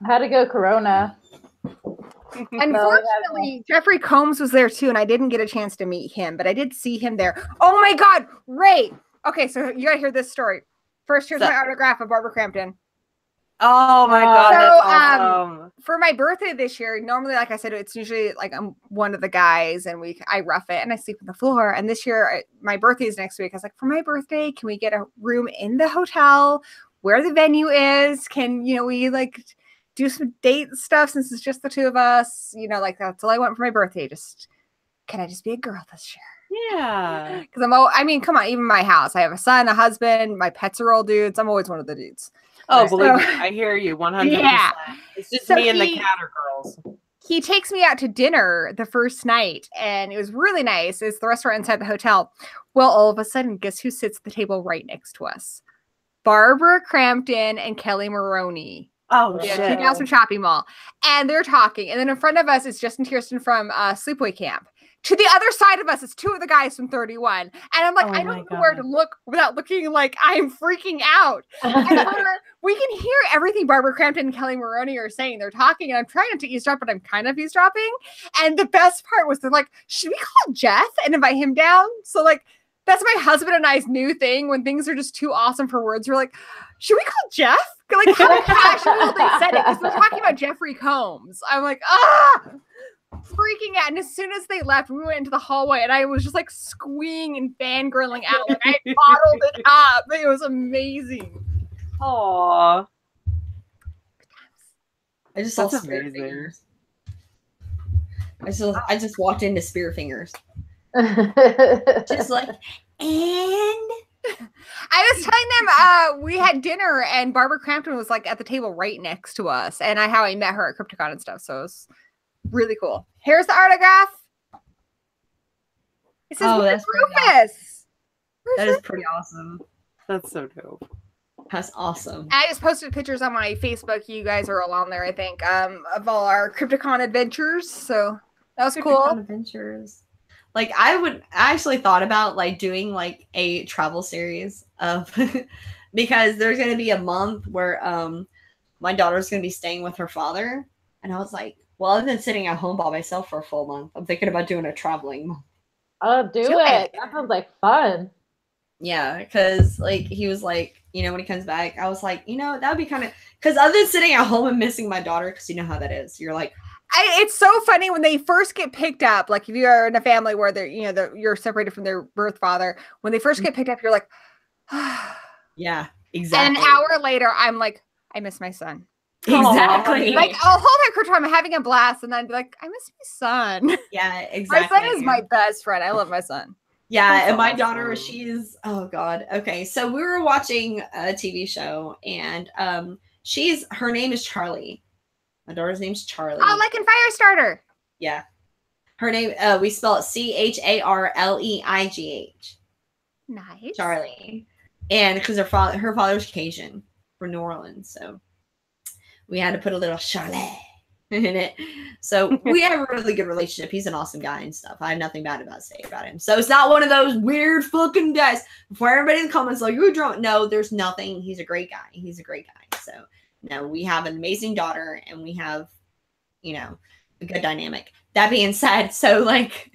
[SPEAKER 4] How'd it go, Corona?
[SPEAKER 3] Unfortunately, Jeffrey Combs was there too, and I didn't get a chance to meet him, but I did see him there. Oh my God, Ray! Okay, so you gotta hear this story. First, here's my autograph of Barbara Crampton.
[SPEAKER 6] Oh my God, that's awesome.
[SPEAKER 3] For my birthday this year, normally, like I said, it's usually like I'm one of the guys, and I rough it, and I sleep on the floor. And this year, my birthday is next week. I was like, for my birthday, can we get a room in the hotel where the venue is? Can we like do some date stuff since it's just the two of us? That's all I want for my birthday. Can I just be a girl this year?
[SPEAKER 6] Yeah.
[SPEAKER 3] Because come on, even my house, I have a son, a husband, my pets are all dudes. I'm always one of the dudes.
[SPEAKER 6] Oh, believe me, I hear you 100%.
[SPEAKER 3] Yeah.
[SPEAKER 6] It's just
[SPEAKER 3] So
[SPEAKER 6] me and the cat are girls.
[SPEAKER 3] He takes me out to dinner the first night, and it was really nice. It's the restaurant inside the hotel. Well, all of a sudden, guess who sits at the table right next to us? Barbara Crampton and Kelly Maroney.
[SPEAKER 6] Oh,
[SPEAKER 3] Yeah,
[SPEAKER 6] shit.
[SPEAKER 3] 2 gals from Shopping Mall. And they're talking. And then in front of us is Justin Kirsten from Sleepaway Camp. to the other side of us is 2 of the guys from 31. And I'm like,
[SPEAKER 6] Oh
[SPEAKER 3] I
[SPEAKER 6] my
[SPEAKER 3] don't know where to look without looking like I'm freaking out. And we can hear everything Barbara Crampton and Kelly Maroney are saying. They're talking, and I'm trying not to eavesdrop, but I'm kind of eavesdropping. And the best part was they're like, should we call Jeff and invite him down? So like, that's my husband and I's new thing when things are just too awesome for words. We're like, should we call Jeff? Like, how casual they said it, because they're talking about Jeffrey Combs. I'm like, freaking out. And as soon as they left, we went into the hallway, and I was just like squeeing and fangirling out. Like, I bottled it up. It was amazing.
[SPEAKER 6] Aww.
[SPEAKER 1] I just saw Spear Fingers. I just walked into Spear Fingers. Just like, and
[SPEAKER 3] I was telling them we had dinner, and Barbara Crampton was like at the table right next to us, and how I met her at Crypticon and stuff. So it was really cool. Here's the autograph. It says,
[SPEAKER 1] that's
[SPEAKER 3] Rufus.
[SPEAKER 1] That is pretty awesome.
[SPEAKER 6] That's so dope.
[SPEAKER 1] That's awesome.
[SPEAKER 3] I just posted pictures on my Facebook. You guys are all on there, I think, of all our Crypticon adventures. So that was cool.
[SPEAKER 1] Adventures. Like, I actually thought about like doing like a travel series of because there's going to be a month where my daughter's going to be staying with her father, and I was like, well, I've been sitting at home by myself for a full month. I'm thinking about doing a traveling month.
[SPEAKER 4] Oh, do it. That sounds like fun.
[SPEAKER 1] Yeah, because like he was like, you know, when he comes back, I was like, you know, that would be kind of, because other than sitting at home and missing my daughter, because you know how that is. You're like,
[SPEAKER 3] it's so funny when they first get picked up. Like if you are in a family where they're, you know, you're separated from their birth father, when they first get picked up, you're like,
[SPEAKER 1] yeah, exactly.
[SPEAKER 3] And an hour later, I'm like, I miss my son.
[SPEAKER 1] Exactly.
[SPEAKER 3] Like I'll hold that crew time, I'm having a blast, and then be like, I miss my son.
[SPEAKER 1] Yeah, exactly.
[SPEAKER 3] My son is my best friend. I love my son.
[SPEAKER 1] Yeah, and my daughter, she's, oh God. Okay, so we were watching a TV show, and her name is Charlie. My daughter's name's Charlie.
[SPEAKER 3] Oh, like in Firestarter.
[SPEAKER 1] Yeah. Her name, we spell it CHARLEIGH.
[SPEAKER 3] Nice.
[SPEAKER 1] Charlie. And because her father's Cajun from New Orleans, so we had to put a little Charlie in it. So we have a really good relationship. He's an awesome guy and stuff. I have nothing bad to say about him. So it's not one of those weird fucking guys. Before everybody in the comments like, you're drunk. No, there's nothing. He's a great guy. He's a great guy. So no, we have an amazing daughter, and we have, you know, a good dynamic. That being said, so like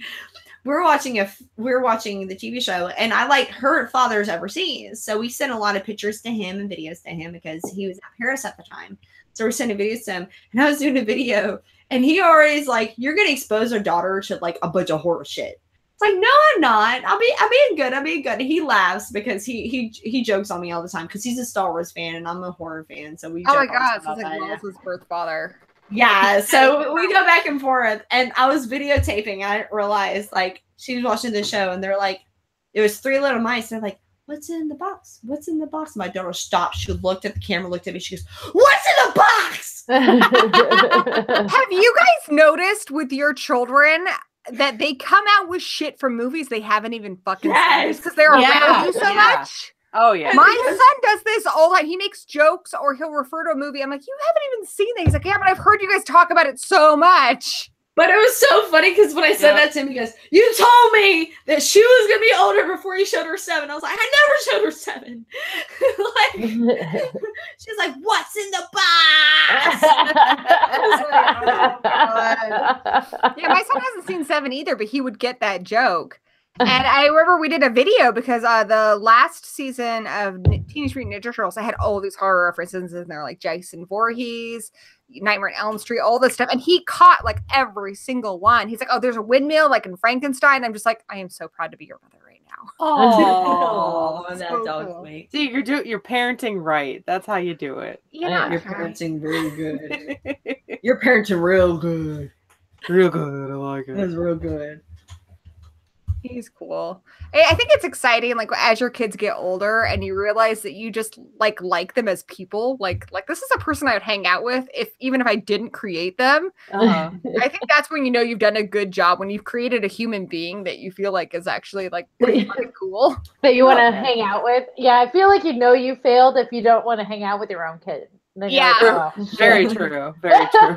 [SPEAKER 1] we're watching the TV show, and I like her father's overseas. So we sent a lot of pictures to him and videos to him because he was at Paris at the time. So we're sending videos to him, and I was doing a video, and he already is like, you're going to expose our daughter to like a bunch of horror shit. It's like, no, I'm not. I'm being good. I'm being good. And he laughs because he jokes on me all the time because he's a Star Wars fan and I'm a horror fan. So we
[SPEAKER 3] oh my
[SPEAKER 1] joke
[SPEAKER 3] god, it's
[SPEAKER 1] about
[SPEAKER 3] like
[SPEAKER 1] that.
[SPEAKER 3] Wallace's birth father.
[SPEAKER 1] Yeah, so we go back and forth, and I was videotaping, and I realized like she was watching the show, and they're like, it was 3 little mice. They're like, what's in the box? What's in the box? My daughter stopped. She looked at the camera, looked at me. She goes, what's in the box?
[SPEAKER 3] Have you guys noticed with your children that they come out with shit from movies they haven't even fucking seen because they're around you so much?
[SPEAKER 6] Oh yeah.
[SPEAKER 3] My son does this all the time. He makes jokes or he'll refer to a movie. I'm like, you haven't even seen that. He's like, yeah, but I've heard you guys talk about it so much.
[SPEAKER 1] But it was so funny because when I said that to him, he goes, you told me that she was going to be older before you showed her 7. I was like, I never showed her 7. Like, she's like, what's in the box?
[SPEAKER 3] Yeah, my son hasn't seen 7 either, but he would get that joke. And I remember we did a video because the last season of Teenage Mutant Ninja Turtles, I had all these horror references in there, like Jason Voorhees, Nightmare on Elm Street, all this stuff. And he caught like every single one. He's like, oh, there's a windmill like in Frankenstein. I'm just like, I am so proud to be your mother right now.
[SPEAKER 1] Oh, that
[SPEAKER 3] so
[SPEAKER 1] dog's
[SPEAKER 3] cool.
[SPEAKER 1] sweet.
[SPEAKER 6] See, you're parenting right. That's how you do it.
[SPEAKER 3] Yeah,
[SPEAKER 1] You're parenting very good. You're parenting real good.
[SPEAKER 6] Real good. I like it.
[SPEAKER 1] That's real good.
[SPEAKER 3] He's cool. I think it's exciting, like as your kids get older and you realize that you just like them as people. Like this is a person I would hang out with even if I didn't create them. I think that's when you know you've done a good job, when you've created a human being that you feel like is actually like pretty fucking cool.
[SPEAKER 4] That you want to hang out with. Yeah, I feel like you failed if you don't want to hang out with your own kid.
[SPEAKER 3] Yeah.
[SPEAKER 4] Like, oh,
[SPEAKER 6] Very true. Very true.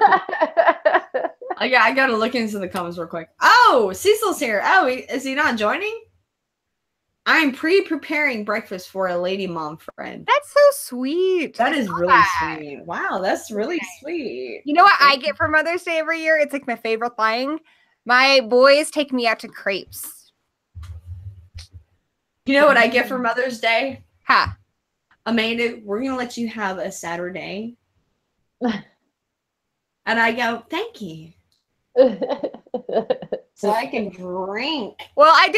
[SPEAKER 1] I gotta look into the comments real quick. Oh, Cecil's here. Oh, is he not joining? I'm pre-preparing breakfast for a lady mom friend.
[SPEAKER 3] That's so sweet.
[SPEAKER 1] That is really sweet. Wow, that's really sweet.
[SPEAKER 3] You know what I get for Mother's Day every year? It's like my favorite thing. My boys take me out to crepes.
[SPEAKER 1] You know what I get for Mother's Day?
[SPEAKER 3] Ha.
[SPEAKER 1] Amanda, we're going to let you have a Saturday. And I go, thank you. So I can drink.
[SPEAKER 3] Well, I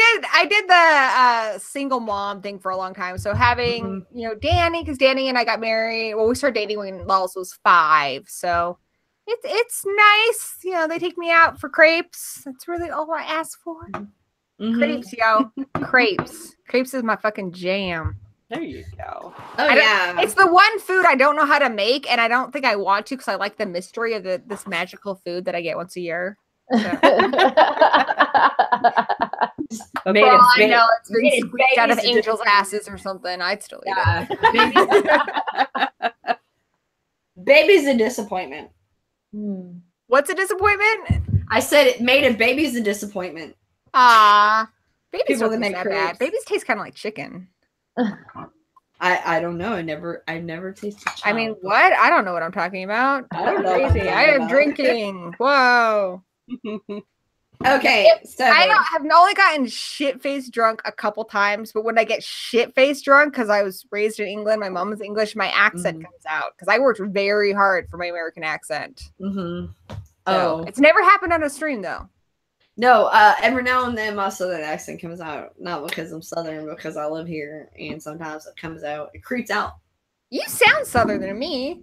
[SPEAKER 3] did the single mom thing for a long time. So having, you know, Danny, because Danny and I got married. Well, we started dating when Lawless was 5. So it's nice. You know, they take me out for crepes. That's really all I ask for. Crepes, yo. Crepes. Crepes is my fucking jam.
[SPEAKER 6] There you go.
[SPEAKER 1] Oh, yeah.
[SPEAKER 3] It's the one food I don't know how to make, and I don't think I want to because I like the mystery of this magical food that I get once a year. So.
[SPEAKER 1] Made
[SPEAKER 3] I know it's been squeezed out of angels' asses or something. I'd still eat it.
[SPEAKER 1] Baby's a disappointment.
[SPEAKER 3] What's a disappointment?
[SPEAKER 1] I said it made a baby's a disappointment.
[SPEAKER 3] Babies don't taste that bad. Babies taste kind of like chicken.
[SPEAKER 1] I don't know. I never tasted chicken.
[SPEAKER 3] I mean, what? I don't know what I'm talking about.
[SPEAKER 1] I don't know.
[SPEAKER 3] Crazy. I am drinking. Whoa.
[SPEAKER 1] Okay, so
[SPEAKER 3] I have only gotten shit-faced drunk a couple times, but when I get shit-faced drunk, because I was raised in England, my mom is English, my accent comes out because I worked very hard for my American accent. So it's never happened on a stream though.
[SPEAKER 1] No, every now and then my southern accent comes out, not because I'm southern, because I live here, and sometimes it comes out. It creeps out.
[SPEAKER 3] You sound southern to me.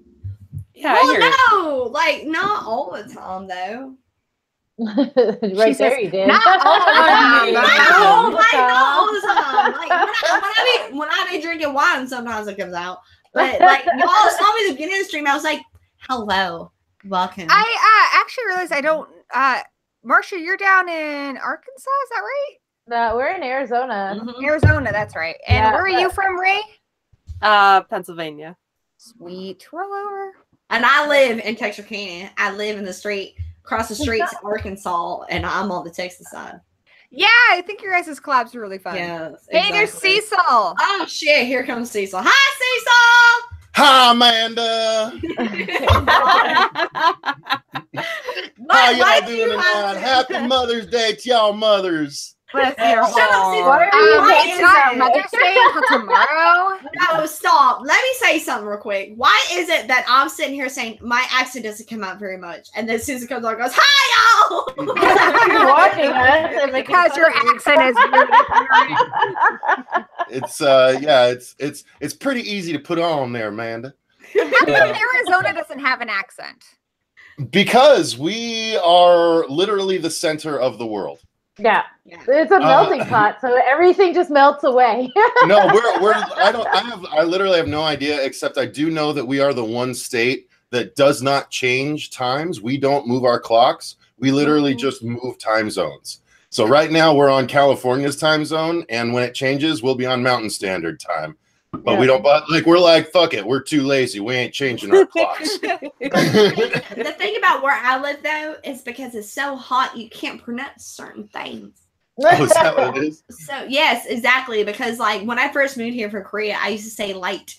[SPEAKER 1] Yeah, well, like not all the time though.
[SPEAKER 4] Right there, you did.
[SPEAKER 3] Not all the time.
[SPEAKER 1] Not all the time. Like when I be drinking wine, sometimes it comes out. But like y'all saw me at the beginning of the stream, I was like, "Hello, welcome."
[SPEAKER 3] I actually realized I don't. Marsha, you're down in Arkansas, is that right?
[SPEAKER 4] No, we're in Arizona.
[SPEAKER 3] Arizona, that's right. And where are you from, Ray?
[SPEAKER 6] Pennsylvania.
[SPEAKER 3] Sweet. Roll over.
[SPEAKER 1] And I live in Texarkana. I live in the street across the street to Arkansas, and I'm on the Texas side.
[SPEAKER 3] Yeah, I think your guys' collabs are really fun.
[SPEAKER 1] Yeah.
[SPEAKER 3] Hey, there's Cecil.
[SPEAKER 1] Oh shit! Here comes Cecil. Hi, Cecil.
[SPEAKER 9] Hi, Amanda. How y'all doing tonight? Happy Mother's Day to y'all mothers.
[SPEAKER 3] Bless your
[SPEAKER 1] Shut up, Cecil.
[SPEAKER 3] It's not Mother's Day until tomorrow.
[SPEAKER 1] No, stop. Let me say something real quick. Why is it that I'm sitting here saying my accent doesn't come out very much, and then Susan comes on and goes, "Hi, y'all."
[SPEAKER 4] You're watching us and
[SPEAKER 3] because your accent is
[SPEAKER 9] it's pretty easy to put on there, Amanda.
[SPEAKER 3] How come Arizona doesn't have an accent?
[SPEAKER 9] Because we are literally the center of the world.
[SPEAKER 4] Yeah. It's a melting pot, so everything just melts away.
[SPEAKER 9] No, I literally have no idea, except I do know that we are the one state that does not change times. We don't move our clocks. We literally just move time zones. So right now we're on California's time zone, and when it changes, we'll be on Mountain Standard Time. But we don't, we're like, fuck it, we're too lazy. We ain't changing our clocks.
[SPEAKER 1] The thing about where I live, though, is because it's so hot, you can't pronounce certain things.
[SPEAKER 9] Oh, is that what it is?
[SPEAKER 1] So, yes, exactly. Because, like, when I first moved here from Korea, I used to say light.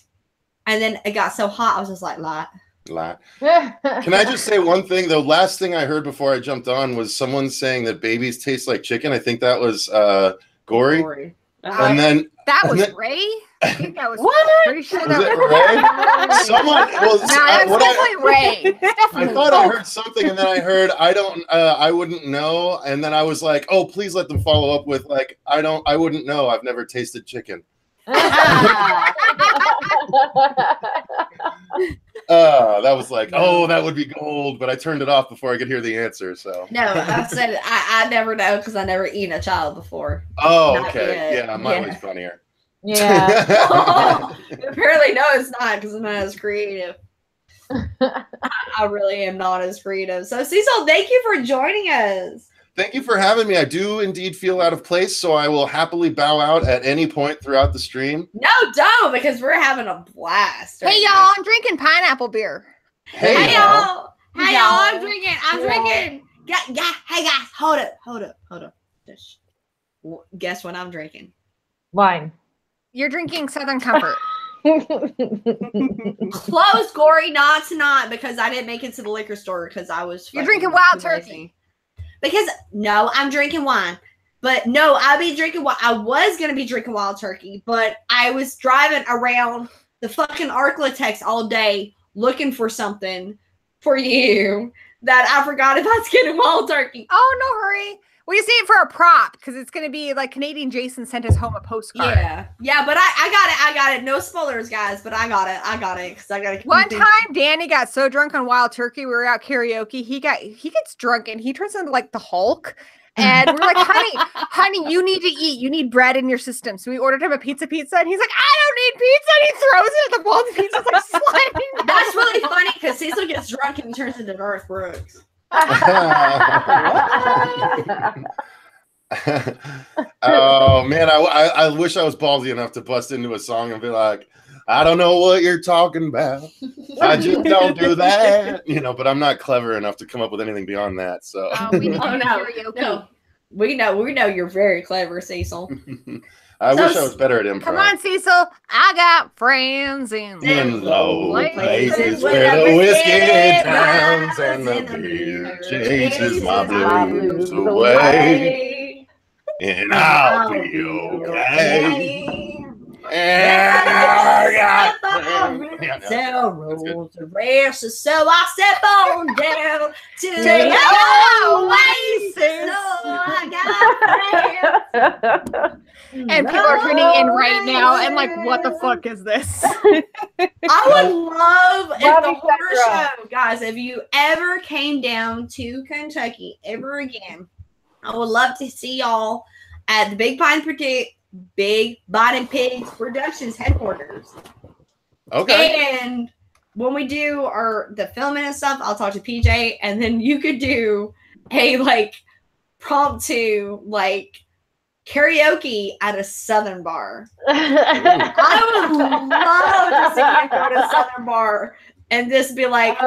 [SPEAKER 1] And then it got so hot, I was just like, light.
[SPEAKER 9] Light. Can I just say one thing? The last thing I heard before I jumped on was someone saying that babies taste like chicken. I think that was Gory. And then
[SPEAKER 3] that was Ray. I think that was pretty sure that was
[SPEAKER 9] Ray. Someone. Well,
[SPEAKER 3] no, definitely Ray.
[SPEAKER 9] I thought I heard something, and then I heard I wouldn't know, and then I was like, oh, please let them follow up with like I wouldn't know. I've never tasted chicken. That was like, oh, that would be gold, but I turned it off before I could hear the answer. So
[SPEAKER 1] no, I said I never know because I never eaten a child before.
[SPEAKER 9] Oh, okay, yeah, mine was funnier.
[SPEAKER 4] Yeah.
[SPEAKER 1] Apparently, no, it's not because I'm not as creative. I really am not as creative. So, Cecil, thank you for joining us.
[SPEAKER 9] Thank you for having me. I do indeed feel out of place, so I will happily bow out at any point throughout the stream.
[SPEAKER 1] No, don't, because we're having a blast.
[SPEAKER 3] Hey, y'all, I'm drinking pineapple beer.
[SPEAKER 9] Hey,
[SPEAKER 1] y'all. Hey, y'all, I'm drinking Hey guys, hold up. Just guess what I'm drinking?
[SPEAKER 4] Wine.
[SPEAKER 3] You're drinking Southern Comfort.
[SPEAKER 1] Close, Gory. Not tonight because I didn't make it to the liquor store because I was.
[SPEAKER 3] You're drinking Wild Turkey.
[SPEAKER 1] Because no, I'm drinking wine. But no, I'll be drinking wine. I was gonna be drinking Wild Turkey, but I was driving around the fucking Arklatex all day looking for something for you that I forgot if I was getting Wild Turkey.
[SPEAKER 3] Oh, no hurry. We see it for a prop because it's going to be like Canadian Jason sent us home a postcard.
[SPEAKER 1] Yeah, but I got it. No spoilers, guys, but I got it because I got it.
[SPEAKER 3] One time, Danny got so drunk on Wild Turkey, we were out karaoke. He gets drunk and he turns into like the Hulk. And we're like, honey, you need to eat. You need bread in your system. So we ordered him a pizza, and he's like, I don't need pizza. And he throws it at the bowl. The pizza's like sliding down.
[SPEAKER 1] That's really funny because Cecil gets drunk and he turns into Garth Brooks.
[SPEAKER 9] Oh man, I wish I was ballsy enough to bust into a song and be like, I don't know what you're talking about. I just don't do that, but I'm not clever enough to come up with anything beyond that. So
[SPEAKER 1] no. We know you're very clever, Cecil.
[SPEAKER 9] I wish I was better at improv.
[SPEAKER 3] Come on, Cecil. I got friends in
[SPEAKER 9] low places where the whiskey drowns and the beer chases my blues away. And I'll be okay. And I got
[SPEAKER 1] rules to rest, so I step on down to the oasis. I got
[SPEAKER 3] and people are tuning in right now and like, what the fuck is this?
[SPEAKER 1] I would love if the horror show, guys, if you ever came down to Kentucky ever again, I would love to see y'all at the Big Biden Pigs Productions headquarters.
[SPEAKER 9] Okay.
[SPEAKER 1] And when we do the filming and stuff, I'll talk to PJ, and then you could do a prompt to karaoke at a Southern bar. I would love to see you go to a Southern bar and just be like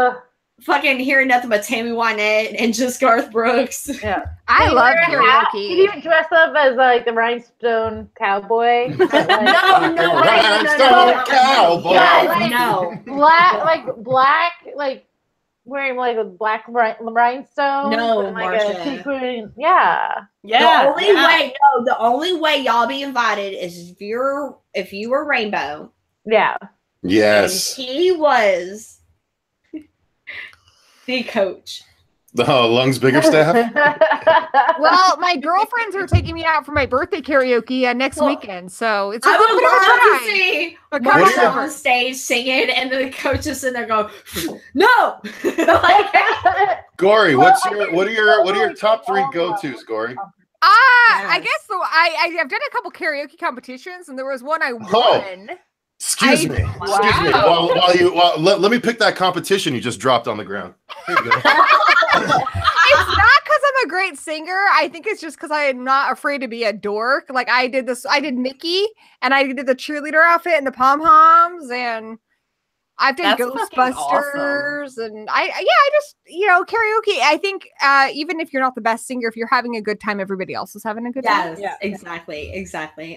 [SPEAKER 1] fucking hearing nothing but Tammy Wynette and just Garth Brooks.
[SPEAKER 4] Yeah.
[SPEAKER 3] I love karaoke.
[SPEAKER 4] Can you even dress up as the rhinestone cowboy?
[SPEAKER 1] No,
[SPEAKER 9] cowboy.
[SPEAKER 1] No.
[SPEAKER 4] Black, wearing a black rhinestone.
[SPEAKER 1] No,
[SPEAKER 4] Marsha.
[SPEAKER 1] The only way y'all be invited is if you were Rainbow.
[SPEAKER 4] Yeah.
[SPEAKER 9] Yes.
[SPEAKER 1] And he was the coach.
[SPEAKER 9] The Lungs Bigger staff?
[SPEAKER 3] Well, my girlfriends are taking me out for my birthday karaoke next weekend, so it's
[SPEAKER 1] I would love to see Marsha on stage singing, and then the coach is in there going, "No."
[SPEAKER 9] Gory, what are your top 3 go-tos, Gory?
[SPEAKER 3] I guess I've done a couple karaoke competitions, and there was one I won.
[SPEAKER 9] Excuse me. Let me pick that competition you just dropped on the ground. Here you go.
[SPEAKER 3] It's not because I'm a great singer. I think it's just because I'm not afraid to be a dork. I did Mickey, and I did the cheerleader outfit and the pom-poms, and I've done Ghostbusters, and I just karaoke. I think even if you're not the best singer, if you're having a good time, everybody else is having a good time.
[SPEAKER 1] Yes, exactly.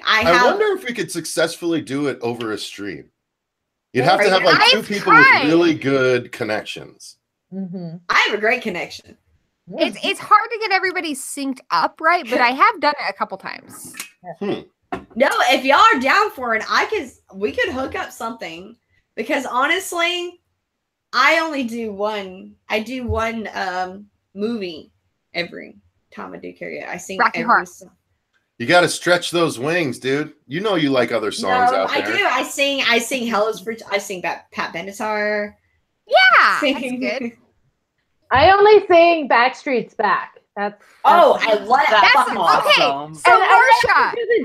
[SPEAKER 9] I wonder if we could successfully do it over a stream. You'd have to have 2 people with really good connections.
[SPEAKER 4] Mm-hmm.
[SPEAKER 1] I have a great connection.
[SPEAKER 3] It's hard to get everybody synced up, right? But I have done it a couple times.
[SPEAKER 1] No, if y'all are down for it, we could hook up something. Because honestly, I only do one. I do one movie every time I do karaoke. I sing every song.
[SPEAKER 9] You got to stretch those wings, dude. You know you like other songs out there.
[SPEAKER 1] I do. I sing Hello's for. I sing Pat Benatar.
[SPEAKER 3] Yeah, that's good.
[SPEAKER 4] I only sing Backstreet's Back. I
[SPEAKER 1] love that.
[SPEAKER 3] That's awesome. Okay, so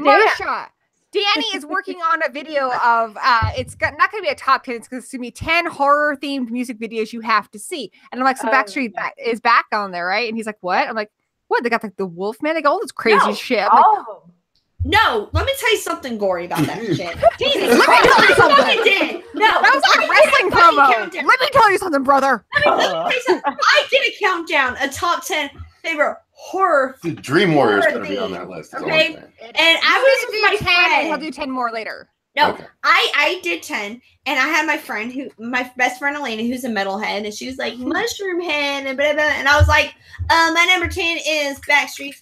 [SPEAKER 3] Marsha. Danny is working on a video of it's not going to be a top 10. It's going to be 10 horror themed music videos you have to see. And I'm like, so Backstreet is back on there, right? And he's like, what? I'm like, what? They got the Wolfman. They got all this crazy shit. I'm like,
[SPEAKER 1] no, let me tell you something gory about that shit. Jesus,
[SPEAKER 3] let me tell you something.
[SPEAKER 1] No,
[SPEAKER 3] that was like a wrestling promo. Let me tell you something, brother.
[SPEAKER 1] I did a countdown, a top 10 favorite horror.
[SPEAKER 9] Dude, Dream Warrior is going to be on
[SPEAKER 1] theme.
[SPEAKER 9] that list.
[SPEAKER 1] Okay, and I was with my
[SPEAKER 3] 10 and
[SPEAKER 1] friend.
[SPEAKER 3] he'll do 10 more later.
[SPEAKER 1] No,
[SPEAKER 9] Okay.
[SPEAKER 1] I did 10, and I had my best friend Elena, who's a metalhead, and she was like Mushroom Head and blah blah, and I was like, my number 10 is Backstreet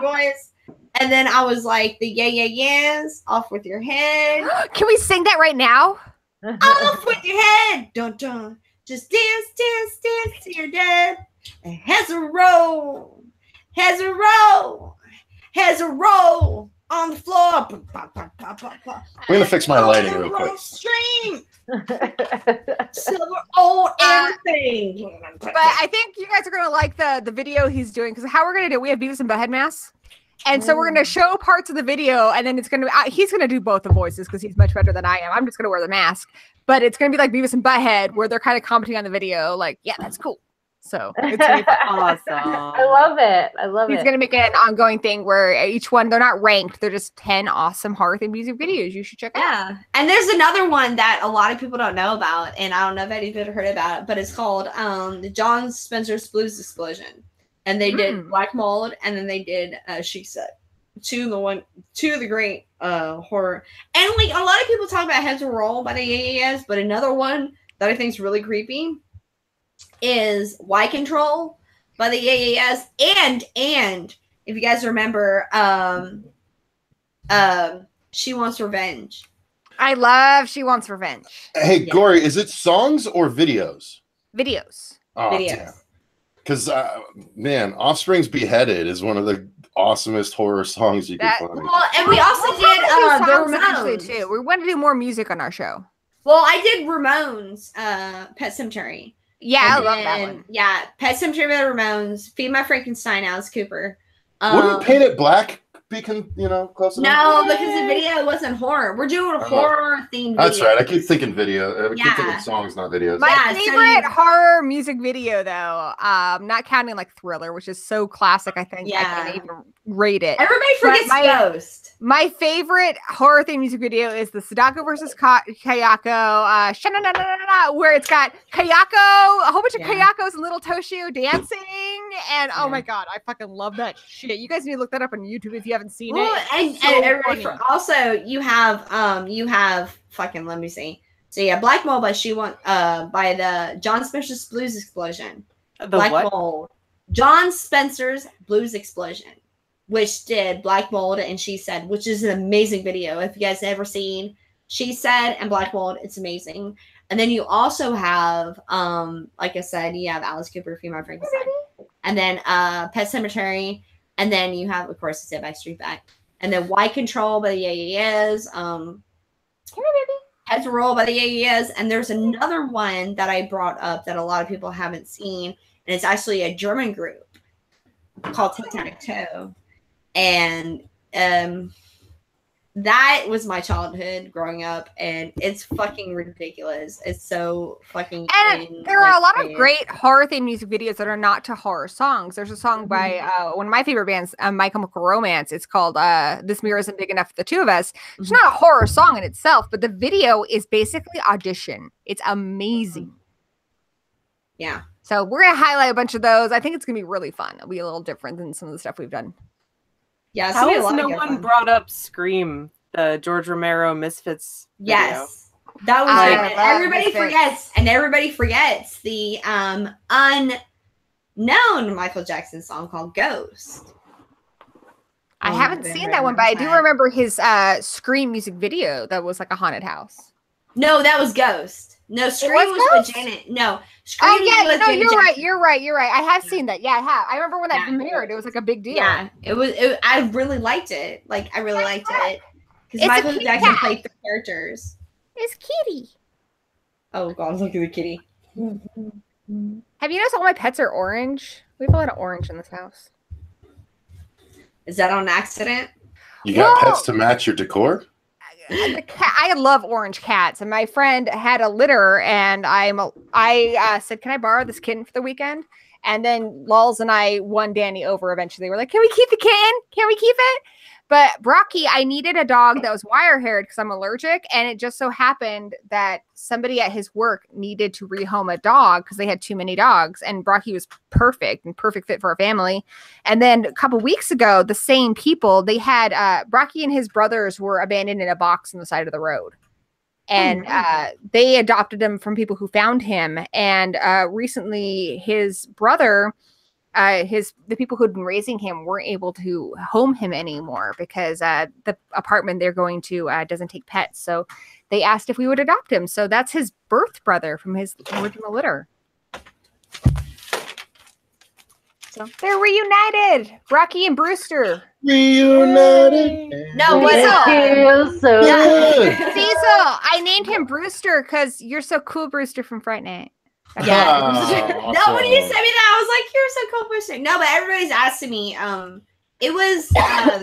[SPEAKER 1] Boys, and then I was like the Yeah Yeah Yeahs, Off With Your Head.
[SPEAKER 3] Can we sing that right now?
[SPEAKER 1] Off with your head, dun dun, just dance, dance, dance till you're dead. And has a roll on the floor.
[SPEAKER 9] I'm going to fix my lighting real quick.
[SPEAKER 1] Stream. Silver, old, everything.
[SPEAKER 3] But I think you guys are gonna like the video he's doing, because how we're gonna do it, we have Beavis and Butthead masks. And so we're gonna show parts of the video, and then it's gonna he's gonna do both the voices because he's much better than I am. I'm just gonna wear the mask, but it's gonna be like Beavis and Butthead, where they're kind of commenting on the video, like, yeah, that's cool. So it's gonna be
[SPEAKER 6] Awesome.
[SPEAKER 4] I love it. I love
[SPEAKER 3] he's
[SPEAKER 4] it.
[SPEAKER 3] gonna make it an ongoing thing where each one, they're not ranked, they're just 10 awesome horror themed music videos you should check out.
[SPEAKER 1] Yeah, and there's another one that a lot of people don't know about, and I don't know if anybody's heard about it, but it's called the John Spencer's Blues Explosion, and they did Black Mold, and then they did She Said, two of the great horror, and like a lot of people talk about Heads Will Roll by the Yeah, but another one that I think is really creepy is Y Control by the Yeah, and if you guys remember, She Wants Revenge.
[SPEAKER 3] I love She Wants Revenge.
[SPEAKER 9] Hey, Gory, is it songs or videos?
[SPEAKER 3] Videos.
[SPEAKER 9] Oh,
[SPEAKER 1] Videos.
[SPEAKER 9] Because, man, Offspring's Beheaded is one of the awesomest horror songs you can find.
[SPEAKER 1] Well, and we also did the
[SPEAKER 3] actually
[SPEAKER 1] Ramones
[SPEAKER 3] too. We want to do more music on our show.
[SPEAKER 1] Well, I did Ramones, Pet Cemetery.
[SPEAKER 3] Yeah, I
[SPEAKER 1] And
[SPEAKER 3] love that
[SPEAKER 1] then,
[SPEAKER 3] one.
[SPEAKER 1] Yeah, Pet Cemetery by the Ramones, Feed My Frankenstein, Alice Cooper.
[SPEAKER 9] Wouldn't Paint It Black be, close enough?
[SPEAKER 1] No, because the video wasn't horror. We're doing a horror themed video.
[SPEAKER 9] That's right. I keep thinking video. I keep
[SPEAKER 1] Yeah.
[SPEAKER 9] thinking songs, not videos.
[SPEAKER 3] My
[SPEAKER 1] Yeah, so
[SPEAKER 3] favorite horror music video, though, not counting like Thriller, which is so classic, I think I can't even rate it.
[SPEAKER 1] Everybody forgets Ghost.
[SPEAKER 3] My favorite horror theme music video is the Sadako versus Kayako, sha-na-na-na-na-na, where it's got Kayako, a whole bunch of Kayakos and little Toshio dancing, and oh my god, I fucking love that shit. You guys need to look that up on YouTube if you haven't seen
[SPEAKER 1] Well,
[SPEAKER 3] it.
[SPEAKER 1] and
[SPEAKER 3] So
[SPEAKER 1] everybody
[SPEAKER 3] funny.
[SPEAKER 1] also you have fucking, let me see. So yeah, Black Mold by by the John Spencer's Blues Explosion. Black Mold. John Spencer's Blues Explosion, which did Black Mold and She Said, which is an amazing video. If you guys ever seen She Said and Black Mold, it's amazing. And then you also have, like I said, you have Alice Cooper, Female Frankenstein, and then Pet Cemetery, and then you have, of course, Dead by Street Back, and then Y Control by the Yeah Yeahs, Heads Will Roll by the Yeah Yeahs, and there's another one that I brought up that a lot of people haven't seen, and it's actually a German group called Tic Tac Toe. And that was my childhood growing up, and it's fucking ridiculous. It's so fucking
[SPEAKER 3] And there are a lot of great horror themed music videos that are not to horror songs. There's a song by one of my favorite bands, My Chemical Romance. It's called This Mirror Isn't Big Enough for the Two of Us. It's not a horror song in itself, but the video is basically Audition. It's amazing.
[SPEAKER 1] Yeah.
[SPEAKER 3] So we're going to highlight a bunch of those. I think it's going to be really fun. It'll be a little different than some of the stuff we've done.
[SPEAKER 1] Yeah,
[SPEAKER 6] How has no one brought up Scream, the George Romero Misfits video?
[SPEAKER 1] Yes. That was
[SPEAKER 6] Like,
[SPEAKER 1] everybody forgets the unknown Michael Jackson song called Ghost.
[SPEAKER 3] I haven't seen that one, but I do remember his Scream music video that was like a haunted house.
[SPEAKER 1] No, that was Ghost. No, Scream was with Janet. No, Scream
[SPEAKER 3] Oh yeah,
[SPEAKER 1] was
[SPEAKER 3] no,
[SPEAKER 1] Janet
[SPEAKER 3] you're right.
[SPEAKER 1] Jackson.
[SPEAKER 3] You're right. You're right. I have seen that. Yeah, I have. I remember when that premiered. It was like a big deal.
[SPEAKER 1] Yeah, it was. I really liked it. Like, I really liked it because
[SPEAKER 3] It's a
[SPEAKER 1] Michael
[SPEAKER 3] kitty
[SPEAKER 1] Jackson
[SPEAKER 3] cat.
[SPEAKER 1] played 3 characters.
[SPEAKER 3] It's Kitty.
[SPEAKER 1] Oh God, look at the kitty.
[SPEAKER 3] Have you noticed all my pets are orange? We have a lot of orange in this house.
[SPEAKER 1] Is that on accident?
[SPEAKER 9] You got
[SPEAKER 3] Whoa.
[SPEAKER 9] pets to match your decor?
[SPEAKER 3] I love orange cats, and my friend had a litter, and I said, "Can I borrow this kitten for the weekend?" And then Lulz and I won Danny over eventually. We're like, "Can we keep the kitten? Can we keep it?" But Brocky, I needed a dog that was wire-haired because I'm allergic, and it just so happened that somebody at his work needed to rehome a dog because they had too many dogs, and Brocky was perfect fit for our family. And then a couple weeks ago, the same people, they had Brocky and his brothers were abandoned in a box on the side of the road. And they adopted him from people who found him. And recently, his brother, the people who'd been raising him weren't able to home him anymore because the apartment they're going to doesn't take pets. So they asked if we would adopt him. So that's his birth brother from his original litter. So they're reunited. Brocky and Brewster.
[SPEAKER 9] Reunited.
[SPEAKER 1] No,
[SPEAKER 4] Feels so good.
[SPEAKER 3] Cecil, I named him Brewster because you're so cool, Brewster from Fright Night.
[SPEAKER 1] Yeah.
[SPEAKER 9] Oh,
[SPEAKER 1] No, when you sent me that, I was like, "You're so cool, Brewster." No, but everybody's asking me. It was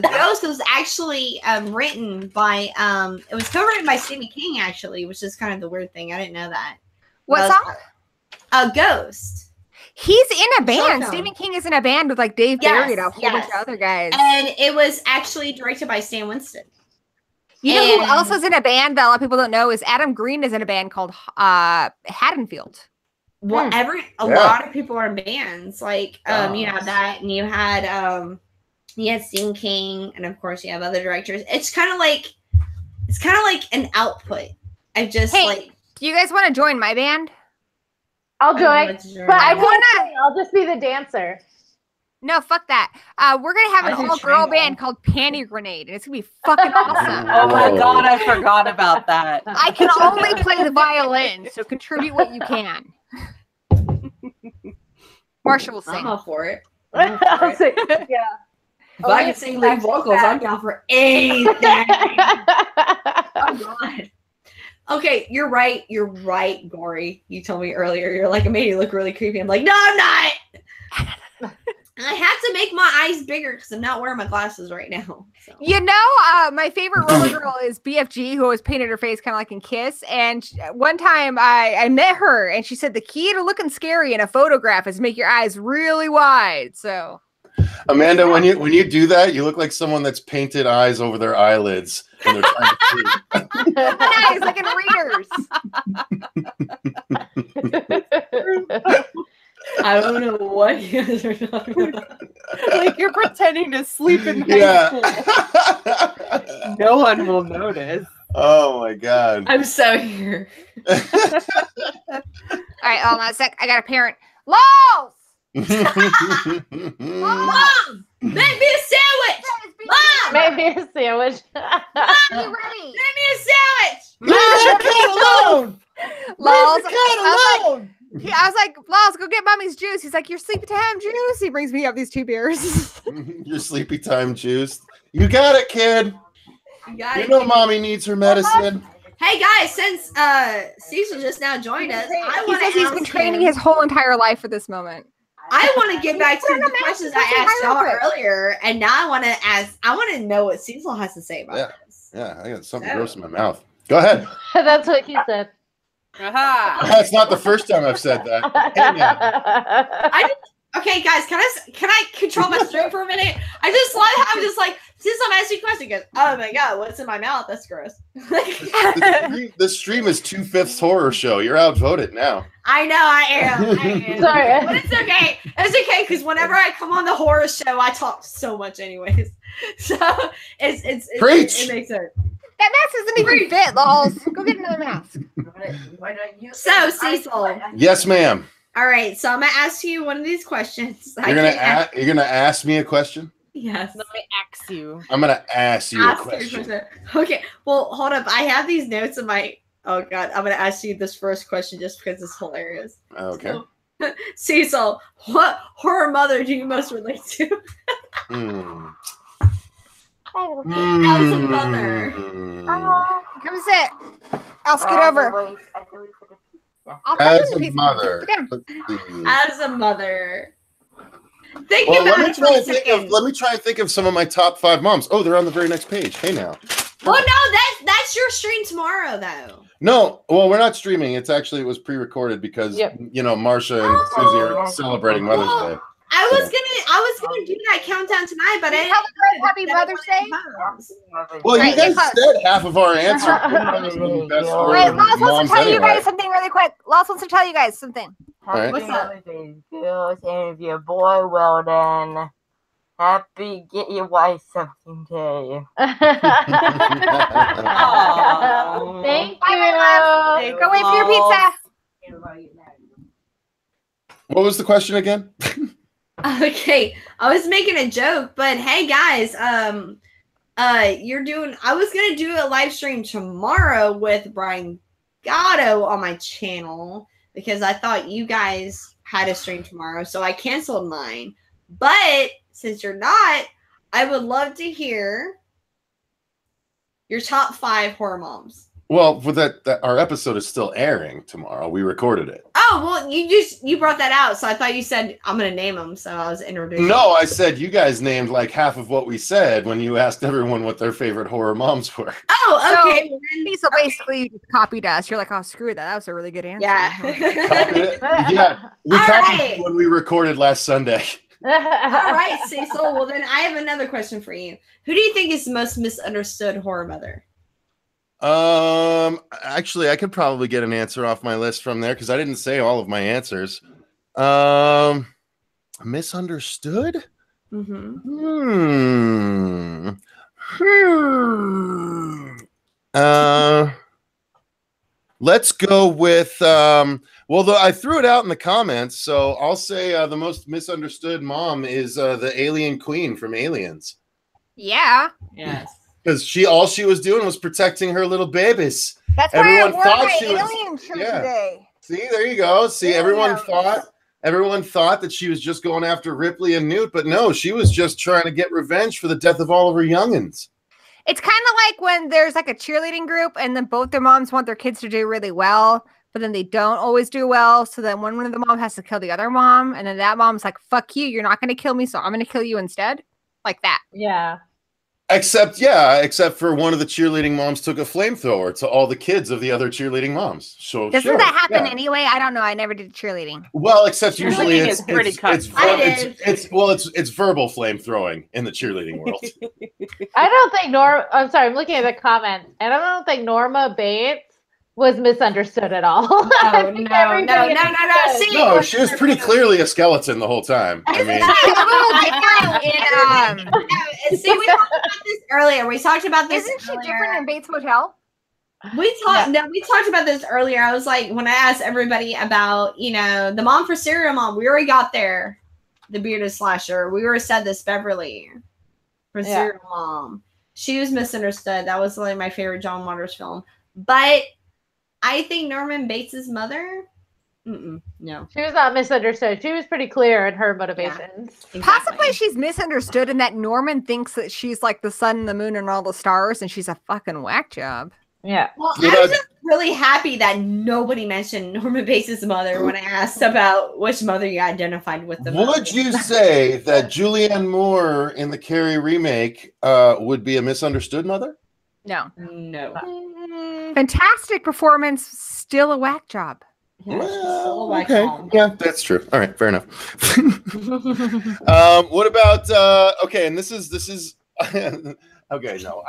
[SPEAKER 1] Ghost was actually written by it was co-written by Stephen King actually, which is kind of the weird thing. I didn't know that.
[SPEAKER 3] What song?
[SPEAKER 1] Ghost.
[SPEAKER 3] He's in a band. Stephen King is in a band with like Dave Barry and a whole bunch of other guys.
[SPEAKER 1] And it was actually directed by Stan Winston.
[SPEAKER 3] You know who else is in a band that a lot of people don't know is Adam Green is in a band called Haddonfield.
[SPEAKER 1] Well, a lot of people are in bands. Like you have that, and you had Stephen King, and of course you have other directors. It's kind of like an output. I just
[SPEAKER 3] do you guys want to join my band?
[SPEAKER 4] I'll join, but I'll just be the dancer.
[SPEAKER 3] No, fuck that. We're gonna have an all-girl band called Panty Grenade, and it's gonna be fucking awesome.
[SPEAKER 6] Oh my god, I forgot about that.
[SPEAKER 3] I can only play the violin, so contribute what you can. Marsha will sing.
[SPEAKER 1] I'm all for it.
[SPEAKER 4] I'll sing, yeah.
[SPEAKER 1] If I can sing lead vocals, I'm down for anything. Oh god. Okay, you're right. You're right, Gory. You told me earlier. You're like, it made you look really creepy. I'm like, no, I'm not. I have to make my eyes bigger because I'm not wearing my glasses right now. So.
[SPEAKER 3] You know, my favorite roller girl is BFG, who always painted her face kind of like in Kiss. And one time I met her, and she said the key to looking scary in a photograph is make your eyes really wide. So,
[SPEAKER 9] Amanda, when you do that, you look like someone that's painted eyes over their eyelids and they're trying to see.
[SPEAKER 3] Nice, like in Readers.
[SPEAKER 1] I don't know what you guys are talking about.
[SPEAKER 6] Like you're pretending to sleep in high school. No one will notice.
[SPEAKER 9] Oh my god.
[SPEAKER 1] I'm so here.
[SPEAKER 3] All right, hold on a sec. I got a parent. Lols!
[SPEAKER 1] Mom! Make me a sandwich! Mom!
[SPEAKER 4] Make me a sandwich.
[SPEAKER 3] Mom, you ready?
[SPEAKER 1] Make me a sandwich!
[SPEAKER 9] Leave your cat alone!
[SPEAKER 3] Lols.
[SPEAKER 9] Leave the cat alone!
[SPEAKER 3] I was like, Lols, go get mommy's juice. He's like, your sleepy time juice. He brings me up these 2 beers.
[SPEAKER 9] Your sleepy time juice. You got it, kid. You know mommy needs her medicine.
[SPEAKER 1] Hey guys, since Cecil just now joined us,
[SPEAKER 3] He says he's been training his whole entire life for this moment.
[SPEAKER 1] I want to get back to the questions I asked y'all earlier, and now I want to know what Cecil has to say about this.
[SPEAKER 9] Yeah, I got something gross in my mouth. Go ahead.
[SPEAKER 4] That's what he said.
[SPEAKER 9] That's not the first time I've said that. Hey, now.
[SPEAKER 1] Okay, guys, can I control my stream for a minute? I just like I'm just like since I'm asking questions, goes, oh my god, what's in my mouth? That's gross.
[SPEAKER 9] The stream is 2/5 horror show. You're outvoted now.
[SPEAKER 1] I know I am.
[SPEAKER 4] Sorry,
[SPEAKER 1] but it's okay. It's okay because whenever I come on the horror show, I talk so much, anyways. So it makes sense.
[SPEAKER 3] That mask doesn't even fit, Lols. Go get another mask.
[SPEAKER 1] So Cecil.
[SPEAKER 9] Yes, ma'am.
[SPEAKER 1] All right, so I'm gonna ask you one of these questions.
[SPEAKER 9] You're gonna ask me a question?
[SPEAKER 1] Yes.
[SPEAKER 6] Let me ask you.
[SPEAKER 9] I'm gonna ask you a question.
[SPEAKER 1] Okay. Well, hold up. I have these notes in my. Oh God, I'm gonna ask you this first question just because it's hilarious.
[SPEAKER 9] Okay.
[SPEAKER 1] So, Cecil, what horror mother do you most relate to? As a mother.
[SPEAKER 3] Come sit. I'll scoot over.
[SPEAKER 9] As a mother.
[SPEAKER 1] As a mother. Think
[SPEAKER 9] Well,
[SPEAKER 1] about
[SPEAKER 9] let me
[SPEAKER 1] it for a second.
[SPEAKER 9] let me try and think of some of my top 5 moms. Oh, they're on the very next page. Hey now.
[SPEAKER 1] Well, no, that's your stream tomorrow, though.
[SPEAKER 9] No, well, we're not streaming. It was pre-recorded because you know Marsha and Susie are celebrating Mother's Day.
[SPEAKER 1] I was gonna do that countdown tonight, but I
[SPEAKER 3] Tell the girls Happy Mother's Day.
[SPEAKER 9] Well,
[SPEAKER 3] Right,
[SPEAKER 9] you guys
[SPEAKER 3] get
[SPEAKER 9] said half of our answers.
[SPEAKER 3] Wait, Lost wants to tell you guys something really quick. Lost wants to tell you guys something.
[SPEAKER 9] Right.
[SPEAKER 1] What's up?
[SPEAKER 8] Girls, and if you're a boy, well then, happy, get your wife something to you.
[SPEAKER 4] Thank
[SPEAKER 3] Bye,
[SPEAKER 4] you.
[SPEAKER 3] my love. Go wait for your pizza.
[SPEAKER 9] What was the question again?
[SPEAKER 1] Okay, I was making a joke, but hey guys, I was gonna do a live stream tomorrow with Brian Gatto on my channel because I thought you guys had a stream tomorrow, so I canceled mine. But since you're not, I would love to hear your top 5 horror moms.
[SPEAKER 9] Well, for that our episode is still airing tomorrow. We recorded it.
[SPEAKER 1] Oh, well, you brought that out, so I thought you said I'm gonna name them, so I was introducing.
[SPEAKER 9] No, I said you guys named like half of what we said when you asked everyone what their favorite horror moms were.
[SPEAKER 1] Oh, okay.
[SPEAKER 3] So basically, you just copied us. You're like, oh, screw that. That was a really good answer.
[SPEAKER 1] Yeah.
[SPEAKER 9] Copied it? Yeah, we copied it when we recorded last Sunday.
[SPEAKER 1] All right, Cecil. Well, then I have another question for you. Who do you think is the most misunderstood horror mother?
[SPEAKER 9] Actually, I could probably get an answer off my list from there because I didn't say all of my answers. Misunderstood? Let's go with well, I threw it out in the comments, so I'll say the most misunderstood mom is the alien queen from Aliens.
[SPEAKER 3] Yeah.
[SPEAKER 1] Yes.
[SPEAKER 9] Because all she was doing was protecting her little babies.
[SPEAKER 3] That's why I wore my alien shirt today.
[SPEAKER 9] See, there you go. See, everyone thought that she was just going after Ripley and Newt, but no, she was just trying to get revenge for the death of all of her youngins.
[SPEAKER 3] It's kind of like when there's like a cheerleading group and then both their moms want their kids to do really well, but then they don't always do well. So then one of the mom has to kill the other mom, and then that mom's like, fuck you, you're not going to kill me, so I'm going to kill you instead. Like that.
[SPEAKER 4] Yeah.
[SPEAKER 9] Except for one of the cheerleading moms took a flamethrower to all the kids of the other cheerleading moms. So
[SPEAKER 3] doesn't that happen anyway? I don't know. I never did cheerleading.
[SPEAKER 9] Well, except usually it's verbal flame throwing in the cheerleading world.
[SPEAKER 4] I don't think I'm sorry, I'm looking at the comments, and I don't think Norma Bates was misunderstood at all.
[SPEAKER 1] No. See,
[SPEAKER 9] no, she was pretty clearly a skeleton the whole time. I mean,
[SPEAKER 1] see, we talked about this earlier. We talked about this.
[SPEAKER 3] Isn't she different in Bates Motel?
[SPEAKER 1] We talked about this earlier. I was like, when I asked everybody about, the mom for Serial Mom, we already got there. The bearded slasher. We already said this, Beverly for Serial Mom. She was misunderstood. That was like my favorite John Waters film. But I think Norman Bates' mother, no.
[SPEAKER 4] She was not misunderstood. She was pretty clear in her motivations.
[SPEAKER 1] Yeah, exactly.
[SPEAKER 3] Possibly she's misunderstood in that Norman thinks that she's like the sun and the moon and all the stars, and she's a fucking whack job.
[SPEAKER 4] Yeah.
[SPEAKER 1] Well, I was just really happy that nobody mentioned Norman Bates' mother when I asked about which mother you identified with.
[SPEAKER 9] Would you say that Julianne Moore in the Carrie remake would be a misunderstood mother?
[SPEAKER 3] No.
[SPEAKER 1] Fantastic
[SPEAKER 3] performance, still a whack job.
[SPEAKER 9] Well, okay. Yeah, that's true. All right, fair enough. What about okay, and this is okay, no.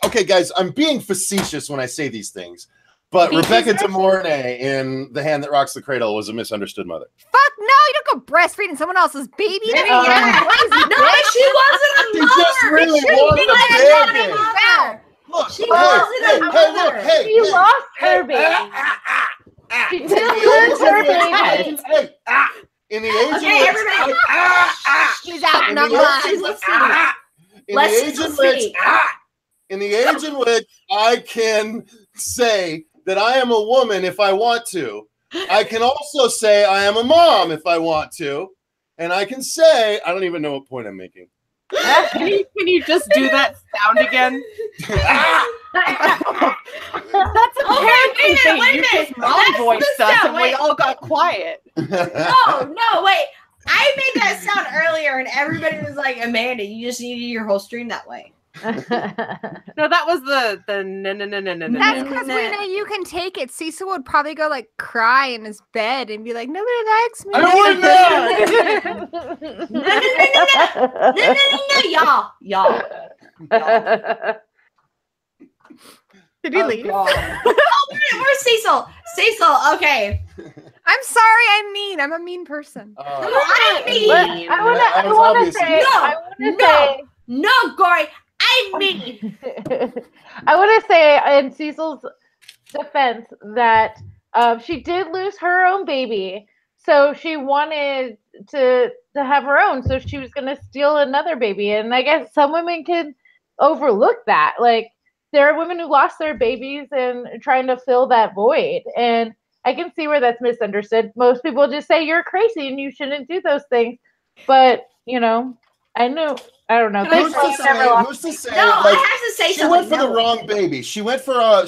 [SPEAKER 9] Okay, guys, I'm being facetious when I say these things. But Rebecca De Mornay in The Hand That Rocks the Cradle was a misunderstood mother.
[SPEAKER 3] Fuck no, you don't go breastfeeding someone else's baby.
[SPEAKER 1] No, she wasn't a mother.
[SPEAKER 9] She just really wanted a baby. Look,
[SPEAKER 1] she wasn't a mother.
[SPEAKER 4] She lost her baby. She didn't lose her baby.
[SPEAKER 9] In the age
[SPEAKER 3] she's outnumbered.
[SPEAKER 9] In the age in which I can say that I am a woman if I want to, I can also say I am a mom if I want to, and I can say I don't even know what point I'm making.
[SPEAKER 6] Can you just do that sound again? That's a
[SPEAKER 1] wait a minute.
[SPEAKER 6] Just mom voice stuff, and we all got quiet.
[SPEAKER 1] No, wait. I made that sound earlier, and everybody was like, "Amanda, you just needed your whole stream that way."
[SPEAKER 6] No, that was the no.
[SPEAKER 3] That's because we know you can take it. Cecil would probably go like cry in his bed and be like, "Nobody likes me."
[SPEAKER 9] I would not.
[SPEAKER 1] No, y'all.
[SPEAKER 3] Did he leave?
[SPEAKER 1] Where's Cecil? Cecil, okay.
[SPEAKER 3] I'm sorry, I'm mean. I'm a mean person.
[SPEAKER 1] I'm mean.
[SPEAKER 4] I want to say,
[SPEAKER 1] no, Gory, I'm mean.
[SPEAKER 4] I want to say in Cecil's defense that she did lose her own baby, so she wanted to have her own, so she was going to steal another baby. And I guess some women can overlook that. Like, there are women who lost their babies and trying to fill that void. And I can see where that's misunderstood. Most people just say you're crazy and you shouldn't do those things. But, you know, I don't know.
[SPEAKER 9] Who's to say?
[SPEAKER 1] No,
[SPEAKER 9] like,
[SPEAKER 1] I have to say
[SPEAKER 9] she
[SPEAKER 1] something.
[SPEAKER 9] went for the wrong baby. She went for a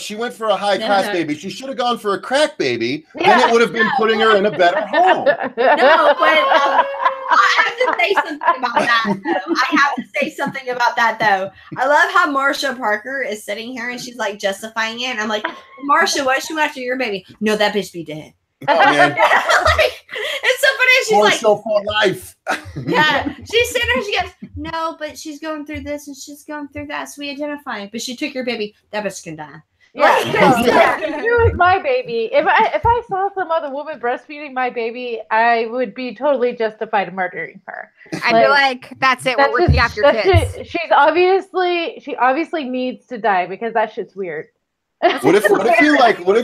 [SPEAKER 9] high class baby. She should have gone for a crack baby. Then it would have been putting her in a better home.
[SPEAKER 1] No, but I have to say something about that, though. I have to say something about that, though. I love how Marsha Parker is sitting here and she's like justifying it. And I'm like, Marsha, what she went after your baby? No, that bitch be dead.
[SPEAKER 9] Oh, man.
[SPEAKER 1] Like, it's so funny. She's
[SPEAKER 9] More
[SPEAKER 1] like,
[SPEAKER 9] so for life.
[SPEAKER 1] yeah. She's sitting there. She goes, no, but she's going through this and she's going through that. So we identify it. But she took your baby. That bitch can die.
[SPEAKER 4] Yeah, it was my baby. If I saw some other woman breastfeeding my baby, I would be totally justified in murdering her.
[SPEAKER 3] I'd be like, that's it. We're working after kids.
[SPEAKER 4] She obviously needs to die because that shit's weird.
[SPEAKER 9] What if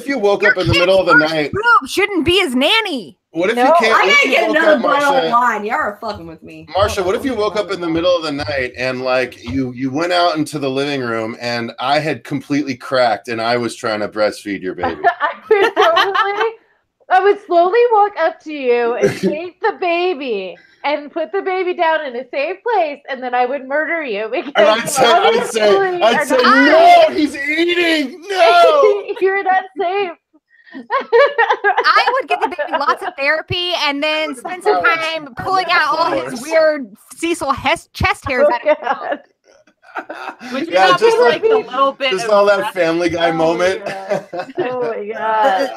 [SPEAKER 9] you woke up in the middle of the night?
[SPEAKER 3] Boob shouldn't be his nanny.
[SPEAKER 9] What if you can't?
[SPEAKER 1] I gotta get another bottle of
[SPEAKER 9] Marsha,
[SPEAKER 1] wine. Y'all are fucking with me.
[SPEAKER 9] Marsha, what if you woke up in the middle of the night and like you went out into the living room and I had completely cracked and I was trying to breastfeed your baby?
[SPEAKER 4] I would slowly walk up to you and take the baby and put the baby down in a safe place, and then I would murder you because
[SPEAKER 9] I'd say, no, he's eating. No,
[SPEAKER 4] you're not safe.
[SPEAKER 3] I would give the baby lots of therapy and then spend some time pulling out all his weird Cecil chest hairs out of his mouth.
[SPEAKER 9] Yeah, just like
[SPEAKER 6] a little bit.
[SPEAKER 9] Just all that Family Guy moment.
[SPEAKER 4] Oh my god,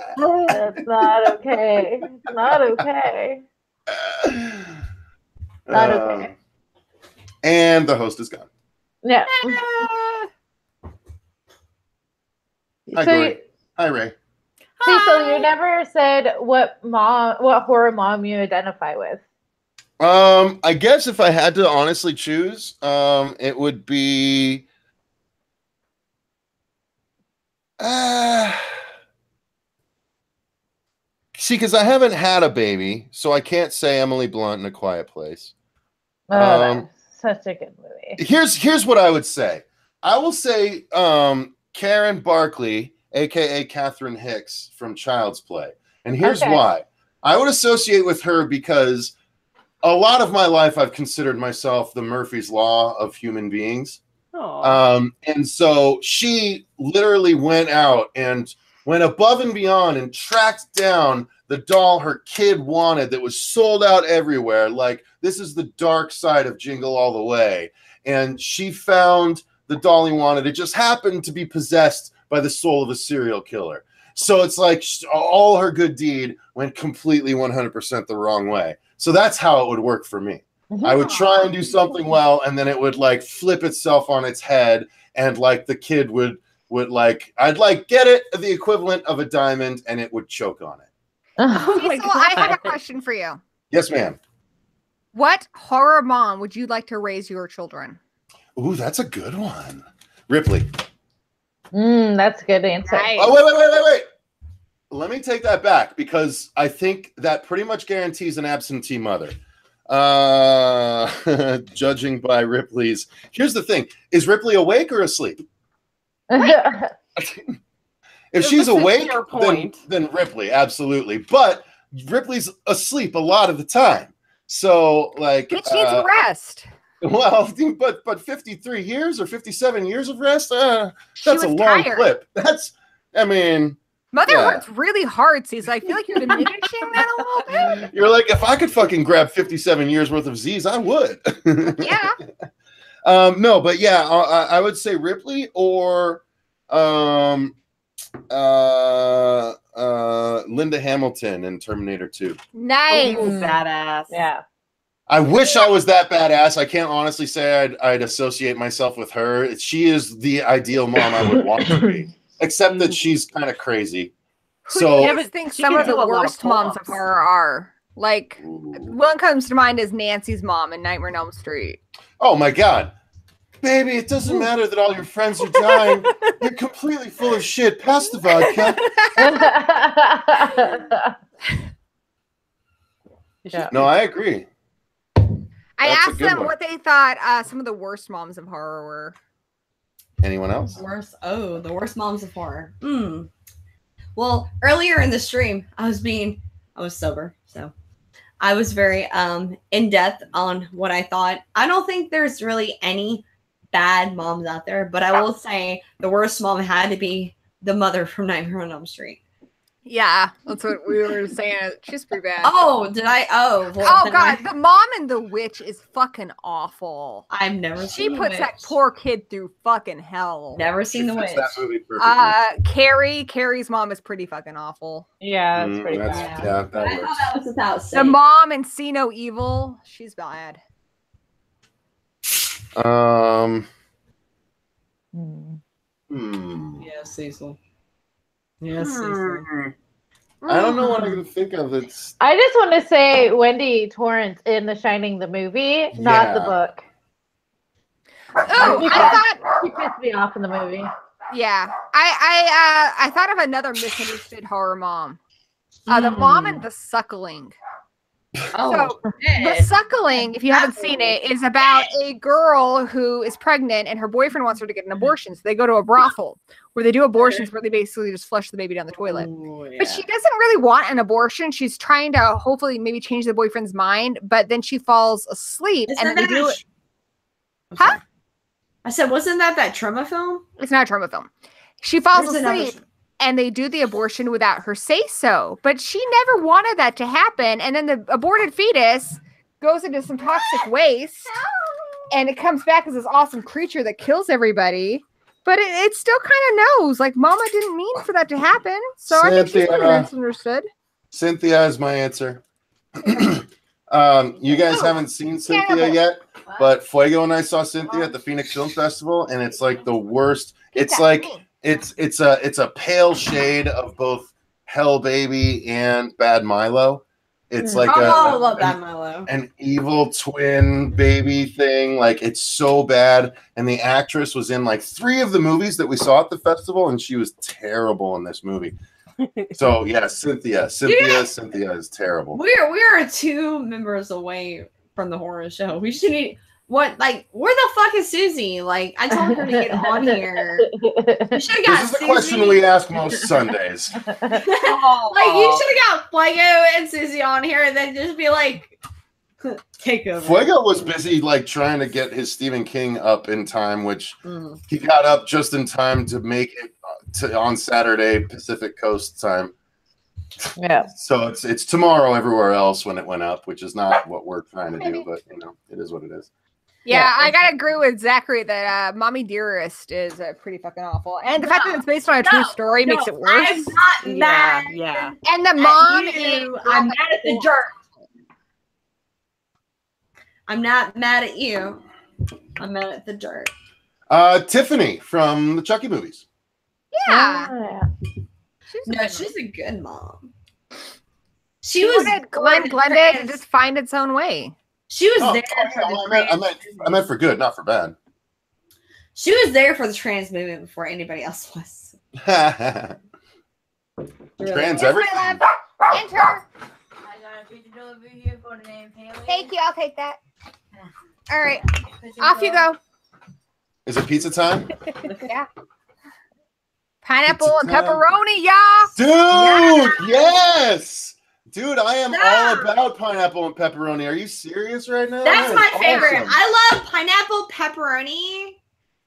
[SPEAKER 4] that's not okay. It's not okay. Not okay.
[SPEAKER 9] And the host is gone.
[SPEAKER 4] Yeah.
[SPEAKER 9] Hi, Ray.
[SPEAKER 4] Cecil, you never said what horror mom you identify with.
[SPEAKER 9] I guess if I had to honestly choose, it would be see, because I haven't had a baby, so I can't say Emily Blunt in A Quiet Place.
[SPEAKER 4] Oh, that's such a good movie.
[SPEAKER 9] Here's what I would say. I will say Karen Barkley, aka Catherine Hicks from Child's Play. And here's why. I would associate with her because a lot of my life I've considered myself the Murphy's Law of human beings. And so she literally went out and went above and beyond and tracked down the doll her kid wanted that was sold out everywhere. Like, this is the dark side of Jingle All the Way. And she found the doll he wanted. It just happened to be possessed by the soul of a serial killer. So it's like all her good deed went completely 100% the wrong way. So that's how it would work for me. I would try and do something well, and then it would like flip itself on its head, and like the kid would like, I'd like get it the equivalent of a diamond, and it would choke on it.
[SPEAKER 3] Oh my God. I have a question for you.
[SPEAKER 9] Yes, ma'am.
[SPEAKER 3] What horror mom would you like to raise your children?
[SPEAKER 9] Ooh, that's a good one. Ripley.
[SPEAKER 4] That's a good answer.
[SPEAKER 3] Nice.
[SPEAKER 9] Oh, wait. Let me take that back, because I think that pretty much guarantees an absentee mother. Judging by Ripley's. Here's the thing. Is Ripley awake or asleep? If she's awake, then Ripley, absolutely. But Ripley's asleep a lot of the time. So, like...
[SPEAKER 3] Bitch needs rest.
[SPEAKER 9] Well, but 53 years or 57 years of rest? That's a long clip. I mean...
[SPEAKER 3] Motherhood's really hard, Cecil. I feel like you're diminishing that a little bit.
[SPEAKER 9] You're like, if I could fucking grab 57 years worth of Z's, I would.
[SPEAKER 3] Yeah.
[SPEAKER 9] No, but yeah, I would say Ripley or Linda Hamilton in Terminator 2.
[SPEAKER 3] Nice.
[SPEAKER 6] Ooh, badass.
[SPEAKER 4] Yeah.
[SPEAKER 9] I wish I was that badass. I can't honestly say I'd associate myself with her. She is the ideal mom I would want to be, except that she's kind of crazy.
[SPEAKER 3] Who
[SPEAKER 9] So
[SPEAKER 3] do you guys think
[SPEAKER 6] she
[SPEAKER 3] some
[SPEAKER 6] can
[SPEAKER 3] of the
[SPEAKER 6] do a lot of
[SPEAKER 3] worst moms of
[SPEAKER 6] pull-ups.
[SPEAKER 3] horror are? Like, one comes to mind is Nancy's mom in Nightmare on Elm Street.
[SPEAKER 9] oh my God. Baby, it doesn't matter that all your friends are dying. You're completely full of shit. Pass the vodka.
[SPEAKER 4] Yeah.
[SPEAKER 9] No, I agree.
[SPEAKER 3] I
[SPEAKER 9] That's a
[SPEAKER 3] asked
[SPEAKER 9] good
[SPEAKER 3] them
[SPEAKER 9] one.
[SPEAKER 3] what they thought some of the worst moms of horror were.
[SPEAKER 9] Anyone else?
[SPEAKER 1] The worst moms of horror. Well, earlier in the stream, I was sober, so I was very in depth on what I thought. I don't think there's really any bad moms out there, but I will say the worst mom had to be the mother from Nightmare on Elm Street.
[SPEAKER 3] Yeah, that's what we were saying. She's pretty bad.
[SPEAKER 1] Oh, did I? Oh, well,
[SPEAKER 3] Oh
[SPEAKER 1] then
[SPEAKER 3] God, the mom in The Witch is fucking awful.
[SPEAKER 1] I've never
[SPEAKER 3] She
[SPEAKER 1] seen The
[SPEAKER 3] puts that
[SPEAKER 1] Witch.
[SPEAKER 3] poor kid through fucking hell.
[SPEAKER 1] Never seen The Witch.
[SPEAKER 9] That movie perfectly.
[SPEAKER 3] Carrie's mom is pretty fucking awful.
[SPEAKER 4] Yeah, that's pretty bad.
[SPEAKER 9] Yeah,
[SPEAKER 1] But I
[SPEAKER 9] that
[SPEAKER 1] thought
[SPEAKER 9] works.
[SPEAKER 1] that was without
[SPEAKER 3] The
[SPEAKER 1] saying.
[SPEAKER 3] mom in See No Evil, she's bad.
[SPEAKER 1] Yeah, Cecil. Yeah, Cecil.
[SPEAKER 9] I don't know what I can think of. It's
[SPEAKER 4] I just want to say Wendy Torrance in The Shining, the movie, not the
[SPEAKER 9] Yeah.
[SPEAKER 4] book.
[SPEAKER 3] Oh, I thought,
[SPEAKER 4] She pissed me off in the movie.
[SPEAKER 3] yeah, I thought of another misunderstood horror mom. The mom in The Suckling.
[SPEAKER 1] Oh,
[SPEAKER 3] So, The Suckling, if you haven't seen it, is about a girl who is pregnant and her boyfriend wants her to get an abortion. So they go to a brothel where they do abortions where they basically just flush the baby down the toilet. But she doesn't really want an abortion. She's trying to hopefully maybe change the boyfriend's mind, but then she falls asleep and then they do it. Huh?
[SPEAKER 1] I said, wasn't that trauma film?
[SPEAKER 3] It's not a trauma film. She falls
[SPEAKER 1] There's another
[SPEAKER 3] asleep and they do the abortion without her say so. But she never wanted that to happen. And then the aborted fetus goes into some toxic waste and it comes back as this awesome creature that kills everybody. But it still kind of knows, like, Mama didn't mean for that to happen. So I think she's kind of misunderstood.
[SPEAKER 9] Cynthia is my answer. You guys haven't seen Cynthia yet, but Fuego and I saw Cynthia at the Phoenix Film Festival, and it's like the worst. It's like it's a pale shade of both Hell Baby and Bad Milo. It's like
[SPEAKER 1] I love Bad Milo.
[SPEAKER 9] an evil twin baby thing. Like, it's so bad. And the actress was in like 3 of the movies that we saw at the festival, and she was terrible in this movie. So yeah, Cynthia is terrible.
[SPEAKER 1] We are 2 members away from the horror show. We should need where the fuck is Susie? Like, I told her to get on here. You should have got
[SPEAKER 9] This is the
[SPEAKER 1] Susie.
[SPEAKER 9] question we ask most Sundays.
[SPEAKER 1] Like, you should have got Fuego and Susie on here and then just be like, take over.
[SPEAKER 9] Fuego was busy like trying to get his Stephen King up in time, which he got up just in time to make it on Saturday Pacific Coast time.
[SPEAKER 4] Yeah.
[SPEAKER 9] So it's tomorrow everywhere else when it went up, which is not what we're trying to do, but it is what it is.
[SPEAKER 3] Yeah, I gotta agree with Zachary that Mommy Dearest is pretty fucking awful, and the fact that it's based on a true story makes it worse.
[SPEAKER 1] I'm not mad.
[SPEAKER 6] Yeah.
[SPEAKER 3] And the mom
[SPEAKER 1] you.
[SPEAKER 3] is
[SPEAKER 1] I'm mad at the jerk. I'm not mad at you. I'm mad at the jerk.
[SPEAKER 9] Tiffany from the Chucky movies.
[SPEAKER 3] Yeah.
[SPEAKER 1] She's a good mom.
[SPEAKER 3] She wanted Glenda to just find its own way.
[SPEAKER 1] She was there for the
[SPEAKER 9] I meant for good, not for bad.
[SPEAKER 1] She was there for the trans movement before anybody else was.
[SPEAKER 9] Trans everything.
[SPEAKER 3] Enter.
[SPEAKER 8] I got a pizza delivery here for the name family.
[SPEAKER 3] Thank you. I'll take that. All right. Off you go.
[SPEAKER 9] Is it pizza time?
[SPEAKER 3] Yeah. Pineapple and pepperoni, y'all.
[SPEAKER 9] Dude, yes. Dude, I am all about pineapple and pepperoni. Are you serious right now?
[SPEAKER 1] That's my
[SPEAKER 9] That is
[SPEAKER 1] favorite.
[SPEAKER 9] awesome.
[SPEAKER 1] I love pineapple pepperoni.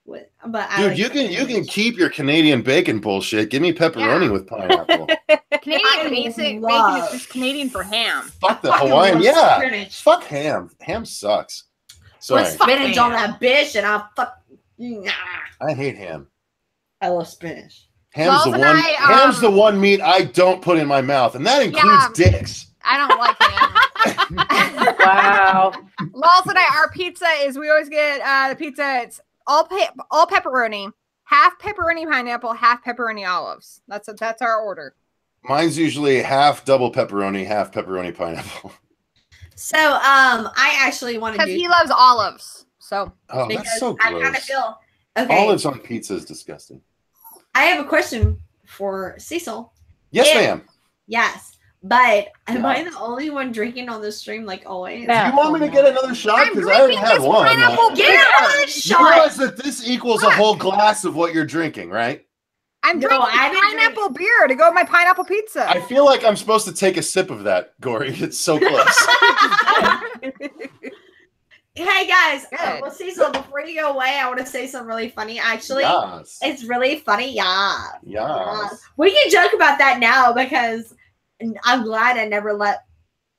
[SPEAKER 1] But
[SPEAKER 9] Dude, you can keep your Canadian bacon bullshit. Give me pepperoni with pineapple.
[SPEAKER 3] Canadian bacon is just Canadian for ham.
[SPEAKER 9] Fuck the Hawaiian. Yeah. Fuck ham. Ham sucks. Sorry.
[SPEAKER 1] Put spinach on that bitch, and I'll fuck.
[SPEAKER 9] I hate ham.
[SPEAKER 1] I love spinach.
[SPEAKER 9] Ham's
[SPEAKER 3] Miles
[SPEAKER 9] the
[SPEAKER 3] and
[SPEAKER 9] one.
[SPEAKER 3] I,
[SPEAKER 9] Ham's the one meat I don't put in my mouth, and that includes dicks.
[SPEAKER 3] I don't like ham.
[SPEAKER 4] Wow.
[SPEAKER 3] Miles and I, our pizza is we always get the pizza. It's all pepperoni, half pepperoni pineapple, half pepperoni olives. That's our order.
[SPEAKER 9] Mine's usually half double pepperoni, half pepperoni pineapple.
[SPEAKER 1] So I actually want to do
[SPEAKER 3] because he loves olives. So
[SPEAKER 9] that's so
[SPEAKER 1] I kind of
[SPEAKER 9] gross.
[SPEAKER 1] feel okay.
[SPEAKER 9] Olives on pizza is disgusting.
[SPEAKER 1] I have a question for Cecil.
[SPEAKER 9] Yes, ma'am.
[SPEAKER 1] Yes, but am I the only one drinking on this stream like always?
[SPEAKER 9] Do you want me to get another shot? Because I already had one.
[SPEAKER 1] Get another
[SPEAKER 9] You
[SPEAKER 1] shot.
[SPEAKER 9] realize that this equals a whole glass of what you're drinking, right?
[SPEAKER 3] I'm drinking pineapple beer to go with my pineapple pizza.
[SPEAKER 9] I feel like I'm supposed to take a sip of that, Gory. It's so close.
[SPEAKER 1] Hey guys, well, Cecil, before you go away, I want to say something really funny. Actually,
[SPEAKER 9] Yes.
[SPEAKER 1] it's really funny.
[SPEAKER 9] Yes.
[SPEAKER 1] We can joke about that now because I'm glad I never let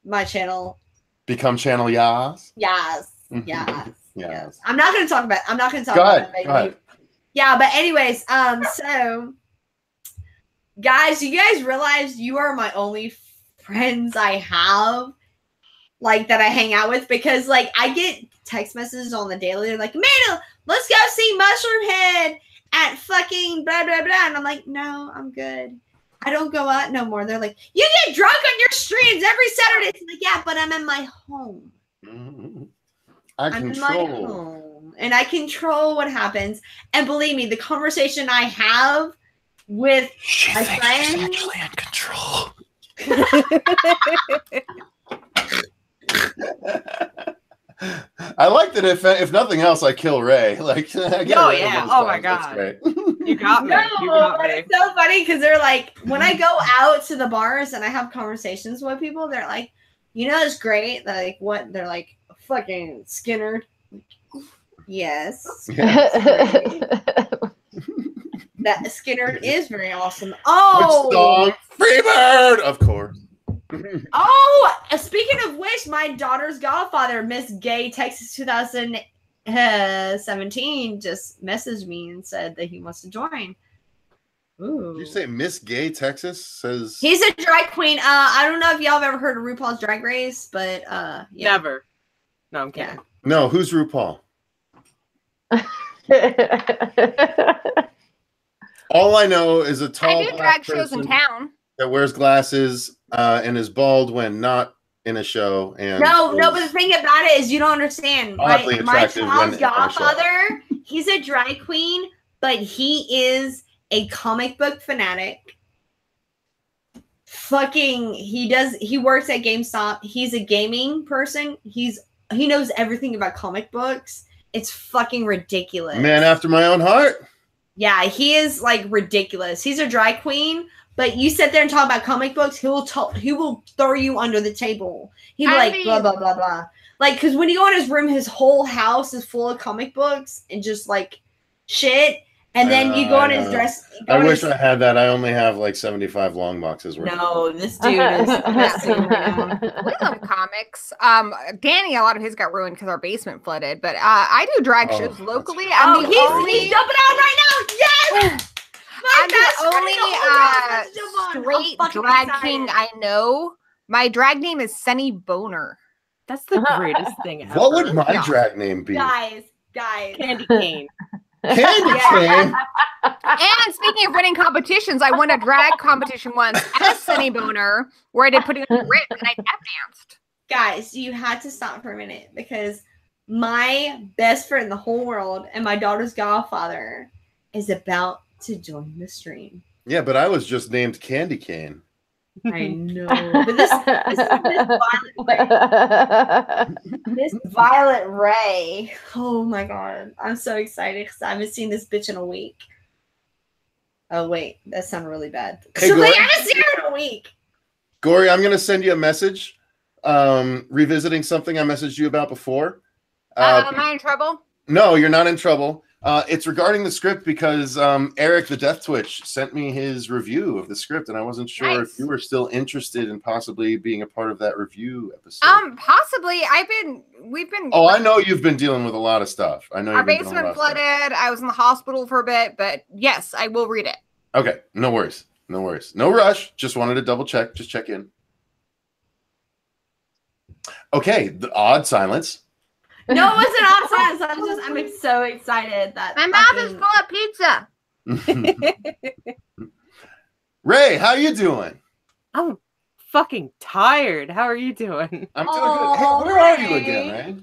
[SPEAKER 1] my channel
[SPEAKER 9] Become channel Yas.
[SPEAKER 1] Yes.
[SPEAKER 9] Yes.
[SPEAKER 1] I'm not going to talk about. I'm not going to talk
[SPEAKER 9] Go
[SPEAKER 1] about
[SPEAKER 9] ahead.
[SPEAKER 1] that.
[SPEAKER 9] Go ahead.
[SPEAKER 1] Yeah, but anyways, so guys, you guys realize you are my only friends I have, like that I hang out with, because like I get text messages on the daily. They're like, Amanda, let's go see Mushroom Head at fucking blah blah blah, and I'm like, no, I'm good. I don't go out no more. They're like, you get drunk on your streams every Saturday. It's like, yeah, but I'm in my home. I'm in my home, and I control what happens. And believe me, the conversation I have with my friends,
[SPEAKER 9] she's actually in control. I like that. If nothing else, I kill Ray. Like, I get rid of him
[SPEAKER 6] Oh my
[SPEAKER 9] times. That's
[SPEAKER 6] god,
[SPEAKER 9] great.
[SPEAKER 6] You got me.
[SPEAKER 1] No,
[SPEAKER 6] You got
[SPEAKER 1] but
[SPEAKER 6] me.
[SPEAKER 1] it's so funny because they're like, when I go out to the bars and I have conversations with people, they're like, you know, it's great. They're like, what? They're like, fucking Skinner. Yes. That Skinner is very awesome. Oh,
[SPEAKER 9] Which song? Freebird, of course.
[SPEAKER 1] Oh, speaking of which, my daughter's godfather, Miss Gay, Texas 2017, just messaged me and said that he wants to join. Ooh.
[SPEAKER 9] Did you say Miss Gay, Texas? Says
[SPEAKER 1] He's a drag queen. I don't know if y'all have ever heard of RuPaul's Drag Race, but yeah.
[SPEAKER 6] Never. No, I'm kidding.
[SPEAKER 9] No, who's RuPaul? All I know is a tall
[SPEAKER 3] I do
[SPEAKER 9] black
[SPEAKER 3] drag shows in
[SPEAKER 9] person
[SPEAKER 3] town.
[SPEAKER 9] that wears glasses and is bald when not in a show. And
[SPEAKER 1] No, but the thing about it is you don't understand.
[SPEAKER 9] Oddly
[SPEAKER 1] My
[SPEAKER 9] attractive
[SPEAKER 1] child's
[SPEAKER 9] when in a show.
[SPEAKER 1] godfather, he's a drag queen, but he is a comic book fanatic. He works at GameStop. He's a gaming person. He knows everything about comic books. It's fucking ridiculous.
[SPEAKER 9] Man after my own heart.
[SPEAKER 1] Yeah, he is like ridiculous. He's a drag queen, but you sit there and talk about comic books, he will throw you under the table. He'll be like blah blah blah blah. Like, because when you go in his room, his whole house is full of comic books and just like shit. And then you go on his dress.
[SPEAKER 9] I wish I had that. I only have like 75 long boxes worth.
[SPEAKER 6] No, this dude is messing around.
[SPEAKER 3] We love comics. Danny, a lot of his got ruined because our basement flooded. But I do drag shows locally.
[SPEAKER 1] Oh, he's jumping out right now. Yes.
[SPEAKER 3] I'm the only straight drag king I know. My drag name is Sunny Boner.
[SPEAKER 6] That's the greatest thing ever.
[SPEAKER 9] What would my drag name be?
[SPEAKER 1] Guys.
[SPEAKER 6] Candy cane.
[SPEAKER 9] Candy cane.
[SPEAKER 3] And speaking of winning competitions, I won a drag competition once as Sunny Boner, where I did putting on a rip and I tap danced.
[SPEAKER 1] Guys, you had to stop for a minute because my best friend in the whole world and my daughter's godfather is about to join the stream.
[SPEAKER 9] Yeah, but I was just named Candy Cane.
[SPEAKER 1] I know. But this Violet Ray. Oh my god. I'm so excited because I haven't seen this bitch in a week. Oh wait, that sounded really bad.
[SPEAKER 9] Hey,
[SPEAKER 1] so
[SPEAKER 9] Gory.
[SPEAKER 1] I haven't seen her in a week.
[SPEAKER 9] Gory, I'm gonna send you a message revisiting something I messaged you about before.
[SPEAKER 3] Am I in trouble?
[SPEAKER 9] No, you're not in trouble. It's regarding the script because Eric the Death Twitch sent me his review of the script, and I wasn't sure if you were still interested in possibly being a part of that review episode.
[SPEAKER 3] Possibly. We've been.
[SPEAKER 9] Oh, I know you've been dealing with a lot of stuff. I know
[SPEAKER 3] our basement flooded. I was in the hospital for a bit, but yes, I will read it.
[SPEAKER 9] Okay, no worries, no worries, no rush. Just wanted to double check, just check in. Okay, the odd silence.
[SPEAKER 1] No, it wasn't awesome. I'm so excited that
[SPEAKER 3] my mouth is full of pizza.
[SPEAKER 9] Ray, how you doing?
[SPEAKER 6] I'm fucking tired. How are you doing?
[SPEAKER 9] I'm doing good. Hey, where are you again, Ray?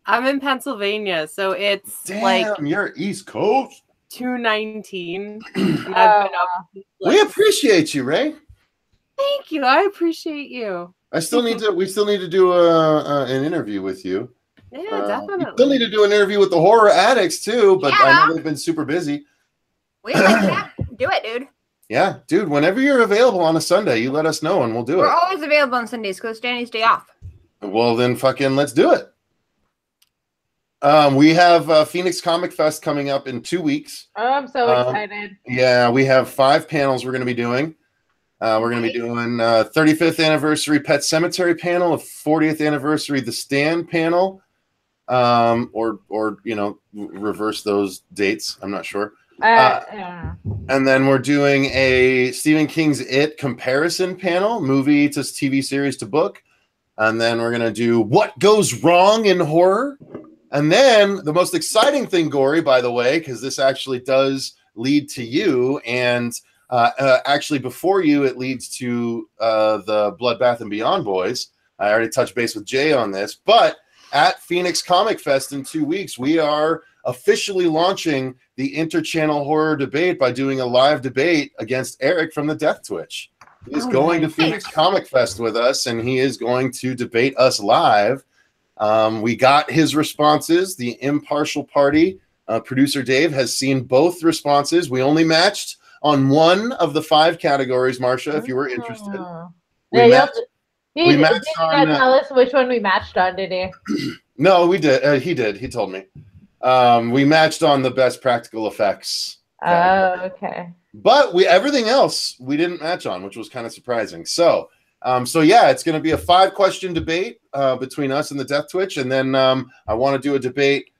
[SPEAKER 6] I'm in Pennsylvania, so it's
[SPEAKER 9] you're East Coast.
[SPEAKER 6] 2:19. And I've been up.
[SPEAKER 9] We appreciate you, Ray.
[SPEAKER 6] Thank you. I appreciate you.
[SPEAKER 9] We still need to do an interview with you.
[SPEAKER 6] Yeah, definitely.
[SPEAKER 9] We still need to do an interview with the horror addicts too, but I know they've been super busy.
[SPEAKER 3] We do it, dude.
[SPEAKER 9] Yeah, dude. Whenever you're available on a Sunday, you let us know and we'll do it.
[SPEAKER 3] We're always available on Sundays because Danny's day off.
[SPEAKER 9] Well, then fucking let's do it. We have Phoenix Comic Fest coming up in 2 weeks.
[SPEAKER 4] Oh, I'm so excited.
[SPEAKER 9] Yeah, we have 5 panels we're going to be doing. We're going to be doing 35th anniversary Pet Sematary panel, a 40th anniversary The Stand panel, or reverse those dates. I'm not sure. And then we're doing a Stephen King's It comparison panel, movie to TV series to book. And then we're going to do What Goes Wrong in Horror. And then the most exciting thing, Gory, by the way, because this actually does lead to you, and actually before you, it leads to the Bloodbath and Beyond boys. I already touched base with Jay on this, but at Phoenix Comic Fest in 2 weeks, we are officially launching the Interchannel Horror Debate by doing a live debate against Eric from the Death Twitch. He's going to Phoenix Comic Fest with us, and he is going to debate us live. We got his responses. The impartial party, producer Dave, has seen both responses. We only matched on one of the 5 categories, Marcia, if you were interested. We matched on,
[SPEAKER 4] tell us which one we matched on, did he?
[SPEAKER 9] No, we did. He did. He told me. We matched on the best practical effects category.
[SPEAKER 4] Oh, okay.
[SPEAKER 9] But everything else we didn't match on, which was kind of surprising. So yeah, it's going to be a 5-question debate between us and the Death Twitch, and then I want to do a debate.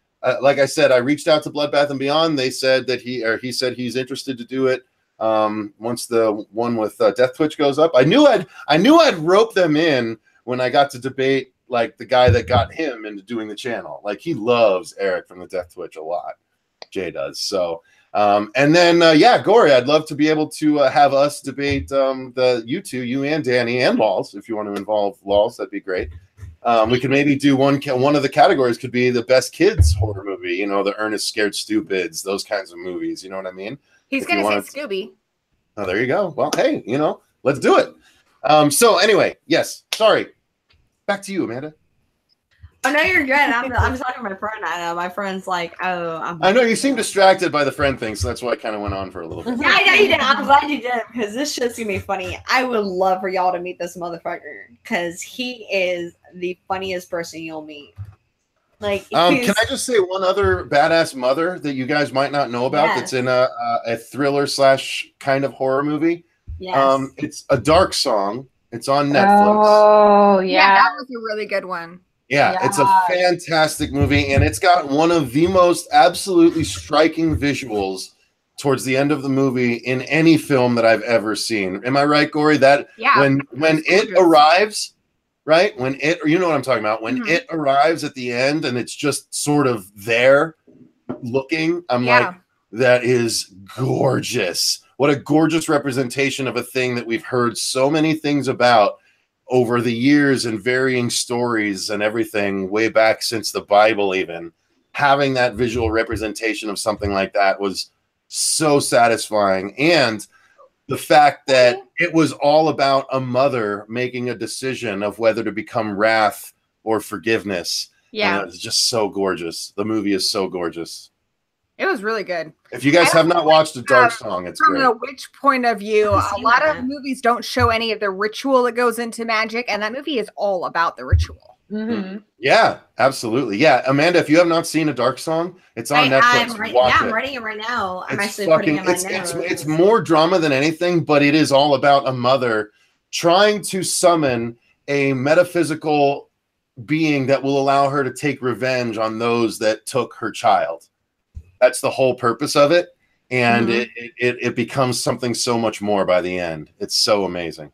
[SPEAKER 9] Like I said, I reached out to Bloodbath and Beyond. They said that he said he's interested to do it once the one with Death Twitch goes up. I knew I'd rope them in when I got to debate like the guy that got him into doing the channel. Like, he loves Eric from the Death Twitch a lot. Jay does. So. And then, Gory, I'd love to be able to have us debate you and Danny and Laws. If you want to involve Laws, that'd be great. We could maybe do one of the categories could be the best kids horror movie, the Ernest Scared Stupids, those kinds of movies. You know what I mean?
[SPEAKER 3] He's going to say Scooby.
[SPEAKER 9] Oh, there you go. Well, hey, let's do it. So anyway, yes, sorry. Back to you, Amanda.
[SPEAKER 1] Oh, no, you're good. I'm talking to my friend. I know. My friend's like, oh.
[SPEAKER 9] I know you seem distracted by the friend thing, so that's why I kind of went on for a little bit.
[SPEAKER 1] Yeah, I know you did. I'm glad you did, because this shit's going to be funny. I would love for y'all to meet this motherfucker, because he is the funniest person you'll meet. Like,
[SPEAKER 9] can I just say one other badass mother that you guys might not know about that's in a thriller / kind of horror movie?
[SPEAKER 1] Yes.
[SPEAKER 9] It's A Dark Song. It's on Netflix.
[SPEAKER 4] Oh, yeah.
[SPEAKER 3] That was a really good one.
[SPEAKER 9] Yeah, it's a fantastic movie, and it's got one of the most absolutely striking visuals towards the end of the movie in any film that I've ever seen. Am I right, Gory? That when it arrives, right? When it, you know what I'm talking about? When it arrives at the end and it's just sort of there looking, I'm like, that is gorgeous. What a gorgeous representation of a thing that we've heard so many things about over the years and varying stories and everything way back since the Bible. Even having that visual representation of something like that was so satisfying. And the fact that it was all about a mother making a decision of whether to become wrath or forgiveness. Yeah, it's just so gorgeous. The movie is so gorgeous.
[SPEAKER 3] It was really good.
[SPEAKER 9] If you guys have not watched A Dark Song, it's
[SPEAKER 3] from
[SPEAKER 9] great.
[SPEAKER 3] From a witch point of view, a lot of movies don't show any of the ritual that goes into magic, and that movie is all about the ritual.
[SPEAKER 9] Yeah, absolutely. Yeah, Amanda, if you have not seen A Dark Song, it's on Netflix.
[SPEAKER 1] I'm writing it right now. I'm actually putting it in my notes.
[SPEAKER 9] It's more drama than anything, but it is all about a mother trying to summon a metaphysical being that will allow her to take revenge on those that took her child. That's the whole purpose of it. And it becomes something so much more by the end. It's so amazing.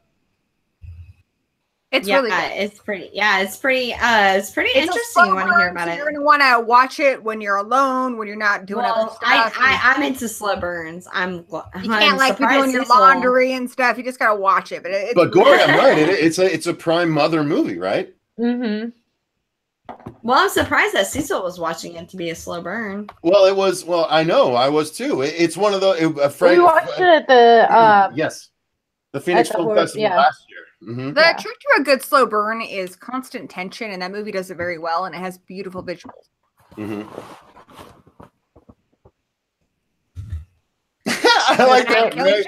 [SPEAKER 3] It's really good.
[SPEAKER 1] It's pretty interesting. You want to hear about it.
[SPEAKER 3] You're gonna want to watch it when you're alone, when you're not doing other stuff.
[SPEAKER 1] I'm into slow burns. You
[SPEAKER 3] can't like be doing your laundry and stuff. You just gotta watch it.
[SPEAKER 9] But Gory, I'm right. It's a prime mother movie, right?
[SPEAKER 1] Well, I'm surprised that Cecil was watching it to be a slow burn.
[SPEAKER 9] Well, it was. Well, I know. I was too. It's one of the.
[SPEAKER 4] We watched it at the.
[SPEAKER 9] Yes, the Phoenix Film Festival last year.
[SPEAKER 3] The trick to a good slow burn is constant tension, and that movie does it very well, and it has beautiful visuals.
[SPEAKER 9] I like that. Ray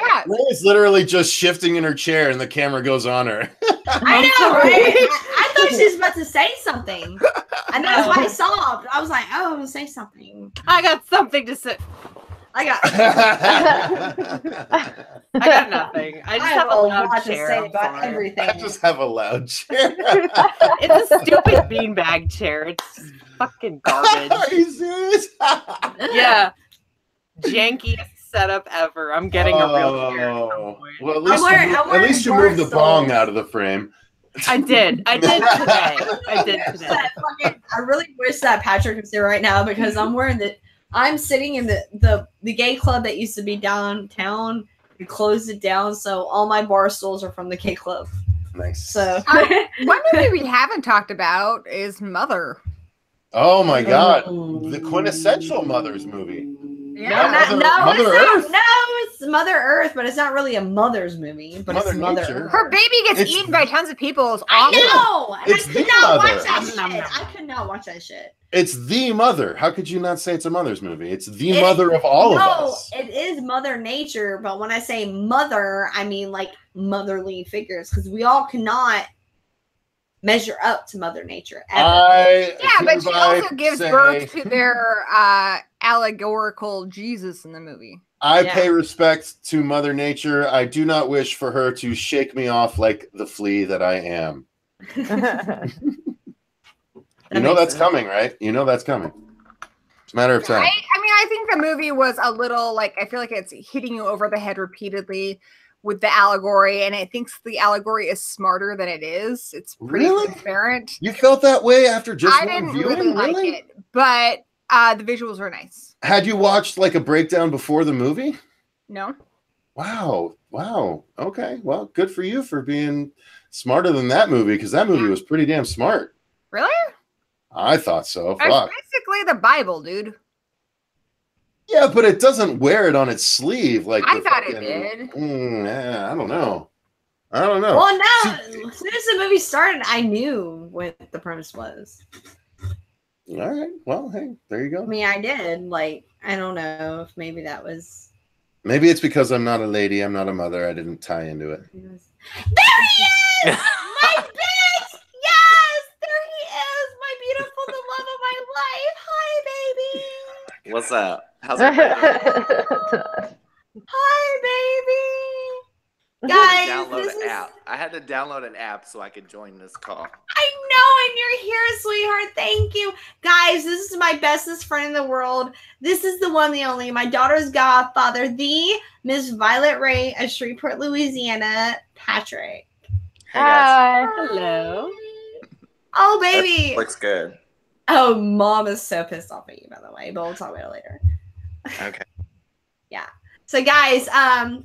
[SPEAKER 9] is literally just shifting in her chair, and the camera goes on her.
[SPEAKER 1] I know, right? I thought she was about to say something, and that's why I stopped. I was like, "Oh, say something."
[SPEAKER 6] I got something to say. I got nothing. I just have a loud chair.
[SPEAKER 1] To say about everything.
[SPEAKER 9] I just have a loud chair.
[SPEAKER 6] It's a stupid beanbag chair. It's fucking garbage.
[SPEAKER 9] Are you serious?
[SPEAKER 6] Yeah. Jankiest setup ever. I'm getting a real chair.
[SPEAKER 9] Well, at least you moved the bong out of the frame.
[SPEAKER 6] I did today.
[SPEAKER 1] I really wish that Patrick was here right now because I'm sitting in the gay club that used to be downtown. We closed it down, so all my bar stools are from the gay club.
[SPEAKER 9] Nice.
[SPEAKER 1] So
[SPEAKER 3] one movie we haven't talked about is Mother.
[SPEAKER 9] Oh my God, the quintessential Mother's movie.
[SPEAKER 1] Yeah, Mother Earth. No, it's Mother Earth, but it's not really a mother's movie. But it's Mother Earth.
[SPEAKER 3] Her baby gets eaten by tons of people. It's
[SPEAKER 1] awful. I know.
[SPEAKER 9] It's
[SPEAKER 1] I could not watch that shit. I could not watch that shit.
[SPEAKER 9] It's the mother. How could you not say it's a mother's movie? It's the mother of all of us.
[SPEAKER 1] No, it is Mother Nature, but when I say mother, I mean like motherly figures, because we all cannot measure up to Mother Nature.
[SPEAKER 3] Yeah, but she also gives birth to their allegorical Jesus in the movie.
[SPEAKER 9] I pay respect to Mother Nature. I do not wish for her to shake me off like the flea that I am. That's coming, right? You know that's coming. It's a matter of time.
[SPEAKER 3] I think the movie was a little I feel like it's hitting you over the head repeatedly with the allegory, and it thinks the allegory is smarter than it is. It's pretty transparent.
[SPEAKER 9] You felt that way after just
[SPEAKER 3] I didn't really like it, but the visuals were nice.
[SPEAKER 9] Had you watched like a breakdown before the movie?
[SPEAKER 3] No.
[SPEAKER 9] Wow. Okay. Well, good for you for being smarter than that movie, because that movie was pretty damn smart.
[SPEAKER 3] Really?
[SPEAKER 9] I thought so.
[SPEAKER 3] It's basically the Bible, dude.
[SPEAKER 9] Yeah, but it doesn't wear it on its sleeve like
[SPEAKER 3] I thought it did.
[SPEAKER 9] I don't know.
[SPEAKER 1] Well, now, as soon as the movie started, I knew what the premise was.
[SPEAKER 9] All right. Well, hey, there you go.
[SPEAKER 1] I mean, I did. I don't know if maybe that was.
[SPEAKER 9] Maybe it's because I'm not a lady. I'm not a mother. I didn't tie into it.
[SPEAKER 1] There he is! My bitch! Yes! There he is! My beautiful, the love of my life. Hi, baby.
[SPEAKER 10] What's up? How's it going?
[SPEAKER 1] Hi, baby. Guys,
[SPEAKER 10] I had to download an app so I could join this call.
[SPEAKER 1] I know, and you're here, sweetheart. Thank you. Guys, this is my bestest friend in the world. This is the one, the only, my daughter's godfather, the Miss Violet Ray of Shreveport, Louisiana, Patrick.
[SPEAKER 10] Hey, guys.
[SPEAKER 6] Hello.
[SPEAKER 1] Oh, baby.
[SPEAKER 10] That looks good.
[SPEAKER 1] Oh, Mom is so pissed off at you, by the way, but we'll talk about it later.
[SPEAKER 10] Okay.
[SPEAKER 1] Yeah. So, guys,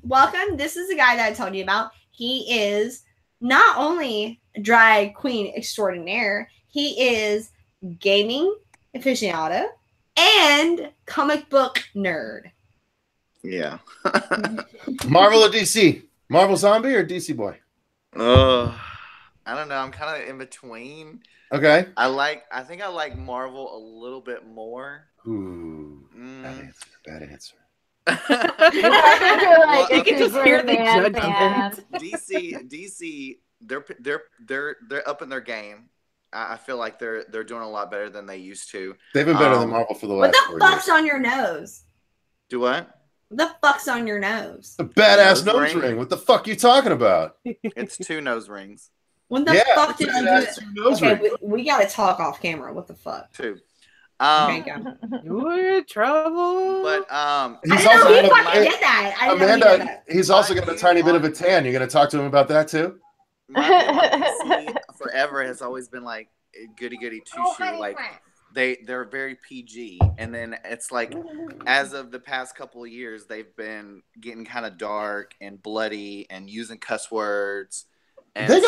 [SPEAKER 1] welcome. This is the guy that I told you about. He is not only drag queen extraordinaire, he is gaming aficionado and comic book nerd.
[SPEAKER 10] Yeah.
[SPEAKER 9] Marvel or DC? Marvel zombie or DC boy?
[SPEAKER 10] I don't know. I'm kind of in between.
[SPEAKER 9] Okay.
[SPEAKER 10] I think I like Marvel a little bit more.
[SPEAKER 9] Ooh. Bad answer.
[SPEAKER 6] You can just hear the judgment.
[SPEAKER 10] DC, they're up in their game. I feel like they're doing a lot better than they used to.
[SPEAKER 9] They've been better than Marvel for the
[SPEAKER 1] What
[SPEAKER 9] last
[SPEAKER 1] the
[SPEAKER 9] 4
[SPEAKER 1] fuck's
[SPEAKER 9] years.
[SPEAKER 1] on your nose?
[SPEAKER 10] Do what?
[SPEAKER 1] What the fuck's on your nose?
[SPEAKER 9] A badass
[SPEAKER 10] Nose
[SPEAKER 9] nose
[SPEAKER 10] ring?
[SPEAKER 9] ring. What the fuck you talking about?
[SPEAKER 10] It's 2 nose rings.
[SPEAKER 1] When the
[SPEAKER 9] Yeah,
[SPEAKER 1] fuck did you do
[SPEAKER 9] badass
[SPEAKER 1] it?
[SPEAKER 9] nose
[SPEAKER 1] Okay,
[SPEAKER 9] ring.
[SPEAKER 1] we gotta talk off camera. What the fuck?
[SPEAKER 10] 2.
[SPEAKER 1] Okay, go.
[SPEAKER 6] You're in trouble.
[SPEAKER 10] But
[SPEAKER 1] I
[SPEAKER 9] He's
[SPEAKER 1] didn't know
[SPEAKER 9] also
[SPEAKER 1] he
[SPEAKER 9] got
[SPEAKER 1] fucking
[SPEAKER 9] a,
[SPEAKER 1] did that. I didn't know he did
[SPEAKER 9] Amanda.
[SPEAKER 1] that.
[SPEAKER 9] He's also got a tiny bit of a tan. You gonna talk to him about that too?
[SPEAKER 10] my view on DC forever has always been like goody two shoe. Like they're very PG, and then it's like as of the past couple of years, they've been getting kind of dark and bloody and using cuss words. And
[SPEAKER 9] They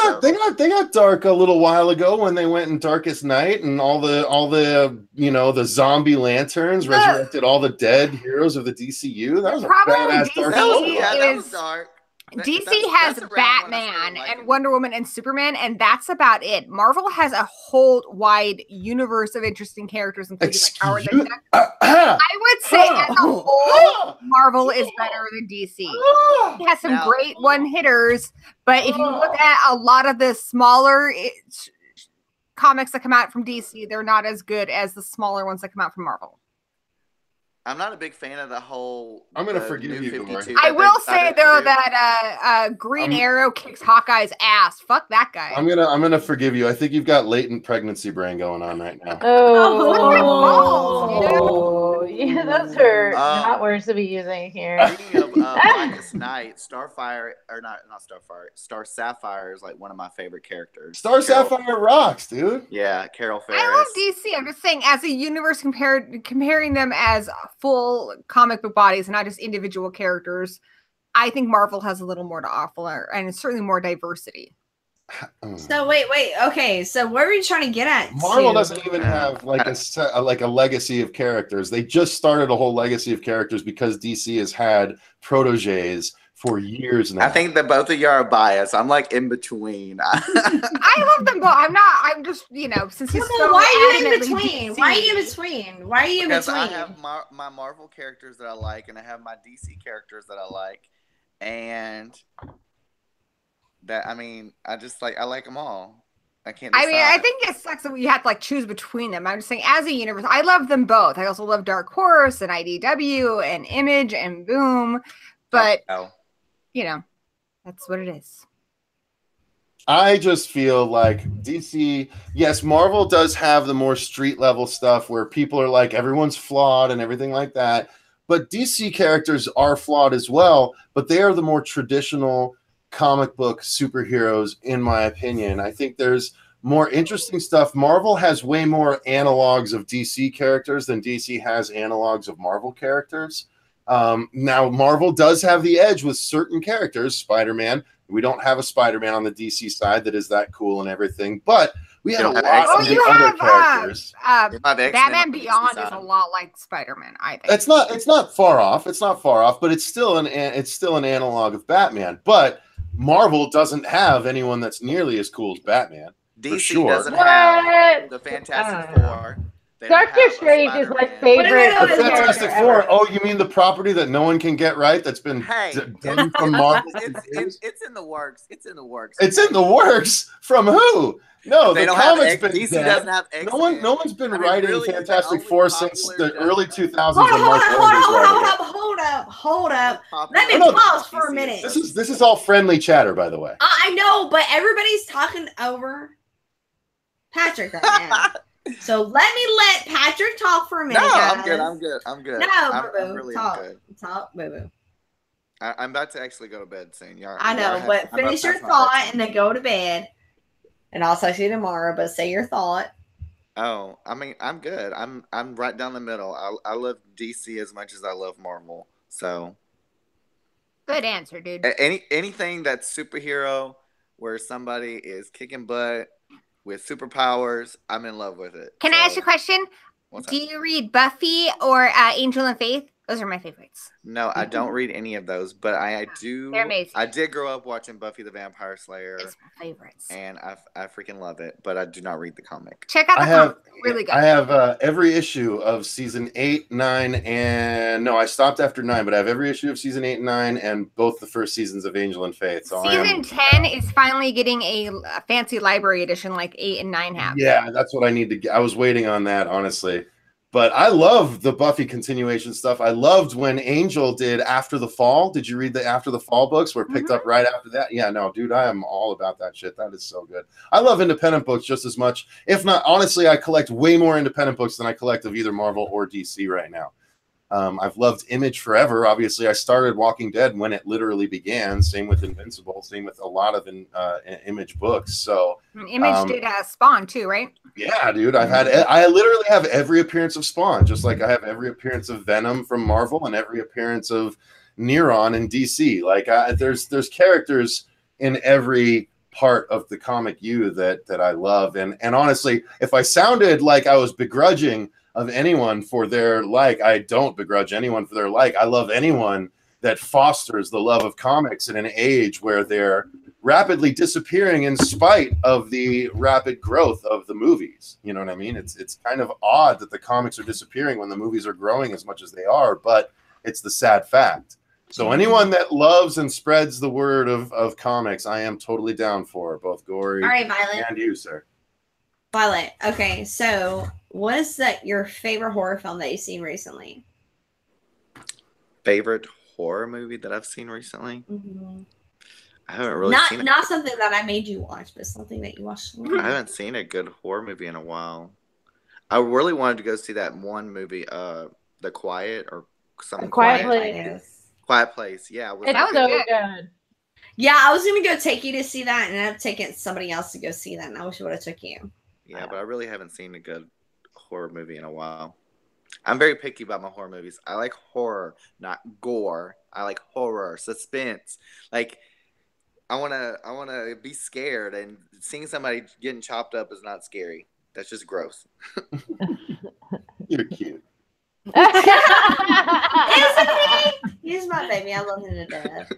[SPEAKER 9] got dark a little while ago when they went in Darkest Night and all the you know, the zombie lanterns resurrected all the dead heroes of the DCU. That was a badass dark story.
[SPEAKER 10] that was dark.
[SPEAKER 3] DC
[SPEAKER 10] that's
[SPEAKER 3] has
[SPEAKER 10] around when I
[SPEAKER 3] Batman
[SPEAKER 10] started liking
[SPEAKER 3] and Wonder Woman and Superman, and that's about it. Marvel has a whole wide universe of interesting characters, including like Howard the Duck. I would say as a whole, Marvel is better than DC. It has some great one-hitters, but if you look at a lot of the smaller comics that come out from DC, they're not as good as the smaller ones that come out from Marvel.
[SPEAKER 10] I'm not a big fan of the whole.
[SPEAKER 9] I'm gonna forgive you, Corey.
[SPEAKER 3] I will say though that Green Arrow kicks Hawkeye's ass. Fuck that guy.
[SPEAKER 9] I'm gonna forgive you. I think you've got latent pregnancy brain going on right now.
[SPEAKER 4] Oh, yeah, those are not words to be using here.
[SPEAKER 10] Speaking of Blackest Night, Starfire, or not Starfire, Star Sapphire is like one of my favorite characters.
[SPEAKER 9] Star Sapphire rocks, dude.
[SPEAKER 10] Yeah, Carol Ferris.
[SPEAKER 3] I love DC. I'm just saying, as a universe, comparing them as full comic book bodies and not just individual characters, I think Marvel has a little more to offer, and it's certainly more diversity.
[SPEAKER 1] So wait, okay. So what are you trying to get at?
[SPEAKER 9] Marvel doesn't even have like a legacy of characters. They just started a whole legacy of characters because DC has had proteges for years now.
[SPEAKER 10] I think that both of you are biased. I'm like in between.
[SPEAKER 3] I love them both. I'm just, you know, since he's so
[SPEAKER 1] why are you in
[SPEAKER 3] adamantly
[SPEAKER 1] between?
[SPEAKER 3] DC.
[SPEAKER 1] Why are you in between? Why are you in
[SPEAKER 10] Because
[SPEAKER 1] between?
[SPEAKER 10] I have my Marvel characters that I like, and I have my DC characters that I like, and that I just like I like them all. I can't decide.
[SPEAKER 3] I think it sucks that you have to like choose between them. I'm just saying, as a universe, I love them both. I also love Dark Horse and IDW and Image and Boom, but you know, that's what it is.
[SPEAKER 9] I just feel like DC, yes, Marvel does have the more street level stuff where people are like, everyone's flawed and everything like that. But DC characters are flawed as well, but they are the more traditional comic book superheroes, in my opinion. I think there's more interesting stuff. Marvel has way more analogs of DC characters than DC has analogs of Marvel characters. Now, Marvel does have the edge with certain characters. Spider-Man. We don't have a Spider-Man on the DC side that is that cool and everything, but we have a lot of other characters.
[SPEAKER 3] Batman Beyond is a lot like Spider-Man, I think.
[SPEAKER 9] It's not far off. It's not far off, but it's still an analog of Batman. But Marvel doesn't have anyone that's nearly as cool as Batman.
[SPEAKER 10] DC
[SPEAKER 9] for sure.
[SPEAKER 10] doesn't have the Fantastic Four.
[SPEAKER 4] Doctor Strange is my favorite.
[SPEAKER 9] The Fantastic Four. Oh, you mean the property that no one can get right? That's been done from Marvel.
[SPEAKER 10] It's in the works. It's in the works.
[SPEAKER 9] It's in the works. From who? No,
[SPEAKER 10] They
[SPEAKER 9] the
[SPEAKER 10] don't have
[SPEAKER 9] comics been
[SPEAKER 10] DC
[SPEAKER 9] dead.
[SPEAKER 10] doesn't have X-Men.
[SPEAKER 9] No one's been
[SPEAKER 10] I mean,
[SPEAKER 9] writing
[SPEAKER 10] really,
[SPEAKER 9] Fantastic Four since the early 2000s.
[SPEAKER 1] Hold up. Let me pause for a minute.
[SPEAKER 9] This is all friendly chatter, by the way.
[SPEAKER 1] I know, but everybody's talking over Patrick right now. So let Patrick talk for a minute.
[SPEAKER 10] No,
[SPEAKER 1] guys.
[SPEAKER 10] I'm good.
[SPEAKER 1] No,
[SPEAKER 10] I'm
[SPEAKER 1] boo-boo.
[SPEAKER 10] really
[SPEAKER 1] Talk,
[SPEAKER 10] good.
[SPEAKER 1] boo-boo.
[SPEAKER 10] I'm about to actually go to bed soon.
[SPEAKER 1] I know, but finish your thought and then go to bed. And I'll talk to you tomorrow, but say your thought.
[SPEAKER 10] Oh, I mean, I'm good. I'm right down the middle. I love DC as much as I love Marvel. So
[SPEAKER 3] good answer, dude.
[SPEAKER 10] Anything that's superhero where somebody is kicking butt with superpowers, I'm in love with it.
[SPEAKER 3] Can I ask you a question? Do you read Buffy or Angel and Faith? Those are my favorites.
[SPEAKER 10] No, I don't read any of those, but I do.
[SPEAKER 3] They're amazing.
[SPEAKER 10] I did grow up watching Buffy the Vampire Slayer.
[SPEAKER 3] It's my favorites.
[SPEAKER 10] And I freaking love it, but I do not read the comic.
[SPEAKER 3] Check out the comic. Really good.
[SPEAKER 9] I have every issue of season 8, 9, and no, I stopped after 9, but I have every issue of season 8 and 9 and both the first seasons of Angel and Faith. So
[SPEAKER 3] season 10 is finally getting a fancy library edition like 8 and 9 have.
[SPEAKER 9] Yeah, that's what I need to get. I was waiting on that, honestly. But I love the Buffy continuation stuff. I loved when Angel did After the Fall. Did you read the After the Fall books? Were picked up right after that? Yeah, no, dude, I am all about that shit. That is so good. I love independent books just as much. If not, honestly, I collect way more independent books than I collect of either Marvel or DC right now. I've loved Image forever. Obviously, I started Walking Dead when it literally began. Same with Invincible. Same with a lot of Image books. So
[SPEAKER 3] Image did Spawn too, right?
[SPEAKER 9] Yeah, dude. I literally have every appearance of Spawn, just like I have every appearance of Venom from Marvel and every appearance of Neron in DC. Like there's characters in every part of the comic that I love. And honestly, if I sounded like I was begrudging of anyone for their like, I don't begrudge anyone for their like. I love anyone that fosters the love of comics in an age where they're rapidly disappearing in spite of the rapid growth of the movies. You know what I mean? It's kind of odd that the comics are disappearing when the movies are growing as much as they are, but it's the sad fact. So anyone that loves and spreads the word of comics, I am totally down for, both Gory and you, sir.
[SPEAKER 1] Violet, okay, so what is your favorite horror film that you've seen recently?
[SPEAKER 10] Favorite horror movie that I've seen recently?
[SPEAKER 1] Mm-hmm.
[SPEAKER 10] I haven't really seen it.
[SPEAKER 1] Not something that I made you watch, but something that you watched.
[SPEAKER 10] I haven't seen a good horror movie in a while. I really wanted to go see that one movie, The Quiet or something.
[SPEAKER 4] Quiet Place.
[SPEAKER 10] Quiet Place, yeah.
[SPEAKER 4] It's so good.
[SPEAKER 1] Yeah, I was gonna go take you to see that, and ended up taking somebody else to go see that, and I wish I would have took you.
[SPEAKER 10] Yeah, but I really haven't seen a good horror movie in a while. I'm very picky about my horror movies. I like horror, not gore. I like horror, suspense. Like I wanna be scared, and seeing somebody getting chopped up is not scary. That's just gross.
[SPEAKER 9] You're cute.
[SPEAKER 1] He's my baby. I love him to death.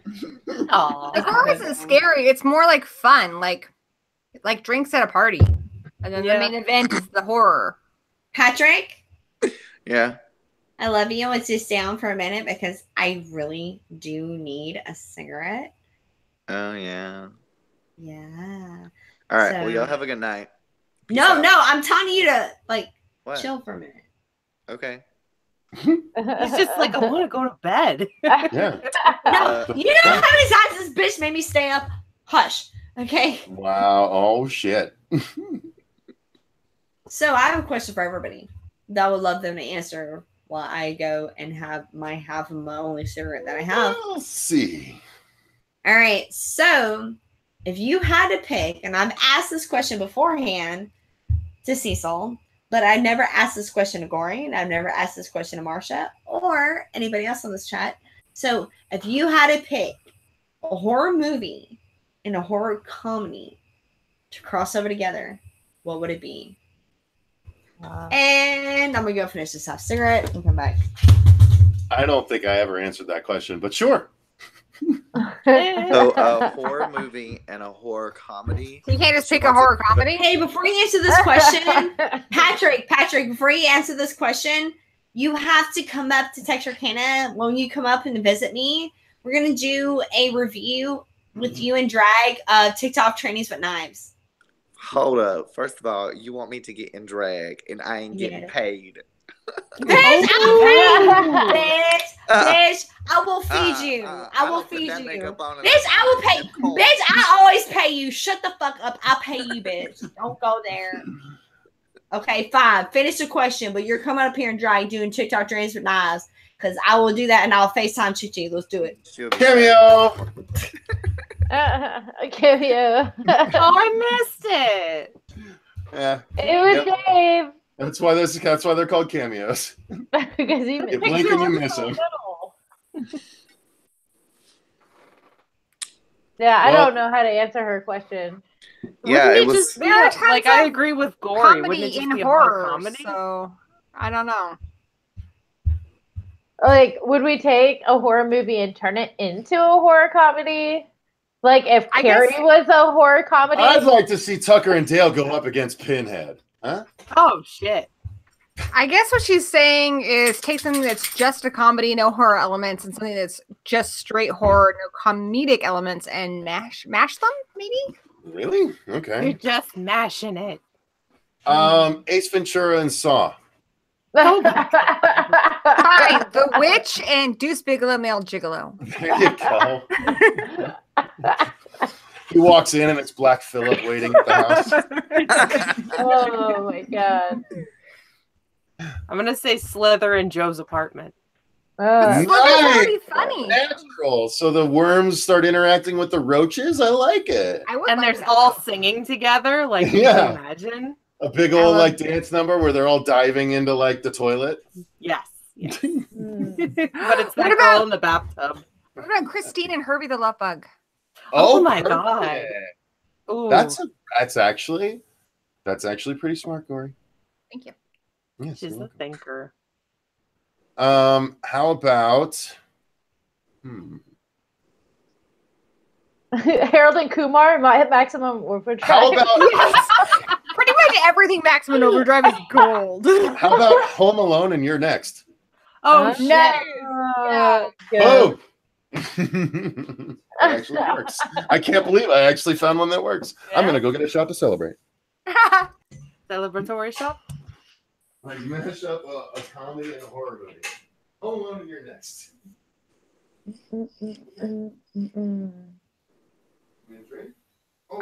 [SPEAKER 3] Aww. The horror isn't scary. It's more like fun, like drinks at a party. And then the main event is the horror.
[SPEAKER 1] Patrick?
[SPEAKER 10] Yeah.
[SPEAKER 1] I love you. Let's just stay on for a minute because I really do need a cigarette.
[SPEAKER 10] Oh, yeah.
[SPEAKER 1] Yeah.
[SPEAKER 10] All right. Well, y'all have a good night.
[SPEAKER 1] No, I'm telling you to, chill for a minute.
[SPEAKER 10] Okay.
[SPEAKER 6] It's just like, I want to go to bed.
[SPEAKER 9] Yeah.
[SPEAKER 1] No, you know how many times this bitch made me stay up? Hush. Okay.
[SPEAKER 9] Wow. Oh, shit.
[SPEAKER 1] So I have a question for everybody that I would love them to answer while I go and have my only cigarette that I have.
[SPEAKER 9] Let's see.
[SPEAKER 1] All right. So if you had to pick, and I've asked this question beforehand to Cecil, but I never asked this question to Gory, and I've never asked this question to Marsha or anybody else on this chat. So if you had to pick a horror movie and a horror comedy to cross over together, what would it be? And I'm going to go finish this half cigarette and come back.
[SPEAKER 9] I don't think I ever answered that question, but sure.
[SPEAKER 10] So a horror movie and a horror comedy.
[SPEAKER 3] So you can't just pick a horror comedy?
[SPEAKER 1] Hey, before you answer this question, Patrick, before you answer this question, you have to come up to Texarkana. When you come up and visit me, we're going to do a review with you and drag TikTok trainees with knives.
[SPEAKER 10] Hold up. First of all, you want me to get in drag and I ain't getting paid.
[SPEAKER 1] Bitch, bitch, I will feed you. I will feed you. Bitch, I will pay. Bitch, I always pay you. Shut the fuck up. I'll pay you, bitch. Don't go there. Okay, fine. Finish the question, but you're coming up here and drag doing TikTok trends with knives because I will do that and I'll FaceTime CUTIE. Let's do it.
[SPEAKER 9] Cameo.
[SPEAKER 4] Cameo.
[SPEAKER 6] Oh, I missed it.
[SPEAKER 9] Yeah.
[SPEAKER 4] It was Dave.
[SPEAKER 9] That's why they're called cameos.
[SPEAKER 4] Because
[SPEAKER 9] you blink and you miss them.
[SPEAKER 4] Yeah, I don't know how to answer her question.
[SPEAKER 10] Yeah, it was
[SPEAKER 3] just like
[SPEAKER 6] I agree with Gory. Wouldn't it just be a horror comedy?
[SPEAKER 3] So I don't know.
[SPEAKER 4] Like, would we take a horror movie and turn it into a horror comedy? Like, if Carrie was a horror comedy?
[SPEAKER 9] I'd like to see Tucker and Dale go up against Pinhead. Huh?
[SPEAKER 6] Oh, shit.
[SPEAKER 3] I guess what she's saying is take something that's just a comedy, no horror elements, and something that's just straight horror, no comedic elements, and mash them, maybe?
[SPEAKER 9] Really? Okay.
[SPEAKER 6] You're just mashing it.
[SPEAKER 9] Ace Ventura and Saw.
[SPEAKER 3] Fine. The Witch and Deuce Bigelow, Male Gigolo.
[SPEAKER 9] There you go. He walks in and it's Black Phillip waiting at the house.
[SPEAKER 4] Oh my god.
[SPEAKER 6] I'm gonna say Slither in Joe's apartment.
[SPEAKER 9] Nice.
[SPEAKER 3] Pretty funny.
[SPEAKER 9] Natural. So the worms start interacting with the roaches. I like it.
[SPEAKER 6] And there's all singing together. Like, can you imagine?
[SPEAKER 9] A big old like dance number where they're all diving into like the toilet.
[SPEAKER 6] Yes. But it's that girl in the bathtub.
[SPEAKER 3] What about Christine and Herbie the Love Bug?
[SPEAKER 6] Oh my god. Ooh.
[SPEAKER 9] That's actually pretty smart, Corey.
[SPEAKER 3] Thank you.
[SPEAKER 9] Yes,
[SPEAKER 6] she's a thinker.
[SPEAKER 9] How about
[SPEAKER 4] Harold and Kumar, Maximum Overdrive.
[SPEAKER 9] How about
[SPEAKER 3] pretty much everything Maximum Overdrive is gold.
[SPEAKER 9] How about Home Alone and You're Next?
[SPEAKER 3] Oh shit.
[SPEAKER 4] Yeah.
[SPEAKER 9] Boom. It actually works. I can't believe I actually found one that works. I'm gonna go get a shot to celebrate.
[SPEAKER 6] Celebratory shot.
[SPEAKER 9] Like mash up a comedy and a horror movie. Home Alone and You're Next.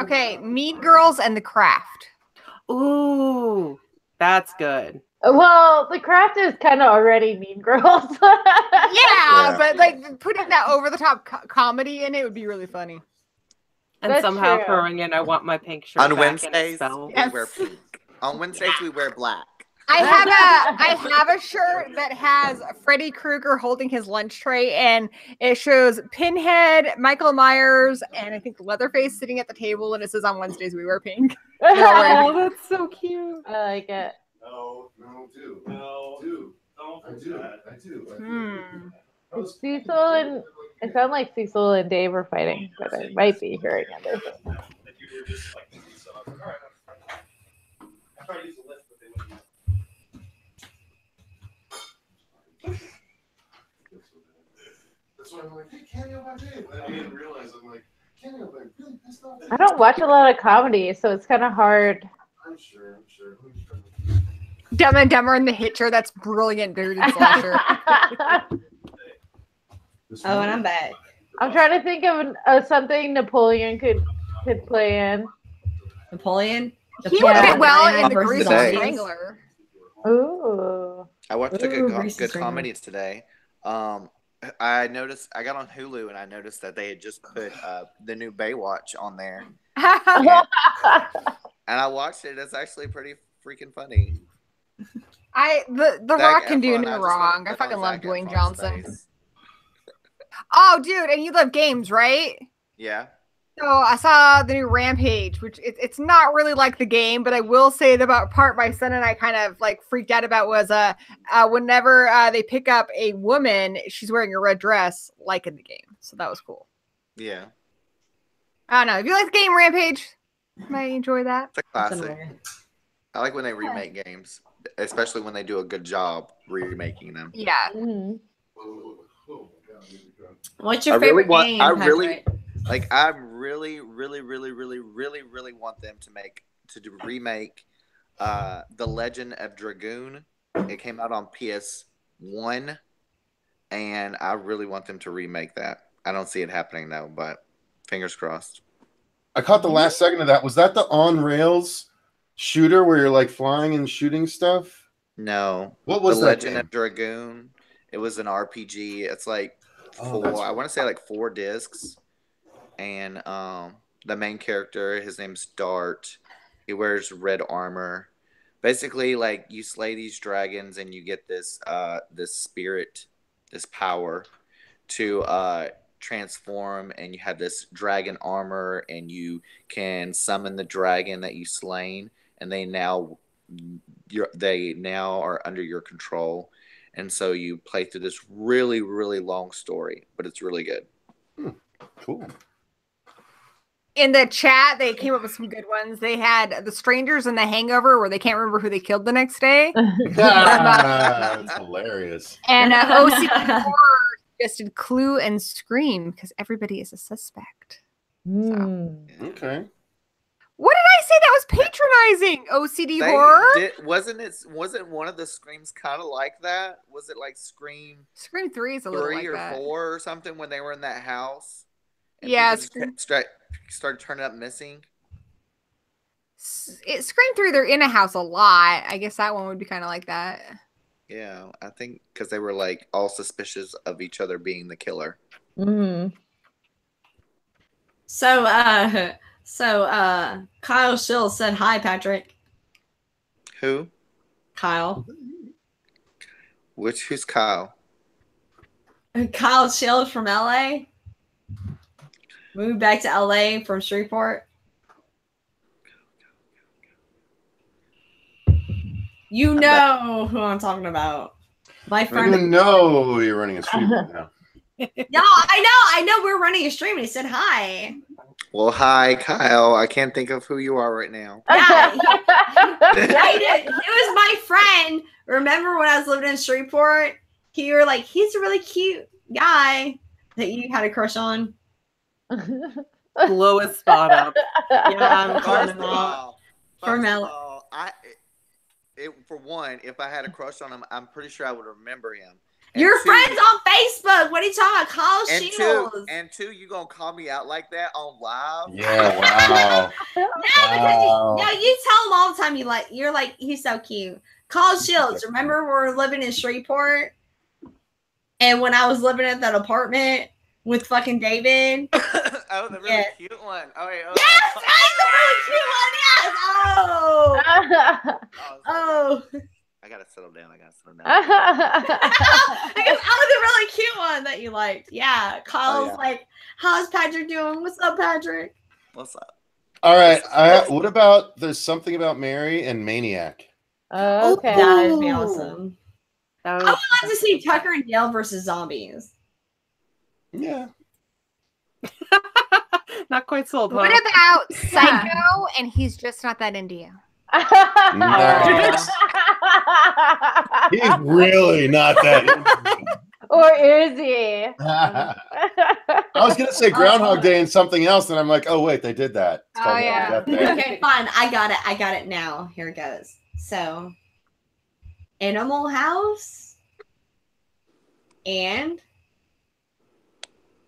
[SPEAKER 3] Okay, Mean Girls and The Craft.
[SPEAKER 6] Ooh, that's good.
[SPEAKER 4] Well, The Craft is kind of already Mean Girls.
[SPEAKER 3] Yeah, but like putting that over the top comedy in it would be really funny.
[SPEAKER 6] And
[SPEAKER 4] That's
[SPEAKER 6] somehow
[SPEAKER 4] true.
[SPEAKER 6] throwing in I want my pink shirt
[SPEAKER 10] On
[SPEAKER 6] back
[SPEAKER 10] Wednesdays,
[SPEAKER 6] and
[SPEAKER 10] we wear pink. On Wednesdays, we wear black.
[SPEAKER 3] I have a shirt that has Freddy Krueger holding his lunch tray, and it shows Pinhead, Michael Myers, and I think Leatherface sitting at the table, and it says on Wednesdays we wear pink.
[SPEAKER 6] Oh, that's so cute.
[SPEAKER 4] I like it.
[SPEAKER 9] No, do. I do.
[SPEAKER 4] It's Cecil and it sounds like Cecil and Dave are fighting, but I might be hearing other things.
[SPEAKER 9] That's why I'm like, hey, cameo by Dave. And I didn't realize I'm like, cameo by really pissed off.
[SPEAKER 4] I don't watch a lot of comedy, so it's kind of hard.
[SPEAKER 9] I'm sure.
[SPEAKER 3] Dumb and Dumber and The Hitcher. That's brilliant, dude. Slasher.
[SPEAKER 1] Oh, and I'm back.
[SPEAKER 4] I'm trying to think of something Napoleon could play in.
[SPEAKER 1] Napoleon?
[SPEAKER 3] He would fit well in The
[SPEAKER 1] versus
[SPEAKER 3] Greasy
[SPEAKER 10] zombies.
[SPEAKER 3] Strangler.
[SPEAKER 4] Ooh.
[SPEAKER 10] I watched a
[SPEAKER 1] Ooh,
[SPEAKER 10] good
[SPEAKER 1] Reese's
[SPEAKER 10] comedy today. I noticed I got on Hulu and I noticed that they had just put the new Baywatch on there, and I watched it. It's actually pretty freaking funny.
[SPEAKER 3] The
[SPEAKER 10] Zac
[SPEAKER 3] Rock can do
[SPEAKER 10] Efron,
[SPEAKER 3] no
[SPEAKER 10] just
[SPEAKER 3] wrong.
[SPEAKER 10] wanna
[SPEAKER 3] I
[SPEAKER 10] put
[SPEAKER 3] fucking
[SPEAKER 10] on
[SPEAKER 3] love
[SPEAKER 10] Zac
[SPEAKER 3] Dwayne
[SPEAKER 10] Efron's
[SPEAKER 3] Johnson.
[SPEAKER 10] face.
[SPEAKER 3] Oh, dude, and you love games, right?
[SPEAKER 10] Yeah.
[SPEAKER 3] So I saw the new Rampage, which it's not really like the game, but I will say the part my son and I kind of like freaked out about was whenever they pick up a woman, she's wearing a red dress like in the game. So that was cool.
[SPEAKER 10] Yeah.
[SPEAKER 3] I don't know. If you like the game Rampage, you might enjoy that.
[SPEAKER 10] It's a classic. I like when they remake games, especially when they do a good job remaking them.
[SPEAKER 3] Yeah.
[SPEAKER 4] Mm-hmm.
[SPEAKER 1] What's your favorite game?
[SPEAKER 10] I really want them to remake The Legend of Dragoon. It came out on PS1, and I really want them to remake that. I don't see it happening though, but fingers crossed.
[SPEAKER 9] I caught the last second of that. Was that the on rails shooter where you're like flying and shooting stuff?
[SPEAKER 10] No.
[SPEAKER 9] What was
[SPEAKER 10] The
[SPEAKER 9] that
[SPEAKER 10] Legend
[SPEAKER 9] game?
[SPEAKER 10] of Dragoon? It was an RPG. It's like
[SPEAKER 9] Oh,
[SPEAKER 10] four. I want to say like 4 discs, and the main character, his name's Dart. He wears red armor. Basically, like you slay these dragons and you get this this spirit, this power to transform, and you have this dragon armor, and you can summon the dragon that you slain, and they now are under your control. and so you play through this really, really long story, but it's really good.
[SPEAKER 9] Cool.
[SPEAKER 3] In the chat, they came up with some good ones. They had The Strangers and The Hangover, where they can't remember who they killed the next day.
[SPEAKER 9] That's hilarious.
[SPEAKER 3] And OCD Horror suggested Clue and Scream because everybody is a suspect.
[SPEAKER 9] Okay.
[SPEAKER 3] What did I say? That was patronizing. OCD Horror?
[SPEAKER 10] Wasn't one of the Screams kind of like that? Was it like Scream
[SPEAKER 3] 3 is a little like
[SPEAKER 10] or
[SPEAKER 3] that.
[SPEAKER 10] 4 or something when they were in that house? And
[SPEAKER 3] Yeah,
[SPEAKER 10] started turning up missing.
[SPEAKER 3] Scream 3, they're in a house a lot. I guess that one would be kind of like that.
[SPEAKER 10] Yeah, I think because they were like all suspicious of each other being the killer.
[SPEAKER 1] So Kyle Schill said hi, Patrick.
[SPEAKER 10] Who?
[SPEAKER 1] Kyle.
[SPEAKER 10] Who's Kyle?
[SPEAKER 1] Kyle Schill from LA. Moved back to LA from Shreveport. You know who I'm talking about. My friend.
[SPEAKER 9] I didn't know you're running a stream right now.
[SPEAKER 1] No, I know. We're running a stream and he said hi.
[SPEAKER 10] Well, hi, Kyle. I can't think of who you are right now.
[SPEAKER 1] Yeah, it was my friend. Remember when I was living in Shreveport? You were like, he's a really cute guy that you had a crush on.
[SPEAKER 6] Blow his spot up.
[SPEAKER 1] Yeah, I'm calling
[SPEAKER 10] First
[SPEAKER 1] him
[SPEAKER 10] of
[SPEAKER 1] out.
[SPEAKER 10] all, for one, if I had a crush on him, I'm pretty sure I would remember him. And
[SPEAKER 1] Your
[SPEAKER 10] two,
[SPEAKER 1] friends on Facebook. What are you talking about? Kyle Shields.
[SPEAKER 10] And two, you gonna call me out like that on live?
[SPEAKER 9] Yeah, wow.
[SPEAKER 1] Because you tell him all the time you're like, he's so cute. Kyle Shields. Remember we were living in Shreveport? And when I was living at that apartment with fucking David.
[SPEAKER 10] Oh, the really cute one. Oh, wait,
[SPEAKER 1] yes, the really cute one. Yes. Oh.
[SPEAKER 10] I gotta settle down. I guess
[SPEAKER 1] the really cute one that you liked. Yeah. Kyle's like, how's Patrick doing? What's up, Patrick?
[SPEAKER 10] What's up?
[SPEAKER 9] All right. What about there's something about Mary and Maniac?
[SPEAKER 4] Okay.
[SPEAKER 1] That would be awesome. I would love to see Tucker and Dale versus zombies.
[SPEAKER 9] Yeah.
[SPEAKER 6] Not quite sold.
[SPEAKER 3] What about Psycho and he's just not that into you?
[SPEAKER 9] Nice. He's really not that.
[SPEAKER 4] Or is he?
[SPEAKER 9] I was gonna say Groundhog Day and something else, and I'm like, oh wait, they did that.
[SPEAKER 1] Okay, fine. I got it now. Here it goes. So, Animal House and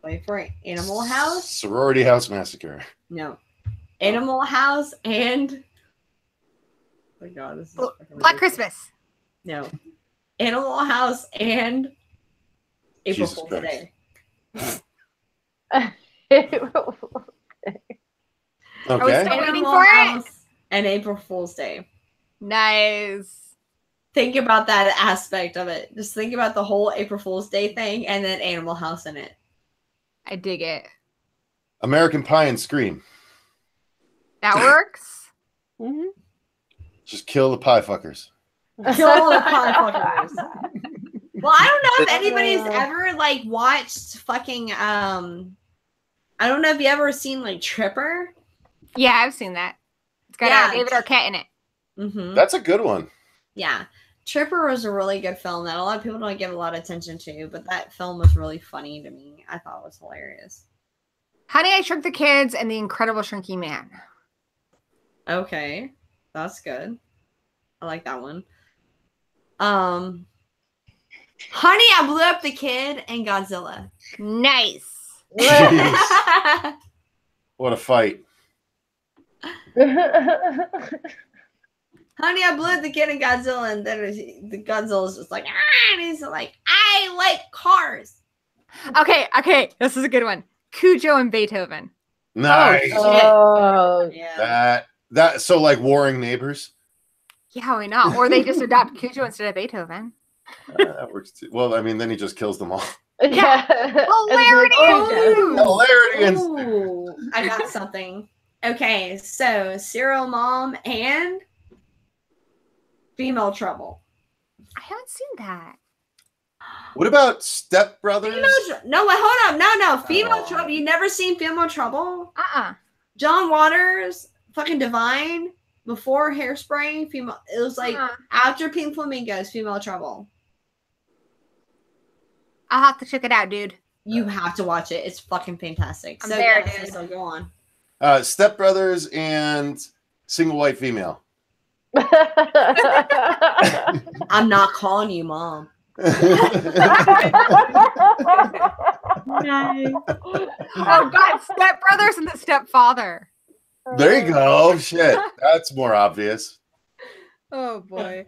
[SPEAKER 1] wait for it. Animal House.
[SPEAKER 9] Sorority House Massacre.
[SPEAKER 1] No. Animal House and oh my God, this is
[SPEAKER 3] Black Christmas.
[SPEAKER 1] No. Animal House and April
[SPEAKER 9] Jesus
[SPEAKER 1] Fool's
[SPEAKER 9] Christ.
[SPEAKER 1] Day.
[SPEAKER 3] Are we still waiting for it?
[SPEAKER 1] And April Fool's Day.
[SPEAKER 3] Nice.
[SPEAKER 1] Think about that aspect of it. Just think about the whole April Fool's Day thing and then Animal House in it.
[SPEAKER 3] I dig it.
[SPEAKER 9] American Pie and Scream.
[SPEAKER 3] That works.
[SPEAKER 9] Just kill the pie fuckers.
[SPEAKER 1] Kill the pie fuckers. Well, I don't know if anybody's ever like watched fucking I don't know if you ever seen like Tripper.
[SPEAKER 3] Yeah, I've seen that. It's got David Arquette in it.
[SPEAKER 9] That's a good one.
[SPEAKER 1] Yeah. Tripper was a really good film that a lot of people don't give a lot of attention to, but that film was really funny to me. I thought it was hilarious.
[SPEAKER 3] Honey, I Shrunk the Kids and The Incredible Shrinking Man.
[SPEAKER 1] Okay. That's good. I like that one. Honey, I Blew Up the Kid and Godzilla.
[SPEAKER 3] Nice.
[SPEAKER 9] What a fight.
[SPEAKER 1] Honey, I Blew Up the Kid and Godzilla, and then the Godzilla's just like, and he's like, I like cars.
[SPEAKER 3] Okay, this is a good one. Cujo and Beethoven.
[SPEAKER 9] Nice.
[SPEAKER 4] Oh,
[SPEAKER 1] yeah.
[SPEAKER 9] That so like warring neighbors.
[SPEAKER 3] Yeah, why not? Or they just adopt Cujo instead of Beethoven.
[SPEAKER 9] That works too. Well, I mean, then he just kills them all.
[SPEAKER 3] Yeah. Hilarity.
[SPEAKER 1] Ooh, I got something. Okay, so Serial Mom and Female Trouble.
[SPEAKER 3] I haven't seen that.
[SPEAKER 9] What about Step Brothers?
[SPEAKER 1] No, wait, hold on. No. Female Trouble. You never seen Female Trouble? John Waters, fucking Divine, before Hairspray. Female. It was like after Pink Flamingos. Female Trouble.
[SPEAKER 3] I'll have to check it out, dude.
[SPEAKER 1] You have to watch it. It's fucking fantastic.
[SPEAKER 3] I'm there, dude.
[SPEAKER 1] So go on.
[SPEAKER 9] Step Brothers and Single White Female.
[SPEAKER 1] I'm not calling you mom.
[SPEAKER 3] Oh God, Step Brothers and the Stepfather.
[SPEAKER 9] There you go. Shit, that's more obvious.
[SPEAKER 3] Oh boy.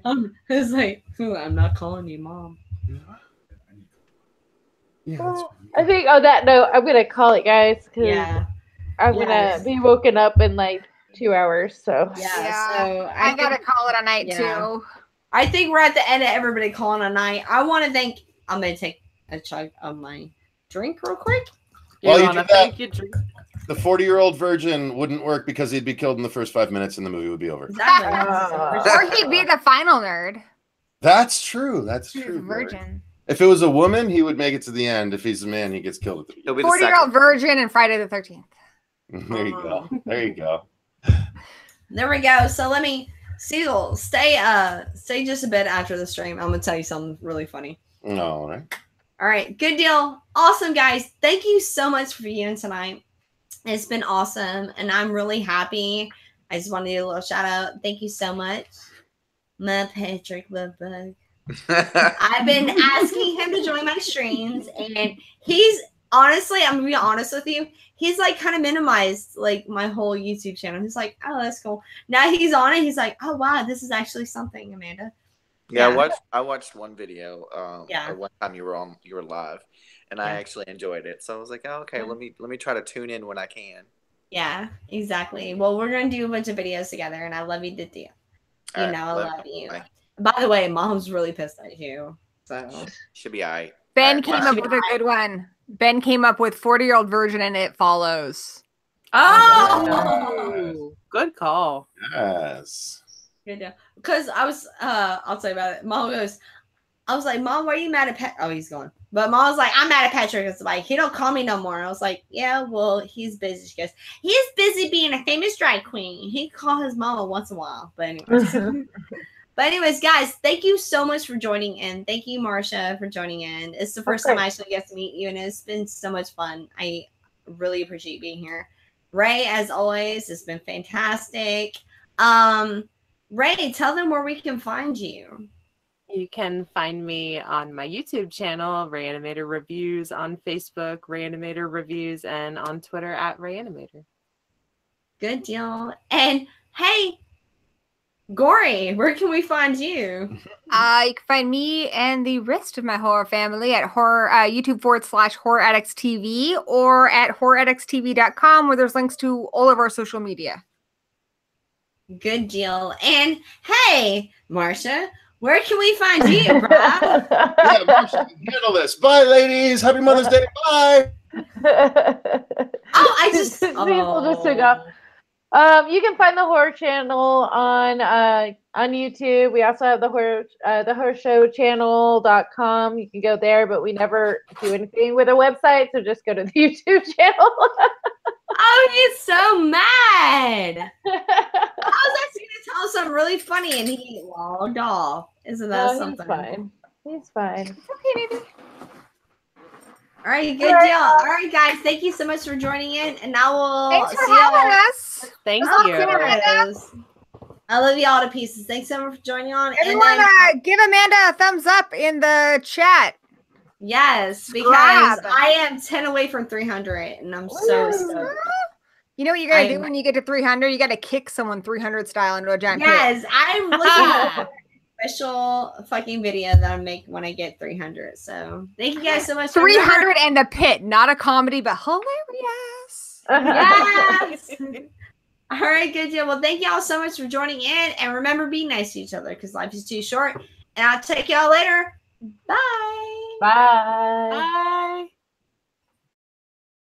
[SPEAKER 1] It's like, I'm not calling you mom.
[SPEAKER 9] Yeah,
[SPEAKER 4] I think on that note, I'm gonna call it, guys.
[SPEAKER 1] Yeah.
[SPEAKER 4] I'm gonna be woken up in like 2 hours. So
[SPEAKER 1] So
[SPEAKER 3] I gotta call it a night too.
[SPEAKER 1] I think we're at the end of everybody calling a night. I want to thank. I'm gonna take a chug of my drink real quick.
[SPEAKER 9] While you do that, the 40-year-old virgin wouldn't work because he'd be killed in the first 5 minutes and the movie would be over.
[SPEAKER 1] Exactly.
[SPEAKER 3] Or he'd be the final nerd.
[SPEAKER 9] That's true. That's
[SPEAKER 3] He's
[SPEAKER 9] true.
[SPEAKER 3] a virgin.
[SPEAKER 9] If it was a woman, he would make it to the end. If he's a man, he gets killed at the beginning.
[SPEAKER 3] 40-year-old virgin and Friday the 13th.
[SPEAKER 9] There you go. There you go.
[SPEAKER 1] There we go. So let me, Cecil, stay just a bit after the stream. I'm gonna tell you something really funny.
[SPEAKER 9] All right.
[SPEAKER 1] All right, good deal. Awesome, guys. Thank you so much for viewing tonight. It's been awesome, and I'm really happy. I just wanted to do a little shout out. Thank you so much, my Patrick Love Bug. I've been asking him to join my streams, and he's honestly, I'm gonna be honest with you, he's like kind of minimized like my whole YouTube channel. He's like, oh, that's cool. Now he's on it. He's like, oh wow, this is actually something, Amanda.
[SPEAKER 10] Yeah, I watched one video.
[SPEAKER 1] Yeah.
[SPEAKER 10] One time you were live, and I actually enjoyed it. So I was like, oh, okay, let me try to tune in when I can.
[SPEAKER 1] Yeah, exactly. Well, we're gonna do a bunch of videos together, and I love you to death. You know, I love you.
[SPEAKER 10] Bye.
[SPEAKER 1] By the way, Mom's really pissed at you. So
[SPEAKER 10] Should be all right.
[SPEAKER 3] Ben came up with a good one. Ben came up with 40-year-old virgin and It Follows.
[SPEAKER 6] Oh, good call.
[SPEAKER 9] Yes.
[SPEAKER 1] Good deal. Because I was, I'll tell you about it. Mom goes, I was like, Mom, why are you mad at Pat? Oh, he's gone. But Mom was like, I'm mad at Patrick. It's like, he don't call me no more. I was like, yeah, well, he's busy. She goes, he's busy being a famous drag queen. He call his mama once in a while. But anyways, guys, thank you so much for joining in. Thank you, Marsha, for joining in. It's the first time I actually get to meet you, and it's been so much fun. I really appreciate being here. Ray, as always, it's been fantastic. Ray, tell them where we can find you.
[SPEAKER 6] You can find me on my YouTube channel, Ray Animator Reviews, on Facebook, Ray Animator Reviews, and on Twitter at Ray Animator.
[SPEAKER 1] Good deal. And hey, Gory, where can we find you?
[SPEAKER 3] You can find me and the rest of my horror family at YouTube.com/Horror Addicts TV or at horroraddictstv.com, where there's links to all of our social media.
[SPEAKER 1] Good deal. And hey, Marsha, where can we find you, bro?
[SPEAKER 9] Yeah, Marsha, handle this. Bye, ladies. Happy Mother's Day. Bye.
[SPEAKER 1] Oh, I just
[SPEAKER 4] People just took off. You can find the horror channel on YouTube. We also have the horrorshowchannel.com. You can go there, but we never do anything with a website, so just go to the YouTube channel.
[SPEAKER 1] Oh, he's so mad. I was actually going to tell him something really funny, and he logged off. Isn't that something?
[SPEAKER 4] He's fine. He's fine.
[SPEAKER 3] It's okay, baby.
[SPEAKER 1] All right, good deal. All right, guys, thank you so much for joining in, and now we'll
[SPEAKER 3] Thanks for
[SPEAKER 1] see y'all.
[SPEAKER 3] having us.
[SPEAKER 6] Thank
[SPEAKER 1] Of
[SPEAKER 6] you.
[SPEAKER 1] course. I love you all to pieces. Thanks so much for joining on.
[SPEAKER 3] Everyone, give Amanda a thumbs up in the chat.
[SPEAKER 1] Yes, because
[SPEAKER 3] Subscribe.
[SPEAKER 1] I am 10 away from 300, and I'm so stoked.
[SPEAKER 3] You know what you gotta do when you get to 300? You gotta kick someone 300 style into a giant pit.
[SPEAKER 1] Yes, I'm looking for a special fucking video that I'll make when I get 300. So thank you guys so much.
[SPEAKER 3] 300 and the pit, not a comedy, but hilarious.
[SPEAKER 1] Yes. All right, good deal. Well, thank y'all so much for joining in, and remember, be nice to each other because life is too short. And I'll take y'all later. Bye.
[SPEAKER 4] Bye.
[SPEAKER 6] Bye.